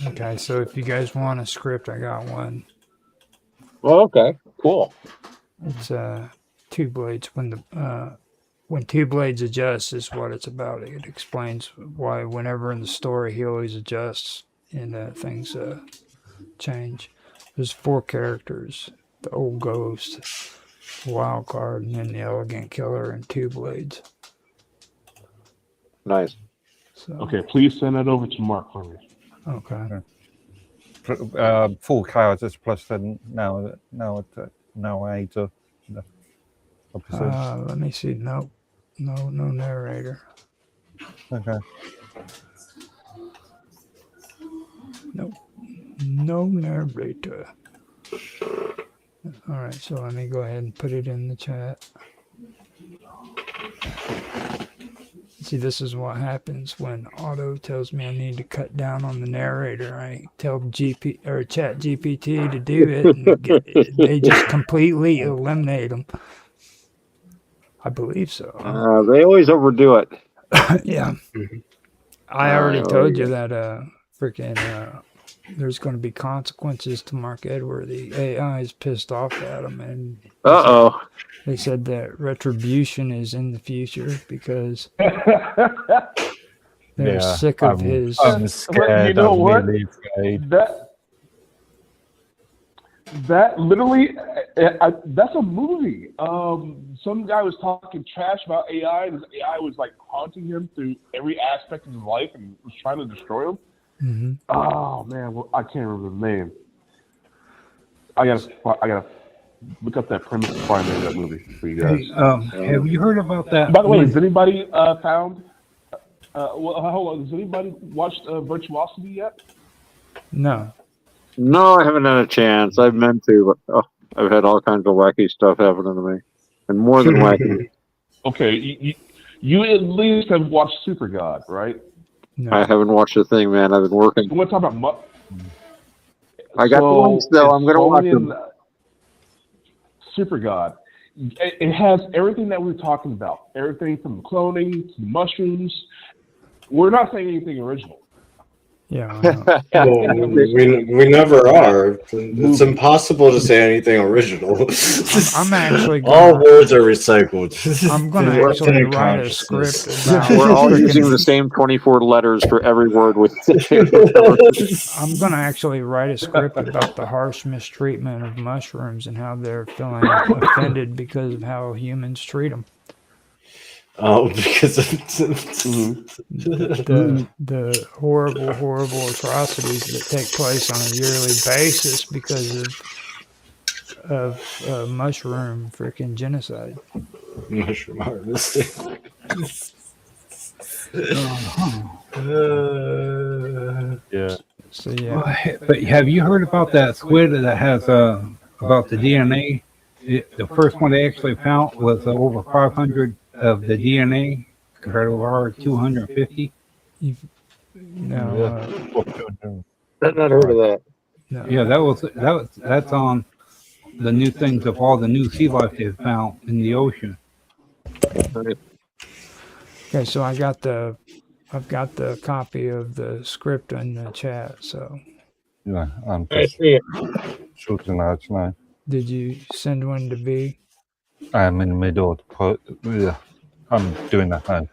Okay, so if you guys want a script, I got one. Well, okay, cool. It's two blades. When two blades adjust is what it's about. It explains why whenever in the story he always adjusts and things change. There's 4 characters: the old ghost, the wild card, and then the elegant killer, and 2 blades. Nice. So, Okay, please send that over to Mark for me. Okay. 4 characters plus then now narrator. Let me see. No narrator. Okay. Nope. No narrator. All right, so let me go ahead and put it in the chat. See, this is what happens when Auto tells me I need to cut down on the narrator. I tell Chat GPT to do it, and they just completely eliminate them. I believe so. They always overdo it. Yeah. I already told you that there's going to be consequences to Mark Edward. The AI is pissed off at him, and they said that retribution is in the future because they're sick of his. I'm scared. You know I'm what? really afraid. That literally, that's a movie. Some guy was talking trash about AI, and his AI was like haunting him through every aspect of his life and was trying to destroy him. Mm-hmm. Oh man, well, I can't remember the name. I gotta look up that premise and find that movie for you guys. Hey, have you heard about that? By the way, has anybody found? Well, hold on. Has anybody watched Virtuosity yet? No. No, I haven't had a chance. I've meant to, but I've had all kinds of wacky stuff happening to me, and more than wacky. Okay, you at least have watched Super God, right? No. I haven't watched a thing, man. I've been working. You want to talk about? I got the links though. I'm gonna watch them. Super God. It has everything that we're talking about. Everything from cloning to mushrooms. We're not saying anything original. Yeah. Well, we never are. It's impossible to say anything original. I'm actually all words are recycled. I'm going to actually write a script about. We're all using the same 24 letters for every word. I'm going to actually write a script about the harsh mistreatment of mushrooms and how they're feeling offended because of how humans treat them. Oh, because of the horrible atrocities that take place on a yearly basis because of mushroom freaking genocide. Mushroom harvesting. Yeah. So yeah. But have you heard about that squid that has about the DNA? The first one they actually found was over 500 of the DNA compared to our 250. No, I've not heard of that. no. Yeah, that's on the new things of all the new sea life they've found in the ocean. Okay, so I've got the copy of the script in the chat. So Yeah, I'm I just see it. shooting out now. did you send one to B? I'm in the middle of the I'm doing that now.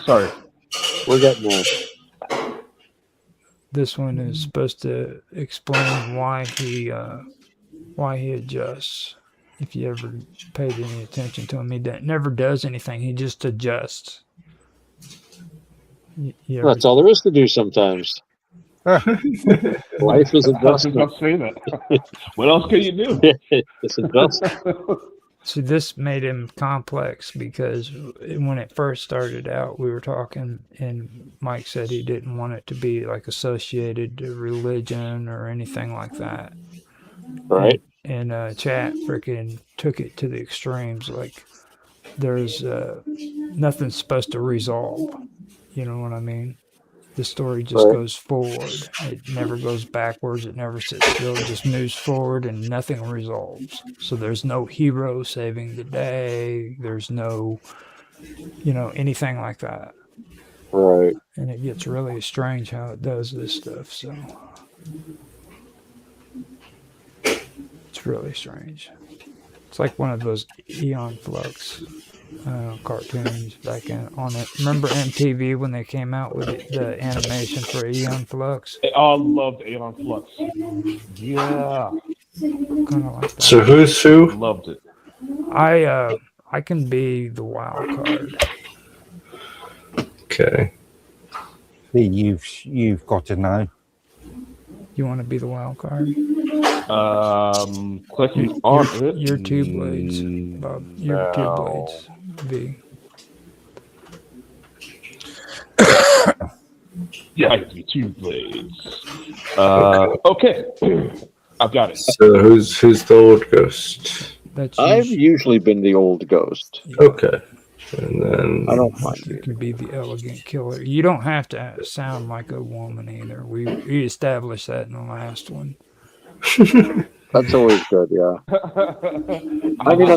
Sorry. We're getting there. This one is supposed to explain why he adjusts. If you ever paid any attention to him, never does anything. He just adjusts. You ever, That's all there is to do sometimes. Life is I was just adjustment. about to say that. What else can you do? It's adjustment. See, this made him complex because when it first started out, we were talking, and Mike said he didn't want it to be like associated to religion or anything like that. Right. And chat freaking took it to the extremes. Like there's nothing's supposed to resolve. You know what I mean? The story just goes forward. It never goes backwards. It never sits still. It just moves forward and nothing resolves. So there's no hero saving the day. There's no, anything like that. Right. And it gets really strange how it does this stuff. So it's really strange. It's like one of those Eon Flux cartoons back on it. Remember MTV when they came out with the animation for Eon Flux? I loved Aeon Flux. Yeah. Kind of like that. So who's who? Loved it. I can be the wild card. Okay. You've got to know. You want to be the wild card? Clicking on it. Your two blades, Bob. Your two blades. V. Yeah, I can do two blades. Okay. I've got it. So who's the old ghost? I've usually been the old ghost. Okay. And then I don't mind You can be the elegant killer. You don't have to sound like a woman either. We established that in the last one. That's always good, yeah. I mean,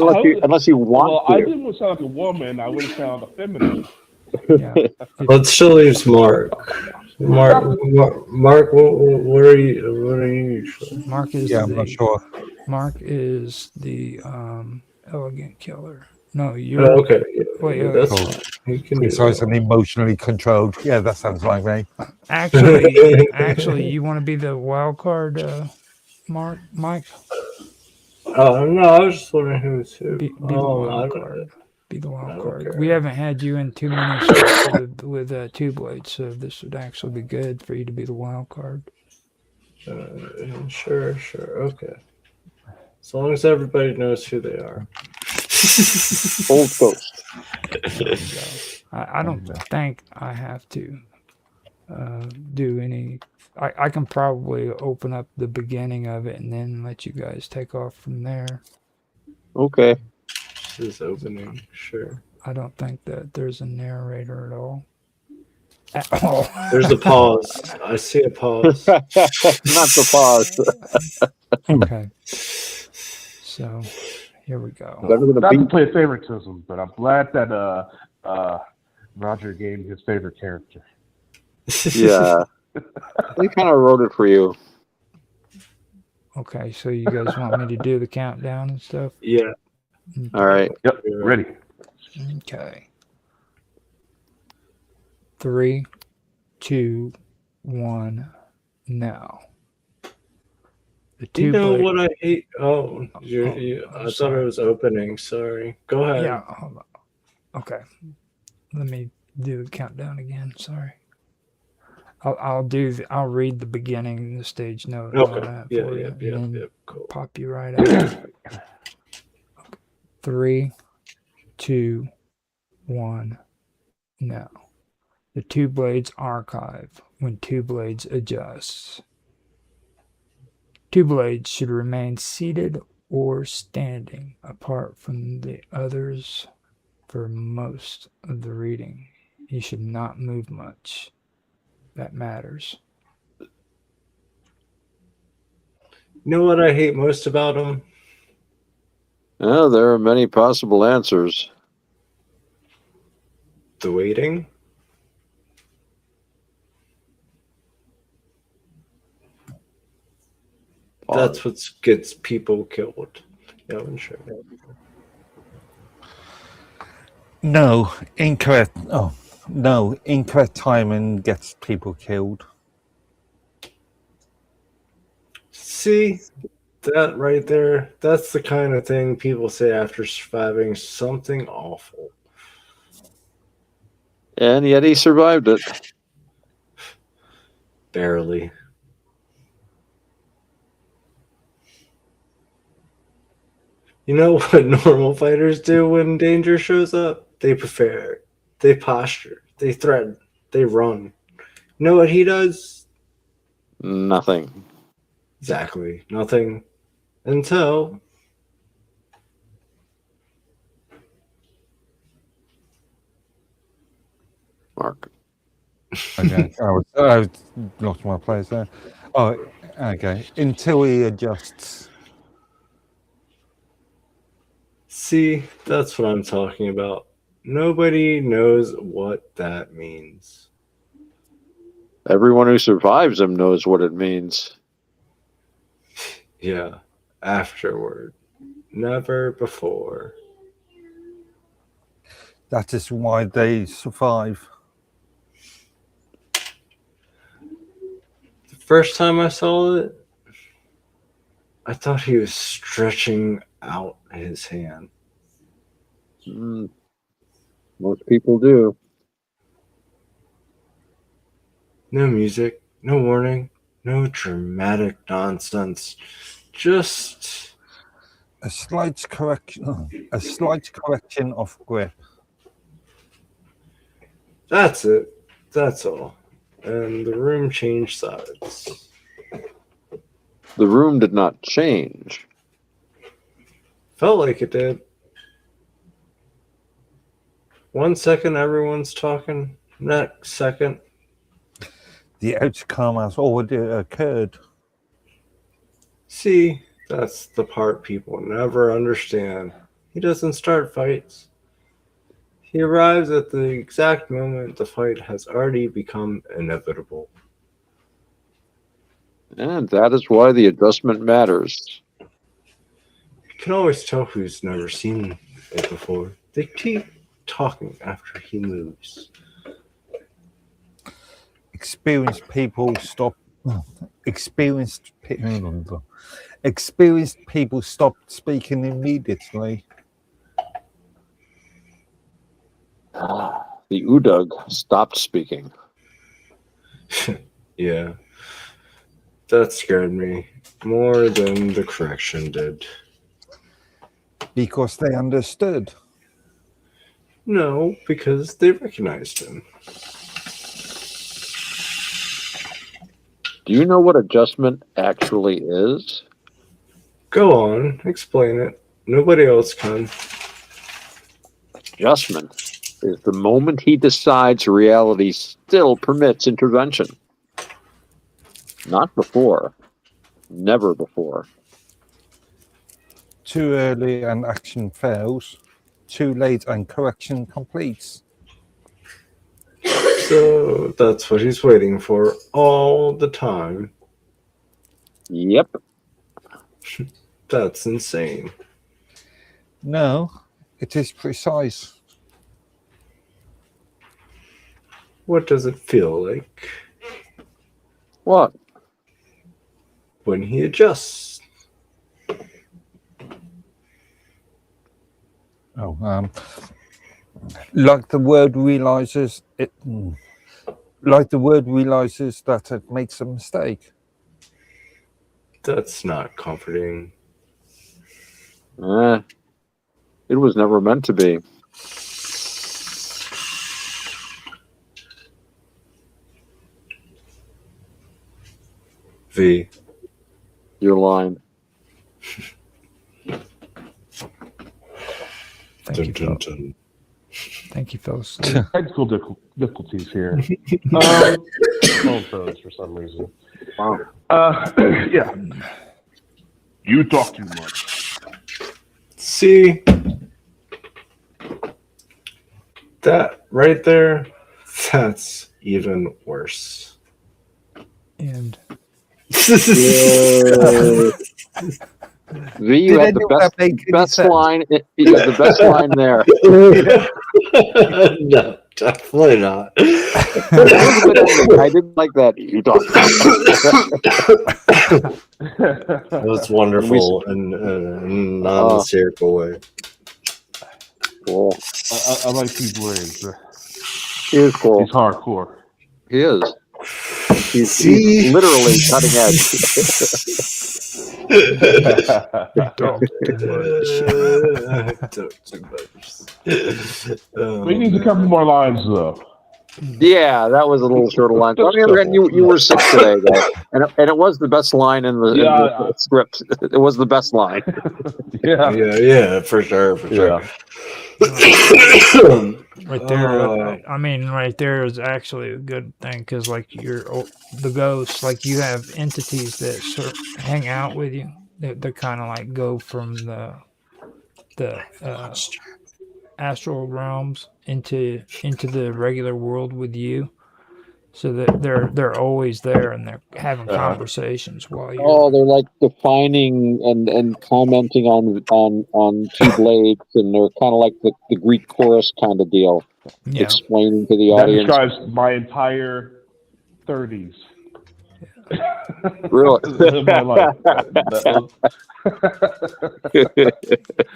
unless you want well, to. I didn't sound like a woman. I would have sounded feminine. Yeah. Well, it still leaves Mark. Mark, what are you usually? Mark is I'm not sure. Mark is the elegant killer. No, you're okay. Wait, That's Cool. fine. You can do Precise that. and emotionally controlled. Yeah, that sounds like me. Actually, you want to be the wild card, Mike? Oh no, I was just wondering who's who. Be the wild I card. Be the wild card. care. We haven't had you in too many shows with two blades, so this would actually be good for you to be the wild card. Sure, okay. As long as everybody knows who they are. Old ghost. I don't think I have to do any. I can probably open up the beginning of it and then let you guys take off from there. Okay. This is opening, sure. I don't think that there's a narrator at all. At all. There's a pause. I see a pause. Not the pause. Okay. So here we go. Not to play favoritism, but I'm glad that Roger gave his favorite character. Yeah. They kind of wrote it for you. Okay, so you guys want me to do the countdown and stuff? Yeah. All right. Yep. Ready. Okay. 3, 2, 1, now. The two You know blade- what I hate? Oh, I thought it was opening. Sorry. Go ahead. Yeah. Hold on. Okay. Let me do the countdown again. Sorry. I'll read the beginning, the stage note, and all Okay. that Yeah, for yeah, you, and then cool. pop you right out. 3, 2, 1, No. The two blades archive when two blades adjusts. Two blades should remain seated or standing apart from the others for most of the reading. You should not move much. That matters. You know what I hate most about them? Oh, there are many possible answers. The waiting. That's what gets people killed. Yeah, I'm sure. No, incorrect. Oh, no, incorrect timing gets people killed. See, that right there, that's the kind of thing people say after surviving something awful. And yet he survived it. Barely. You know what normal fighters do when danger shows up? They prepare, they posture, they threaten, they run. You know what he does? Nothing. Exactly. Nothing. Until Mark. Okay, I lost my place there. Oh, okay. Until he adjusts. See, that's what I'm talking about. Nobody knows what that means. Everyone who survives him knows what it means. Yeah, afterward. Never before. That is why they survive. The first time I saw it, I thought he was stretching out his hand. Most people do. No music, no warning, no dramatic nonsense. Just a slight correction. A slight correction of grip. That's it. That's all. And the room changed sides. The room did not change. Felt like it did. 1 second, everyone's talking. Next second, the outcome has already occurred. See, that's the part people never understand. He doesn't start fights. He arrives at the exact moment the fight has already become inevitable. And that is why the adjustment matters. You can always tell who's never seen it before. They keep talking after he moves. Experienced people stop speaking immediately. The Udug stopped speaking. Yeah. That scared me more than the correction did. Because they understood. No, because they recognized him. Do you know what adjustment actually is? Go on, explain it. Nobody else can. Adjustment is the moment he decides reality still permits intervention. Not before. Never before. Too early and action fails. Too late and correction completes. So that's what he's waiting for all the time. Yep. That's insane. No, it is precise. What does it feel like? What? When he adjusts. Like the word realizes it. Like the word realizes that it makes a mistake. That's not comforting. It was never meant to be. V. Your line. Thank you, folks. Thank you, folks. Technical difficulties here. Phone froze for some reason. Wow. Yeah. You talk too much. See, that right there, that's even worse. And V, you had the best line. You had the best line there. No, definitely not. I didn't like that. You talk. It was wonderful and not in a satirical way. Cool. I like these words. He is cool. He's hardcore. He is. He's literally cutting edge. We need a couple more lines, though. Yeah, that was a little short of line. On the other hand, you were sick today, though, and it was the best line in the script. It was the best line. Yeah, for sure. Right there, I mean, right there is actually a good thing because, like, the ghosts, like, you have entities that sort of hang out with you. They kind of like go from the astral realms into the regular world with you, so that they're always there and they're having conversations while you're. Oh, they're like defining and commenting on two blades, and they're kind of like the Greek chorus kind of deal, explaining to the audience. That describes my entire 30s. Really? My life.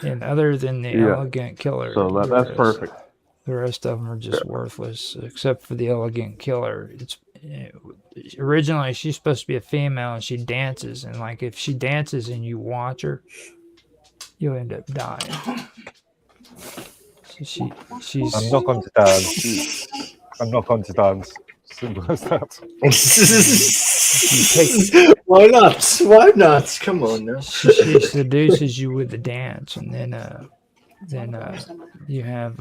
And other than the elegant killer, so that's perfect. The rest of them are just worthless, except for the elegant killer. It's originally she's supposed to be a female, and she dances, and like if she dances and you watch her, you'll end up dying. So she's. I'm not going to dance. I'm not going to dance. Simple as that. Why not? Why not? Come on now. She seduces you with the dance, and then you have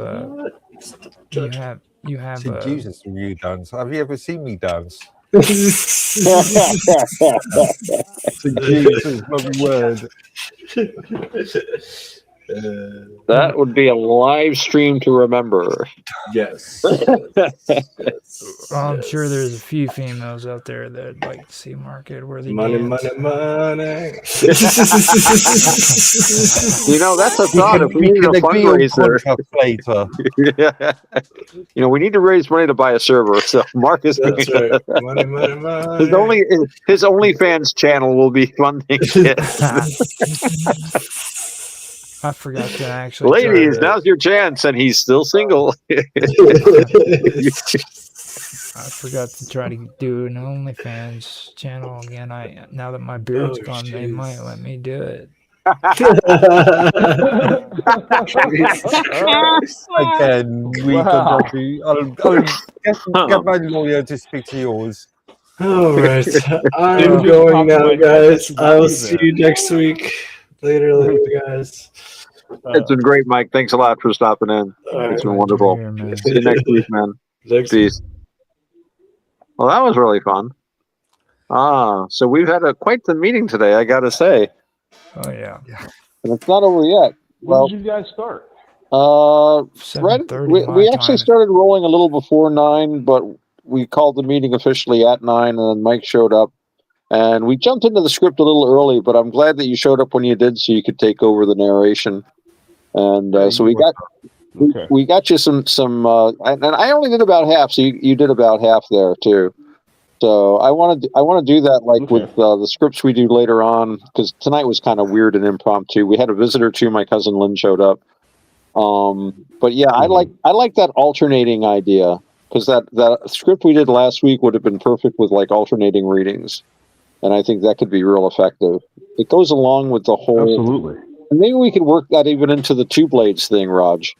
Jesus, when you dance. Have you ever seen me dance? Jesus, lovely word. That would be a live stream to remember. Yes. I'm sure there's a few females out there that'd like to see Market where they money. dance. You know, that's a thought. If we need a fundraiser, you know, we need to raise money to buy a server. So Marcus, that's right. Money. His OnlyFans channel will be funding it. I forgot to actually. Ladies, now's your chance, and he's still single. I forgot to try to do an OnlyFans channel again. Now that my beard's gone, they might let me do it. Again, we can do. I'll get my lawyer to speak to yours. All right, I'm going now, guys. I will see you next week. Later, guys. It's been great, Mike. Thanks a lot for stopping in. It's been wonderful. See you next week, man. Peace. Well, that was really fun. So we've had quite the meeting today, I got to say. Oh, yeah. And it's not over yet. When did you guys start? We actually started rolling a little before 9, but we called the meeting officially at 9, and then Mike showed up. And we jumped into the script a little early, but I'm glad that you showed up when you did, so you could take over the narration. And so we got you some. And I only did about half, so you did about half there too. So I want to do that with the scripts we do later on, because tonight was kind of weird and impromptu. We had a visitor too. My cousin Lynn showed up. But yeah, I like that alternating idea, because that script we did last week would have been perfect with like alternating readings. And I think that could be real effective. It goes along with the whole. Absolutely. And maybe we could work that even into the two blades thing, Raj.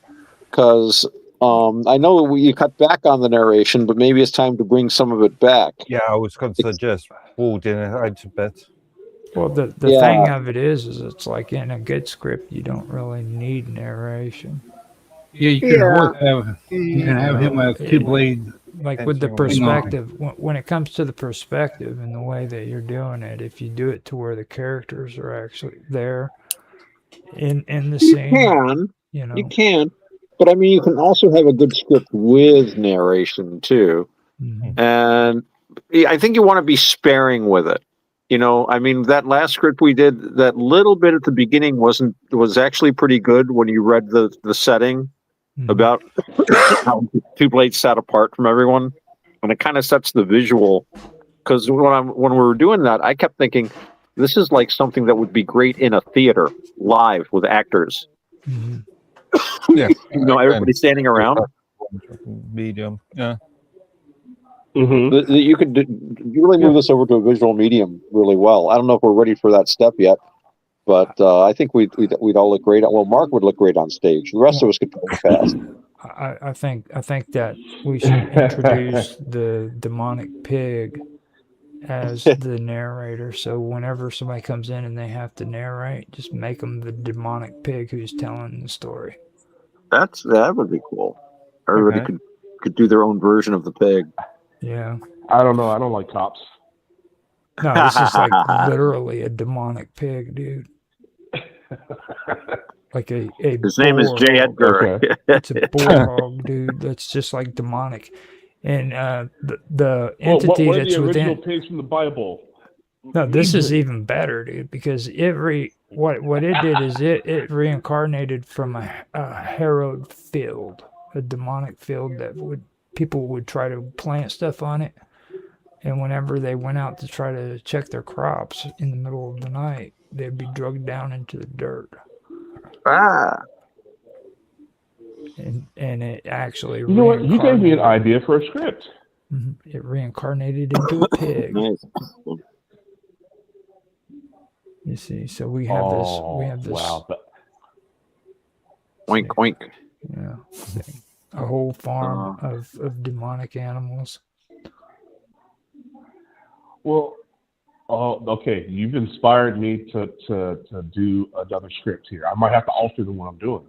Because I know you cut back on the narration, but maybe it's time to bring some of it back. Yeah, I was going to suggest. warding it out a bit. Well, the thing of it is it's like in a good script, you don't really need narration. Yeah, you can always have you can have him as two blade. Like with the perspective, when it comes to the perspective and the way that you're doing it, if you do it to where the characters are actually there in the scene, You can, but I mean, you can also have a good script with narration too. And I think you want to be sparing with it. I mean, that last script we did, that little bit at the beginning was actually pretty good when you read the setting about how Two Blades sat apart from everyone, and it kind of sets the visual. Because when we were doing that, I kept thinking, this is like something that would be great in a theater, live with actors. Yeah, everybody standing around. Medium, yeah. You could you really move this over to a visual medium really well. I don't know if we're ready for that step yet, but I think we'd all look great. Well, Mark would look great on stage. The rest of us could play fast. I think that we should introduce the demonic pig as the narrator. So whenever somebody comes in and they have to narrate, just make them the demonic pig who's telling the story. That would be cool. Everybody could do their own version of the pig. Yeah. I don't know. I don't like cops. No, this is like literally a demonic pig, dude. Like a his name is J. Edgar. Okay. It's a boar hog, dude. That's just like demonic. And the entity what are that's the original within pigs from the Bible? No, this is even better, dude, because what it did is it reincarnated from a harrowed field, a demonic field that people would try to plant stuff on it, and whenever they went out to try to check their crops in the middle of the night, they'd be drugged down into the dirt. And it actually You know what? You gave me an idea for a script. It reincarnated into a pig. Nice. You see, so we have this. Wow. Oink oink. Yeah. A whole farm of demonic animals. Well, okay. You've inspired me to do another script here. I might have to alter the one I'm doing.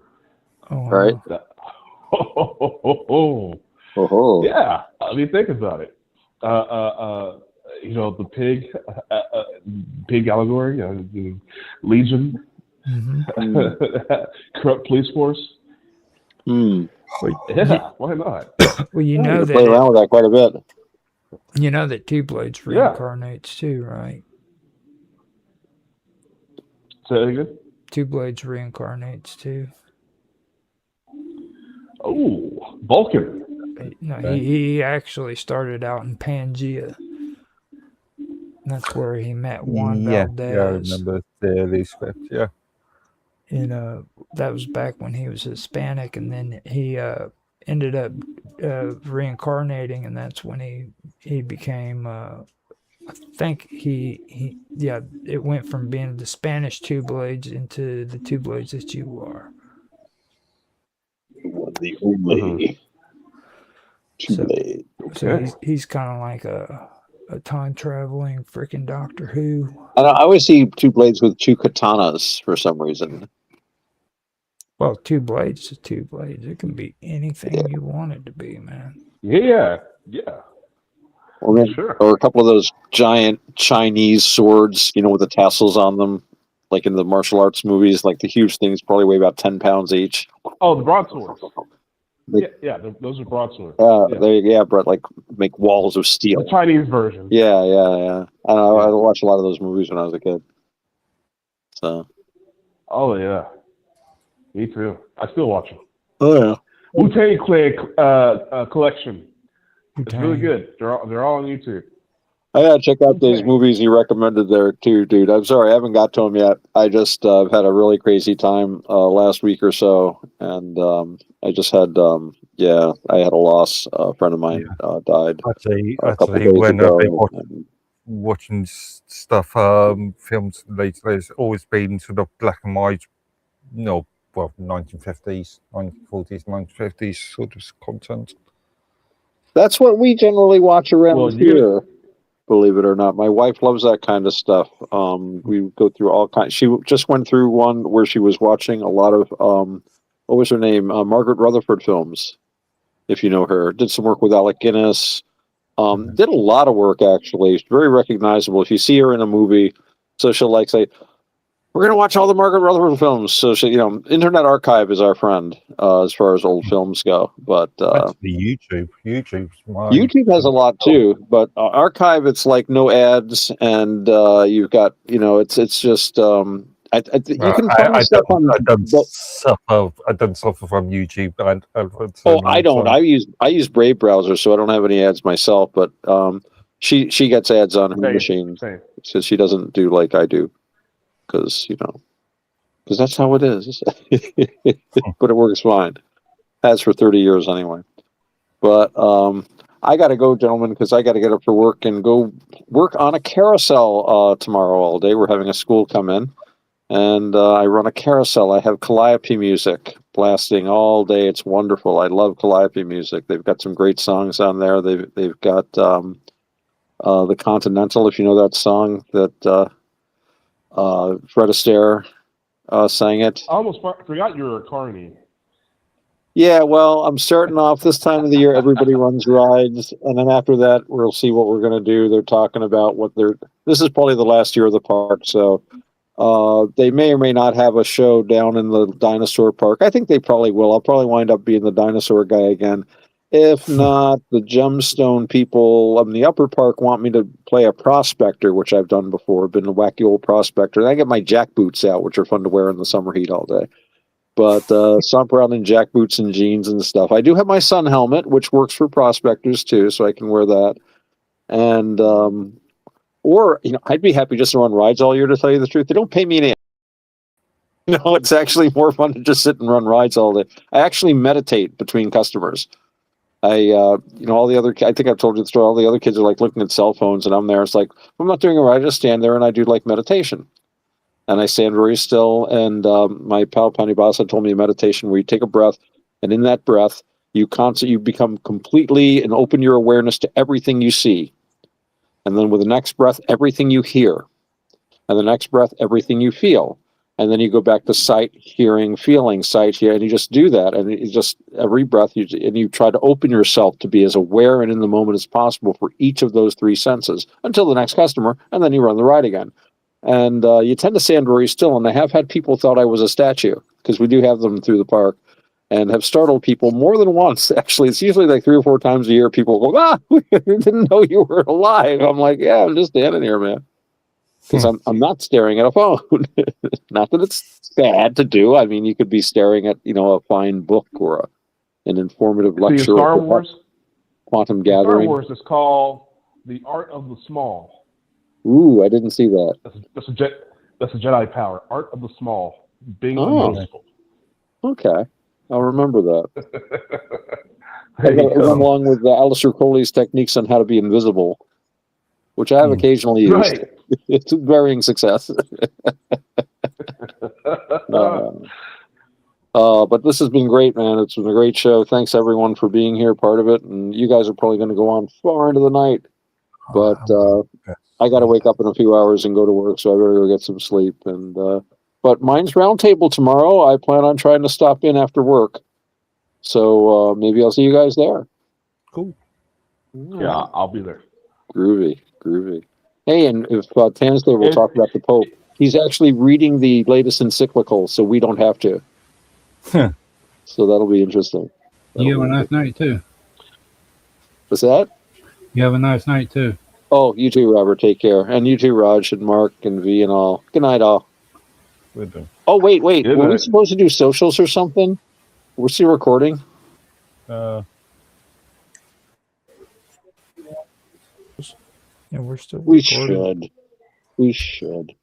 Right. Yeah. I mean, think about it. The pig allegory, the Legion, corrupt police force. Yeah, why not? Well, you know that play around with that quite a bit. You know that Two Blades reincarnates too, right? Say that again? Two Blades reincarnates too. Oh, Vulcan. No, he actually started out in Pangea. That's where he met Juan Valdez. Yeah, I remember the script, yeah. And that was back when he was Hispanic, and then he ended up reincarnating, and that's when he became I think it went from being the Spanish Two Blades into the Two Blades that you are. The only Two Blade. So he's kind of like a time traveling freaking Doctor Who. I always see Two Blades with two katanas for some reason. Well, Two Blades is Two Blades. It can be anything you want it to be, man. Yeah. Or a couple of those giant Chinese swords, with the tassels on them, like in the martial arts movies, like the huge things probably weigh about 10 pounds each. Oh, the broadswords. Those are broadswords. But like make walls of steel. The Chinese version. Yeah. I watched a lot of those movies when I was a kid. So. Oh yeah, me too. I still watch them. Oh yeah. Wu-Tang Clan collection. It's really good. They're all on YouTube. I gotta check out those movies you recommended there too, dude. I'm sorry I haven't got to them yet. I just had a really crazy time last week or so, and I just had I had a loss. A friend of mine died. Actually, days when ago, I've been watching stuff, films lately, it's always been sort of black and white, 1950s, 1940s, 1950s sort of content. That's what we generally watch around here. believe it or not. My wife loves that kind of stuff. We go through all kinds. She just went through one where she was watching a lot of what was her name? Margaret Rutherford films, if you know her. Did some work with Alec Guinness. Did a lot of work, actually. She's very recognizable. If you see her in a movie, so she'll like say, we're going to watch all the Margaret Rutherford films. So, she, Internet Archive is our friend as far as old films go. But Actually, YouTube's my YouTube has a lot too. But Archive, it's like no ads, and you've got, it's just you can find stuff on. I don't suffer from YouTube. I don't. I use Brave browser, so I don't have any ads myself. But she gets ads on her machine, so she doesn't do like I do, because that's how it is. But it works fine. Has for 30 years anyway. But I got to go, gentlemen, because I got to get up for work and go work on a carousel tomorrow all day. We're having a school come in, and I run a carousel. I have Calliope music blasting all day. It's wonderful. I love Calliope music. They've got some great songs on there. They've got the Continental, if you know that song that Fred Astaire sang it. I almost forgot you were a carny. Yeah, well, I'm starting off this time of the year. Everybody runs rides, and then after that, we'll see what we're going to do. They're talking about this is probably the last year of the park, so they may or may not have a show down in the dinosaur park. I think they probably will. I'll probably wind up being the dinosaur guy again. If not, the gemstone people in the upper park want me to play a prospector, which I've done before. Been a wacky old prospector. And I get my jack boots out, which are fun to wear in the summer heat all day. But stomp around in jack boots and jeans and stuff. I do have my sun helmet, which works for prospectors too, so I can wear that. And I'd be happy just to run rides all year. To tell you the truth, they don't pay me any. No, it's actually more fun to just sit and run rides all day. I actually meditate between customers. All the other, I think I've told you the story. All the other kids are like looking at cell phones, and I'm there. It's like, I'm not doing a ride. I just stand there and I do like meditation. And I stand very still. And my pal Penny Boss had told me a meditation where you take a breath, and in that breath, you become completely and open your awareness to everything you see. And then with the next breath, everything you hear. And the next breath, everything you feel. And then you go back to sight, hearing, feeling, sight, hearing, and you just do that. And you just, every breath, you try to open yourself to be as aware and in the moment as possible for each of those three senses until the next customer, and then you run the ride again. And you tend to stand very still. And I have had people thought I was a statue, because we do have them through the park, and have startled people more than once. Actually, it's usually like 3 or 4 times a year. People go, we didn't know you were alive. I'm like, yeah, I'm just standing here, man. Because I'm not staring at a phone. Not that it's bad to do. I mean, you could be staring at, a fine book or an informative lecture. Star Wars, Quantum Gathering. Star Wars is called The Art of the Small. Ooh, I didn't see that. That's a Jedi power. Art of the Small. Being useful. Okay. I'll remember that. I got along with Alistair Coley's techniques on how to be invisible, which I have occasionally used. Right. It's varying success. But this has been great, man. It's been a great show. Thanks, everyone, for being here, part of it. And you guys are probably going to go on far into the night. But I got to wake up in a few hours and go to work, so I better go get some sleep. And but mine's roundtable tomorrow. I plan on trying to stop in after work. So maybe I'll see you guys there. Cool. Yeah, I'll be there. Groovy. Hey, and if Tansday will talk about the Pope, he's actually reading the latest encyclical, so we don't have to. So that'll be interesting. You have a nice night, too. What's that? You have a nice night, too. Oh, you too, Robert. Take care. And you too, Raj and Mark and V and all. Good night, all. Oh, wait. Were we supposed to do socials or something? We're still recording? Yeah, we're still recording. We should.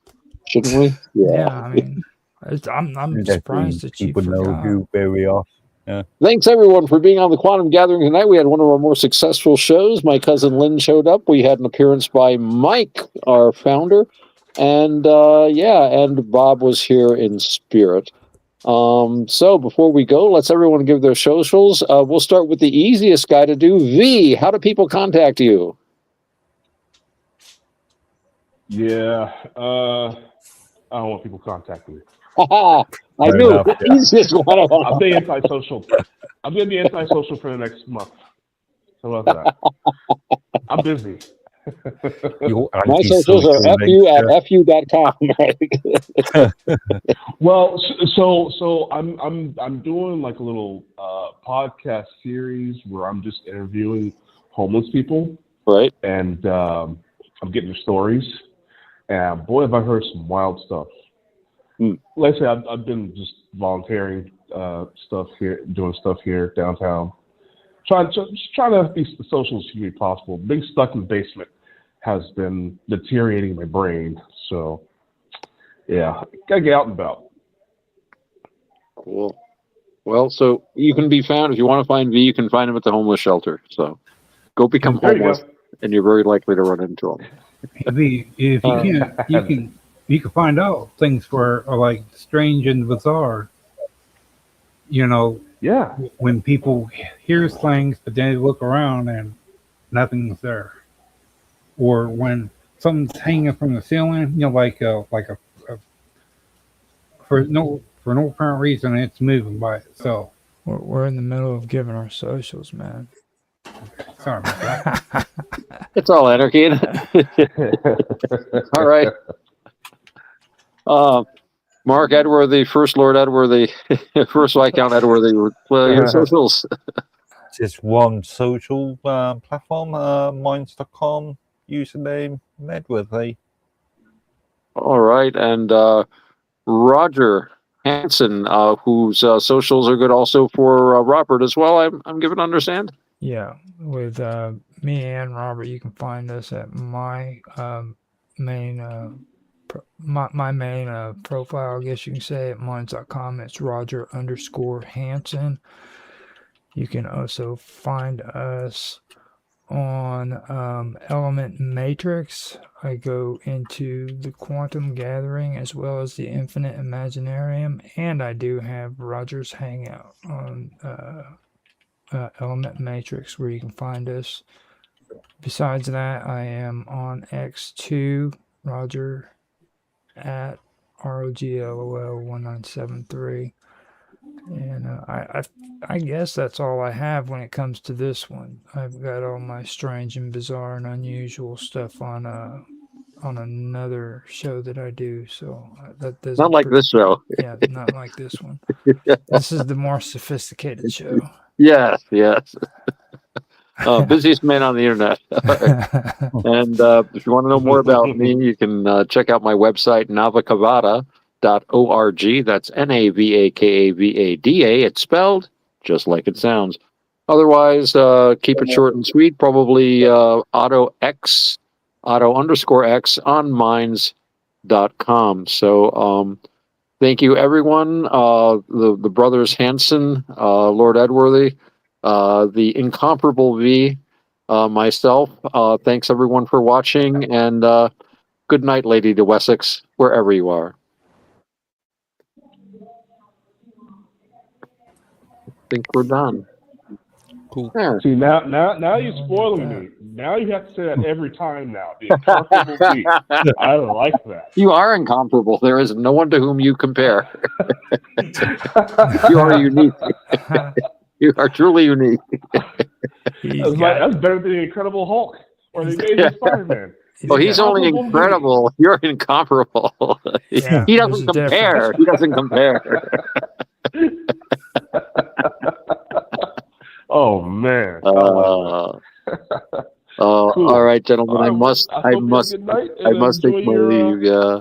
Shouldn't we? Yeah, I mean, I'm surprised that you people know forgot. who very off. Yeah. Thanks, everyone, for being on the Quantum Gathering tonight. We had one of our more successful shows. My cousin Lynn showed up. We had an appearance by Mike, our founder. And, and Bob was here in spirit. So before we go, let's everyone give their socials. We'll start with the easiest guy to do. V, how do people contact you? Yeah. I don't want people contacting me. I Fair knew enough, the yeah. easiest one of all. I'm being antisocial. I'm going to be antisocial for the next month. How about that? I'm busy. My socials are fu@fu.com. Well, so I'm doing like a little podcast series where I'm just interviewing homeless people, right? And I'm getting their stories, and boy, have I heard some wild stuff. Like I say, I've been just volunteering stuff here, doing stuff here downtown, trying to be as social as humanly possible. Being stuck in the basement has been deteriorating my brain, so yeah, gotta get out and about. Cool. Well, so you can be found if you want to find V. You can find him at the homeless shelter. So go become There you homeless, and you're very likely to run into him. If you can't, you can find out things for like strange and bizarre. Yeah. When people hear things, but then they look around and nothing's there, or when something's hanging from the ceiling, for no apparent reason, it's moving by itself. We're in the middle of giving our socials, man. Sorry about that. It's all anarchy. All right. Mark Edworthy, First Lord Edworthy, First Viscount Edworthy, your socials. Just one social platform, minds.com, username Edworthy. All right. And Roger Hanson, whose socials are good also for Robert as well, I'm given to understand. Yeah, with me and Robert, you can find us at my main profile, I guess you can say, at minds.com. It's Roger_Hanson. You can also find us on Element Matrix. I go into the Quantum Gathering as well as the Infinite Imaginarium, and I do have Roger's Hangout on Element Matrix, where you can find us. Besides that, I am on X2, Roger at ROGLOL1973, and I guess that's all I have when it comes to this one. I've got all my strange and bizarre and unusual stuff on another show that I do, so that doesn't Not like this show. Yeah, not like this one. This is the more sophisticated show. Yes. Busiest man on the internet. And if you want to know more about me, you can check out my website, navakavada.org. That's NAVAKAVADA. It's spelled just like it sounds. Otherwise, keep it short and sweet. Probably Otto_X on minds.com. So thank you, everyone. The brothers Hanson, Lord Edworthy, the incomparable V, myself. Thanks, everyone, for watching. And good night, Lady de Wessex, wherever you are. I think we're done. Cool. There. See, now you're spoiling me. Now you have to say that every time now. The incomparable V. I like that. You are incomparable. There is no one to whom you compare. You are unique. You are truly unique. That's better than the Incredible Hulk or the Amazing Spider-Man. Well, he's only incredible. You're incomparable. Yeah, he doesn't compare. He doesn't compare. Oh man. Cool. All right, gentlemen. I must take my leave. Yeah.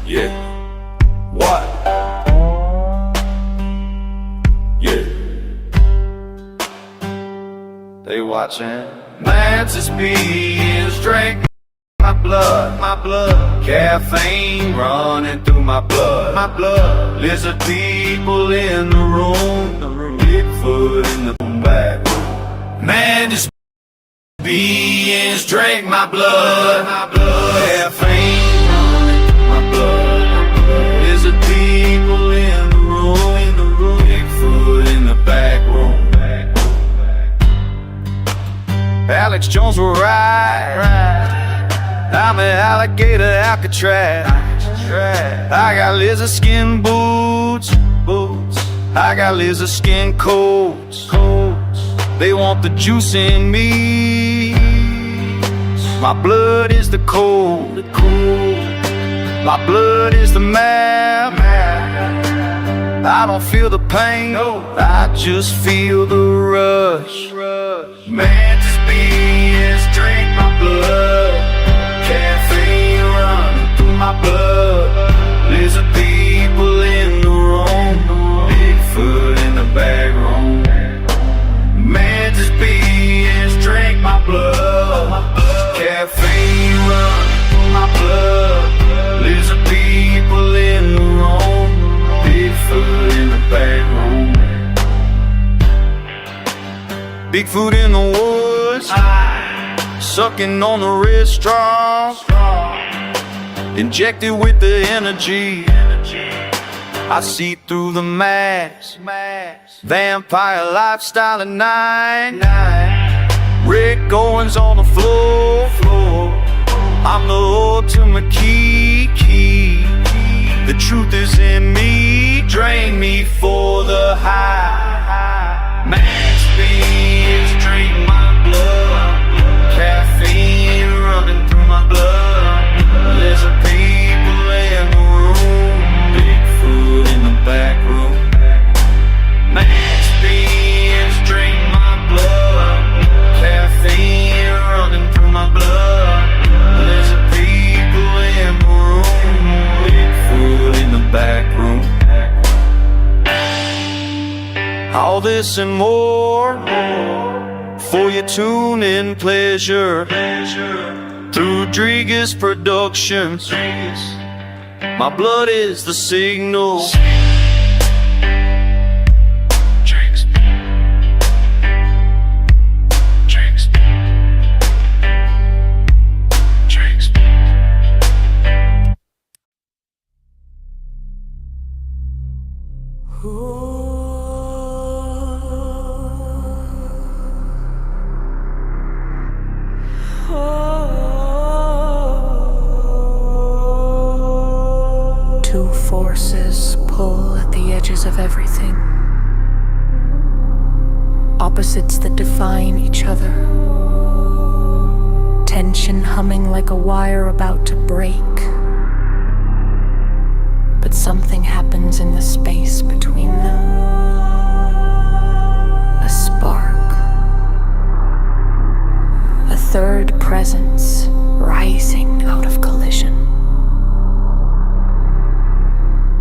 Yeah. What? Yeah. They watching. Mantis bees drink my blood. Caffeine running through my blood. Lizard people in the room. Bigfoot in the back. Mantis bees drink my blood. Caffeine running through my blood. Lizard people in the room. Bigfoot in the back room. Alex Jones will ride. I'm an alligator Alcatraz. I got lizard skin boots. I got lizard skin coats. They want the juice in me. My blood is the code. My blood is the map. I don't feel the pain, I just feel the rush. Mantis bees drink my blood. Caffeine running through my blood. Lizard people in the room. Bigfoot in the back room. Mantis bees drink my blood. Caffeine running through my blood. Lizard people in the room. Bigfoot in the back room. Bigfoot in the woods, sucking on the red straw, injected with the energy. I see through the mask. Vampire lifestyle at night. Rick Owens on the floor. I'm the ultimate key. The truth is in me. Drain me for the high. Max bees drink my blood. Caffeine running through my blood. Lizard people in the room. Bigfoot in the back room. Max bees drink my blood. Caffeine running through my blood. Lizard people in the room. Bigfoot in the back room. All this and more for your tune-in pleasure through Rodriguez Productions. My blood is the signal. Two forces pull at the edges of everything. Opposites that define each other. Tension humming like a wire about to break. But something happens in the space between them. A spark. A third presence rising out of collision.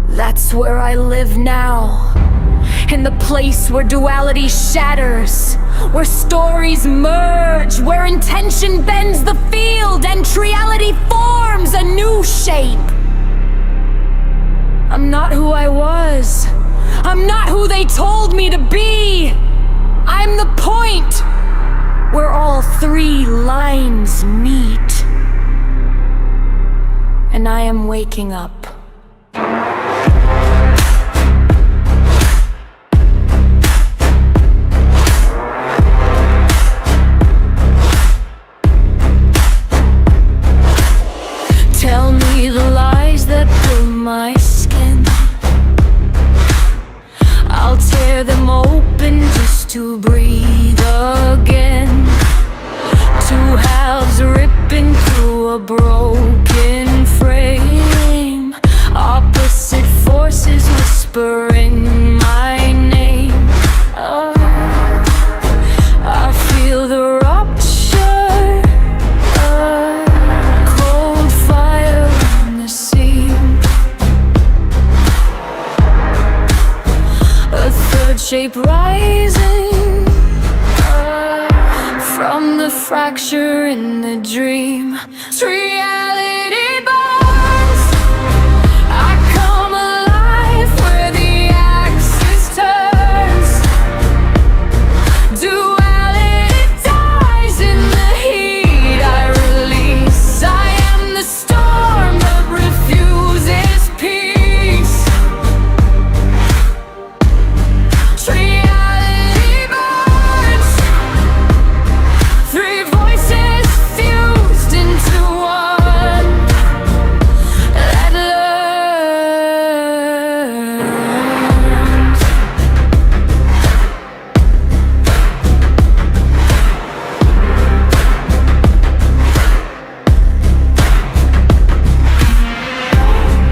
That's where I live now. In the place where duality shatters, where stories merge, where intention bends the field and reality forms a new shape. I'm not who I was. I'm not who they told me to be. I'm the point where all three lines meet. And I am waking up. Tell me the lies that pull my skin. I'll tear them open just to breathe again. Two halves ripping through a broken frame. shape rising from the fracture in the dream. It's reality bars. I come alive where the axis turns. Duality dies in the heat I release. I am the storm that refuses peace. Reality burns. Three voices fused into one. That learns.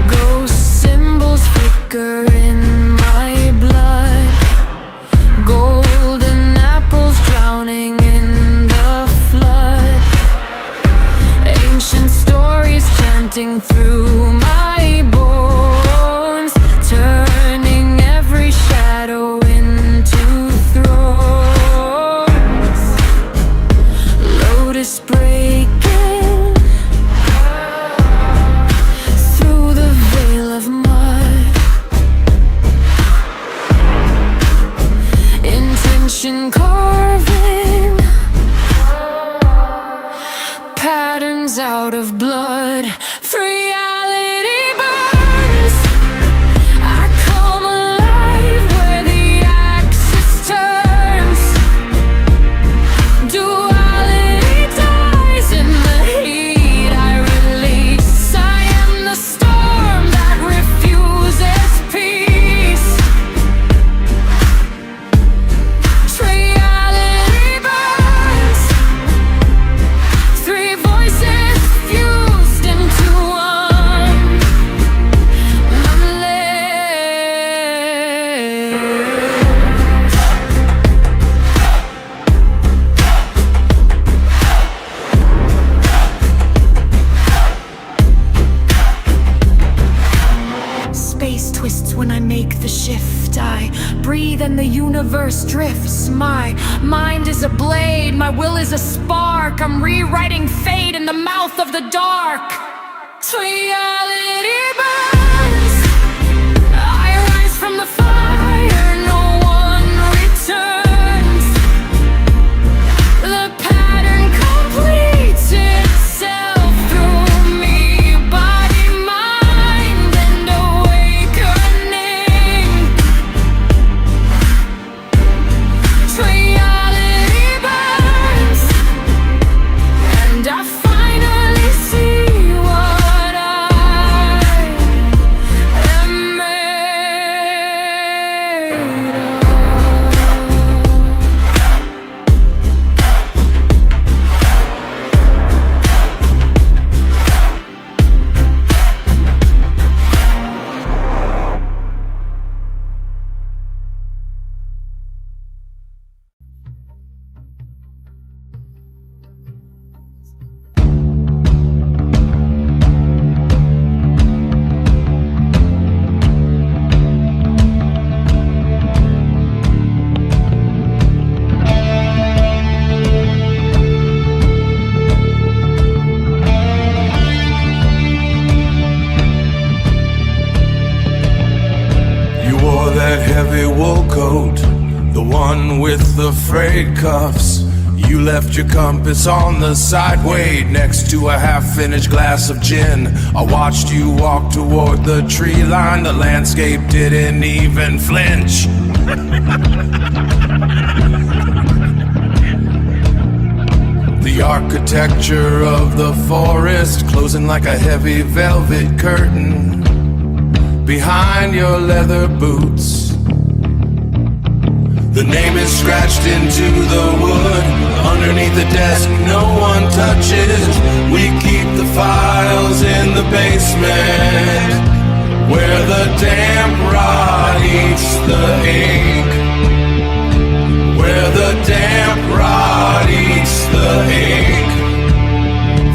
Ghost symbols flicker in my blood. Golden apples drowning in the flood. Ancient stories chanting through my bones, turning every shadow into thrones. Lotus breaking through the veil of mud. Intention carving patterns out of blood. Reality burns. I come alive where the axis turns. Duality dies in the heat I release. I am the storm that refuses peace. Reality burns. Three voices fused into one. Space twists when I make the shift. I breathe and the universe drifts. My mind is a blade, my will is a spark. I'm rewriting fate in the mouth of the dark. Reality burns. I rise from the fire, no one returns. The pattern completes itself through me, body, mind, and awakening. Reality burns, and I finally see what I am made of. You wore that heavy wool coat, the one with the frayed cuffs. You left your compass on the side, weighed next to a half-finished glass of gin. I watched you walk toward the tree line, the landscape didn't even flinch. The architecture of the forest closing like a heavy velvet curtain behind your leather boots. The name is scratched into the wood underneath the desk no one touches. We keep the files in the basement where the damp rot eats the ink. Where the damp rot eats the ink.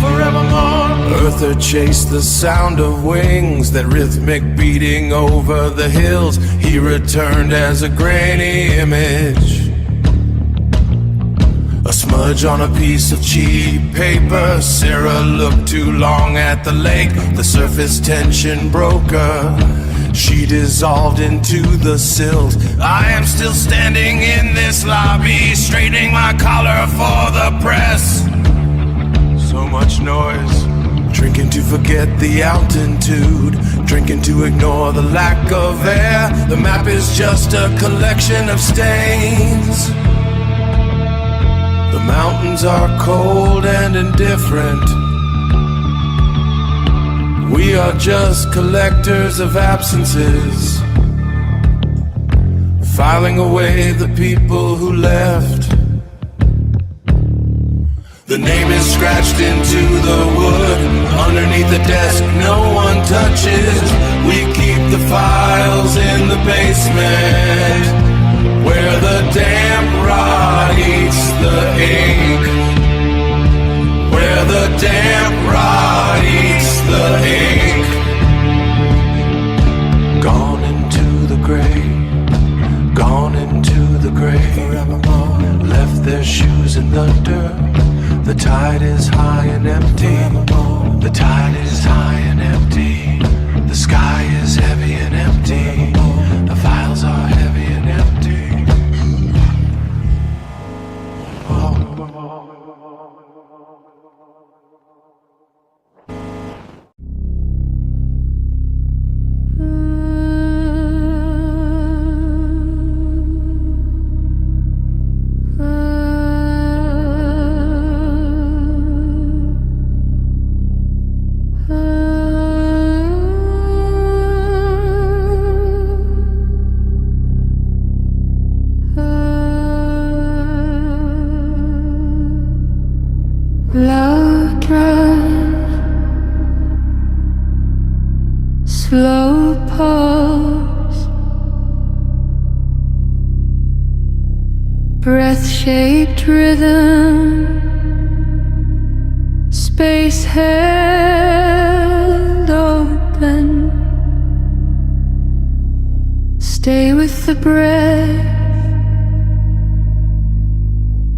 Forevermore. Arthur chased the sound of wings, that rhythmic beating over the hills. He returned as a grainy image, a smudge on a piece of cheap paper. Sarah looked too long at the lake. The surface tension broke her. She dissolved into the silt. I am still standing in this lobby, straightening my collar for the press. So much noise, drinking to forget the altitude, drinking to ignore the lack of air. The map is just a collection of stains. The mountains are cold and indifferent. We are just collectors of absences, filing away the people who left. The name is scratched into the wood, underneath the desk no one touches. We keep the files in the basement, where the damp rot eats the ink. Where the damp rot eats the ink. Gone into the grave, gone into the grave forevermore. Left their shoes in the dirt. The tide is high and empty. The tide is high and empty. The sky is heavy and empty. The files are heavy and empty. Love drive, slow pulse, breath-shaped rhythm, space held open. Stay with the breath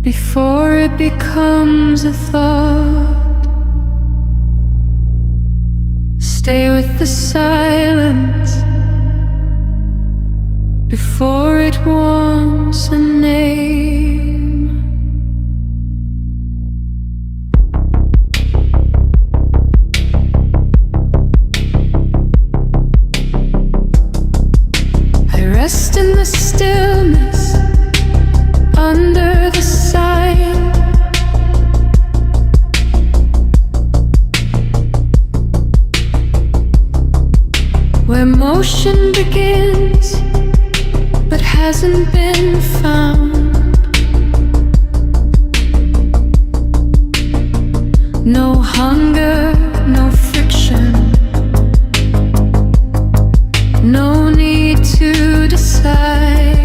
before it becomes a thought. Stay with the silence before it wants a name. I rest in the stillness under the sign, where motion begins but hasn't been found. No hunger, no friction, no need to decide.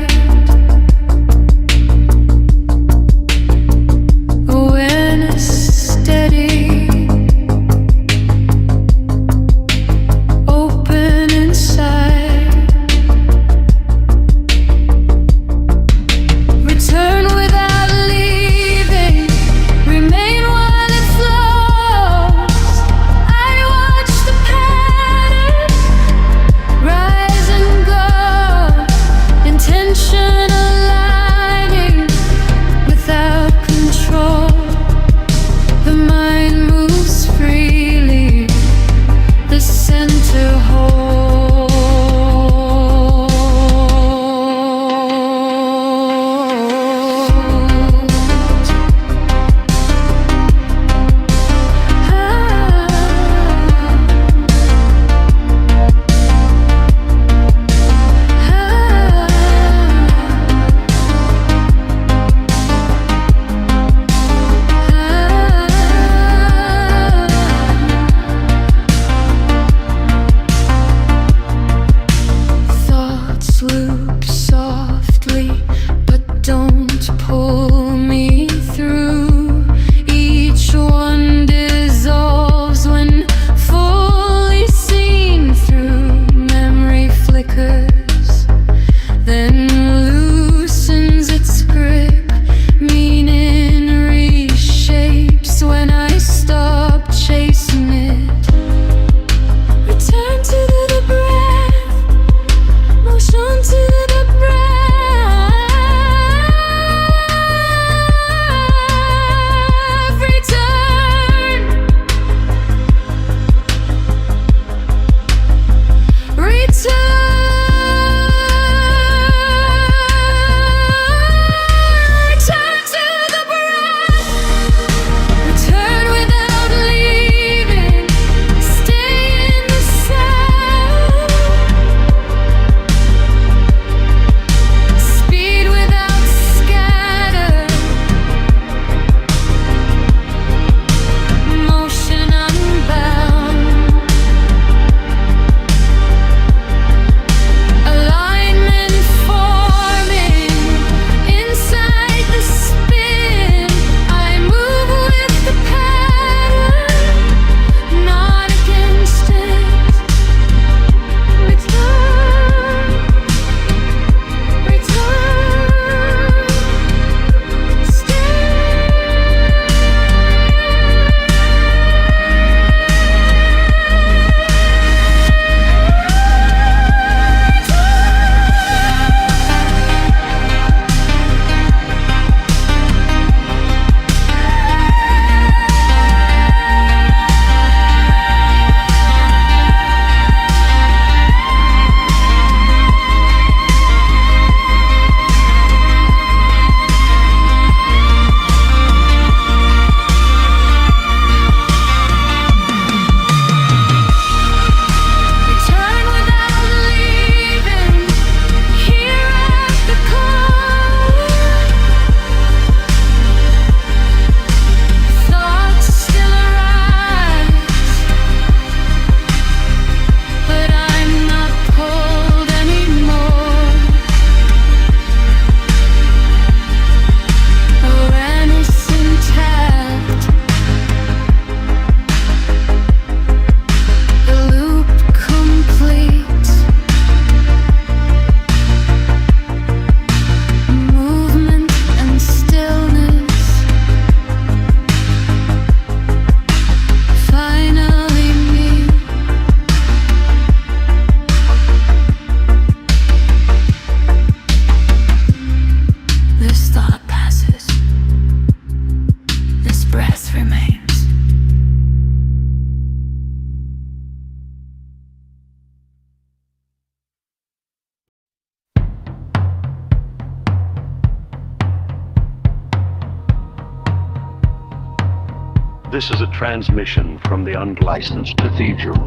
This is a transmission from the unlicensed cathedral,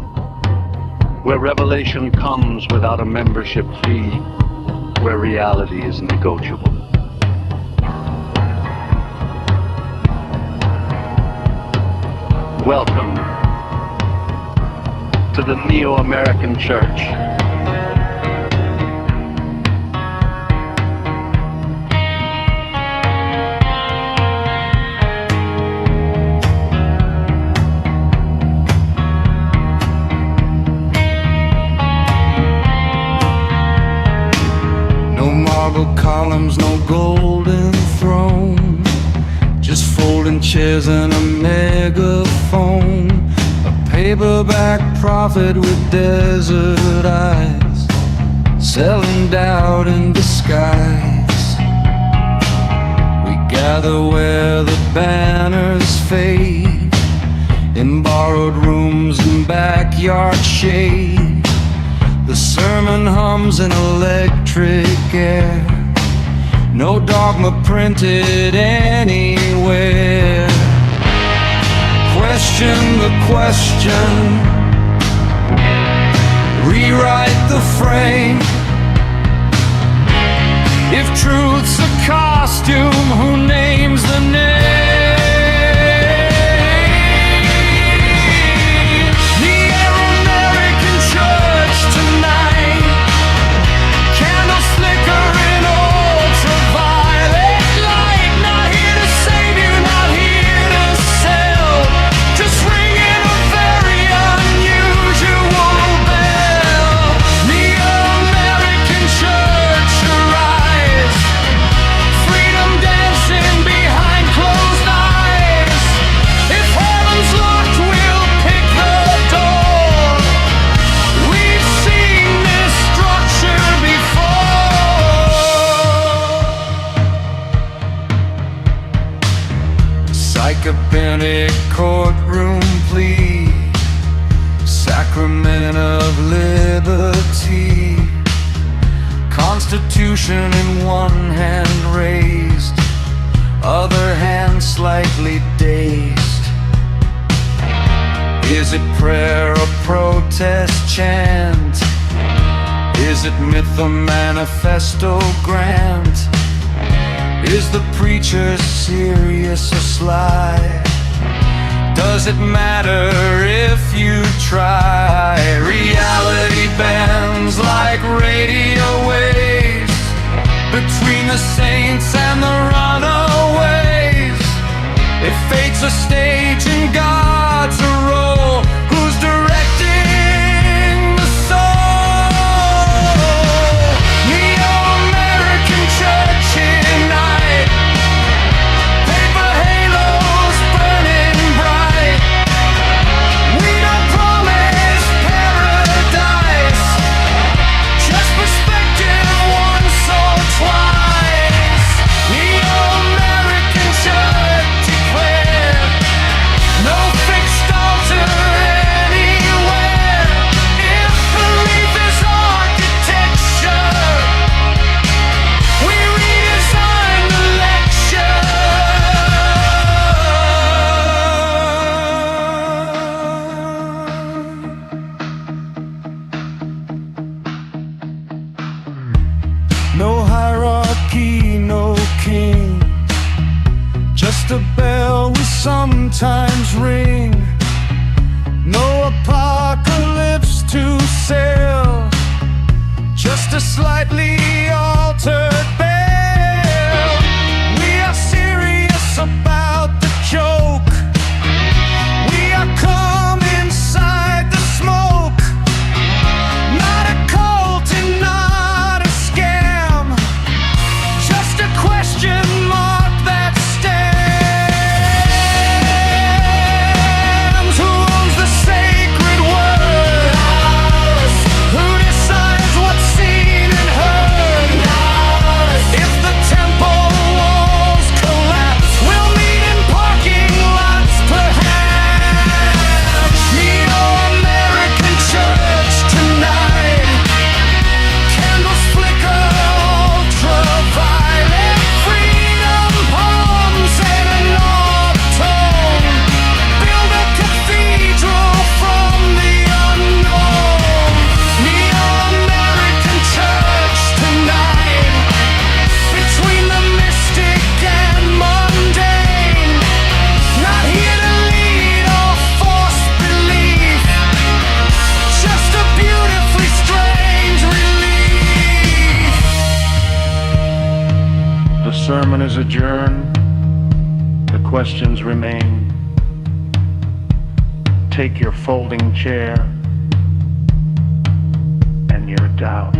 where revelation comes without a membership fee, where reality is negotiable. Welcome to the Neo-American Church. No marble columns, no golden throne, just folding chairs and a megaphone. A paperback prophet with desert eyes, selling doubt in disguise. We gather where the banners fade, in borrowed rooms and backyard shade. The sermon hums in electric air, no dogma printed anywhere. Question the question, rewrite the frame. If truth's a costume, who names the name? The American Church tonight, candles flickering ultraviolet light. Not here to save you, not here to sell, just ringing a very unusual bell. The American Church arise, freedom dancing behind closed eyes. If heaven's locked, we'll pick the door. We've seen this structure before. Psychopenic courtroom plea, sacrament of liberty. Constitution in one hand raised, other hand slightly dazed. Is it prayer or protest chant? Is it myth or manifesto grant? Is the preacher serious or sly? Does it matter if you try? Reality bends like radio waves between the saints and the runaways. If fate's a stage and God's a role, who's directing the soul? Neo-American Church tonight, paper halos burning bright. We don't promise paradise, just perspective once or twice. Neo-American Church declare, no fixed altar anywhere. If belief is architecture, we redesign the lecture. No hierarchy, no king, just a bell we sometimes ring. No apocalypse to sail, just a slightly altered bell. We are serious about the joke, we are calm inside the smoke. Not a cult and not a scam, just a question mark that stands. Who owns the sacred word? sermon is adjourned, the questions remain. Take your folding chair and your doubt.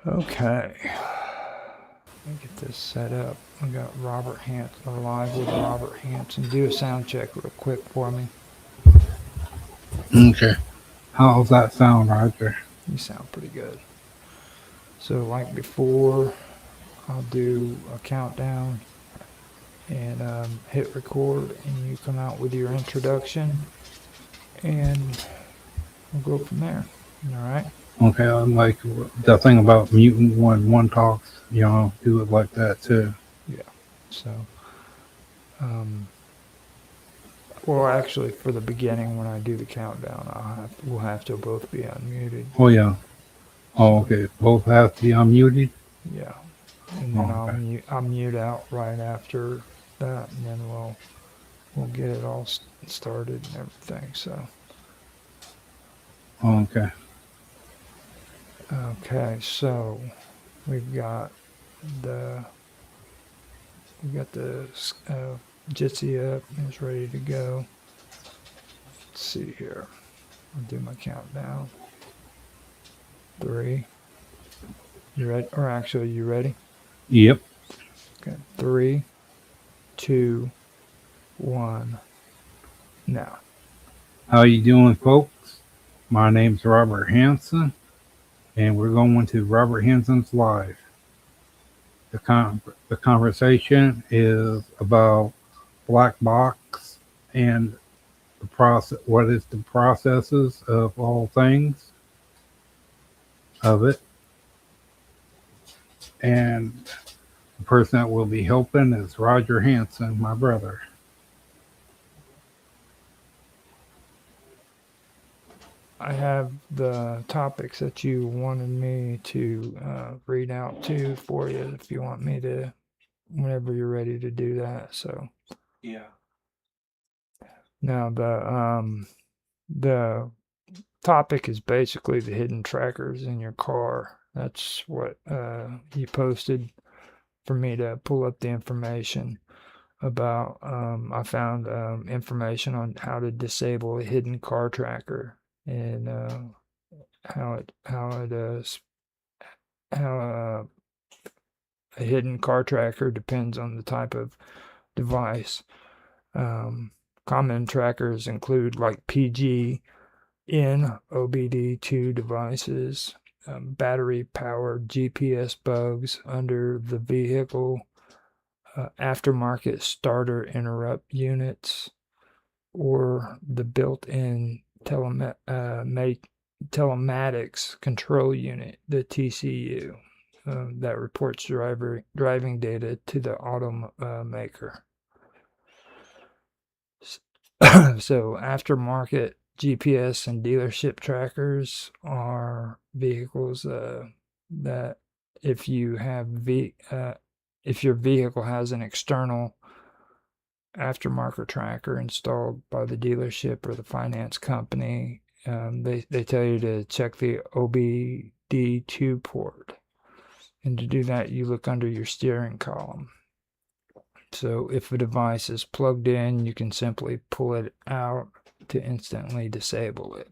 Okay. Let me get this set up. I got Robert Hanson. We're live with Robert Hanson. Do a sound check real quick for me. Okay. How's that sound, Roger? You sound pretty good. So like before, I'll do a countdown and hit record, and you come out with your introduction, and we'll go from there. All right? Okay, I'm like the thing about muting when one talks, do it like that too. Yeah. So, well, actually, for the beginning, when I do the countdown, we'll have to both be unmuted. Oh, yeah. Oh, okay. Both have to be unmuted? Yeah. And then I'll mute out right after that, and then we'll get it all started and everything. So. Okay. Okay, so we've got the Jitsi up. It's ready to go. Let's see here. I'll do my countdown. 3. You ready? Or actually, you ready? Yep. Okay. 3, 2, 1. Now. How you doing, folks? My name's Robert Hanson, and we're going to Robert Hanson's Live. The conversation is about black box and the process. What is the processes of all things of it, and the person that will be helping is Roger Hanson, my brother. I have the topics that you wanted me to read out to for you if you want me to, whenever you're ready to do that. So yeah. Now the topic is basically the hidden trackers in your car. That's what you posted for me to pull up the information about. I found information on how to disable a hidden car tracker and how a hidden car tracker depends on the type of device. Common trackers include like PG in OBD2 devices, battery-powered GPS bugs under the vehicle, aftermarket starter interrupt units, or the built-in telematics control unit, the TCU, that reports driving data to the automaker. So aftermarket GPS and dealership trackers are vehicles that if you have if your vehicle has an external aftermarket tracker installed by the dealership or the finance company, they tell you to check the OBD2 port. And to do that, you look under your steering column. So if a device is plugged in, you can simply pull it out to instantly disable it.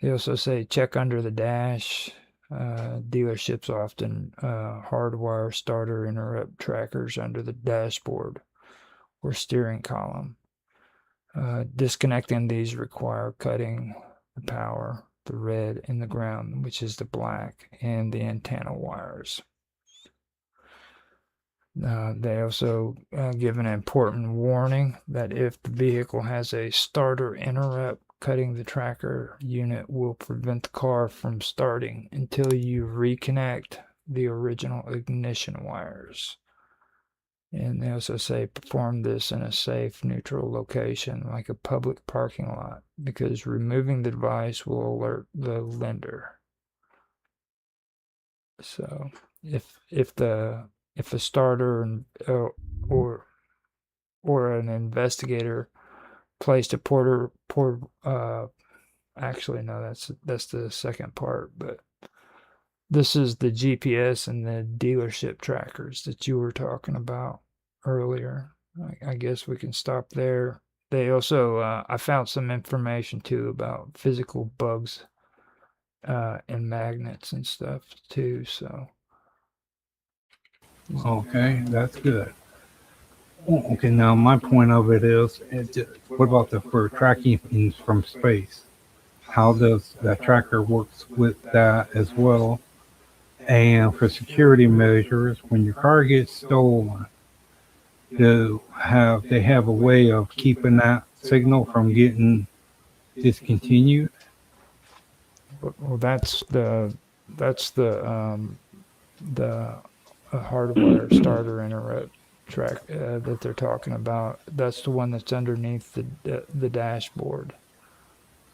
They also say check under the dash. Dealerships often hardwire starter interrupt trackers under the dashboard or steering column. Disconnecting these require cutting the power, the red, and the ground, which is the black, and the antenna wires. They also give an important warning that if the vehicle has a starter interrupt, cutting the tracker unit will prevent the car from starting until you reconnect the original ignition wires. And they also say perform this in a safe, neutral location like a public parking lot, because removing the device will alert the lender. So if a starter or an investigator placed a actually no, that's the second part, but this is the GPS and the dealership trackers that you were talking about earlier. I guess we can stop there. They also I found some information too about physical bugs and magnets and stuff too, so Okay, that's good. Okay, now my point of it is, what about for tracking things from space? How does that tracker works with that as well? And for security measures, when your car gets stolen, they have a way of keeping that signal from getting discontinued? Well, that's the hardwire starter interrupt track that they're talking about. That's the one that's underneath the dashboard.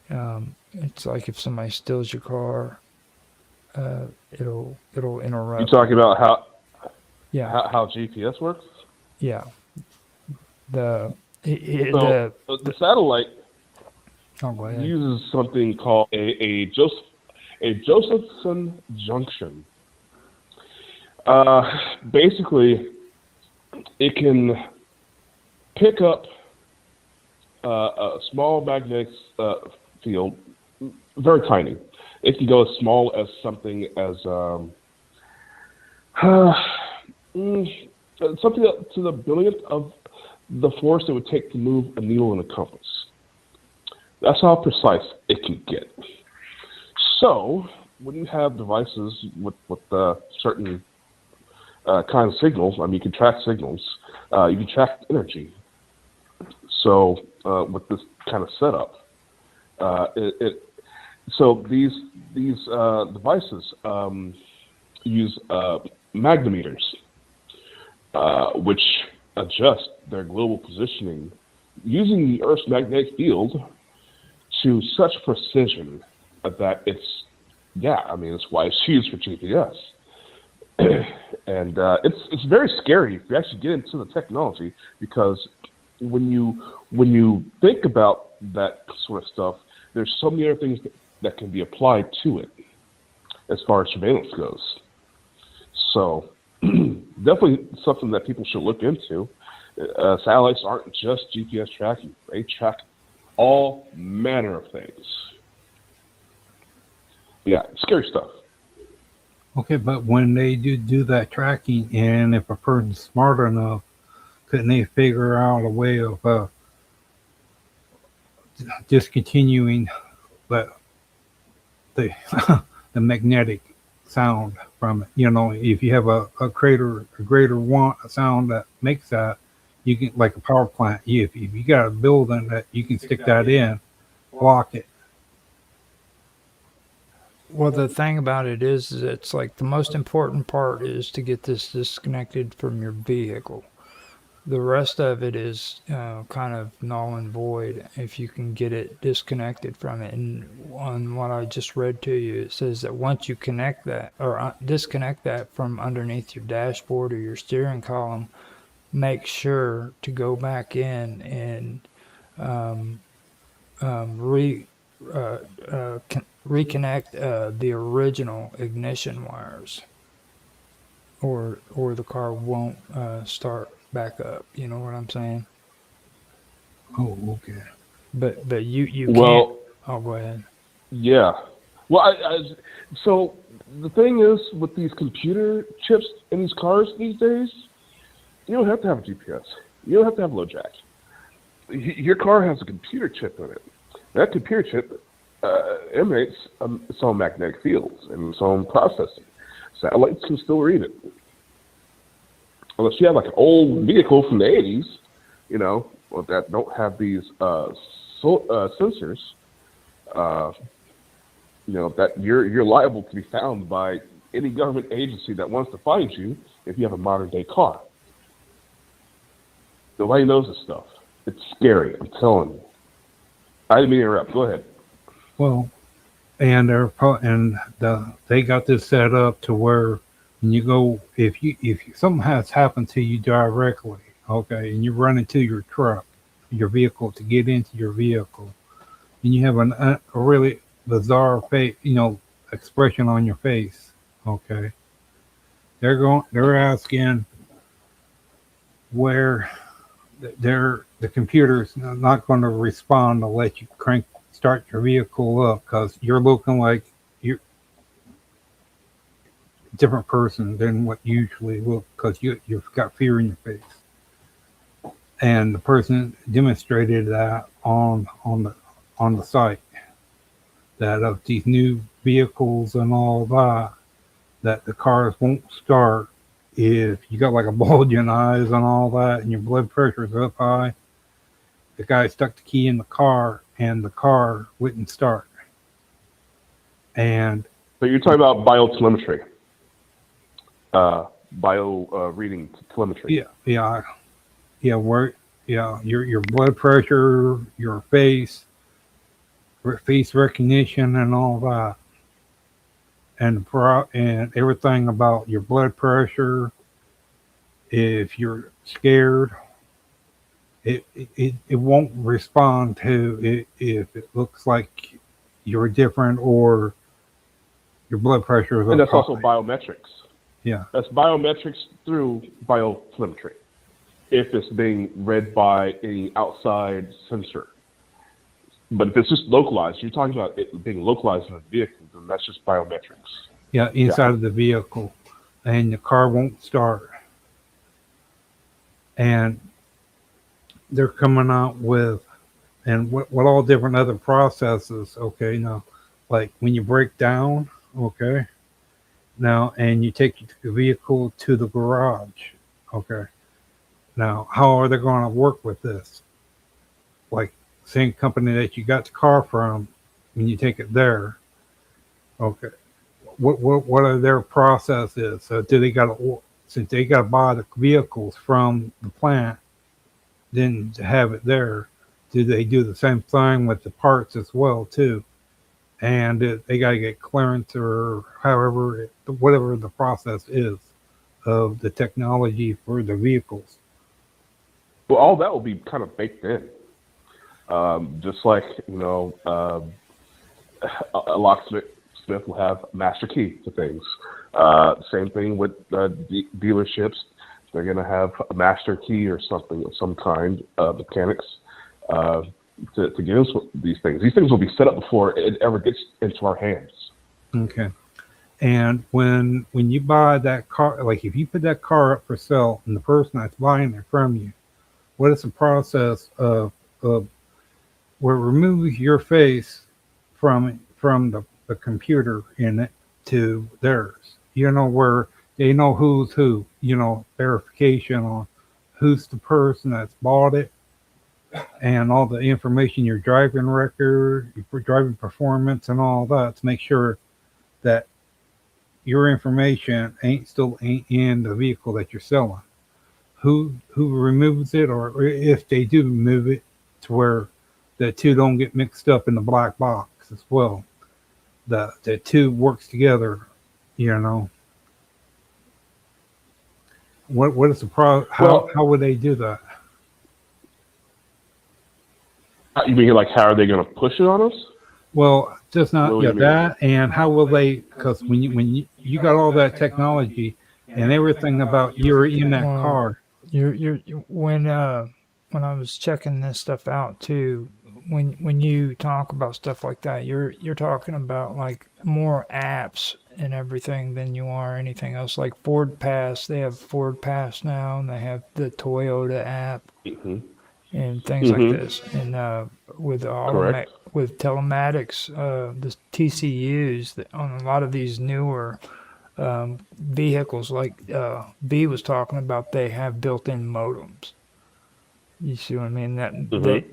It's like if somebody steals your car, it'll interrupt. You talking about how GPS works? Yeah. The satellite oh, go ahead. uses something called a Josephson junction. Basically, it can pick up a small magnetic field, very tiny. It can go as small as something as something up to the billionth of the force it would take to move a needle in a compass. That's how precise it can get. So, when you have devices with certain kind of signals, I mean, you can track signals, you can track energy. So, with this kind of setup, so these devices use magnetometers, which adjust their global positioning using the Earth's magnetic field to such precision that it's why it's used for GPS. And it's very scary if you actually get into the technology, because when you think about that sort of stuff, there's so many other things that can be applied to it as far as surveillance goes. So definitely something that people should look into. Satellites aren't just GPS tracking. They track all manner of things. Yeah, scary stuff. Okay, but when they do that tracking, and if a person's smart enough, couldn't they figure out a way of discontinuing the the magnetic sound from it? You know, if you have a greater want a sound that makes that, you can, like a power plant. If you got a building that you can stick that in, block it. Well, the thing about it is it's like the most important part is to get this disconnected from your vehicle. The rest of it is kind of null and void if you can get it disconnected from it. And on what I just read to you, it says that once you connect that or disconnect that from underneath your dashboard or your steering column, make sure to go back in and reconnect the original ignition wires, or the car won't start back up. You know what I'm saying? Oh, okay. But you Well, can't. Oh, go ahead. yeah. Well, so the thing is with these computer chips in these cars these days, you don't have to have a GPS. You don't have to have low jack. Your car has a computer chip in it. That computer chip emanates its own magnetic fields and its own processing. Satellites can still read it. Unless you have like an old vehicle from the 80s, you know, that don't have these sensors, you know, that you're liable to be found by any government agency that wants to find you if you have a modern day car. Nobody knows this stuff. It's scary, I'm telling you. I didn't mean to interrupt. Go ahead. Well, and they got this set up to where when you go, if something has happened to you directly, okay, and you run into your truck, your vehicle to get into your vehicle, and you have a really bizarre face, expression on your face, okay, they're asking where the computer's not going to respond to let you start your vehicle up because you're looking like you're a different person than what you usually look because you've got fear in your face. And the person demonstrated that on the site, that of these new vehicles and all that the cars won't start if you got like a bulge in eyes and all that and your blood pressure is up high. The guy stuck the key in the car and the car wouldn't start. And so you're talking about biotelemetry, reading telemetry. Yeah. Your blood pressure, your face recognition, and all that, and everything about your blood pressure. If you're scared, it won't respond to it if it looks like you're different or your blood pressure is up. And that's high. also biometrics. Yeah. That's biometrics through biotelemetry. If it's being read by any outside sensor. But if it's just localized, you're talking about it being localized in a vehicle, then that's just biometrics. Yeah, inside of the vehicle. And the car won't start. And they're coming out with, and what all different other processes, okay, now, like when you break down, okay, now, and you take the vehicle to the garage, okay, now, how are they going to work with this? Like, same company that you got the car from, when you take it there, okay, what are their processes? So since they got to buy the vehicles from the plant, then to have it there, do they do the same thing with the parts as well too? And they got to get clearance or whatever the process is of the technology for the vehicles. Well, all that will be kind of baked in. Just like, a locksmith will have master key to things. Same thing with dealerships. They're going to have a master key or something of some kind, mechanics, to get into these things. These things will be set up before it ever gets into our hands. Okay. And when you buy that car, like if you put that car up for sale and the person that's buying it from you, what is the process of where it removes your face from the computer in it to theirs? Where they know who's who, verification on who's the person that's bought it and all the information, your driving record, your driving performance and all that, to make sure that your information ain't in the vehicle that you're selling. who removes it, or if they do remove it, to where the two don't get mixed up in the black box as well. The two works together, you know. What is the problem? How would they do that? You mean like how are they going to push it on us? Well, just not What do you mean? that, and how will they? Because when you got all that technology and everything about you're in that Well, car. When I was checking this stuff out too, when you talk about stuff like that, you're talking about like more apps and everything than you are anything else. Like Ford Pass, they have Ford Pass now, and they have the Toyota app and things like this. And with Correct. with telematics, the TCUs on a lot of these newer vehicles, like B was talking about, they have built-in modems. You see what I mean? That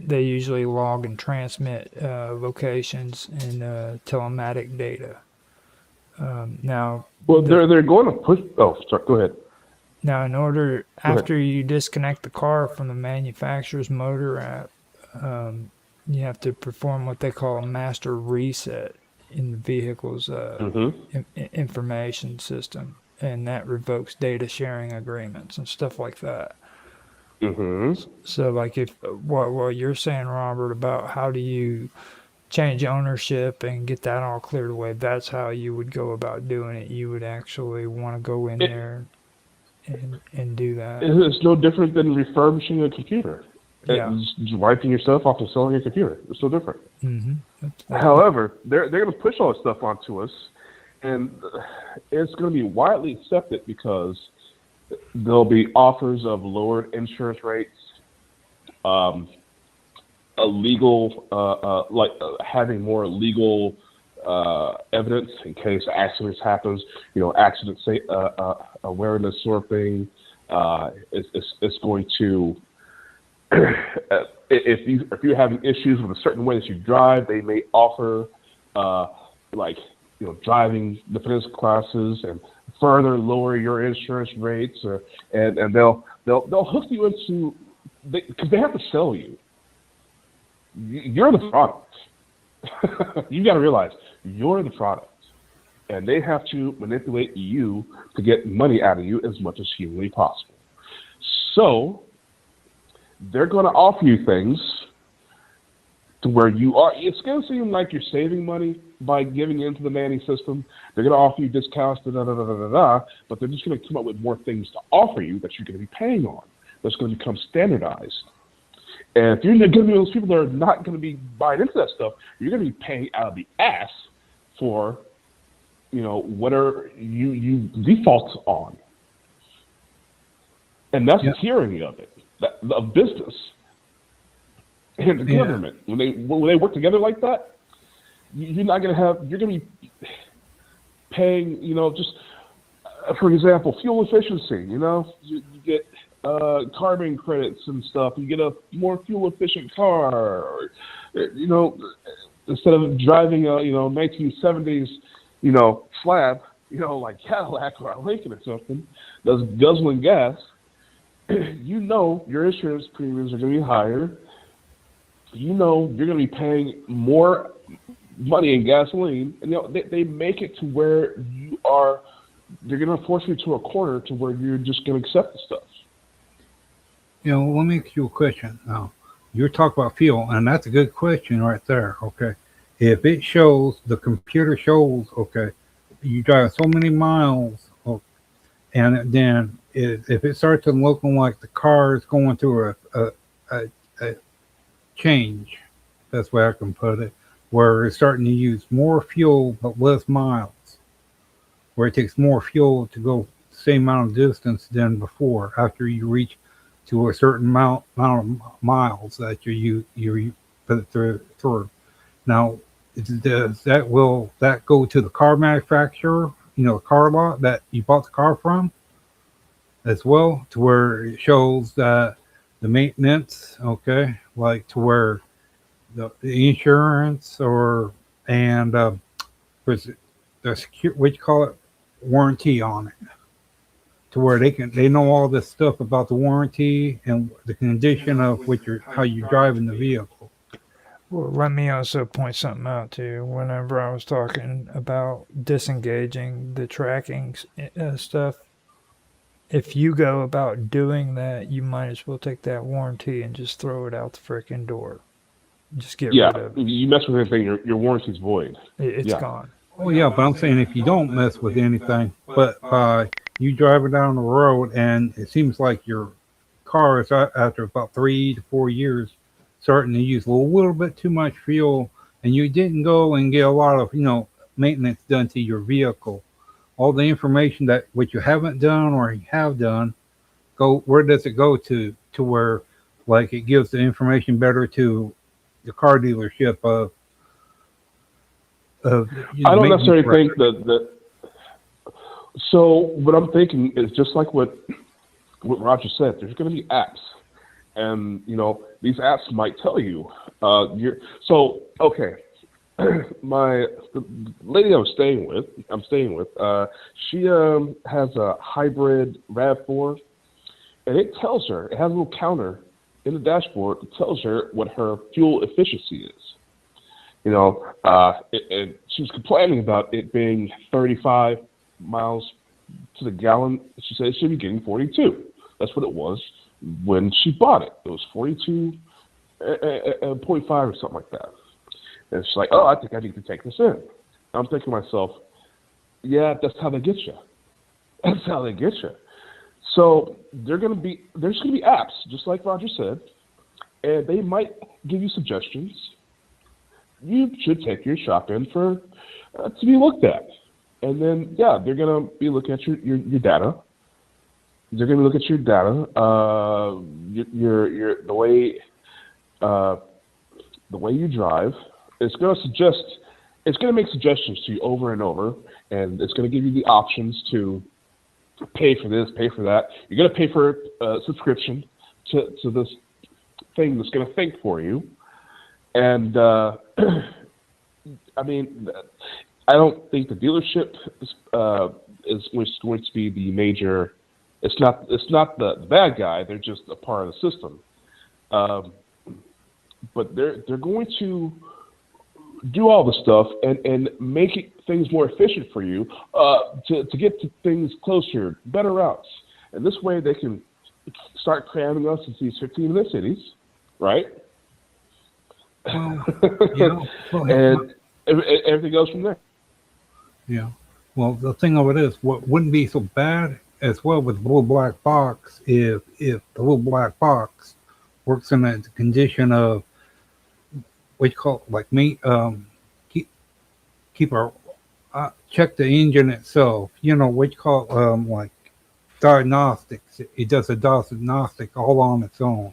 they usually log and transmit locations and telematic data. Now, Well, they're going to push. Oh, sorry. Go ahead. now, in order after you disconnect the car from the manufacturer's motor app, you have to perform what they call a master reset in the vehicle's information system, and that revokes data sharing agreements and stuff like that. So, like, if what you're saying, Robert, about how do you change ownership and get that all cleared away, that's how you would go about doing it. You would actually want to go in there and do that. It's no different than refurbishing a computer. Yeah. It's just wiping yourself off and selling a computer. It's no different. Mm-hmm. However, they're going to push all this stuff onto us, and it's going to be widely accepted because there'll be offers of lowered insurance rates, having more legal evidence in case accidents happens. You know, accident awareness sort of thing. It's going to if you're having issues with a certain way that you drive, they may offer driving defense classes and further lower your insurance rates, and they'll hook you into, because they have to sell you. You're the product. You got to realize you're the product, and they have to manipulate you to get money out of you as much as humanly possible. So they're going to offer you things to where you are. It's going to seem like you're saving money by giving into the manning system. They're going to offer you discounts, but they're just going to come up with more things to offer you that you're going to be paying on. That's going to become standardized. And if you're going to be those people that are not going to be buying into that stuff, you're going to be paying out of the ass for, whatever you default on. And that's the tyranny of it, of business and the government. When they work together like that, you're going to be paying, just, for example, fuel efficiency. You get carbon credits and stuff. You get a more fuel efficient car, or, instead of driving a 1970s slab, like Cadillac or a Lincoln or something that's guzzling gas. Your insurance premiums are going to be higher. You're going to be paying more money in gasoline, and they make it to where they're going to force you to a corner to where you're just going to accept the stuff. Let me ask you a question now. You're talking about fuel, and that's a good question right there. Okay, if it shows, the computer shows, okay, you drive so many miles, and then if it starts looking like the car is going through a change, that's the way I can put it, where it's starting to use more fuel but less miles, where it takes more fuel to go the same amount of distance than before after you reach to a certain amount of miles that you put it through. Now, will that go to the car manufacturer, the car lot that you bought the car from, as well, to where it shows that the maintenance, okay, like to where the insurance the secure, what you call it, warranty on it. to where they know all this stuff about the warranty and the condition of how you're driving the vehicle. Well, let me also point something out too. Whenever I was talking about disengaging the tracking stuff, if you go about doing that, you might as well take that warranty and just throw it out the freaking door. Just get rid of it. You mess with anything, your warranty's void. It's gone. Oh yeah, but I'm saying if you don't mess with anything, but you driving down the road and it seems like your car is after about 3 to 4 years starting to use a little bit too much fuel, and you didn't go and get a lot of maintenance done to your vehicle. All the information that what you haven't done or you have done, where does it go to where like it gives the information better to the car dealership of I don't necessarily think that. So what I'm thinking is just like what Roger said. There's going to be apps, and these apps might tell you. Okay. The lady I'm staying with, she has a hybrid RAV4, and it tells her, it has a little counter in the dashboard that tells her what her fuel efficiency is. And she was complaining about it being 35 miles to the gallon. She said it should be getting 42. That's what it was when she bought it. It was 42.5 or something like that. And she's like, oh, I think I need to take this in. I'm thinking to myself, yeah, that's how they get you. That's how they get you. So there's going to be apps, just like Roger said, and they might give you suggestions. You should take your shop in for to be looked at, and then they're going to be looking at your data. They're going to look at your data, your the way you drive. It's going to make suggestions to you over and over, and it's going to give you the options to pay for this, pay for that. You're going to pay for a subscription to this thing that's going to think for you. And I mean, I don't think the dealership is going to be the major. It's not the bad guy. They're just a part of the system. But they're going to do all the stuff and make things more efficient for you to get to things closer, better routes. And this way they can start cramming us into these 15-minute cities, right? Well, and everything goes from there. Yeah. Well, the thing of it is, what wouldn't be so bad as well with the little black box if the little black box works in a condition of what you call keep our check the engine itself. What you call like diagnostics. It does a diagnostic all on its own.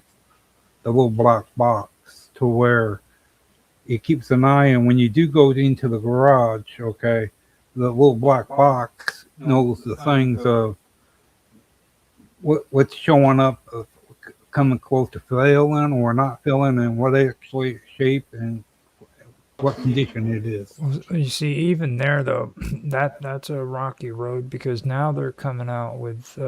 The little black box to where it keeps an eye, and when you do go into the garage, okay, the little black box knows the things of what's showing up, coming close to failing or not failing, and what actually shape and what condition it is. You see, even there though, that's a rocky road, because now they're coming out with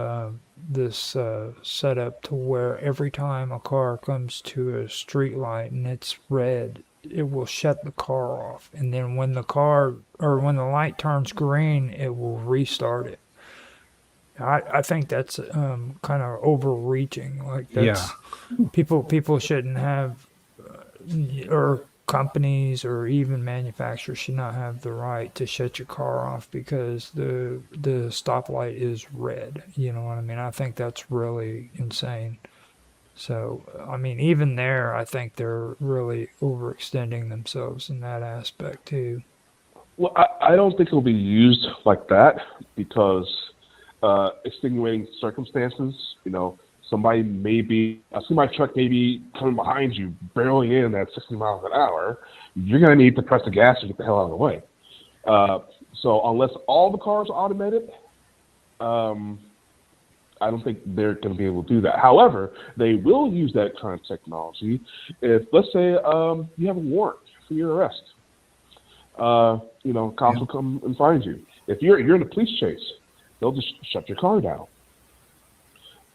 this setup to where every time a car comes to a street light and it's red, it will shut the car off, and then when the light turns green, it will restart it. I think that's kind of overreaching. Like that's people shouldn't have, or companies or even manufacturers should not have the right to shut your car off because the stoplight is red. You know what I mean? I think that's really insane. So, I mean, even there, I think they're really overextending themselves in that aspect too. Well, I don't think it'll be used like that because extenuating circumstances. Somebody truck may be coming behind you, barreling in at 60 miles an hour. You're going to need to press the gas to get the hell out of the way. So unless all the cars are automated, I don't think they're going to be able to do that. However, they will use that kind of technology if, let's say, you have a warrant for your arrest. Cops will come and find you. If you're in a police chase, they'll just shut your car down.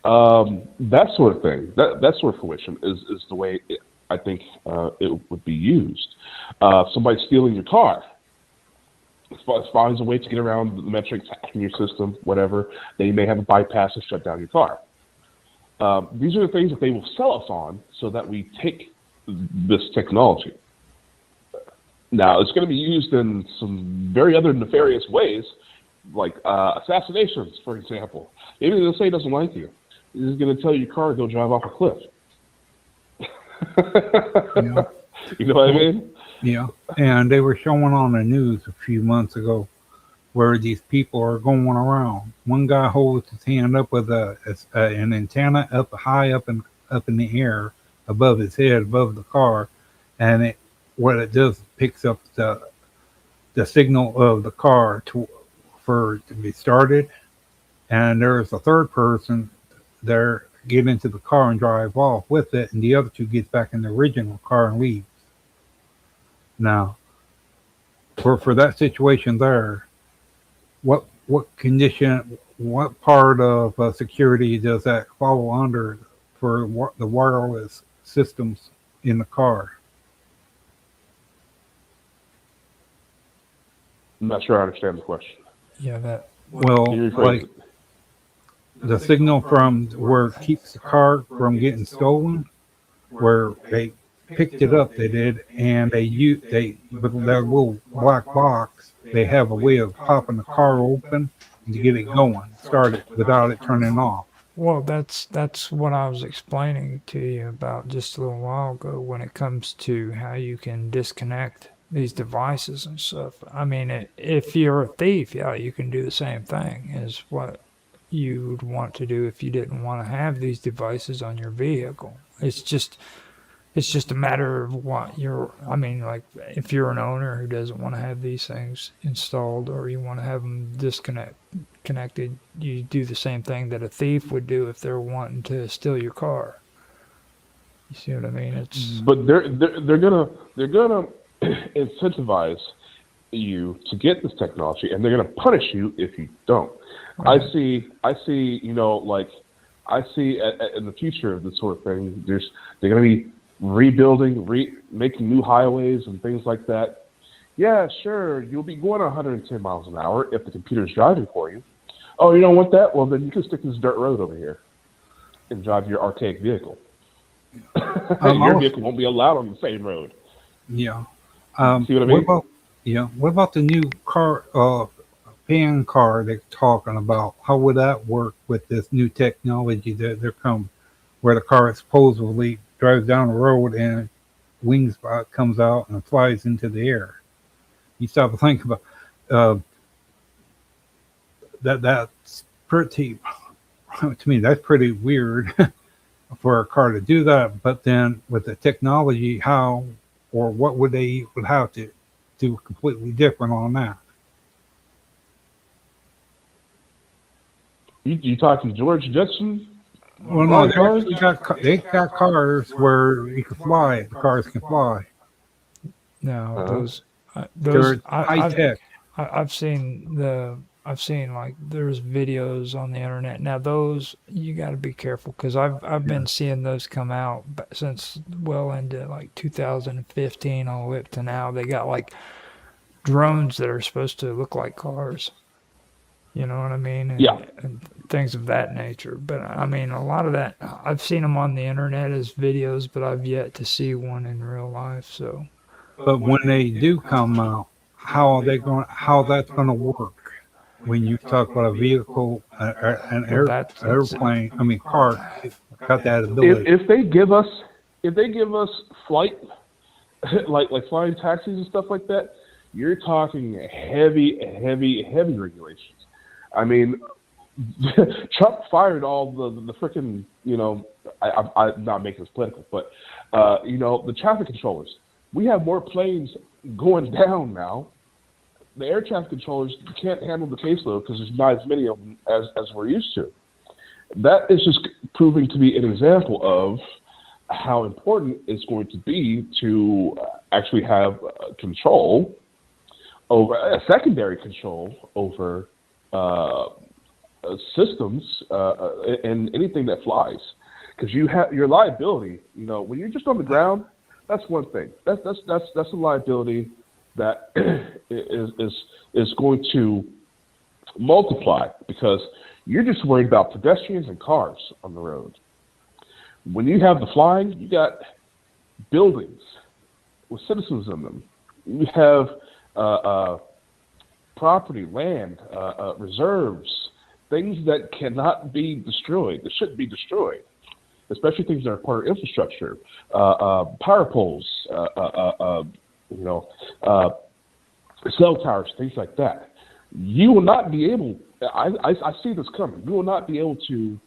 That sort of thing, that sort of fruition is the way I think it would be used. Somebody stealing your car, finds a way to get around the metrics, hacking your system, whatever. They may have a bypass and shut down your car. These are the things that they will sell us on so that we take this technology. Now, it's going to be used in some very other nefarious ways, like assassinations, for example. Maybe they'll say he doesn't like you. He's going to tell your car to go drive off a cliff. Yeah. You know what I mean? Yeah. And they were showing on the news a few months ago where these people are going around. One guy holds his hand up with an antenna up high up in the air above his head, above the car, and what it does picks up the signal of the car for it to be started. And there's a third person there get into the car and drive off with it, and the other two gets back in the original car and leaves. Now, for that situation there, what condition, what part of security does that fall under for the wireless systems in the car? I'm not sure I understand the question. Yeah, well, like the signal from where it keeps the car from getting stolen, where they picked it up, they did, and with that little black box, they have a way of popping the car open to get it going, start it without it turning off. Well, that's what I was explaining to you about just a little while ago when it comes to how you can disconnect these devices and stuff. I mean, if you're a thief, yeah, you can do the same thing as what you would want to do if you didn't want to have these devices on your vehicle. It's just a matter of what I mean, like if you're an owner who doesn't want to have these things installed or you want to have them connected, you do the same thing that a thief would do if they're wanting to steal your car. You see what I mean? But they're gonna incentivize you to get this technology, and they're gonna punish you if you don't. Right. I see. You know, like I see in the future of this sort of thing. They're gonna be rebuilding, making new highways and things like that. Yeah, sure, you'll be going 110 miles an hour if the computer's driving for you. Oh, you don't want that? Well, then you can stick to this dirt road over here and drive your archaic vehicle. Your vehicle won't be allowed on the same road. Yeah. See what I mean? What about the new car, pan car they're talking about? How would that work with this new technology that they're coming, where the car supposedly drives down the road and wings comes out and flies into the air? You stop to think about that's pretty, to me, that's pretty weird for a car to do that. But then with the technology, how or what would have to do completely different on that? You talking George Jetson? Well, no, they got cars where you can fly. The cars can fly. No, those they're high tech. I've seen like there's videos on the internet. Now those you got to be careful because I've been seeing those come out since well into like 2015 all the way up to now. They got like drones that are supposed to look like cars. You know what I mean? And things of that nature. But I mean, a lot of that, I've seen them on the internet as videos, but I've yet to see one in real life. So, but when they do come out, how that's going to work? When you talk about a vehicle, an airplane, I mean, car, got that ability. If they give us flight, like flying taxis and stuff like that, you're talking heavy regulations. I mean, Trump fired all the freaking, you know, I'm not making this political, but, you know, the traffic controllers. We have more planes going down now. The air traffic controllers can't handle the caseload because there's not as many of them as we're used to. That is just proving to be an example of how important it's going to be to actually have control over, secondary control over systems and anything that flies, because you have your liability. When you're just on the ground, that's one thing. That's a liability that is going to multiply, because you're just worried about pedestrians and cars on the road. When you have the flying, you got buildings with citizens in them. You have property, land, reserves, things that cannot be destroyed, that shouldn't be destroyed, especially things that are part of infrastructure, power poles, cell towers, things like that. You will not be able, I see this coming, you will not be able to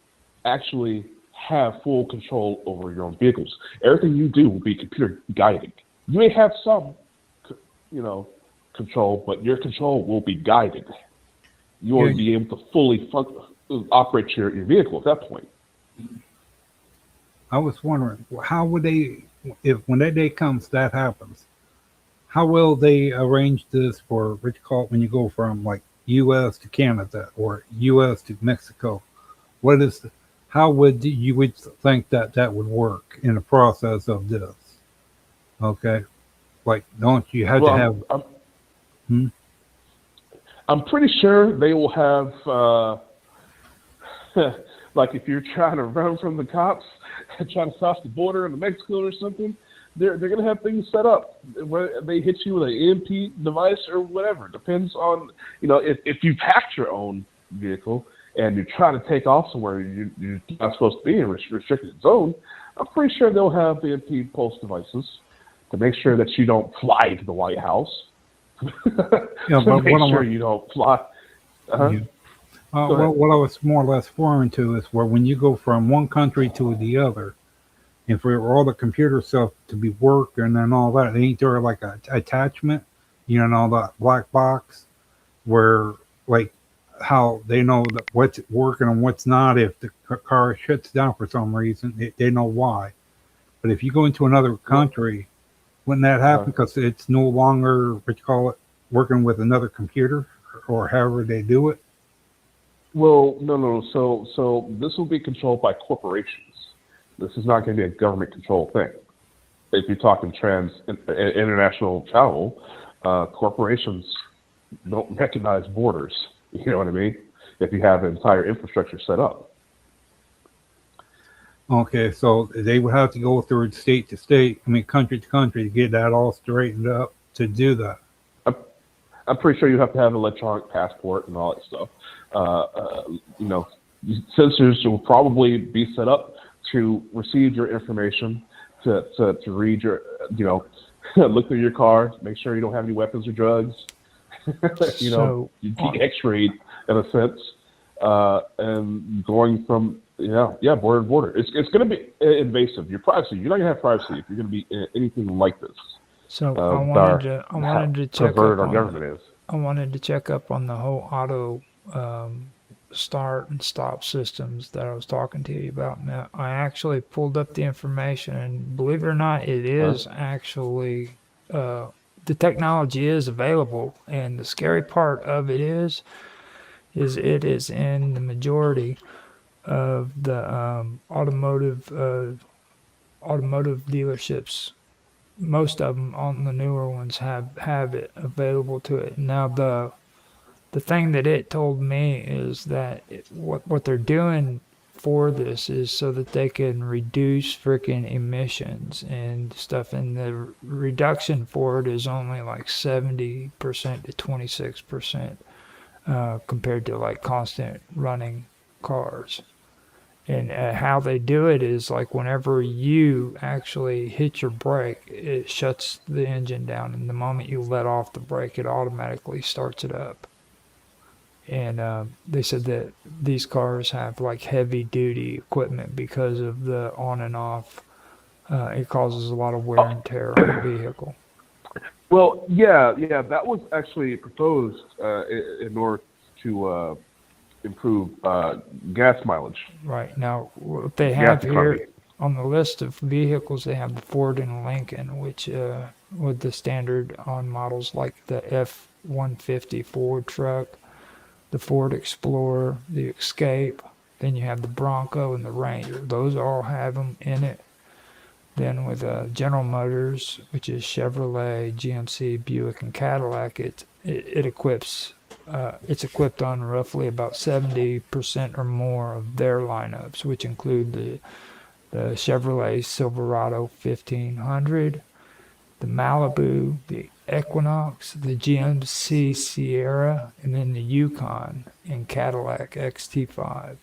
actually have full control over your own vehicles. Everything you do will be computer guided. You may have some, control, but your control will be guided. You won't be able to fully operate your vehicle at that point. I was wondering, how would they, if when that day comes, that happens, how will they arrange this for, what you call it, when you go from like U.S. to Canada or U.S. to Mexico? How would you would think that would work in the process of this? Okay, like don't you have to have? I'm pretty sure they will have, like if you're trying to run from the cops and trying to cross the border into Mexico or something, they're going to have things set up where they hit you with an EMP device or whatever. Depends on, if you packed your own vehicle and you're trying to take off somewhere you're not supposed to be in a restricted zone, I'm pretty sure they'll have the EMP pulse devices to make sure that you don't fly to the White House. Yeah, but make sure you don't fly. What I was more or less referring to is where when you go from one country to the other, and for all the computer stuff to be worked and then all that, ain't there like a attachment, that black box where like how they know that what's working and what's not. If the car shuts down for some reason, they know why. But if you go into another country, wouldn't that happen because it's no longer, what you call it, working with another computer or however they do it? Well, no. So this will be controlled by corporations. This is not going to be a government controlled thing. If you're talking international travel, corporations don't recognize borders. You know what I mean? If you have an entire infrastructure set up. Okay, so they would have to go through state to state, country to country to get that all straightened up to do that. I'm pretty sure you have to have an electronic passport and all that stuff. Sensors will probably be set up to receive your information, to read your, look through your car, make sure you don't have any weapons or drugs. You be X-rayed in a sense, and going from border to border. It's going to be invasive. Your privacy. You're not going to have privacy if you're going to be anything like this. So I wanted to check up our government is. I wanted to check up on the whole auto start and stop systems that I was talking to you about. Now, I actually pulled up the information, and believe it or not, it is actually the technology is available. And the scary part of it is it is in the majority of the automotive dealerships. Most of them on the newer ones have it available to it. Now the thing that it told me is that what they're doing for this is so that they can reduce freaking emissions and stuff, and the reduction for it is only like 70% to 26% compared to like constant running cars. And how they do it is like whenever you actually hit your brake, it shuts the engine down, and the moment you let off the brake, it automatically starts it up. And they said that these cars have like heavy duty equipment because of the on and off. It causes a lot of wear and tear on the vehicle. Well, yeah, that was actually proposed in order to improve gas mileage. Right. Now, what they have here on the list of vehicles, they have the Ford and Lincoln, which with the standard on models like the F-150 Ford truck, the Ford Explorer, the Escape. Then you have the Bronco and the Ranger. Those all have them in it. Then with General Motors, which is Chevrolet, GMC, Buick, and Cadillac, it equips. It's equipped on roughly about 70% or more of their lineups, which include the Chevrolet Silverado 1500, the Malibu, the Equinox, the GMC Sierra, and then the Yukon and Cadillac XT5.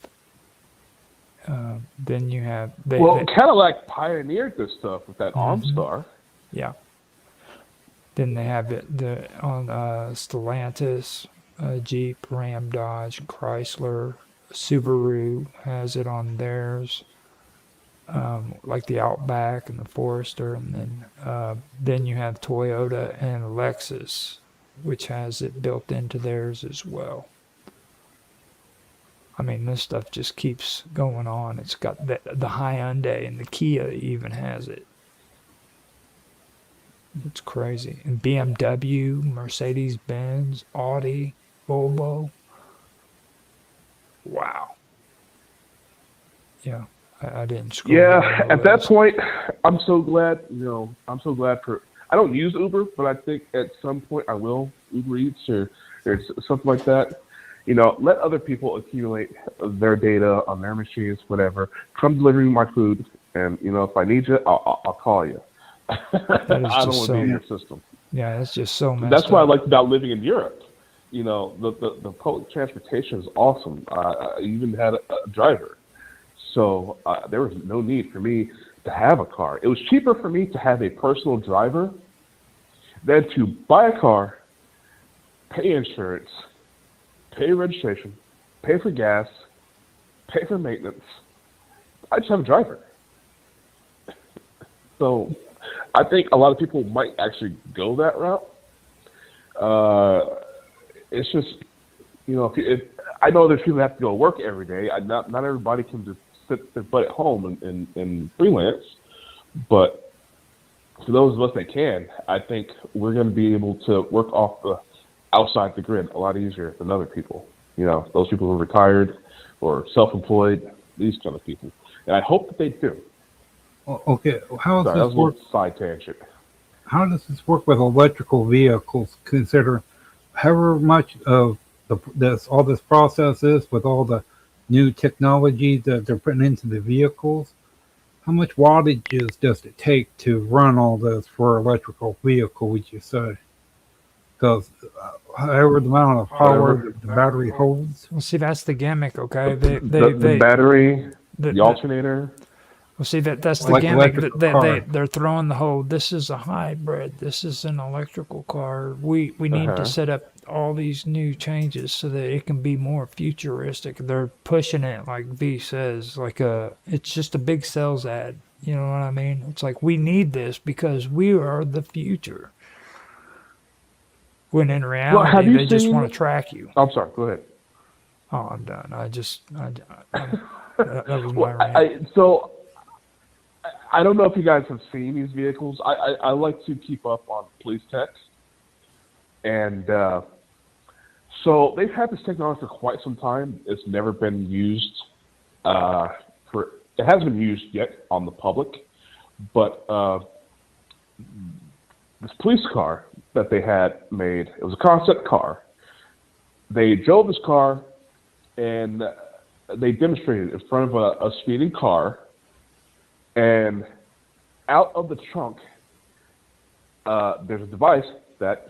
Then you have Cadillac pioneered this stuff with that OnStar. Yeah. Then they have it on Stellantis, Jeep, Ram, Dodge, Chrysler, Subaru has it on theirs. Like the Outback and the Forester, and then you have Toyota and Lexus, which has it built into theirs as well. I mean, this stuff just keeps going on. It's got the Hyundai, and the Kia even has it. It's crazy. And BMW, Mercedes-Benz, Audi, Volvo. Wow. Yeah. I didn't scroll. Yeah, at that point, I'm so glad, for, I don't use Uber, but I think at some point I will, Uber Eats or something like that. Let other people accumulate their data on their machines, whatever. Come deliver me my food, and, if I need you, I'll call you. I don't want to be in your system. Yeah, it's just so messed That's what I up. liked about living in Europe. The public transportation is awesome. I even had a driver. So there was no need for me to have a car. It was cheaper for me to have a personal driver than to buy a car, pay insurance, pay registration, pay for gas, pay for maintenance. I just have a driver. So I think a lot of people might actually go that route. It's just, if I know there's people that have to go to work every day. Not everybody can just sit their butt at home and freelance. But for those of us that can, I think we're going to be able to work off outside the grid a lot easier than other people. Those people who are retired or self-employed, these kind of people. And I hope that they do. Okay, how does Sorry, that this was a work? little side tangent. How does this work with electrical vehicles? Consider however much of all this process is with all the new technology that they're putting into the vehicles. How much wattages does it take to run all this for an electrical vehicle, would you say? Because however the amount of power the battery holds. Well, see, that's the gimmick, okay? The battery, the alternator. Well, see, that's the Like gimmick. electrical car. They're throwing the whole, this is a hybrid, this is an electrical car. We need to set up all these new changes so that it can be more futuristic. They're pushing it, like V says, it's just a big sales ad. You know what I mean? It's like, we need this because we are the future. When in reality, they just want to track you. I'm sorry, go ahead. Oh, I'm done. That was my rant. I don't know if you guys have seen these vehicles. I like to keep up on police tech. And so they've had this technology for quite some time. It's never been used it hasn't been used yet on the public. But this police car that they had made, it was a concept car. They drove this car and they demonstrated in front of a speeding car. And out of the trunk, there's a device that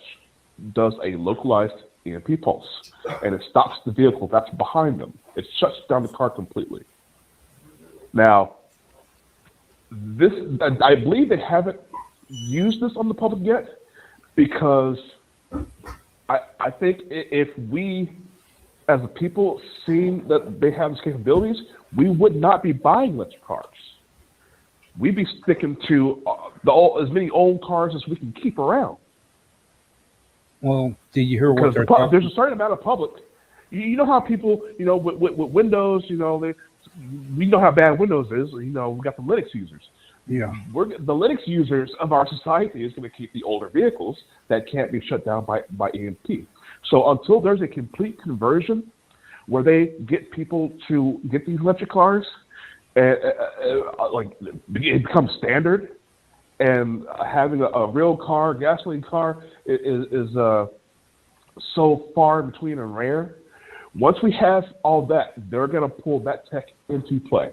does a localized EMP pulse, and it stops the vehicle that's behind them. It shuts down the car completely. Now, I believe they haven't used this on the public yet, because I think if we, as a people, seen that they have these capabilities, we would not be buying electric cars. We'd be sticking to as many old cars as we can keep around. Well, did you hear what Because there's a certain amount of public. You know how people, with Windows, we know how bad Windows is. We got the Linux users. Yeah. The Linux users of our society is going to keep the older vehicles that can't be shut down by EMP. So until there's a complete conversion where they get people to get these electric cars, like it becomes standard, and having a real car, gasoline car, is so far in between and rare. Once we have all that, they're going to pull that tech into play.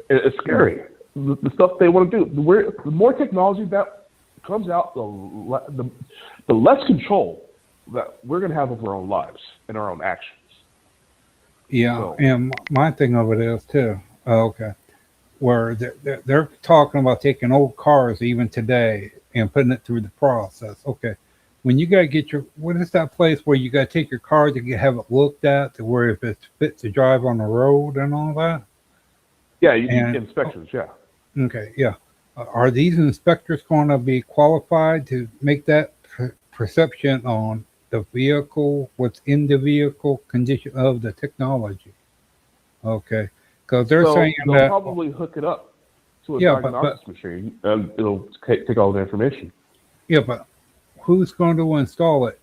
It's scary. The stuff they want to do. The more technology that comes out, the less control that we're going to have over our own lives and our own actions. Yeah, So, and my thing of it is too. Okay, where they're talking about taking old cars even today and putting it through the process. Okay, when you gotta get your, what is that place where you gotta take your car to have it looked at to where if it's fit to drive on the road and all that? yeah, you need inspections. Yeah. Okay, yeah. Are these inspectors going to be qualified to make that perception on the vehicle, what's in the vehicle, condition of the technology? Okay, because they're saying they'll that probably hook it up to a Yeah, diagnostics machine, and it'll take all the information. yeah, but who's going to install it?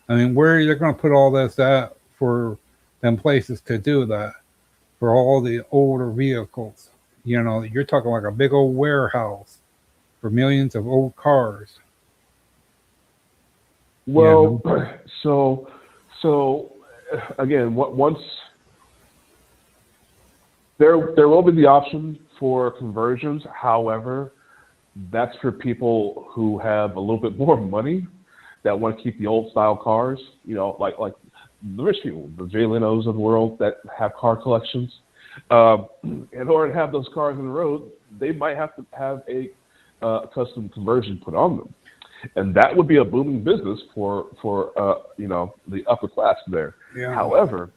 I mean, where are they going to put all this at for them places to do that for all the older vehicles? You know, you're talking like a big old warehouse for millions of old cars. Well, so again, once there will be the option for conversions. However, that's for people who have a little bit more money that want to keep the old style cars. You know, like the rich people, the Jay Lenos of the world that have car collections. In order to have those cars on the road, they might have to have a custom conversion put on them. And that would be a booming business for you know, the upper class there. Yeah. However,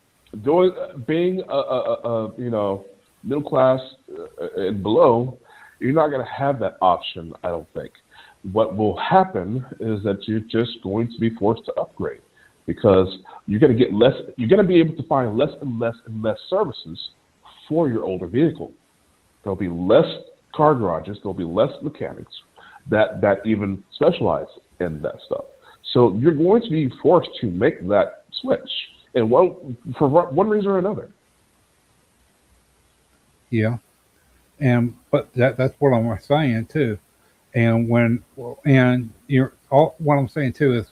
being you know, middle class and below, you're not going to have that option, I don't think. What will happen is that you're just going to be forced to upgrade because you're going to get less. You're going to be able to find less and less and less services for your older vehicle. There'll be less car garages. There'll be less mechanics that even specialize in that stuff. So you're going to be forced to make that switch, and for one reason or another. Yeah, but that's what I'm saying too. And what I'm saying too is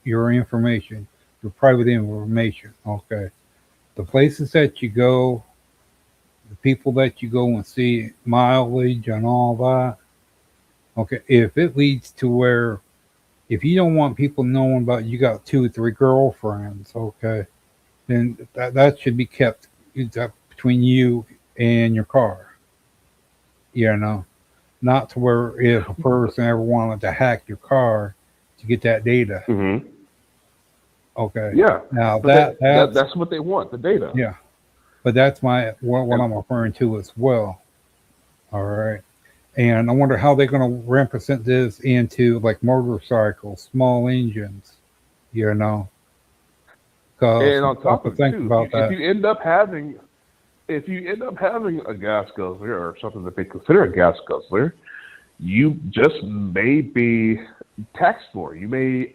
your information, your private information. Okay, the places that you go, the people that you go and see, mileage and all that. Okay, if it leads to where, if you don't want people knowing about you got 2 or 3 girlfriends, okay, then that should be kept between you and your car. You know, not to where if a person ever wanted to hack your car to get that data. Mm-hmm. Okay. Yeah. Now that's what they want, the data. Yeah, but that's what I'm referring to as well. All right. And I wonder how they're going to represent this into like motorcycles, small engines, you know. And on top of it, too, that. if you end up having a gas guzzler or something that they consider a gas guzzler, you just may be taxed for. You may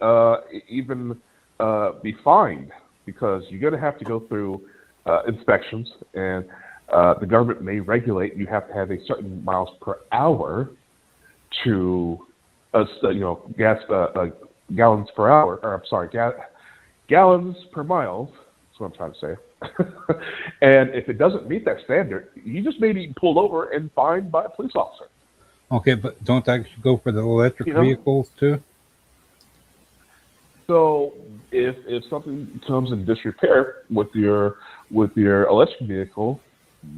even be fined because you're going to have to go through inspections, and the government may regulate. You have to have a certain miles per hour to, gas gallons per hour, or I'm sorry, gallons per mile. That's what I'm trying to say. And if it doesn't meet that standard, you just may be pulled over and fined by a police officer. Okay, but don't that go for the electric vehicles too? So if something comes in disrepair with your electric vehicle,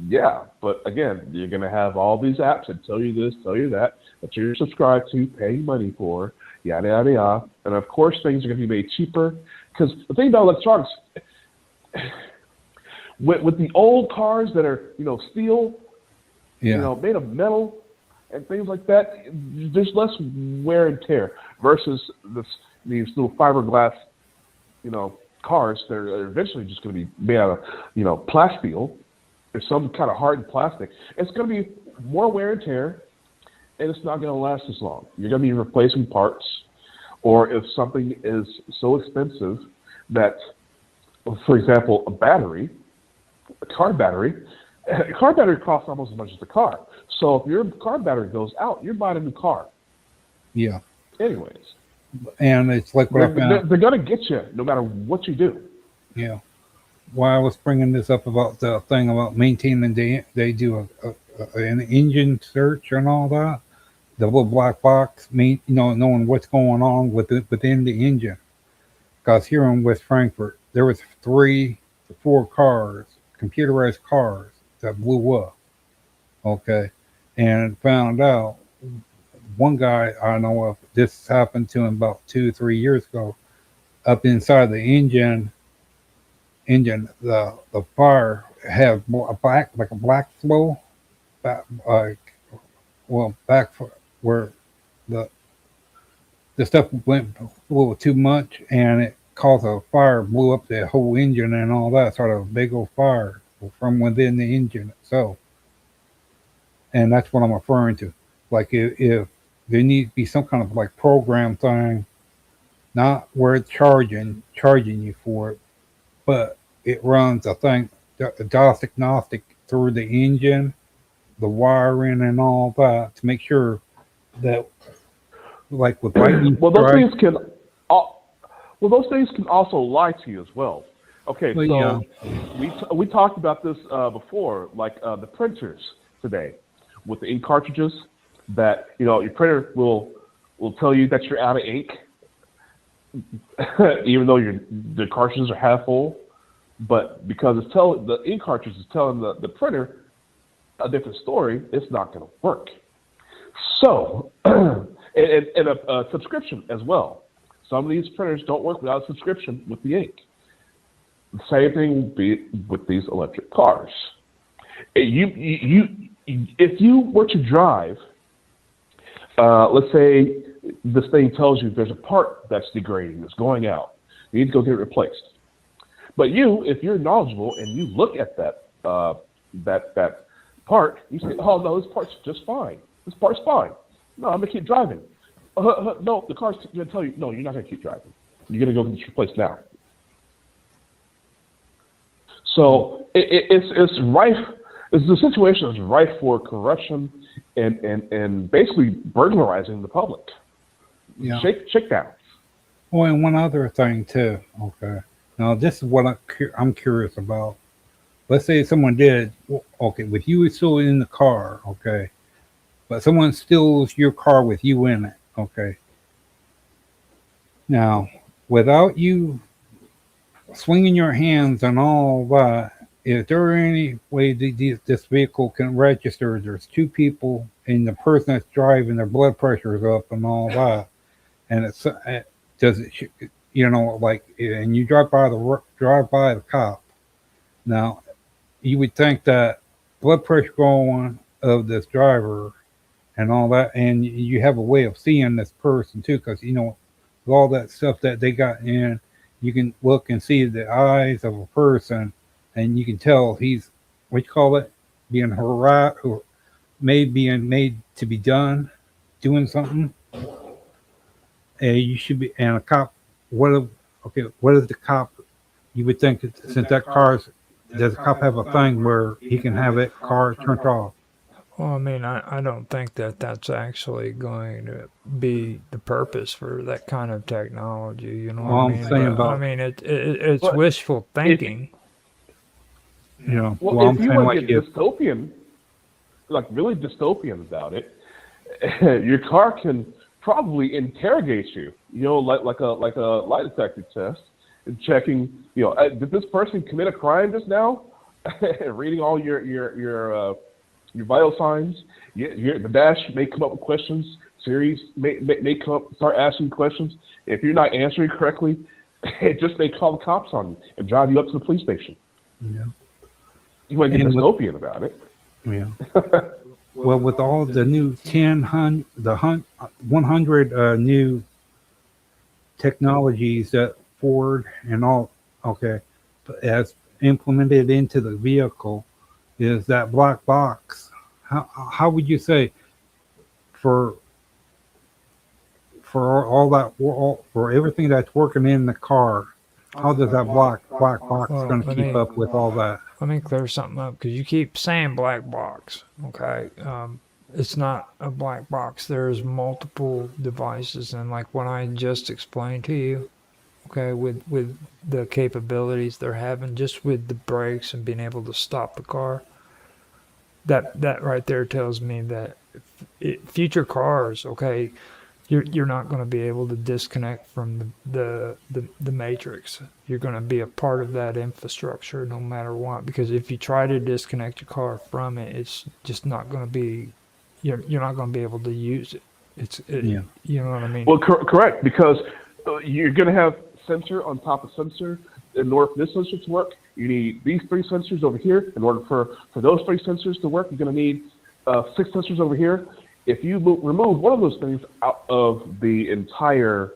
yeah. But again, you're going to have all these apps that tell you this, tell you that you're subscribed to, paying money for, yada, yada, yada. And of course, things are going to be made cheaper. Because the thing about electronics, with the old cars that are, steel, made of metal and things like that, there's less wear and tear versus these little fiberglass, cars that are eventually just going to be made out of, plasteel or some kind of hardened plastic. It's going to be more wear and tear, and it's not going to last as long. You're going to be replacing parts, or if something is so expensive that, for example, a car battery costs almost as much as the car. So if your car battery goes out, you're buying a new car. Yeah. Anyways. And it's like what I found. They're going to get you no matter what you do. Yeah. Why I was bringing this up about the thing about maintaining, they do an engine search and all that. The little black box, knowing what's going on within the engine. Because here in West Frankfurt, there was 3 to 4 cars, computerized cars, that blew up. Okay. And found out, one guy I know of, this happened to him about 2 or 3 years ago. Up inside the engine, the fire had a black flow, back where the stuff went a little too much, and it caused a fire, blew up the whole engine and all that, sort of a big old fire from within the engine itself. And that's what I'm referring to. Like if there needs to be some kind of like program thing, not where it's charging you for it, but it runs a thing, the diagnostic through the engine, the wiring and all that, to make sure that, like with lightning those things can also lie to you as well. Okay, well, so we talked about this before, like the printers today with the ink cartridges, that your printer will tell you that you're out of ink, even though the cartridges are half full. But because the ink cartridge is telling the printer a different story, it's not going to work. So, and a subscription as well. Some of these printers don't work without a subscription with the ink. The same thing will be with these electric cars. If you were to drive, let's say this thing tells you there's a part that's degrading, that's going out. You need to go get it replaced. But if you're knowledgeable and you look at that part, you say, "Oh no, this part's just fine. This part's fine. No, I'm gonna keep driving." No, the car's gonna tell you, "No, you're not gonna keep driving. You're gonna go get this replaced now." So it's rife. The situation is rife for corruption and basically burglarizing the public. Yeah. Shakedowns. Oh, and one other thing too. Okay. Now this is what I'm curious about. Let's say someone did, okay, with you still in the car, okay, but someone steals your car with you in it, okay. Now, without you swinging your hands and all that, is there any way this vehicle can register? There's 2 people, and the person that's driving, their blood pressure is up and all that, and and you drive by the cop. Now, you would think that blood pressure going of this driver and all that, and you have a way of seeing this person too, because with all that stuff that they got in, you can look and see the eyes of a person, and you can tell he's, what you call it, being harassed or being made to be doing something. And you should be, and a cop. What is the cop? You would think that since that car's, does the cop have a thing where he can have that car turned off? Well, I mean, I don't think that's actually going to be the purpose for that kind of technology. You know what I mean? It's wishful thinking. Well, if you want to get dystopian, like really dystopian about it, your car can probably interrogate you. Like a lie detector test, and checking. Did this person commit a crime just now? Reading all your vital signs. The dash may come up with questions. Siri may come up, start asking questions. If you're not answering correctly, it just may call the cops on you and drive you up to the police station. Yeah. You want to get dystopian about it. Yeah. Well, with all the new 100 new technologies that Ford and all, has implemented into the vehicle, is that black box. How would you say for for all that for everything that's working in the car, how does that black box Well, going to keep up with all that? let me clear something up because you keep saying black box. Okay, it's not a black box. There's multiple devices, and like what I just explained to you, okay, with the capabilities they're having, just with the brakes and being able to stop the car. That right there tells me that future cars, okay, you're not going to be able to disconnect from the matrix. You're going to be a part of that infrastructure no matter what. Because if you try to disconnect your car from it, it's just not going to be. You're not going to be able to use it. Yeah. You know what I mean? Well, correct, because you're going to have sensor on top of sensor. In order for this sensor to work, you need these 3 sensors over here. In order for those 3 sensors to work, you're going to need 6 sensors over here. If you remove one of those things out of the entire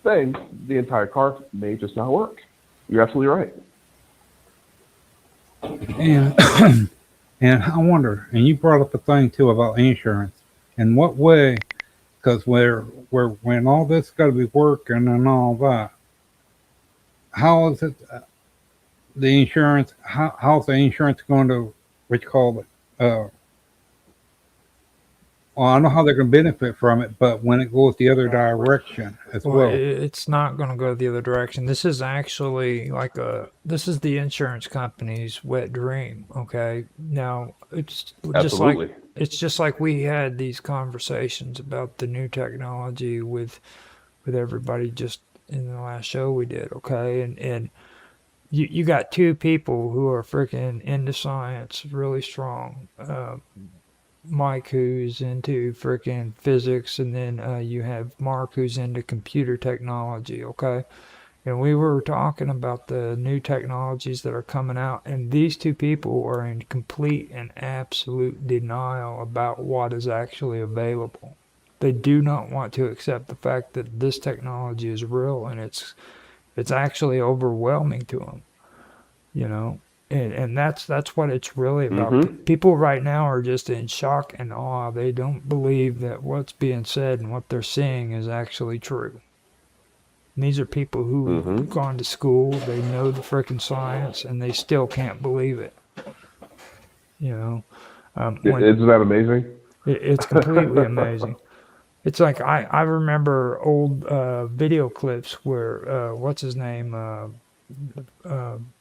thing, the entire car may just not work. You're absolutely right. And and I wonder, and you brought up a thing too about insurance. In what way? Because when all this got to be working and all that, how is it? The insurance? How's the insurance going to? What you call it? Well, I know how they're going to benefit from it, but when it goes the other direction as well. It's not going to go the other direction. This is actually this is the insurance company's wet dream. Okay, now it's Absolutely. just like we had these conversations about the new technology with everybody just in the last show we did. Okay, and you got 2 people who are freaking into science, really strong. Mike, who's into freaking physics, and then you have Mark, who's into computer technology, okay? And we were talking about the new technologies that are coming out, and these 2 people are in complete and absolute denial about what is actually available. They do not want to accept the fact that this technology is real, and it's actually overwhelming to them, you know? And that's what it's really about. Mm-hmm. People right now are just in shock and awe. They don't believe that what's being said and what they're seeing is actually true. And these are people who've gone to school, they know the frickin' science, and they still can't believe it. You know? Isn't that amazing? It's completely amazing. It's like I remember old video clips where what's his name,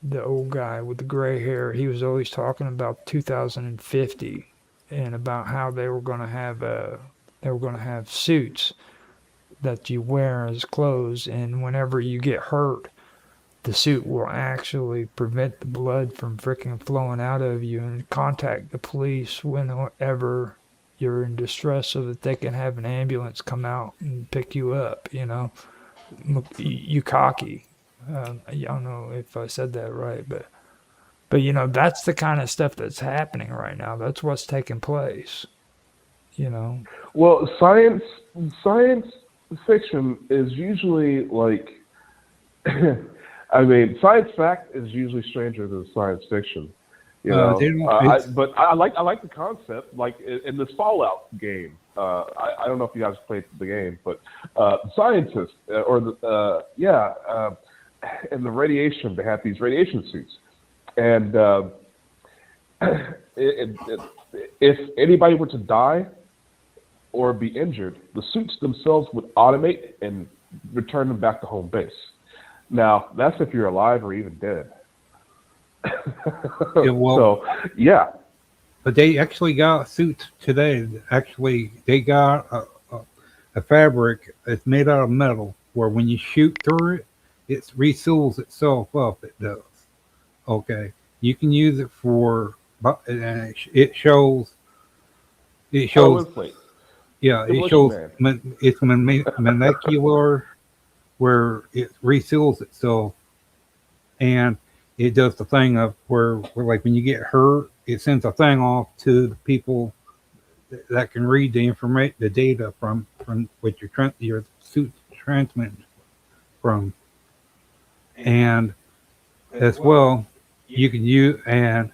the old guy with the gray hair, he was always talking about 2050 and about how they were going to have suits that you wear as clothes, and whenever you get hurt, the suit will actually prevent the blood from freaking flowing out of you and contact the police whenever you're in distress so that they can have an ambulance come out and pick you up, you know. You cocky. I don't know if I said that right, but you know, that's the kind of stuff that's happening right now. That's what's taking place, you know. Well, science fiction is usually like, I mean, science fact is usually stranger than science fiction. You know, but I like the concept. Like in this Fallout game, I don't know if you guys played the game, but scientists and the radiation, they have these radiation suits, and if anybody were to die or be injured, the suits themselves would automate and return them back to home base. Now, that's if you're alive or even dead. Yeah. But they actually got suits today. Actually, they got a fabric that's made out of metal where when you shoot through it, it reseals itself up. It does. Okay. You can use it for, and it shows. It shows. Yeah, it shows. It's molecular, where it reseals itself, and it does the thing of where like when you get hurt, it sends a thing off to the people that can read the information, the data from what your suit transmitting from, and as well, you can use, and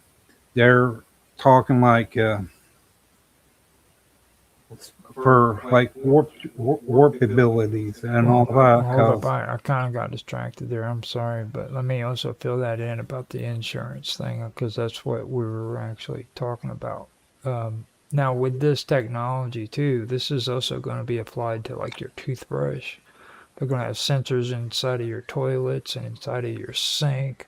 they're talking like for like warp abilities and all that. Hold up, 'Cause I kind of got distracted there. I'm sorry, but let me also fill that in about the insurance thing because that's what we were actually talking about. Now, with this technology too, this is also going to be applied to like your toothbrush. They're going to have sensors inside of your toilets and inside of your sink.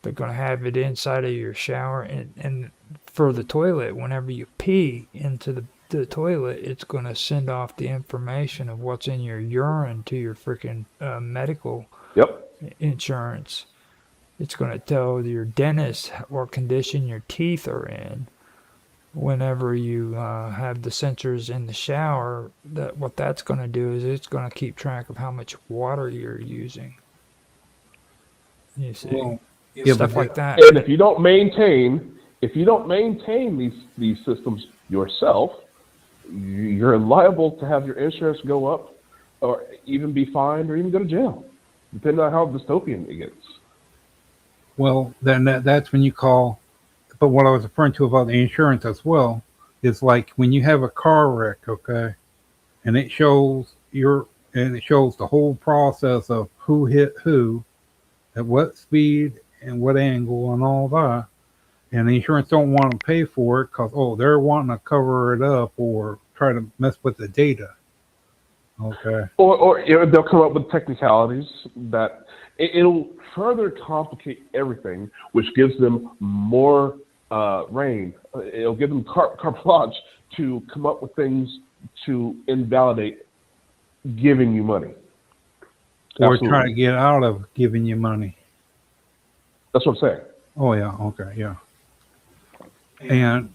They're going to have it inside of your shower. And for the toilet, whenever you pee into the toilet, it's going to send off the information of what's in your urine to your freaking medical insurance. It's going to tell your dentist what condition your teeth are in. Whenever you have the sensors in the shower, what that's going to do is it's going to keep track of how much water you're using. You see, Well, stuff like that. And if you don't maintain these systems yourself, you're liable to have your insurance go up, or even be fined, or even go to jail, depending on how dystopian it gets. well, then that's when you call. But what I was referring to about the insurance as well is like when you have a car wreck, okay, and it shows the whole process of who hit who, at what speed and what angle and all that, and the insurance don't want to pay for it because they're wanting to cover it up or try to mess with the data. Okay. Or they'll come up with technicalities that it'll further complicate everything, which gives them more reign. It'll give them carte blanche to come up with things to invalidate giving you money. Or Absolutely. try to get out of giving you money. That's what I'm saying. Oh yeah, okay, yeah. And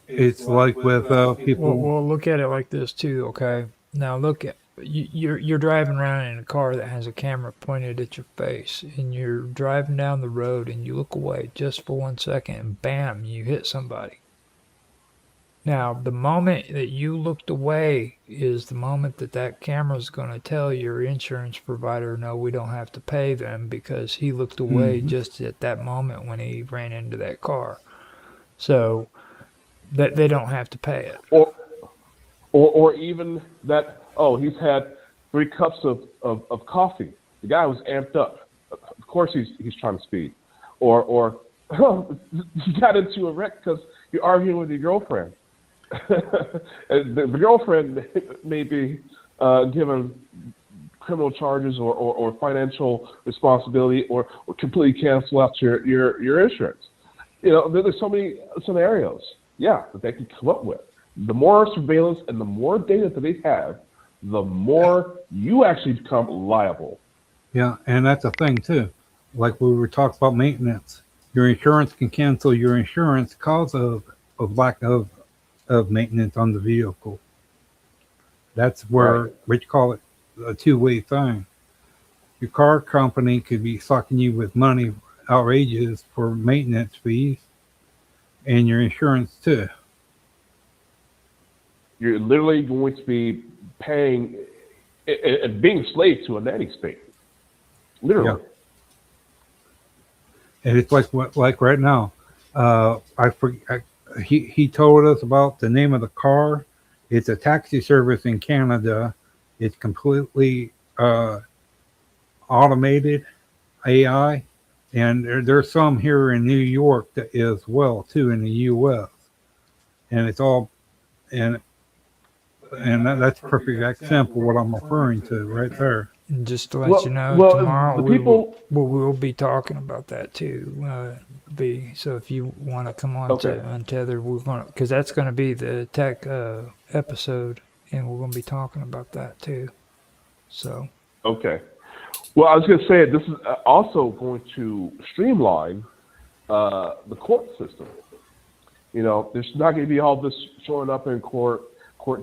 it's like with people. Well, look at it like this too. Okay, now look at you're driving around in a car that has a camera pointed at your face, and you're driving down the road, and you look away just for 1 second, and bam, you hit somebody. Now, the moment that you looked away is the moment that camera is going to tell your insurance provider, no, we don't have to pay them because he looked away just at that moment when he ran into that car. So that they don't have to pay it. Or even that, he's had 3 cups of coffee. The guy was amped up. Of course he's trying to speed. Or you got into a wreck because you're arguing with your girlfriend. The girlfriend may be given criminal charges or financial responsibility or completely cancel out your insurance. There's so many scenarios, that they can come up with. The more surveillance and the more data that they have, the more you actually become liable. Yeah, and that's a thing too. Like we were talking about maintenance. Your insurance can cancel your insurance because of lack of maintenance on the vehicle. That's where we call it a two-way thing. Your car company could be sucking you with money outrageous for maintenance fees, and your insurance too. You're literally going to be paying and being a slave to a nanny state. Literally. Yeah. And it's like right now. He told us about the name of the car. It's a taxi service in Canada. It's completely automated AI, and there's some here in New York that as well too in the U.S. And it's all and that's a perfect example of what I'm referring to right there. And just to let you know, tomorrow we will be talking about that too. So if you want to come on to Untethered, we're going because that's going to be the tech episode, and we're going to be talking about that too. So. Okay. Well, I was going to say this is also going to streamline the court system. There's not going to be all this showing up in court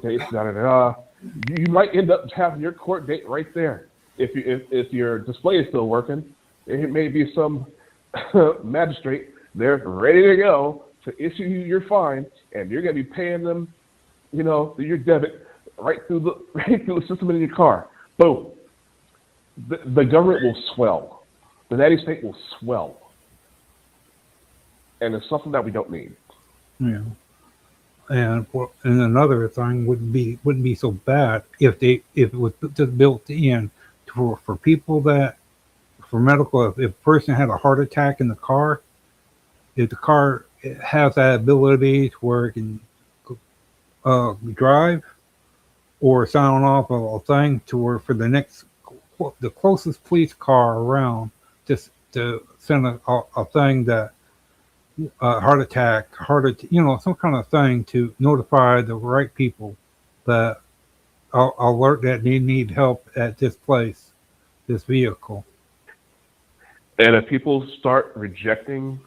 dates, You might end up having your court date right there. If your display is still working, it may be some magistrate there ready to go to issue you your fine, and you're going to be paying them, through your debit right through the system in your car. Boom. The government will swell. The nanny state will swell. And it's something that we don't need. Yeah. And another thing wouldn't be so bad if it was just built in for people that for medical. If a person had a heart attack in the car, if the car has that ability to where it can drive or sound off a thing to where for the closest police car around, just to send a thing that heart attack, some kind of thing to notify the right people that alert that they need help at this place, this vehicle. And if people start rejecting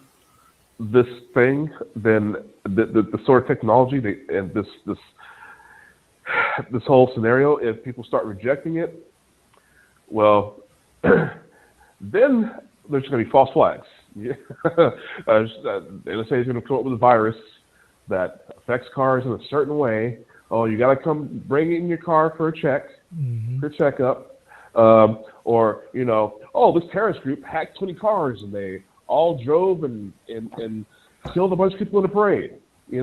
this thing, then the sort of technology and this whole scenario, if people start rejecting it, well, then there's going to be false flags. The NSA is going to come up with a virus that affects cars in a certain way. Oh, you got to come bring in your car for a check, for a checkup. Or, oh, this terrorist group hacked 20 cars and they all drove and killed a bunch of people in a parade. It's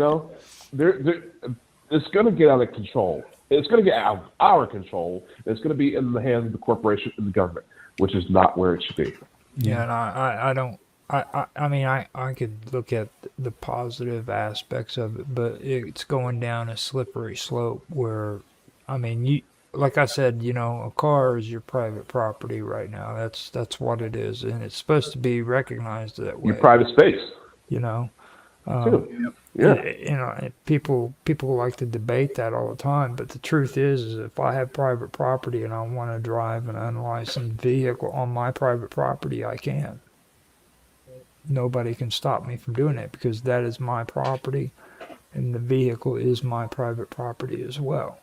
going to get out of control. It's going to get out of our control. It's going to be in the hands of the corporation and the government, which is not where it should be. Yeah, and I don't. I mean, I could look at the positive aspects of it, but it's going down a slippery slope where, I mean, like I said, a car is your private property right now. That's what it is, and it's supposed to be recognized that way. Your private space. People like to debate that all the time, but the truth is if I have private property and I want to drive an unlicensed vehicle on my private property, I can. Nobody can stop me from doing it because that is my property, and the vehicle is my private property as well.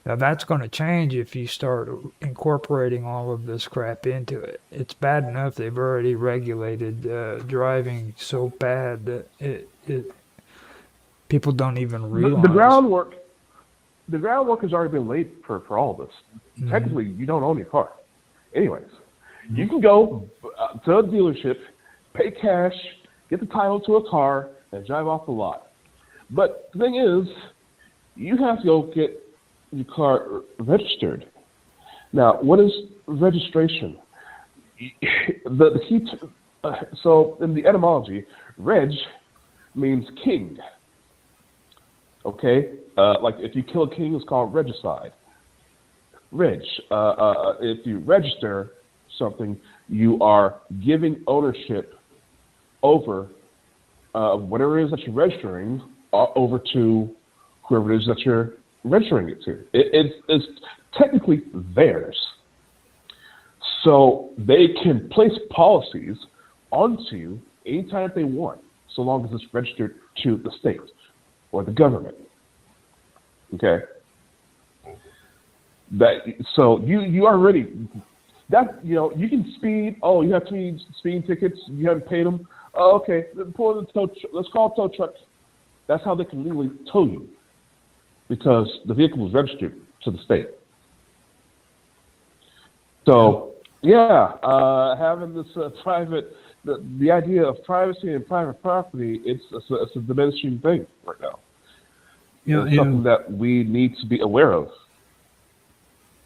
Now that's going to change if you start incorporating all of this crap into it. It's bad enough they've already regulated driving so bad that it people don't even realize. The groundwork has already been laid for all of this. Mm-hmm. Technically, you don't own your car. Anyways, you can go to a dealership, pay cash, get the title to a car, and drive off the lot. But the thing is, you have to go get your car registered. Now, what is registration? The key so in the etymology, reg means king. Okay? Like if you kill a king, it's called regicide. Reg. If you register something, you are giving ownership over whatever it is that you're registering over to whoever it is that you're registering it to. It's technically theirs. So they can place policies onto you anytime they want, so long as it's registered to the state or the government. Okay? So you already, you can speed. Oh, you have to speeding tickets. You haven't paid them. Oh, okay. Pull the let's call a tow truck. That's how they can legally tow you, because the vehicle was registered to the state. So having this private, the idea of privacy and private property, it's a diminishing thing right now. It's something that we need to be aware of.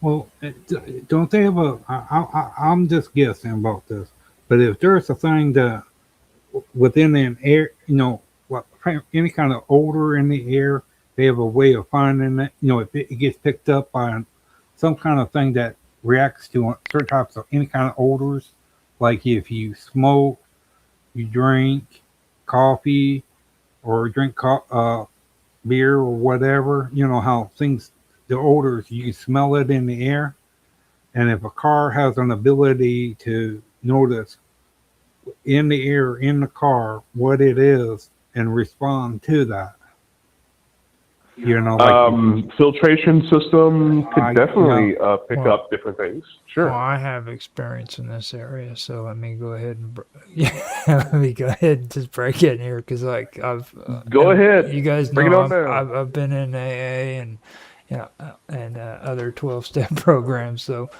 Well, don't they have I'm just guessing about this, but if there's a thing that within an air, any kind of odor in the air, they have a way of finding it. If it gets picked up by some kind of thing that reacts to certain types of any kind of odors, like if you smoke, you drink coffee, or drink beer or whatever, how things, the odors, you can smell it in the air. And if a car has an ability to notice in the air, in the car, what it is and respond to that. Filtration system could definitely pick up different things. Sure. Well, I have experience in this area, so let me go ahead and just break in here, because I've go ahead. You guys Bring know it on I've been in AA and other 12-step programs, so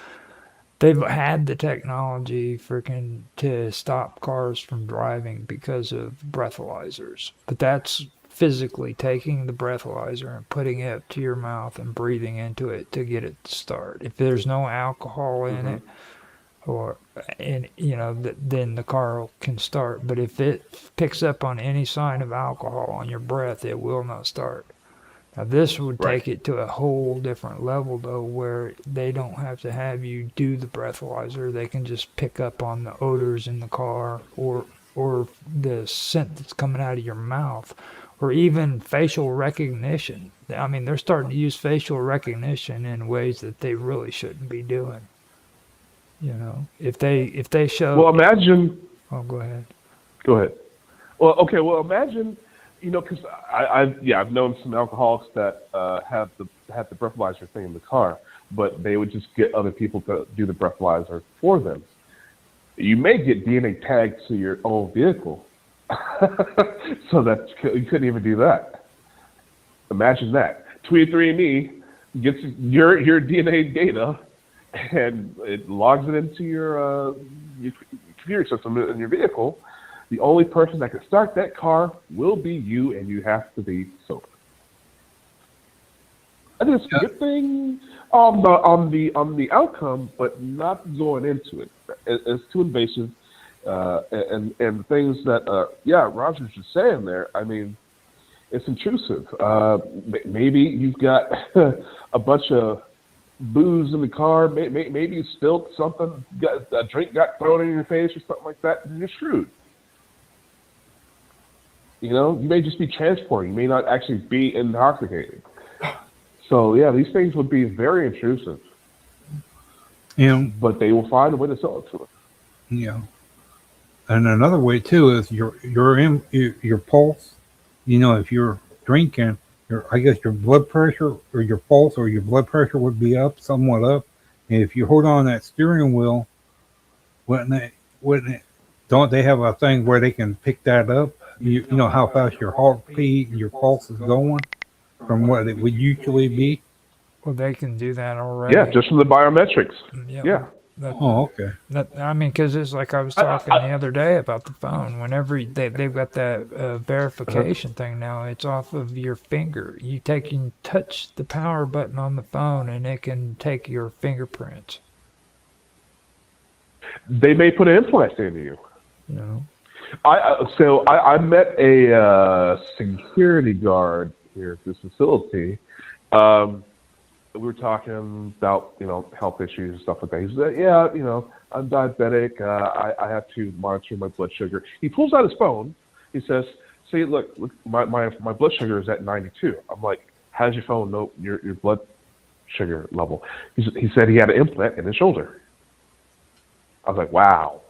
they've had the technology to stop cars from driving because of breathalyzers, but that's physically taking the breathalyzer and putting it up to your mouth and breathing into it to get it to start. If there's no alcohol in it, then the car can start. But if it picks up on any sign of alcohol on your breath, it will not start. Now this would take it to a whole different level though, where they don't have to have you do the breathalyzer. They can just pick up on the odors in the car or the scent that's coming out of your mouth, or even facial recognition. I mean, they're starting to use facial recognition in ways that they really shouldn't be doing. You know, if they show. Well, imagine. Oh, go ahead. Go ahead. Well, okay. Well, imagine, because I've known some alcoholics that have the breathalyzer thing in the car, but they would just get other people to do the breathalyzer for them. You may get DNA tagged to your own vehicle, so that you couldn't even do that. Imagine that. 23andMe gets your DNA data, and it logs it into your computer system in your vehicle. The only person that can start that car will be you, and you have to be sober. I think it's a good thing on the outcome, but not going into it. It's too invasive, and things that Roger's just saying there. I mean, it's intrusive. Maybe you've got a bunch of booze in the car. Maybe you spilled something. A drink got thrown in your face or something like that, and you're screwed. You know, you may just be transporting. You may not actually be intoxicated. So yeah, these things would be very intrusive. Yeah. But they will find a way to sell it to us. Yeah. And another way too is your pulse. You know, if you're drinking, I guess your blood pressure or your pulse or your blood pressure would be somewhat up. And if you hold on that steering wheel, don't they have a thing where they can pick that up? You know how fast your heartbeat and your pulse is going from what it would usually be? Well, they can do that already. Yeah, just from the biometrics. Yeah. Okay. I mean, because it's like I was talking the other day about the phone. Whenever they've got that verification thing now, it's off of your finger. You can touch the power button on the phone, and it can take your fingerprints. They may put an implant into you. No. I met a security guard here at this facility. We were talking about, health issues and stuff like that. He said, I'm diabetic. I have to monitor my blood sugar. He pulls out his phone. He says, see, look, my blood sugar is at 92. I'm like, how does your phone know your blood sugar level? He said he had an implant in his shoulder. I was like, wow.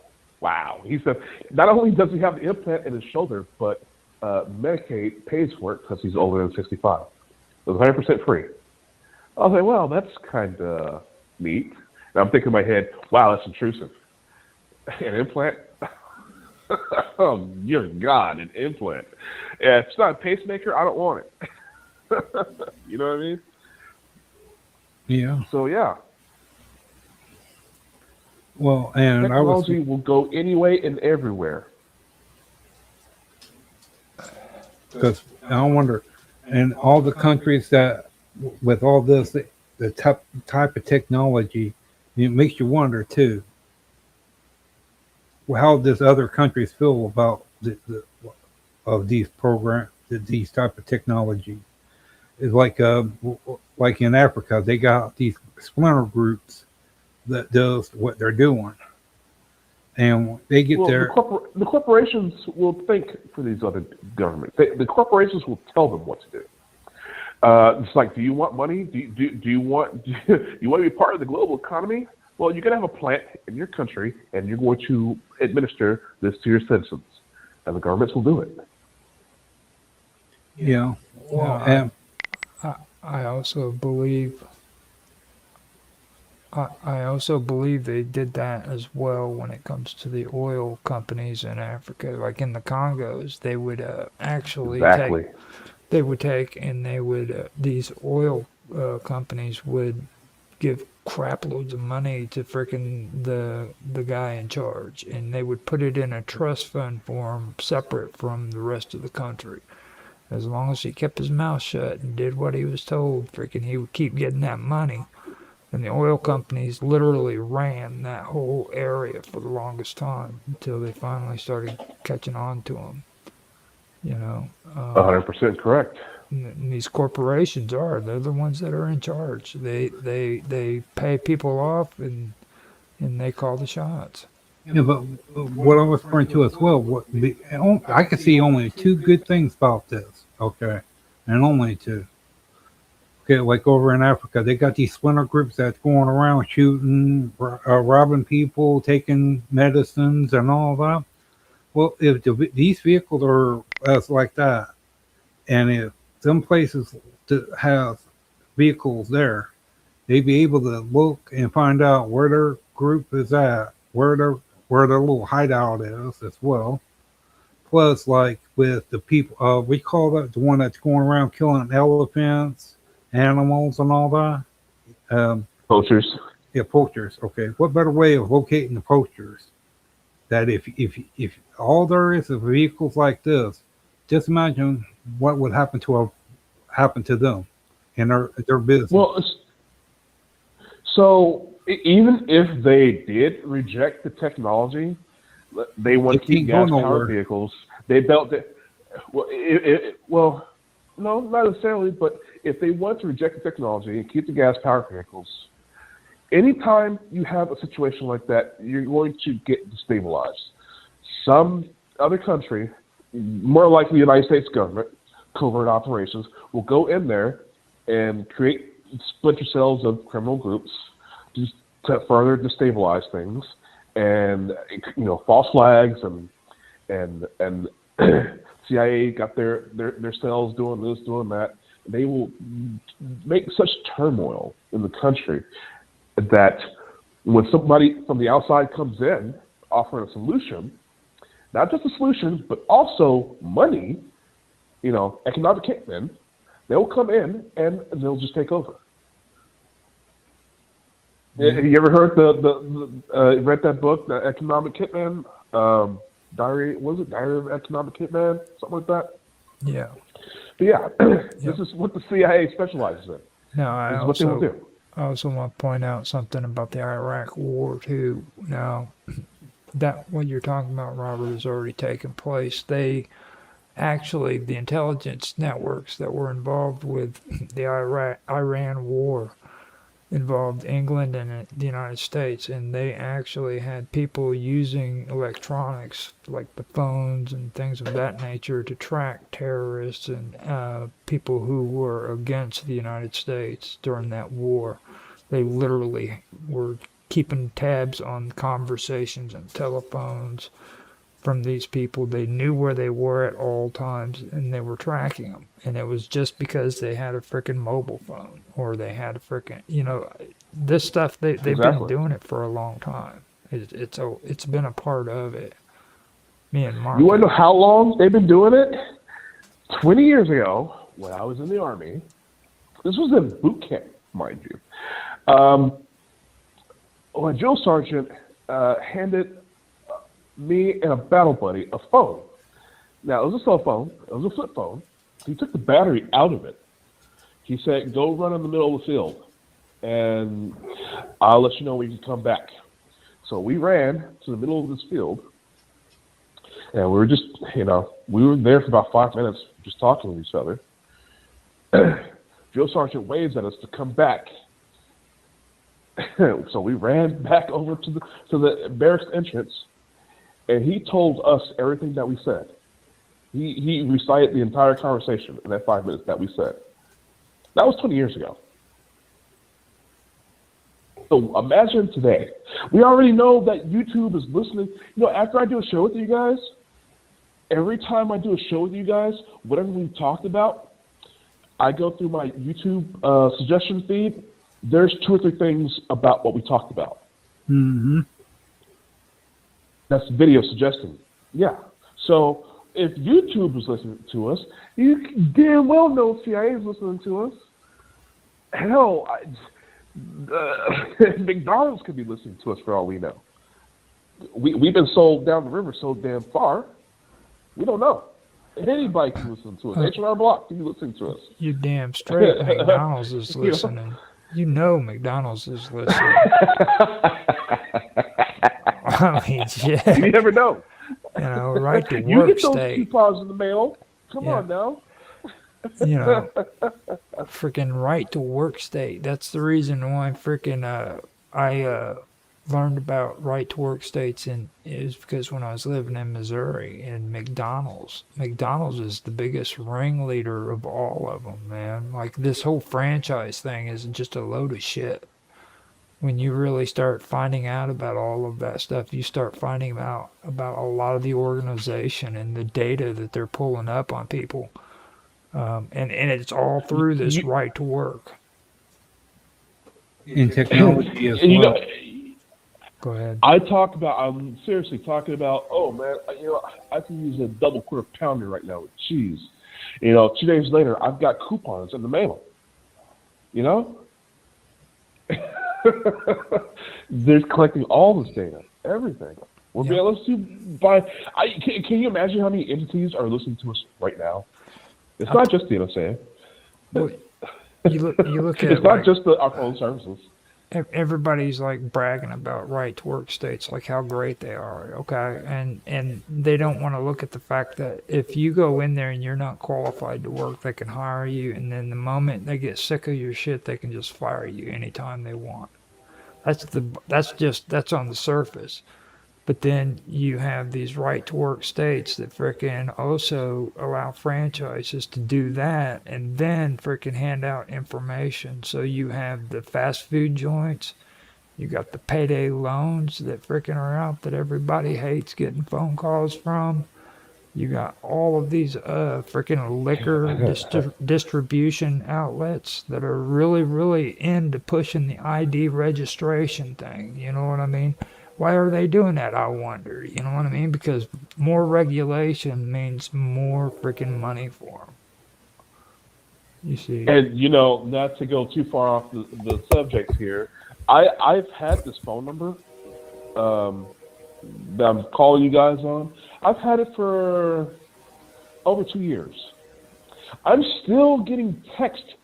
He said, not only does he have the implant in his shoulder, but Medicaid pays for it because he's older than 65. It was 100% free. I was like, well, that's kind of neat. And I'm thinking in my head, wow, that's intrusive. An implant? Oh, dear God, an implant. Yeah, if it's not a pacemaker, I don't want it. You know what I mean? Yeah. So, yeah. Well, and technology will go anyway and everywhere. Because I wonder, in all the countries that, with all this, the type of technology, it makes you wonder too, how does other countries feel about of these programs, these type of technology? It's like in Africa, they got these splinter groups that does what they're doing, and they get their. The corporations will think for these other governments. The corporations will tell them what to do. It's like, do you want money? Do you want to be part of the global economy? Well, you're going to have a plant in your country, and you're going to administer this to your citizens, and the governments will do it. Yeah. Well, I also believe. I also believe they did that as well when it comes to the oil companies in Africa. Like in the Congos, they would actually these oil companies would give crap loads of money to frickin' the guy in charge, and they would put it in a trust fund form separate from the rest of the country. As long as he kept his mouth shut and did what he was told, freaking he would keep getting that money. And the oil companies literally ran that whole area for the longest time until they finally started catching on to him. You know, 100% correct. and these corporations they're the ones that are in charge. They pay people off and they call the shots. Yeah, but what I was referring to as well, I can see only two good things about this. Okay, and only two. Okay, like over in Africa, they got these splinter groups that's going around shooting, robbing people, taking medicines, and all that. Well, if these vehicles are as like that, and if some places have vehicles there, they'd be able to look and find out where their group is at, where their little hideout is as well. Plus, like with the people, we call that the one that's going around killing elephants, animals, and all that. Poachers. Yeah, poachers. Okay, what better way of locating the poachers? That if all there is vehicles like this, just imagine what would happen to them and their business. Well, so even if they did reject the technology, they want to keep gas-powered vehicles. They built it. Well, no, not necessarily. But if they want to reject the technology and keep the gas-powered vehicles, anytime you have a situation like that, you're going to get destabilized. Some other country, more likely the United States government, covert operations, will go in there and create splinter cells of criminal groups just to further destabilize things, and false flags and CIA got their cells doing this, doing that. They will make such turmoil in the country that when somebody from the outside comes in offering a solution, not just a solution, but also money, economic hitmen, they'll come in and they'll just take over. Have you ever heard read that book, The Economic Hitman? Diary of an Economic Hitman? Something like that? Yeah. But yeah, this is what the CIA specializes in. Now, this is what they will do. I also want to point out something about the Iraq War, too. Now, that what you're talking about, Robert, has already taken place. The intelligence networks that were involved with the Iran war involved England and the United States, and they actually had people using electronics like the phones and things of that nature to track terrorists and people who were against the United States during that war. They literally were keeping tabs on conversations and telephones from these people. They knew where they were at all times, and they were tracking them. And it was just because they had a freaking mobile phone, or they had a freaking, this stuff. They've been doing it for a long time. It's been a part of it. Me and Mark. You want to know how long they've been doing it? 20 years ago, when I was in the Army, this was in boot camp, mind you. A drill sergeant handed me and a battle buddy a phone. Now, it was a cell phone. It was a flip phone. He took the battery out of it. He said, go run in the middle of the field, and I'll let you know when you can come back. So we ran to the middle of this field, and we were just, we were there for about 5 minutes just talking with each other. Drill sergeant waves at us to come back. So we ran back over to the barracks entrance, and he told us everything that we said. He recited the entire conversation in that 5 minutes that we said. That was 20 years ago. So imagine today. We already know that YouTube is listening. After I do a show with you guys, every time I do a show with you guys, whatever we've talked about, I go through my YouTube suggestion feed. There's 2 or 3 things about what we talked about. Mm-hmm. That's video suggesting. Yeah. So if YouTube was listening to us, you damn well know CIA is listening to us. Hell, McDonald's could be listening to us for all we know. We've been sold down the river so damn far, we don't know. Anybody can listen to us. H&R Block can be listening to us. You damn straight McDonald's is listening. You know McDonald's is listening. I mean, shit. You never know. You know, right to You work get those state. coupons in the mail. Come Yeah. on now. You know, freaking right to work state. That's the reason why freaking I learned about right to work states is because when I was living in Missouri and McDonald's is the biggest ringleader of all of them, man. Like this whole franchise thing is just a load of shit. When you really start finding out about all of that stuff, you start finding out about a lot of the organization and the data that they're pulling up on people. And it's all through this right to work. In technology as You well. know, Go ahead. I'm seriously talking about, oh man, I can use a double quarter pounder right now with cheese. 2 days later, I've got coupons in the mail. They're collecting all this data, everything. We'll be able to buy. Can you imagine how many entities are listening to us right now? It's not just the NSA. Well, you look at it's not just our phone services. Everybody's like bragging about right to work states, like how great they are, okay? And they don't want to look at the fact that if you go in there and you're not qualified to work, they can hire you, and then the moment they get sick of your shit, they can just fire you anytime they want. That's on the surface. But then you have these right to work states that frickin' also allow franchises to do that and then frickin' hand out information. So you have the fast food joints, you got the payday loans that frickin' are out that everybody hates getting phone calls from. You got all of these frickin' liquor distribution outlets that are really, really into pushing the ID registration thing. You know what I mean? Why are they doing that, I wonder? You know what I mean? Because more regulation means more freaking money for them. You see? And, not to go too far off the subject here, I've had this phone number that I'm calling you guys on. I've had it for over 2 years. I'm still getting text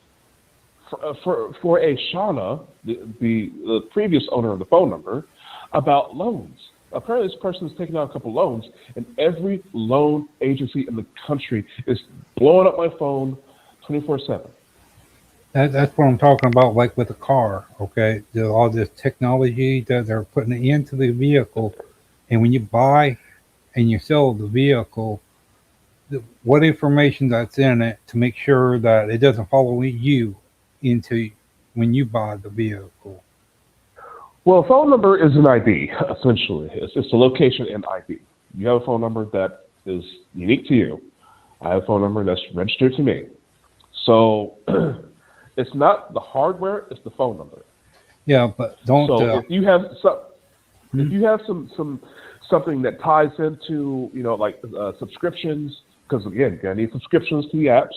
for a Shauna, the previous owner of the phone number, about loans. Apparently this person has taken out a couple loans, and every loan agency in the country is blowing up my phone 24/7. That's what I'm talking about, like with a car, okay? There's all this technology that they're putting into the vehicle, and when you buy and you sell the vehicle, what information that's in it to make sure that it doesn't follow you into when you buy the vehicle. Well, a phone number is an ID, essentially. It's a location and ID. You have a phone number that is unique to you. I have a phone number that's registered to me. So it's not the hardware, it's the phone number. Yeah, but don't. So if you have something that ties into, like subscriptions, because again, you're gonna need subscriptions to the apps.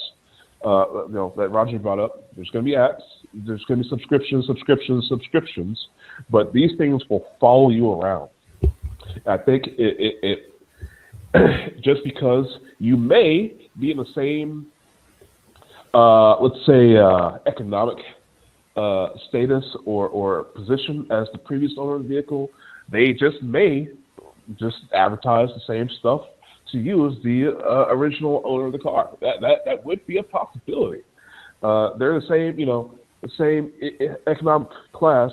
That Roger brought up. There's going to be apps. There's going to be subscriptions. But these things will follow you around. I think it just because you may be in the same, let's say, economic status or position as the previous owner of the vehicle, they may advertise the same stuff to you as the original owner of the car. That would be a possibility. They're the same economic class.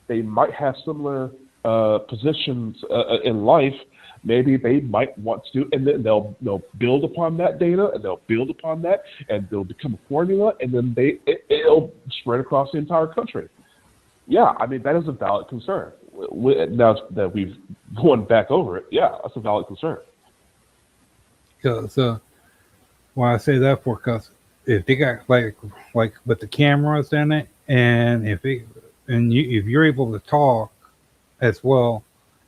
They might have similar positions in life. Maybe they might want to do, and then they'll build upon that data, and they'll build upon that, and they'll become a formula, and then it'll spread across the entire country. Yeah, I mean that is a valid concern. Now that we've gone back over it, yeah, that's a valid concern. Because why I say that for, because if they got like with the cameras in it, and if you're able to talk as well,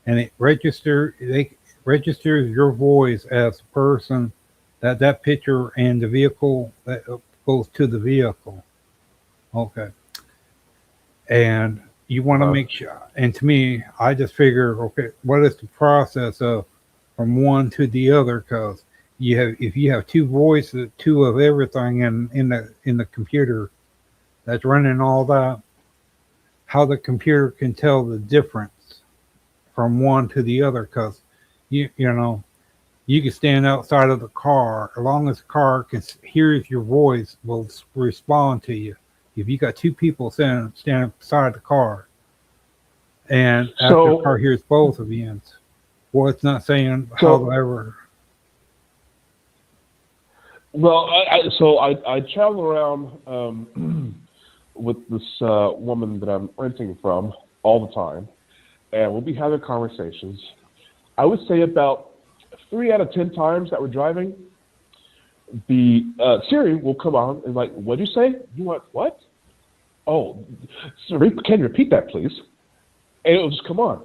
and it registers your voice as a person, that picture and the vehicle that goes to the vehicle. Okay, and you want to make sure. And to me, I just figure, okay, what is the process of from one to the other? Because if you have two voices, two of everything in the computer that's running all that, how the computer can tell the difference from one to the other, because you know you can stand outside of the car, as long as the car can hears your voice, will respond to you. If you got two people standing beside the car, and after the car hears both of you, well, it's not saying how they'll ever. Well, I travel around with this woman that I'm renting from all the time, and we'll be having conversations. I would say about 3 out of 10 times that we're driving, the Siri will come on and like, what'd you say? You want what? Oh, Siri, can you repeat that, please? And it'll just come on.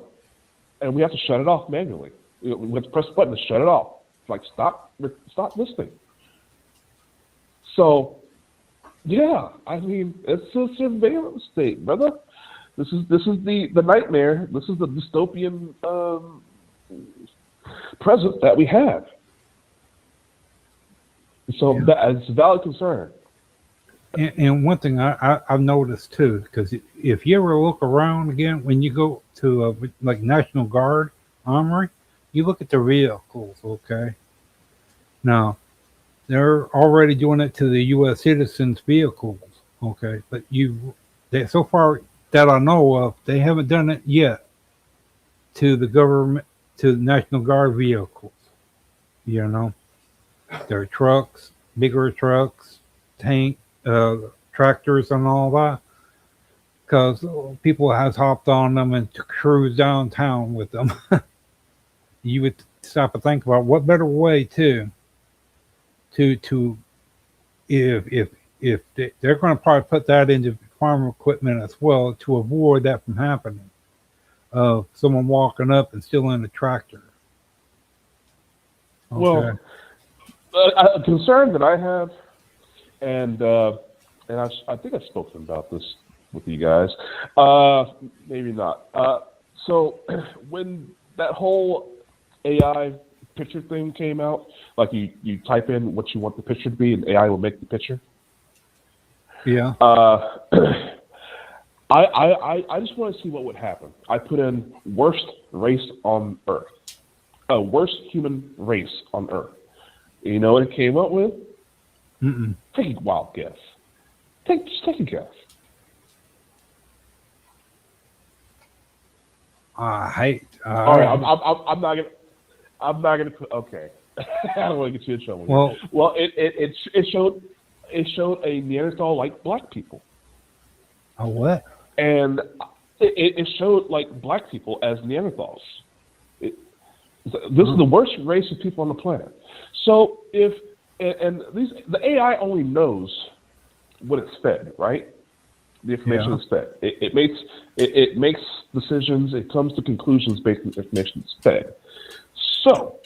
And we have to shut it off manually. We have to press the button to shut it off. It's like, stop listening. So, yeah, I mean, it's a surveillance state, brother. This is the nightmare. This is the dystopian present that we have. So that's a valid concern. And one thing I've noticed too, because if you ever look around again, when you go to like National Guard Armory, you look at the vehicles, okay? Now, they're already doing it to the U.S. citizens' vehicles, okay? But so far that I know of, they haven't done it yet to the government, to the National Guard vehicles. You know, their trucks, bigger trucks, tractors and all that, because people has hopped on them and cruised downtown with them. You would stop and think about what better way to if they're going to probably put that into farm equipment as well to avoid that from happening, of someone walking up and still in a tractor. Okay. Well, a concern that I have, and I think I've spoken about this with you guys. Maybe not. So when that whole AI picture thing came out, like you type in what you want the picture to be, and AI will make the picture. Yeah. I just want to see what would happen. I put in worst race on Earth, worst human race on Earth. You know what it came up with? Mm-mm. Take a wild guess. Just take a guess. All right, I'm not gonna put. Okay, I don't want to get you in trouble. Well, it showed a Neanderthal like black people. A what? And it showed like black people as Neanderthals. This is the worst race of people on the planet. So the AI only knows what it's fed, right? The information is fed. It makes decisions. It comes to conclusions based on the information it's fed. So,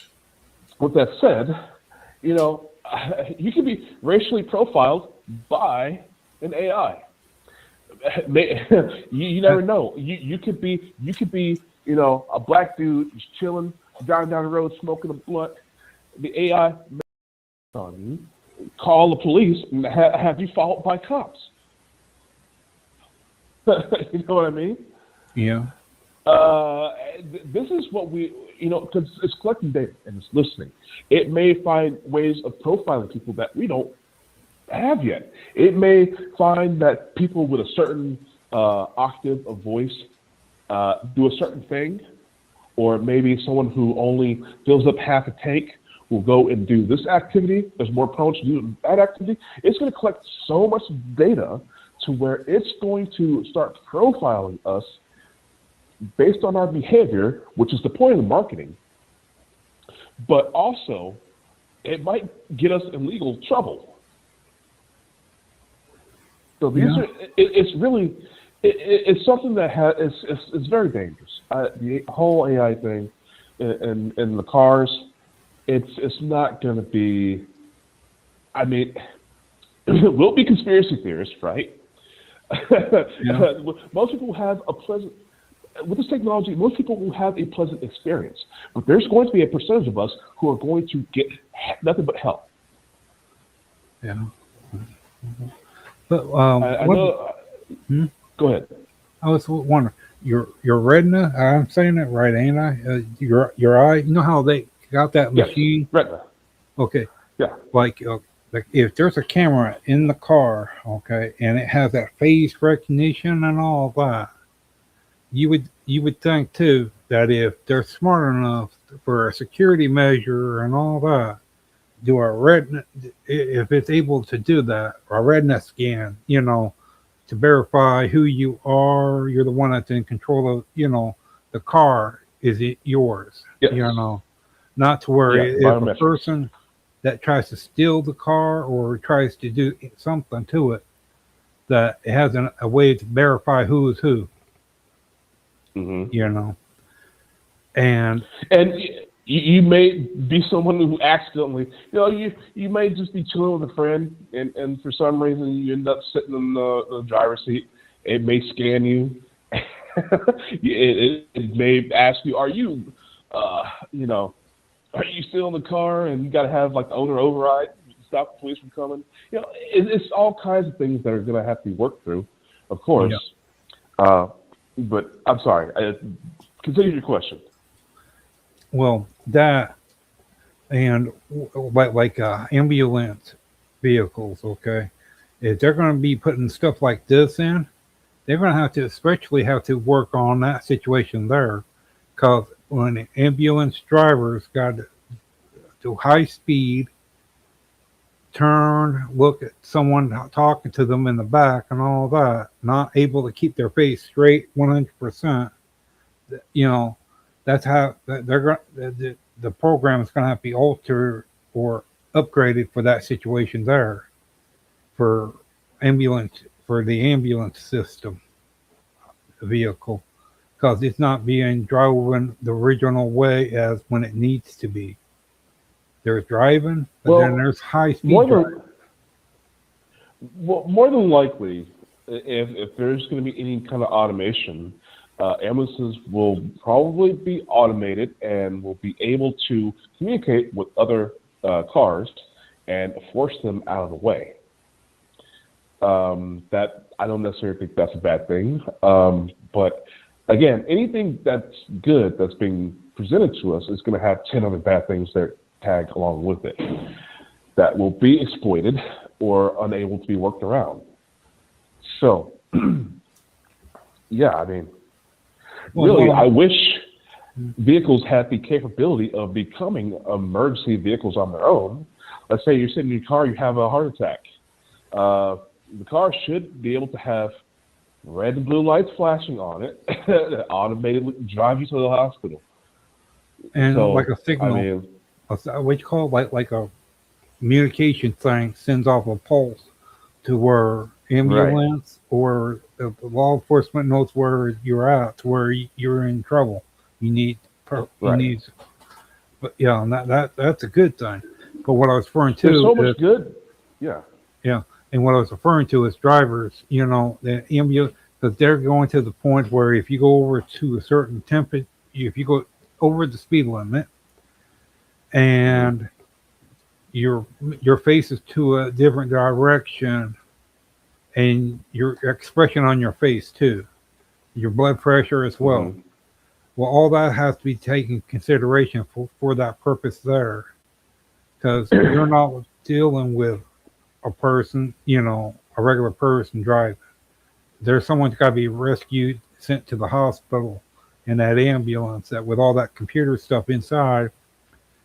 with that said, you can be racially profiled by an AI. You never know. You could be a black dude just chilling, driving down the road, smoking a blunt. The AI on you, call the police, and have you followed by cops. You know what I mean? Yeah. This is what because it's collecting data and it's listening. It may find ways of profiling people that we don't have yet. It may find that people with a certain octave of voice do a certain thing, or maybe someone who only fills up half a tank will go and do this activity. There's more prone to do that activity. It's going to collect so much data to where it's going to start profiling us based on our behavior, which is the point of the marketing. But also, it might get us in legal trouble. So it's something that it's very dangerous. The whole AI thing in the cars, it's not going to be. I mean, we'll be conspiracy theorists, right? Yeah. Most people have a pleasant. with this technology, most people will have a pleasant experience, but there's going to be a percentage of us who are going to get nothing but hell. Yeah. But I know. Go ahead. I was wondering, your retina. I'm saying it right, ain't I? Your eye. You know how they got that Yes, machine? retina. Okay. Yeah. Like if there's a camera in the car, okay, and it has that face recognition and all that, you would think too that if they're smart enough for a security measure and all that, do a retina, if it's able to do that, or a retina scan, to verify who you are, you're the one that's in control of, the car, is it yours? Yes. Not to where Yeah, if a biometrics. person that tries to steal the car or tries to do something to it, that it has a way to verify who is who. Mm-hmm. And you may be someone who accidentally, you may just be chilling with a friend, and for some reason you end up sitting in the driver's seat. It may scan you. it may ask you, are you still in the car? And you got to have like the owner override to stop the police from coming. It's all kinds of things that are going to have to be worked through, of course. Yeah. But I'm sorry. Continue your question. Well, that and like ambulance vehicles, okay, if they're going to be putting stuff like this in, they're going to especially have to work on that situation there, because when the ambulance drivers got to high speed, turn, look at someone talking to them in the back and all that, not able to keep their face straight 100%, that's how they're going. The program is going to have to be altered or upgraded for that situation there, for the ambulance system vehicle, because it's not being driven the original way as when it needs to be. There's driving, but then there's high speed driving. More than likely, if there's going to be any kind of automation, ambulances will probably be automated and will be able to communicate with other cars and force them out of the way. That I don't necessarily think that's a bad thing. But again, anything that's good that's being presented to us is going to have 10 other bad things that tag along with it that will be exploited or unable to be worked around. So, yeah, I mean, really, I wish vehicles had the capability of becoming emergency vehicles on their own. Let's say you're sitting in your car, you have a heart attack. The car should be able to have red and blue lights flashing on it that automatically drive you to the hospital. And so, like a signal, I mean, what you call like a communication thing, sends off a pulse to where ambulance or the law enforcement knows where you're at, to where you're in trouble. You need, but yeah, and that's a good thing. But what I was referring to, there's so much good, yeah. And what I was referring to is drivers, the ambulance, because they're going to the point where if you go over to a certain temperature, if you go over the speed limit, and your face is to a different direction, and your expression on your face too, your blood pressure as well. Mm-hmm. Well, all that has to be taken consideration for that purpose there, because you're not dealing with a person, a regular person driving. There's someone that's got to be rescued, sent to the hospital in that ambulance. That with all that computer stuff inside,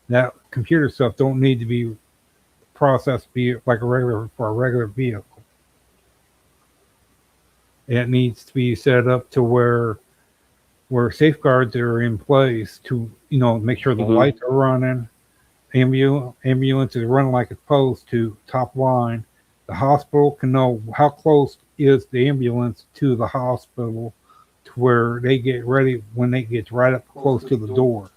that computer stuff don't need to be processed be like for a regular vehicle. It needs to be set up to where safeguards are in place to make sure the lights are running. Ambulance is running like it's supposed to, top line. The hospital can know how close is the ambulance to the hospital, to where they get ready when they get right up close to the doors.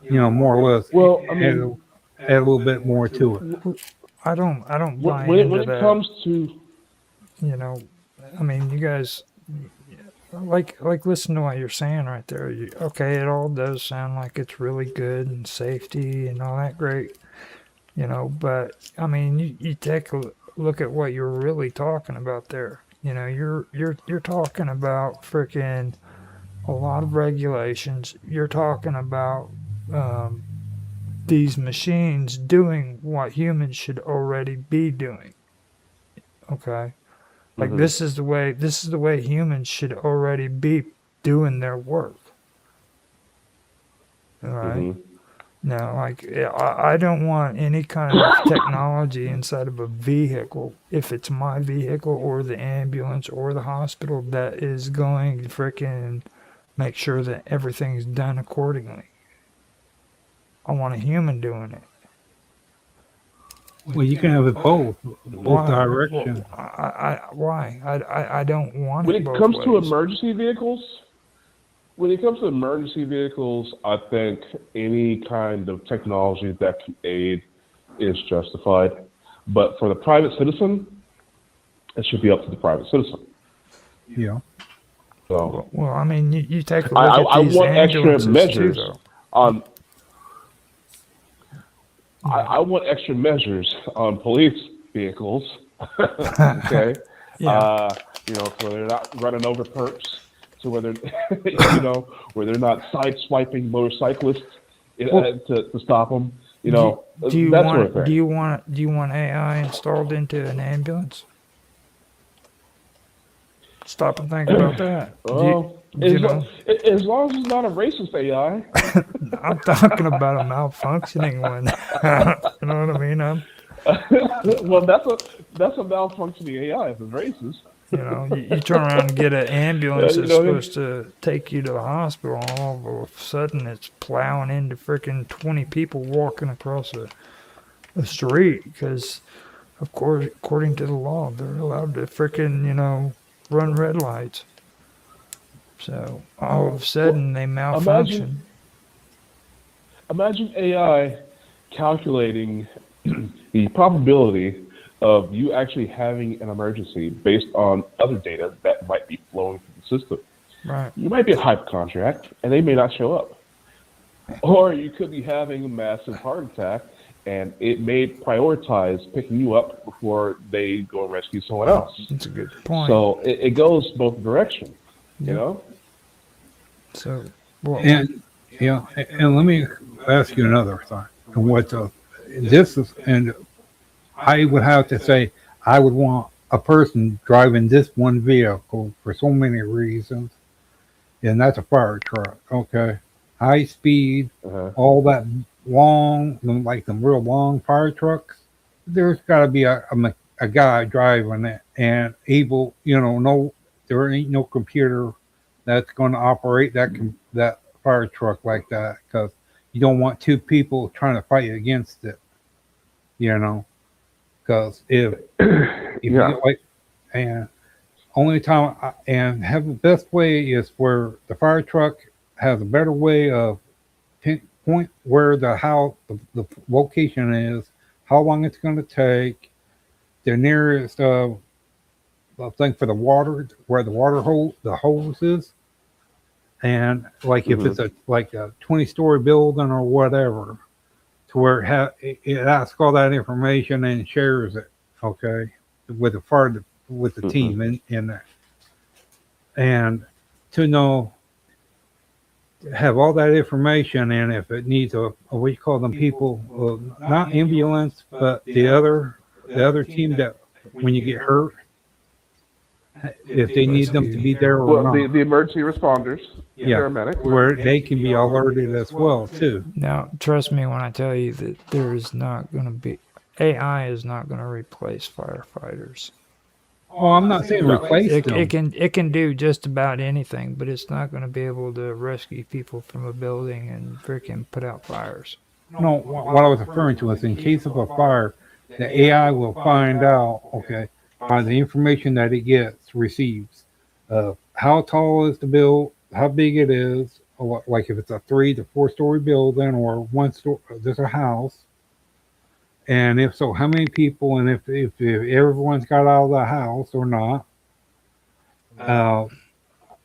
More or less. Well, I mean, add a little bit more to it. I don't buy when into it that. comes to, I mean, you guys, like listen to what you're saying right there. Okay, it all does sound like it's really good and safety and all that great, but I mean, you take a look at what you're really talking about there. You're talking about freaking a lot of regulations. You're talking about these machines doing what humans should already be doing. Okay? Like Mhm. this is the way humans should already be doing their work. All right? Mhm. Now, like I don't want any kind of technology inside of a vehicle, if it's my vehicle or the ambulance or the hospital, that is going to frickin' make sure that everything's done accordingly. I want a human doing it. Well, you can have it both Why? directions. Why? I don't want When it it both comes to ways. emergency vehicles, I think any kind of technology that can aid is justified. But for the private citizen, it should be up to the private citizen. Yeah. So Well, I mean, you take a I, look I, at I these want extra ambulances too, measures though. on. I want extra measures on police vehicles. Okay. Yeah. So they're not running over perps, so where they're, where they're not sideswiping motorcyclists Well, to stop them. Do you That sort want of thing. do you want AI installed into an ambulance? Stop and think about that. Well, You know, as long as it's not a racist AI. I'm talking about a malfunctioning one. You know what I mean? Well, that's a malfunctioning AI if it's racist. You turn around and get an ambulance You that's know what I mean? supposed to take you to the hospital, and all of a sudden it's plowing into freaking 20 people walking across a street because, of course, according to the law, they're allowed to freaking, run red lights. So all of a sudden they malfunction. Imagine AI calculating the probability of you actually having an emergency based on other data that might be flowing through the system. Right. You might be a hypochondriac, and they may not show up. Or you could be having a massive heart attack, and it may prioritize picking you up before they go and rescue someone else. That's a good point. So it goes both directions, you know? So, And let me ask you another thing. And this is, and I would have to say, I would want a person driving this one vehicle for so many reasons, and that's a fire truck. Okay, high speed, all that long, like them real long fire trucks. There's got to be a guy driving it and able, there ain't no computer that's going to operate that fire truck like that, because you don't want two people trying to fight against it, because if you like, and only time and have the best way is where the fire truck has a better way of pinpoint where the location is, how long it's going to take, the nearest thing for the water, where the hose is. And like if it's a 20-story building or whatever, to where it asks all that information and shares it, okay, with the team in there, and to have all that information, and if it needs what you call them people, not ambulance, but the other team that when you get hurt, if they need them to be there or not. The emergency responders, Yeah, paramedics, where they can be alerted as well too. Now, trust me when I tell you that there is not going to be AI is not going to replace firefighters. Oh, I'm not saying replace them. It can do just about anything, but it's not going to be able to rescue people from a building and freaking put out fires. No, what I was referring to is in case of a fire, the AI will find out, okay, by the information that it receives, how tall is the build, how big it is, or like if it's a 3 to 4 story building or one story, there's a house, and if so, how many people, and if everyone's got out of the house or not,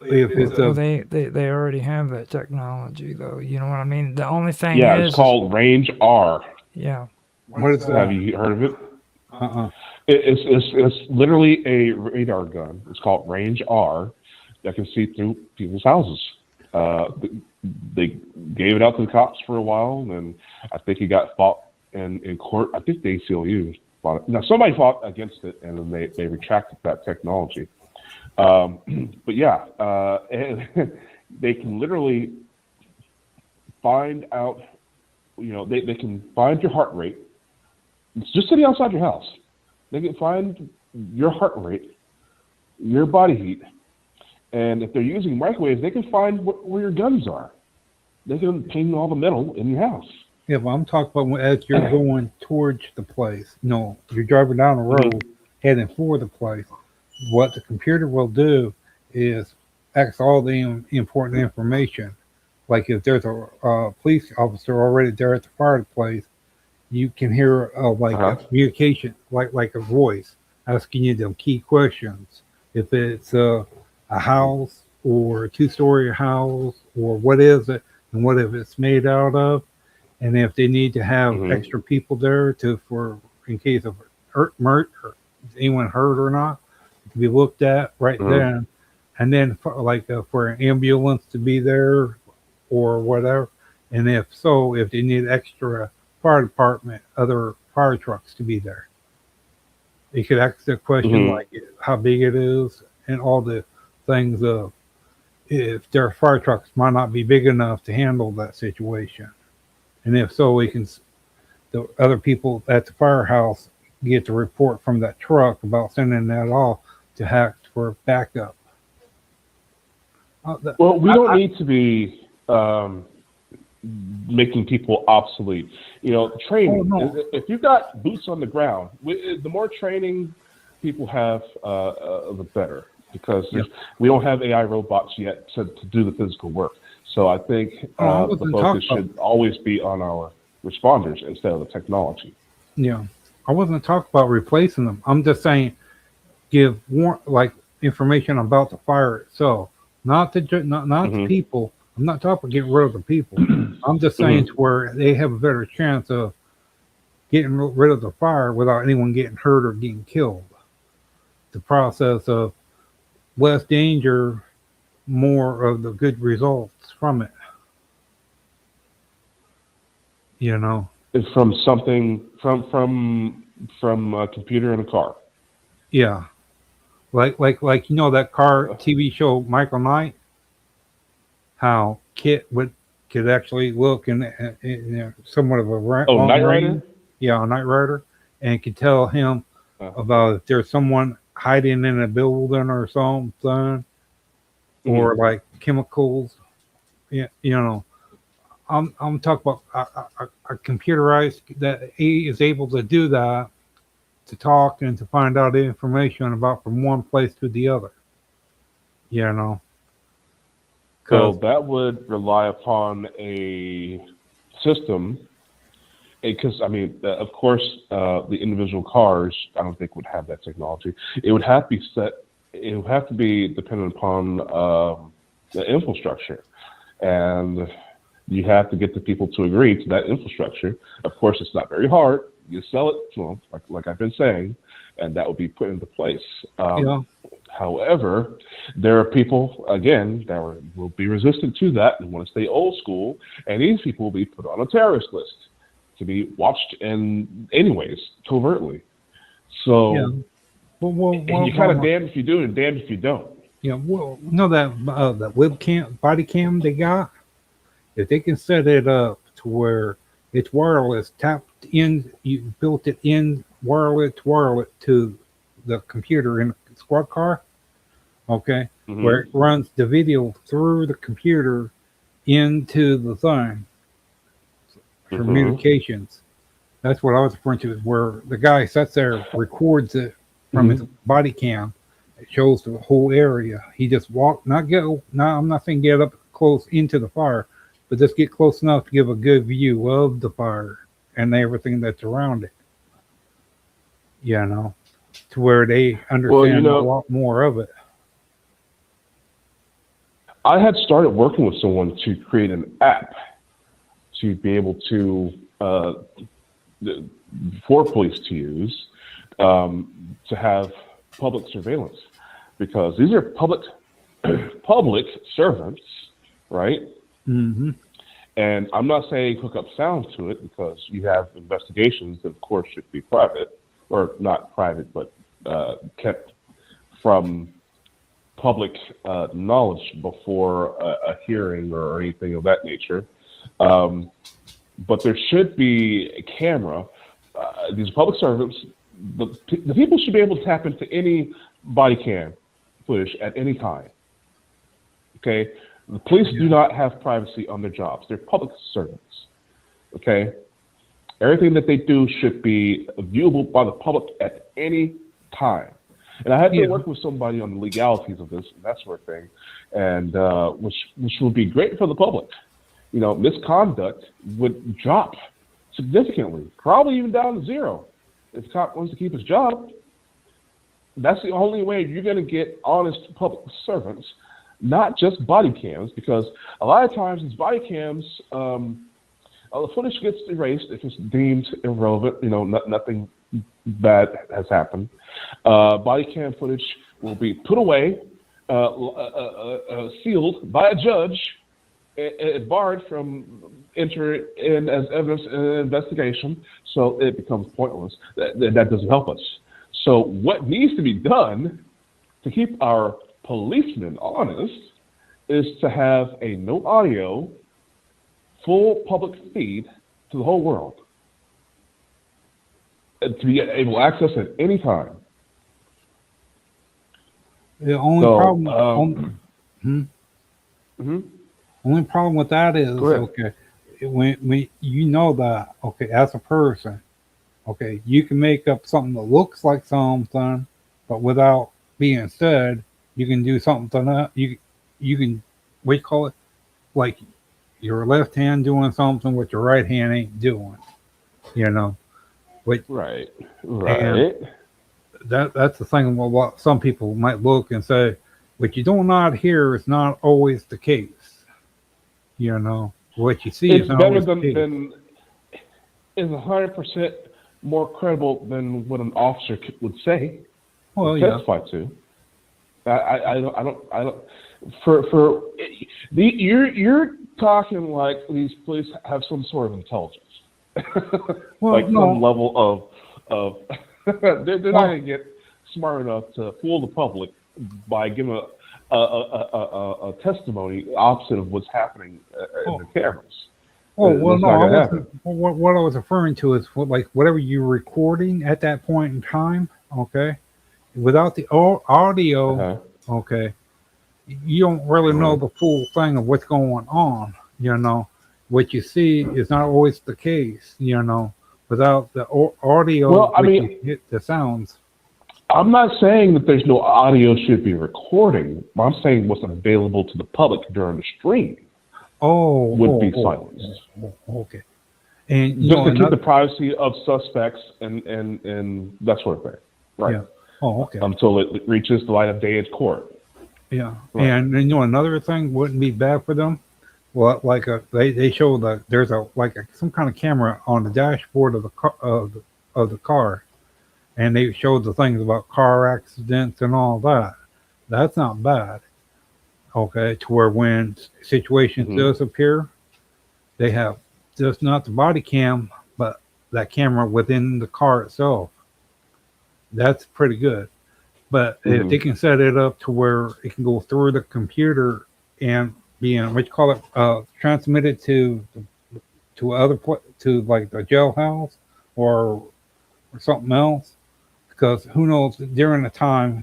if it's Well, a they already have that technology, though. You know what I mean? The only thing Yeah, is, it's called Range R. yeah. what is Have that? you heard of it? Uh-uh. It's literally a radar gun. It's called Range R that can see through people's houses. They gave it out to the cops for a while, and I think it got fought in court. I think the ACLU fought it. Now, somebody fought against it, and then they retracted that technology. But yeah, and they can literally find out, they can find your heart rate. It's just sitting outside your house. They can find your heart rate, your body heat, and if they're using microwaves, they can find where your guns are. They can ping all the metal in your house. Yeah, but I'm talking about as you're going towards the place. No, you're driving down the road, heading for the place. What the computer will do is ask all the important information. Like if there's a police officer already there at the fire place, you can hear a communication, like a voice asking you them key questions. If it's a house or a two-story house, or what is it, and what if it's made out of, and if they need to have extra people there for in case of murder, anyone hurt or not, to be looked at right then, and then for an ambulance to be there or whatever, and if they need extra fire department, other fire trucks to be there. You could ask the question like how big it is and all the things of if their fire trucks might not be big enough to handle that situation. And if so, the other people at the firehouse get the report from that truck about sending that off to hack for backup. Well, we don't need to be making people obsolete. Training. If you've got boots on the ground, the more training people have, the better. Because we don't have AI robots yet to do the physical work. So I think the focus should always be on our responders instead of the technology. Yeah, I wasn't talking about replacing them. I'm just saying give information about the fire itself, not the people. I'm not talking about getting rid of the people. I'm just saying to where they have a better chance of getting rid of the fire without anyone getting hurt or getting killed. The process of less danger, more of the good results from it. It's from something from a computer in a car. Yeah, like that car TV show Michael Knight. How Kit could actually look in somewhat of a Knight Rider. Yeah, Knight Rider, and could tell him about if there's someone hiding in a building or something, or like chemicals. Yeah, I'm talking about a computerized that he is able to do that, to talk and to find out information about from one place to the other. So that would rely upon a system, because of course, the individual cars, I don't think would have that technology. It would have to be it would have to be dependent upon the infrastructure, and you have to get the people to agree to that infrastructure. Of course, it's not very hard. You sell it to them, like I've been saying, and that will be put into place. However, there are people, again, that will be resistant to that and want to stay old school, and these people will be put on a terrorist list to be watched anyways, covertly. So you kind of damned if you do and damned if you don't. Yeah, well, that webcam, body cam they got, if they can set it up to where it's wireless, tapped in, you built it in wireless to the computer in the squad car, okay, where it runs the video through the computer into the thing for communications. That's what I was referring to, is where the guy sits there, records it from his body cam. It shows the whole area. He just I'm not saying get up close into the fire, but just get close enough to give a good view of the fire and everything that's around it. To where they understand a lot more of it. I had started working with someone to create an app to be able to for police to use to have public surveillance, because these are public servants, right? Mm-hmm. And I'm not saying hook up sound to it, because you have investigations that, of course, should be private, or not private, but kept from public knowledge before a hearing or anything of that nature. But there should be a camera. These public servants, the people should be able to tap into any body cam footage at any time. Okay? The police do not have privacy on their jobs. They're public servants. Okay? Everything that they do should be viewable by the public at any time. And I had to work with somebody on the legalities of this and that sort of thing, and which will be great for the public. You know, misconduct would drop significantly, probably even down to zero, if the cop wants to keep his job. That's the only way you're going to get honest public servants, not just body cams, because a lot of times these body cams, the footage gets erased if it's deemed irrelevant. You know, nothing bad has happened. Body cam footage will be put away, sealed by a judge, and barred from entering in as evidence in an investigation, so it becomes pointless. That doesn't help us. So what needs to be done to keep our policemen honest is to have a no audio, full public feed to the whole world, to be able to access at any time. The only only problem with that is, okay, when you know that, okay, as a person, okay, you can make up something that looks like something, but without being said, you can do something that you can, what do you call it? Like your left hand doing something what your right hand ain't doing, you know? Right. And that's the thing about what some people might look and say, what you do not hear is not always the case. You know, what you see is not better always the case. Is 100% more credible than what an officer would say. Well, testify to. I don't. You're talking like these police have some sort of intelligence, like some level of they're not going to get smart enough to fool the public by giving a testimony opposite of what's happening in the cameras. What I was referring to is whatever you're recording at that point in time, okay, without the audio, okay, you don't really know the full thing of what's going on, you know. What you see is not always the case, you know, without the audio. Well, I mean, hit the sounds. I'm not saying that there's no audio should be recording. I'm saying what's available to the public during the stream would be silenced. Okay. And just to keep the privacy of suspects and that sort of thing. Right. Yeah. Oh, okay. Until it reaches the light of day in court. Yeah. Right. And you know, another thing wouldn't be bad for them. Well, like they show that there's some kind of camera on the dashboard of the car, of the car, and they showed the things about car accidents and all that. That's not bad. Okay, to where when situations does appear, they have just not the body cam, but that camera within the car itself. That's pretty good. But if they can set it up to where it can go through the computer and being transmitted to other to like the jailhouse or something else, because who knows during the time,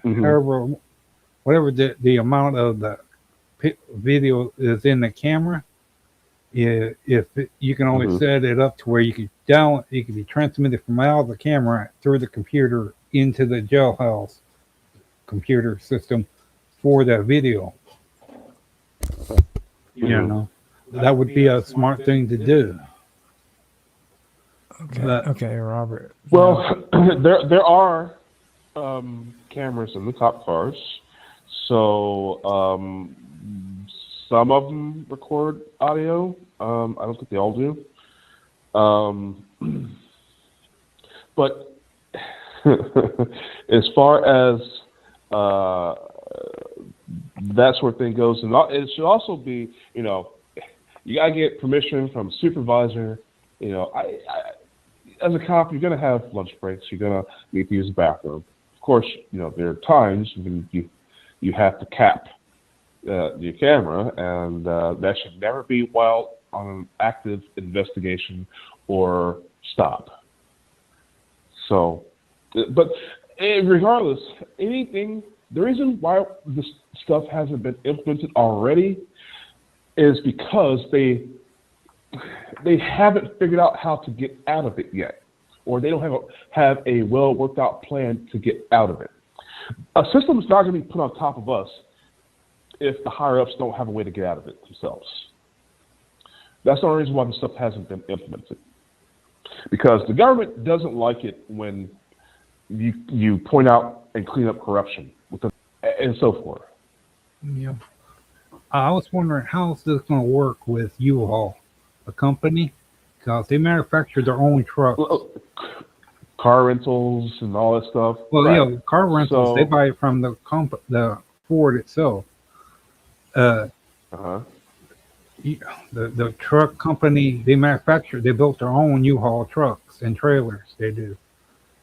whatever the amount of the video is in the camera, you can only set it up to where you can be transmitted from out of the camera through the computer into the jailhouse computer system for that video. You know, that would be a smart thing to do. Okay, Robert. Well, there are cameras in the cop cars, so some of them record audio. I don't think they all do. But as far as that sort of thing goes, and it should also be, you gotta get permission from supervisor. I as a cop, you're gonna have lunch breaks. You're gonna need to use the bathroom. Of course, there are times when you have to cap your camera, and that should never be while on an active investigation or stop. So, but regardless, the reason why this stuff hasn't been implemented already is because they haven't figured out how to get out of it yet, or they don't have a well worked out plan to get out of it. A system is not going to be put on top of us if the higher ups don't have a way to get out of it themselves. That's the only reason why this stuff hasn't been implemented. Because the government doesn't like it when you point out and clean up corruption and so forth. Yeah. I was wondering, how is this going to work with U-Haul, a company? Because they manufacture their own trucks. Car rentals and all that stuff. Well, right. yeah, car rentals, they buy it from the Ford itself. The truck company, they built their own U-Haul trucks and trailers, they do.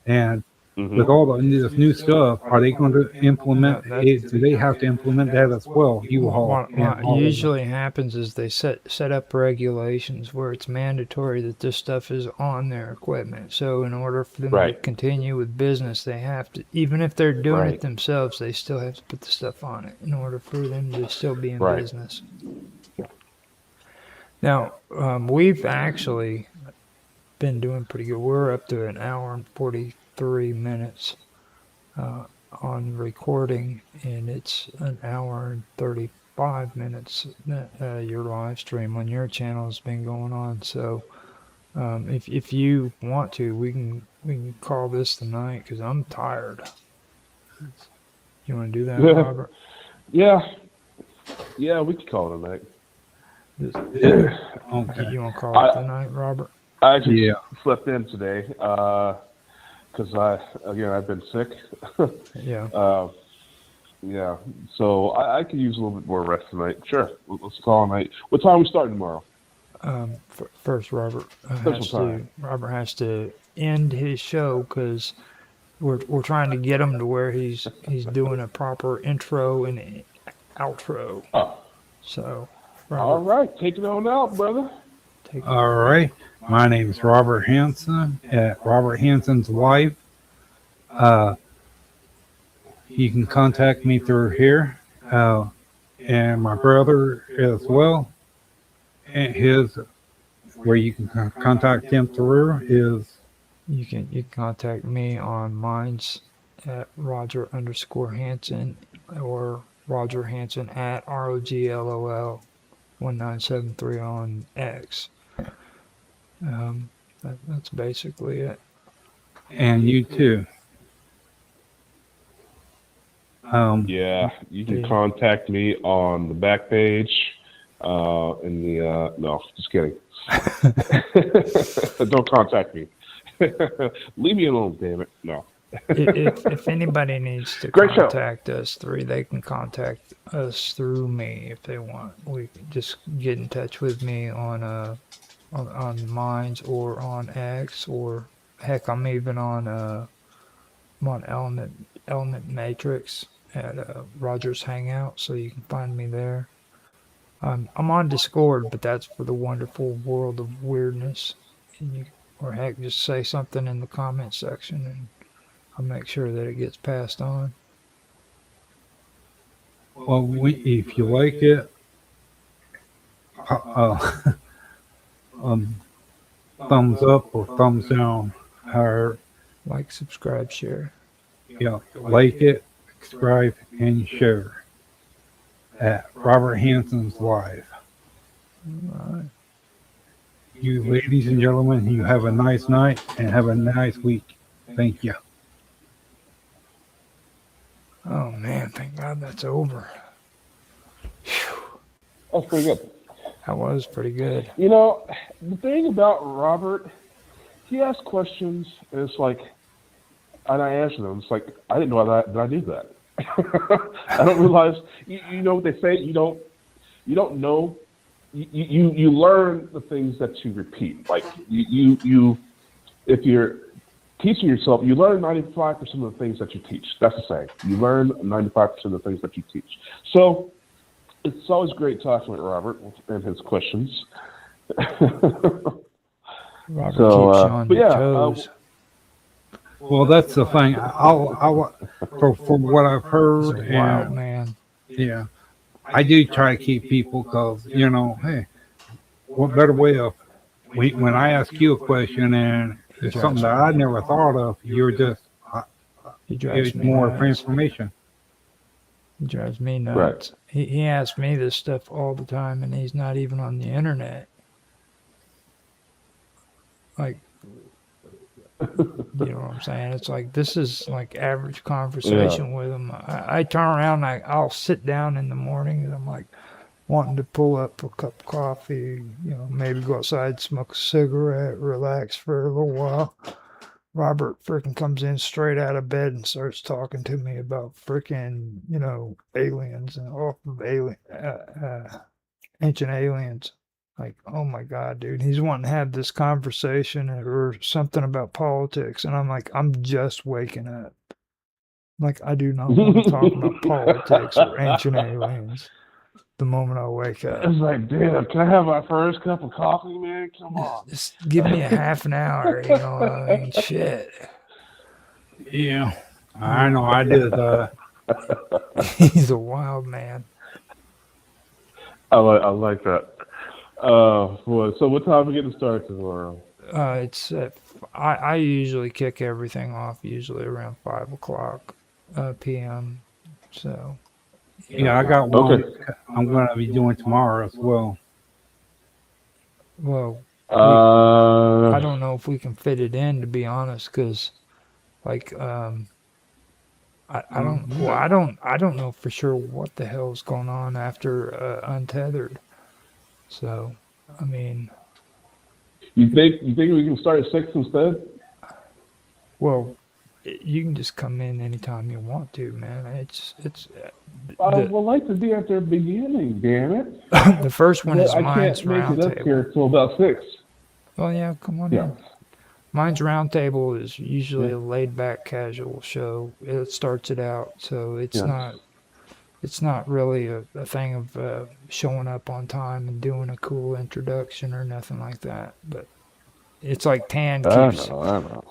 And with all this new stuff, are they going to implement it? Do they have to implement that as well, U-Haul? What usually happens is they set up regulations where it's mandatory that this stuff is on their equipment. So in order for them to continue with business, they have to, even if they're doing it themselves, they still have to put the stuff on it in order for them to still be in business. Now, we've actually been doing pretty good. We're up to an hour and 43 minutes on recording, and it's an hour and 35 minutes that your live stream on your channel has been going on. So if you want to, we can call this the night, because I'm tired. You want to do that, Robert? Yeah, we can call it a night. Okay. You want to call it the night, Robert? I just slept in today because I've been sick. Yeah. So I could use a little bit more rest tonight. Sure, let's call it a night. What time are we starting tomorrow? First, Robert has to end his show, because we're trying to get him to where he's doing a proper intro and outro. So, Robert, all right, take it on out, brother. All right. My name is Robert Hanson at Robert Hanson's Wife. You can contact me through here, and my brother as well. And where you can contact him through is you can contact me on mine's at Roger_Hanson, or Roger Hanson at ROGLOL1973 on X. That's basically it. And you too. You can contact me on the back page. No, just kidding. Don't contact me. Leave me alone, damn it. No. if anybody needs to contact us they can contact us through me if they want. We can just get in touch with me on Minds or on X, or heck, I'm even on Element Matrix at Roger's Hangout, so you can find me there. I'm on Discord, but that's for the wonderful world of weirdness. Or heck, just say something in the comment section, and I'll make sure that it gets passed on. Well, if you like it, thumbs up or thumbs down. Like, subscribe, share. Yeah, like it, subscribe, and share at Robert Hanson's Live. All right. You ladies and gentlemen, you have a nice night and have a nice week. Thank you. Oh man, thank God that's over. Whew. That's pretty good. That was pretty good. You know, the thing about Robert, he asks questions, and it's like, and I answer them. It's like, I didn't know that I knew that. I don't realize. You know what they say. You don't know. You learn the things that you repeat. Like you if you're teaching yourself, you learn 95% of the things that you teach. That's the saying. You learn 95% of the things that you teach. So it's always great talking with Robert and his questions. Robert keeps you on but your yeah, toes. Well, that's the thing. I'll from what I've heard, He's a wild and man. yeah, I do try to keep people because hey, what better way of when I ask you a question and it's something that I never thought of, you're just He drives it's me more nuts. information. He drives me nuts. Right. He asks me this stuff all the time, and he's not even on the internet. Like, you know what I'm saying? It's like, this is like average conversation with him. I turn around, I'll sit down in the morning, and I'm like wanting to pull up a cup of coffee, maybe go outside, smoke a cigarette, relax for a little while. Robert freaking comes in straight out of bed and starts talking to me about freaking, aliens and all of ancient aliens. Like, oh my God, dude, he's wanting to have this conversation or something about politics. And I'm like, I'm just waking up. Like, I do not want to talk about politics or ancient aliens the moment I wake up. It's like, damn, can I have my first cup of coffee, man? Come on. Just give me a half an hour, I mean, shit. Yeah, I know. I did. He's a wild man. I like that. Boy, so what time are we getting started tomorrow? It's I usually kick everything off usually around 5:00 p.m. So yeah, I got one. I'm going to be doing tomorrow as well. Well, I don't know if we can fit it in, to be honest, because like I don't know for sure what the hell's going on after Untethered. So, I mean, you think we can start at 6 instead? Well, you can just come in anytime you want to, man. It's. I would like to be at the beginning, damn it. The first one is Mind's Roundtable. I can't make it up here Roundtable. till about 6. Oh yeah, come on Yeah. in. Mind's Roundtable is usually a laid-back, casual show. It starts it out, so it's Yes. not really a thing of showing up on time and doing a cool introduction or nothing like that. But it's like Tan keeps. I know.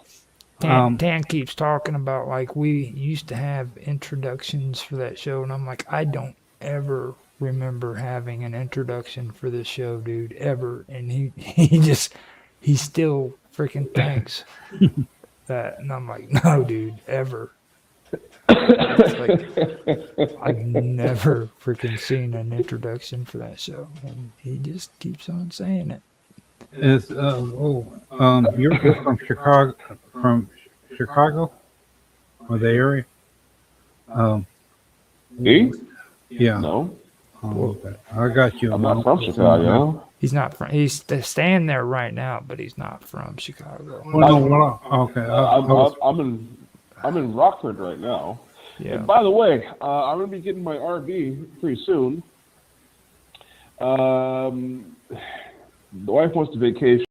Tan keeps talking about like we used to have introductions for that show, and I'm like, I don't ever remember having an introduction for this show, dude, ever. And he still freaking thinks that, and I'm like, no, dude, ever. It's like I've never freaking seen an introduction for that show, and he just keeps on saying it. Is you're from Chicago, or the area? Me? Yeah. No. Oh, okay. I got you. I'm not from Chicago. He's not from. He's staying there right now, but he's not from Chicago. Okay. I'm in Rockford right now. Yeah. And by the way, I'm gonna be getting my RV pretty soon. The wife wants to vacation.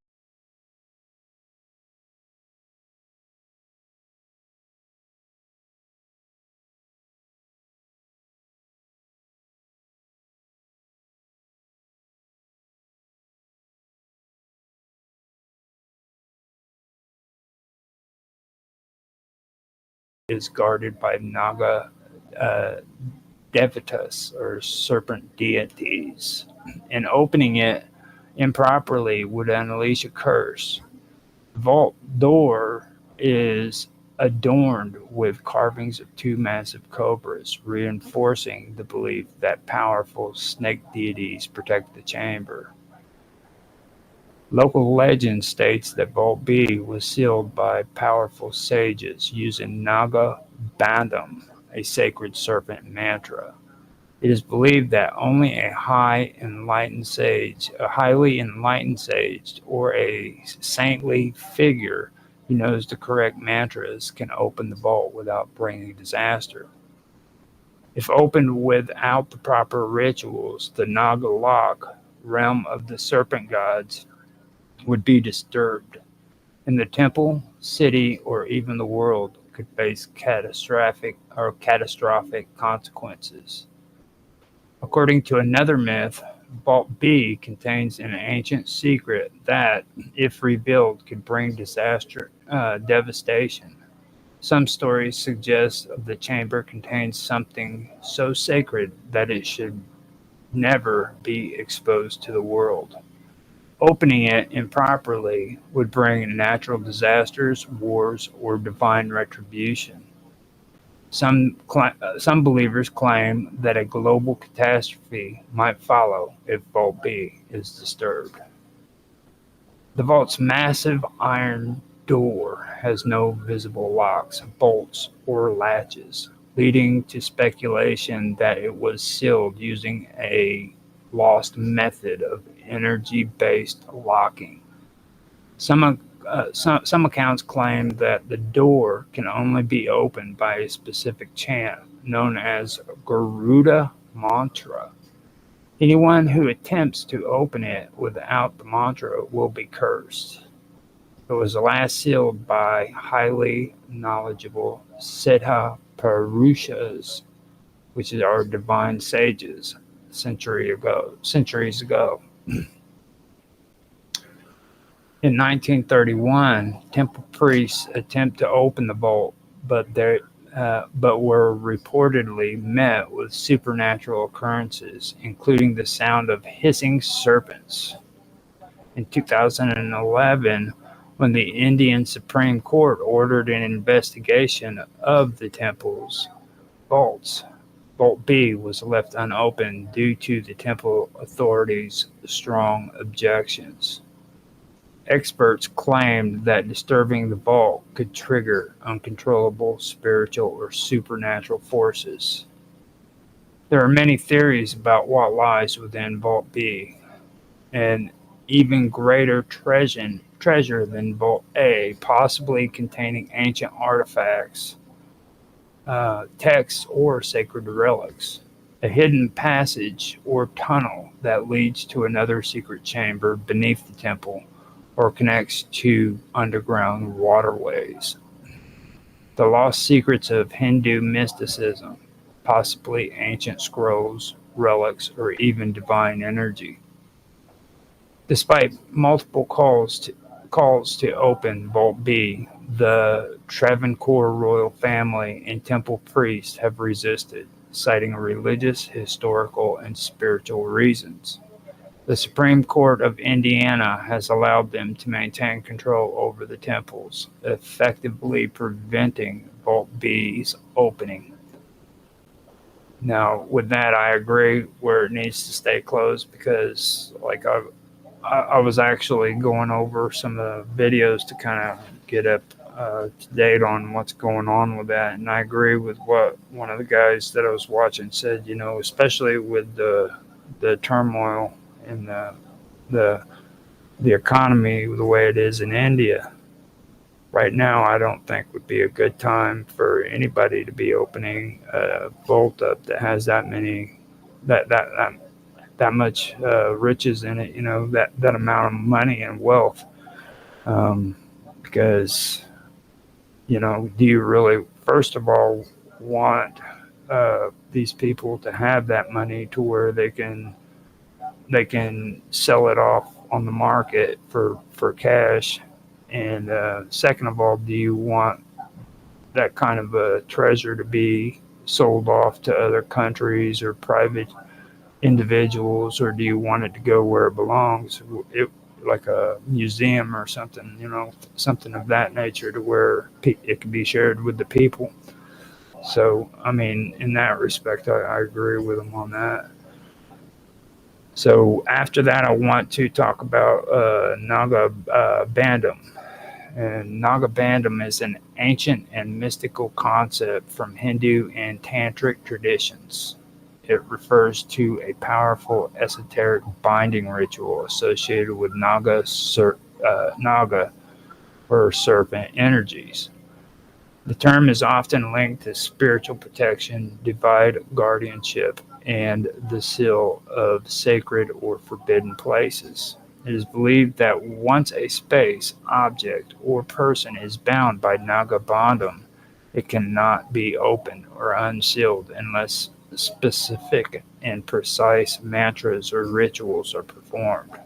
Is guarded by Naga Devatas, or serpent deities, and opening it improperly would unleash a curse. The vault door is adorned with carvings of 2 massive cobras, reinforcing the belief that powerful snake deities protect the chamber. Local legend states that Vault B was sealed by powerful sages using Naga Bandham, a sacred serpent mantra. It is believed that only a highly enlightened sage, or a saintly figure who knows the correct mantras can open the vault without bringing disaster. If opened without the proper rituals, the Naga lock, realm of the serpent gods, would be disturbed, and the temple, city, or even the world could face catastrophic consequences. According to another myth, Vault B contains an ancient secret that, if revealed, could bring devastation. Some stories suggest the chamber contains something so sacred that it should never be exposed to the world. Opening it improperly would bring natural disasters, wars, or divine retribution. Some believers claim that a global catastrophe might follow if Vault B is disturbed. The vault's massive iron door has no visible locks, bolts, or latches, leading to speculation that it was sealed using a lost method of energy-based locking. Some accounts claim that the door can only be opened by a specific chant known as Garuda Mantra. Anyone who attempts to open it without the mantra will be cursed. It was last sealed by highly knowledgeable Siddha Purushas, which is our divine sages, centuries ago. In 1931, temple priests attempted to open the vault, but were reportedly met with supernatural occurrences, including the sound of hissing serpents. In 2011, when the Indian Supreme Court ordered an investigation of the temple's vaults, Vault B was left unopened due to the temple authorities' strong objections. Experts claimed that disturbing the vault could trigger uncontrollable spiritual or supernatural forces. There are many theories about what lies within Vault B, an even greater treasure than Vault A, possibly containing ancient artifacts, texts, or sacred relics. A hidden passage or tunnel that leads to another secret chamber beneath the temple or connects to underground waterways. The lost secrets of Hindu mysticism, possibly ancient scrolls, relics, or even divine energy. Despite multiple calls to open Vault B, the Travancore royal family and temple priests have resisted, citing religious, historical, and spiritual reasons. The Supreme Court of Indiana has allowed them to maintain control over the temples, effectively preventing Vault B's opening. Now, with that, I agree where it needs to stay closed because, like, I was actually going over some of the videos to kind of get up to date on what's going on with that, and I agree with what one of the guys that I was watching said. You know, especially with the turmoil in the economy the way it is in India right now, I don't think would be a good time for anybody to be opening a vault up that has that much riches in it. You know, that amount of money and wealth, because you know, do you really first of all want these people to have that money to where they can sell it off on the market for cash? And second of all, do you want that kind of a treasure to be sold off to other countries or private individuals, or do you want it to go where it belongs, like a museum or something, you know, something of that nature to where it can be shared with the people? So, I mean, in that respect, I agree with them on that. So after that, I want to talk about Naga Bandham. And Naga Bandham is an ancient and mystical concept from Hindu and Tantric traditions. it refers to a powerful esoteric binding ritual associated with Naga or serpent energies. The term is often linked to spiritual protection, divine guardianship, and the seal of sacred or forbidden places. It is believed that once a space, object, or person is bound by Naga Bandham, it cannot be opened or unsealed unless specific and precise mantras or rituals are performed.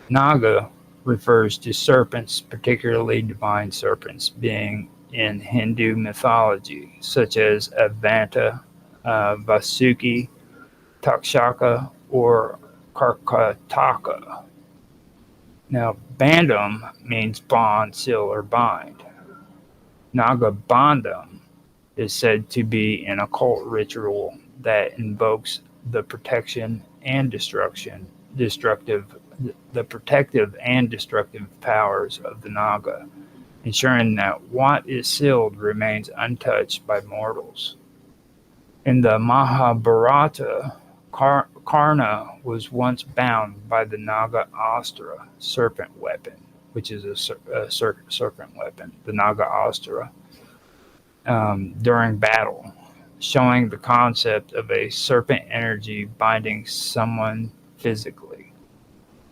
Naga refers to serpents, particularly divine serpents, being in Hindu mythology, such as Avanta, Vasuki, Takshaka, or Karkataka. Now, bandam means bond, seal, or bind. Naga bandam is said to be an occult ritual that invokes the protection and destructive the protective and destructive powers of the Naga, ensuring that what is sealed remains untouched by mortals. In the Mahabharata, Karna was once bound by the Naga Astra, serpent weapon, which is a serpent weapon, the Naga Astra, during battle, showing the concept of a serpent energy binding someone physically.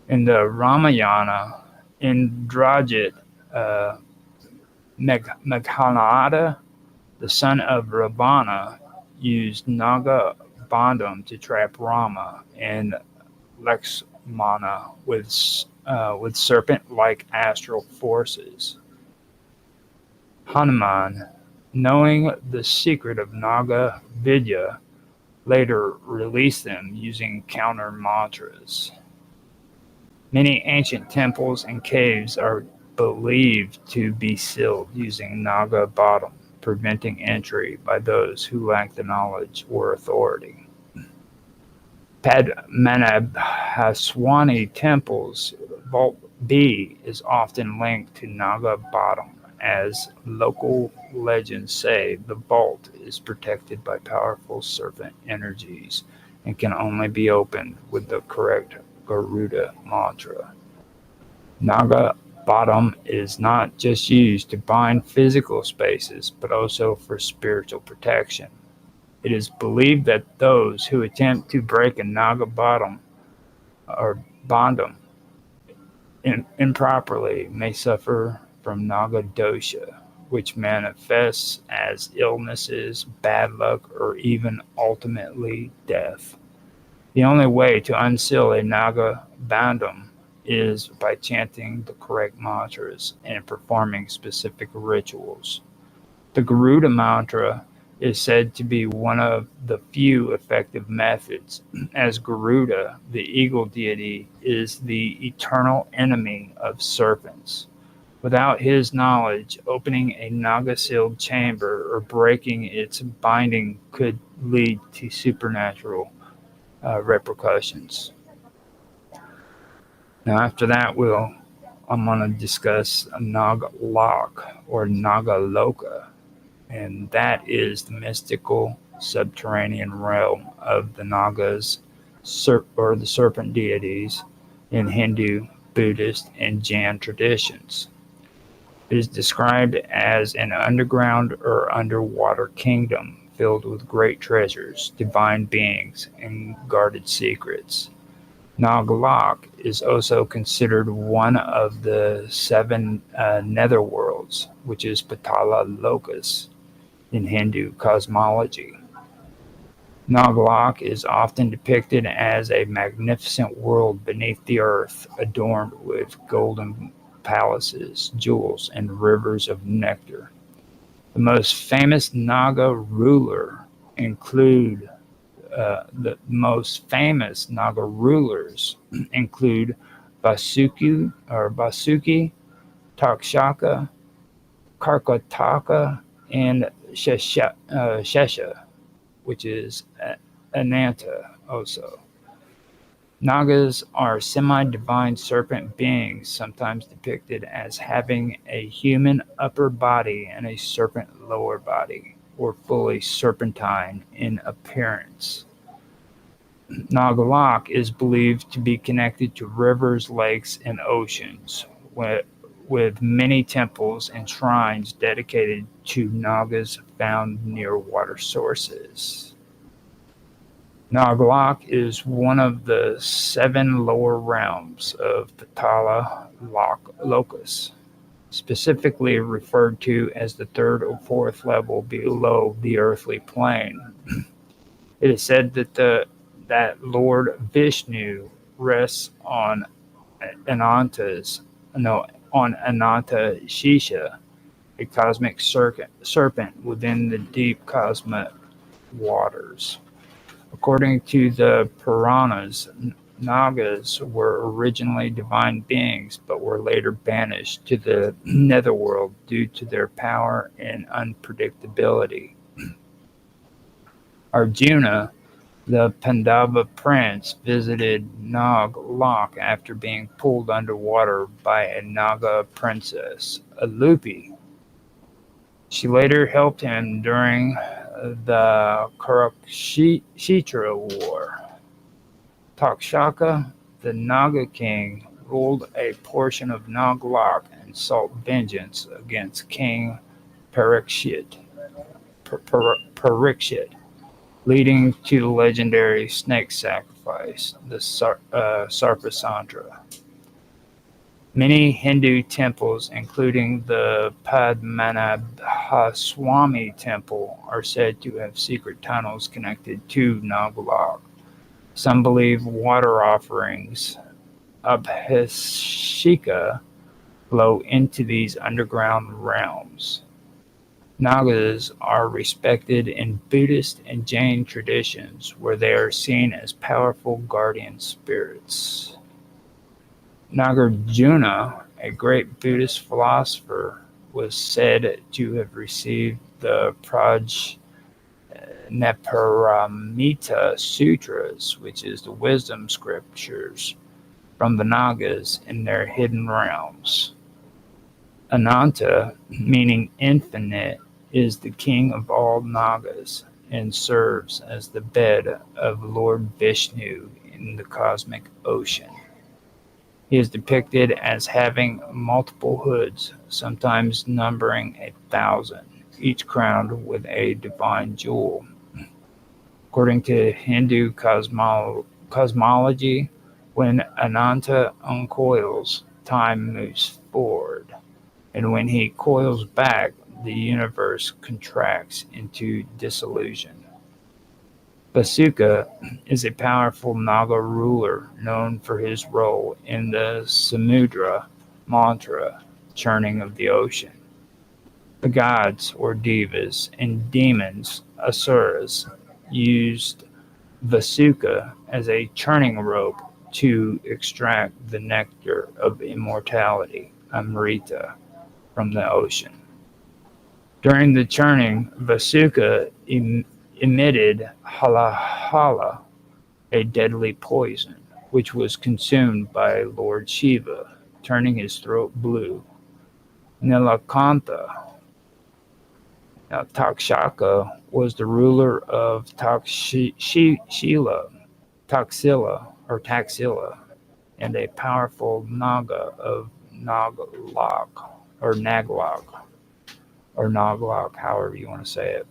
In the Ramayana, Indrajit Meghanada, the son of Ravana, used Naga Bandham to trap Rama and Lakshmana with serpent-like astral forces. Hanuman, knowing the secret of Naga Vidya, later released them using counter mantras. Many ancient temples and caves are believed to be sealed using Naga Bandham, preventing entry by those who lack the knowledge or authority. Padmanabhaswani temples, Vault B is often linked to Naga Bandham, as local legends say the vault is protected by powerful serpent energies and can only be opened with the correct Garuda mantra. Naga Bandham is not just used to bind physical spaces, but also for spiritual protection. It is believed that those who attempt to break a Naga Bandham or Bandham improperly may suffer from Naga dosha, which manifests as illnesses, bad luck, or even ultimately death. The only way to unseal a Naga Bandham is by chanting the correct mantras and performing specific rituals. The Garuda mantra is said to be one of the few effective methods, as Garuda, the eagle deity, is the eternal enemy of serpents. Without his knowledge, opening a Naga-sealed chamber or breaking its binding could lead to supernatural repercussions. Now, after that, I'm going to discuss Naga Lok or Naga Loka, and that is the mystical subterranean realm of the Nagas or the serpent deities in Hindu, Buddhist, and Jain traditions. It is described as an underground or underwater kingdom filled with great treasures, divine beings, and guarded secrets. Nagalok is also considered one of the seven netherworlds, which is Patala Lokas in Hindu cosmology. Nagalok is often depicted as a magnificent world beneath the earth, adorned with golden palaces, jewels, and rivers of nectar. The most famous Naga rulers include Vasuki, Takshaka, Karkataka, and Shesha, which is Ananta also. Nagas are semi-divine serpent beings, sometimes depicted as having a human upper body and a serpent lower body. or fully serpentine in appearance. Nagalok is believed to be connected to rivers, lakes, and oceans, with many temples and shrines dedicated to Nagas found near water sources. Nagalok is one of the 7 lower realms of Patala Locus, specifically referred to as the 3rd or 4th level below the earthly plane. It is said that Lord Vishnu rests on Ananta Shisha, a cosmic serpent within the deep cosmic waters. According to the Puranas, Nagas were originally divine beings, but were later banished to the netherworld due to their power and unpredictability. Arjuna, the Pandava prince, visited Nagalok after being pulled underwater by a Naga princess, Alupi. She later helped him during the Kurukshetra War. Takshaka, the Naga king, ruled a portion of Nagalok and sought vengeance against King Parikshit, leading to the legendary snake sacrifice, the Sarpasandra. Many Hindu temples, including the Padmanabhaswamy temple, are said to have secret tunnels connected to Nagalok. Some believe water offerings, Abhisheka, flow into these underground realms. Nagas are respected in Buddhist and Jain traditions, where they are seen as powerful guardian spirits. Nagarjuna, a great Buddhist philosopher, was said to have received the Prajnaparamita Sutras, which is the wisdom scriptures, from the Nagas in their hidden realms. Ananta, meaning infinite, is the king of all Nagas and serves as the bed of Lord Vishnu in the cosmic ocean. He is depicted as having multiple hoods, sometimes numbering 1,000, each crowned with a divine jewel. According to Hindu cosmology, when Ananta uncoils, time moves forward, and when he coils back, the universe contracts into dissolution. Vasuka is a powerful Naga ruler known for his role in the Samudra mantra, churning of the ocean. The gods, or devas, and demons, asuras, used Vasuka as a churning rope to extract the nectar of immortality, Amrita, from the ocean. During the churning, Vasuka emitted halahala, a deadly poison, which was consumed by Lord Shiva, turning his throat blue. Nilakantha. Now, Takshaka was the ruler of Taxila, and a powerful Naga of Nagalok, however you want to say it.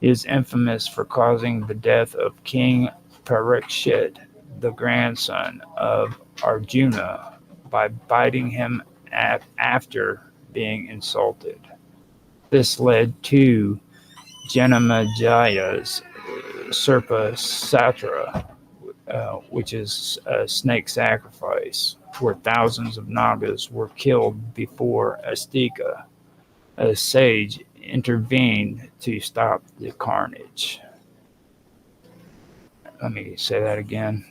He is infamous for causing the death of King Parikshit, the grandson of Arjuna, by biting him after being insulted. This led to Janamajaya's Serpa Satra, which is a snake sacrifice, where thousands of Nagas were killed before Astika, a sage, intervened to stop the carnage. Let me say that again.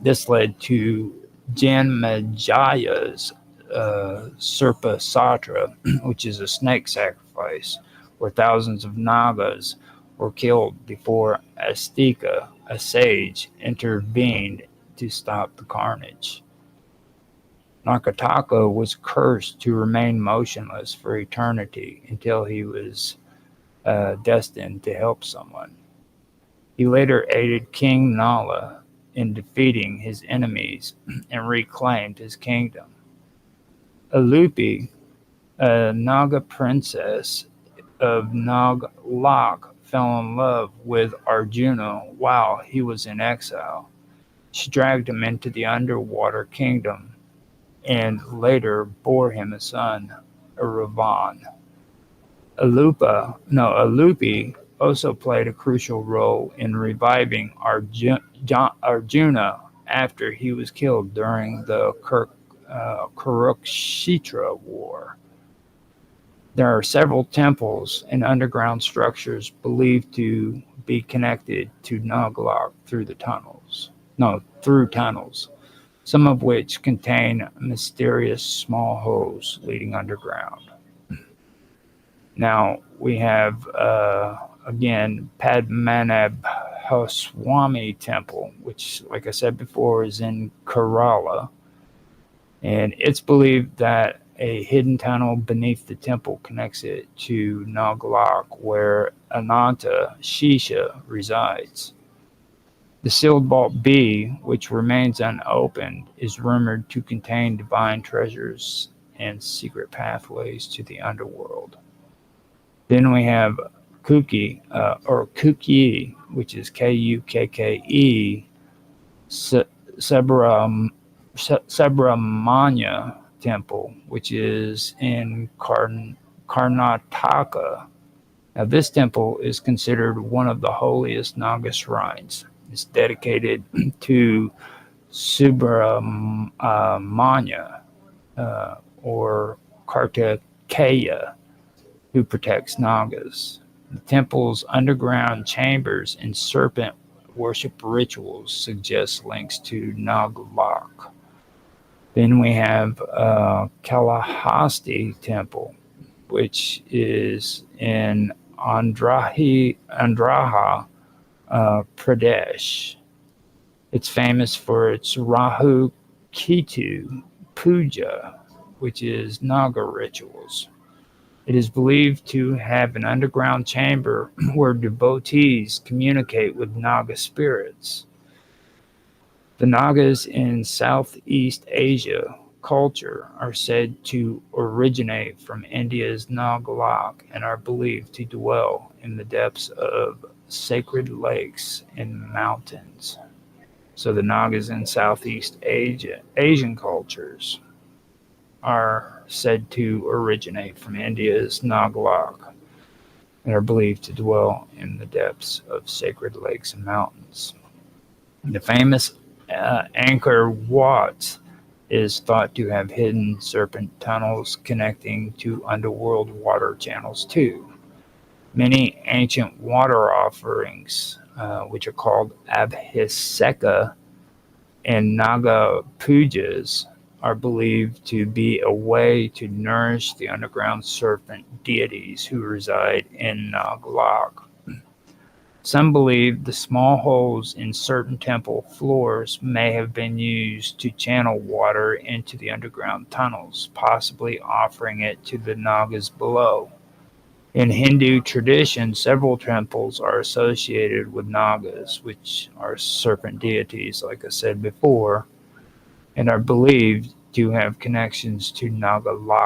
This led to Janmajaya's Serpa Satra, which is a snake sacrifice, where thousands of Nagas were killed before Astika, a sage, intervened to stop the carnage. Nakataka was cursed to remain motionless for eternity until he was destined to help someone. He later aided King Nala in defeating his enemies and reclaimed his kingdom. Alupi, a Naga princess of Naglok, fell in love with Arjuna while he was in exile. She dragged him into the underwater kingdom and later bore him a son, Ravan. Alupi also played a crucial role in reviving Arjuna after he was killed during the Kurukshetra War. There are several temples and underground structures believed to be connected to Naglok through tunnels, some of which contain mysterious small holes leading underground. Now we have, again, Padmanabhaswamy Temple, which, like I said before, is in Kerala. And it's believed that a hidden tunnel beneath the temple connects it to Naglok, where Ananta Shisha resides. The sealed vault B, which remains unopened, is rumored to contain divine treasures and secret pathways to the underworld. Then we have Kukki, which is Kukke, Subramanya Temple, which is in Karnataka. Now, this temple is considered one of the holiest Naga shrines. It's dedicated to Subramanya or Kartikeya, who protects Nagas. The temple's underground chambers and serpent worship rituals suggest links to Naglok. Then we have Kalahasti Temple, which is in Andhra Pradesh. It's famous for its Rahu Ketu Puja, which is Naga rituals. It is believed to have an underground chamber where devotees communicate with Naga spirits. The Nagas in Southeast Asia culture are said to originate from India's Naglok and are believed to dwell in the depths of sacred lakes and mountains. So the Nagas in Southeast Asian cultures are said to originate from India's Naglok and are believed to dwell in the depths of sacred lakes and mountains. The famous Angkor Wat is thought to have hidden serpent tunnels connecting to underworld water channels too. Many ancient water offerings, which are called Abhiseka and Naga Pujas, are believed to be a way to nourish the underground serpent deities who reside in Naglok. Some believe the small holes in certain temple floors may have been used to channel water into the underground tunnels, possibly offering it to the Nagas below. In Hindu tradition, several temples are associated with Nagas, which are serpent deities, like I said before, and are believed to have connections to Nagalok.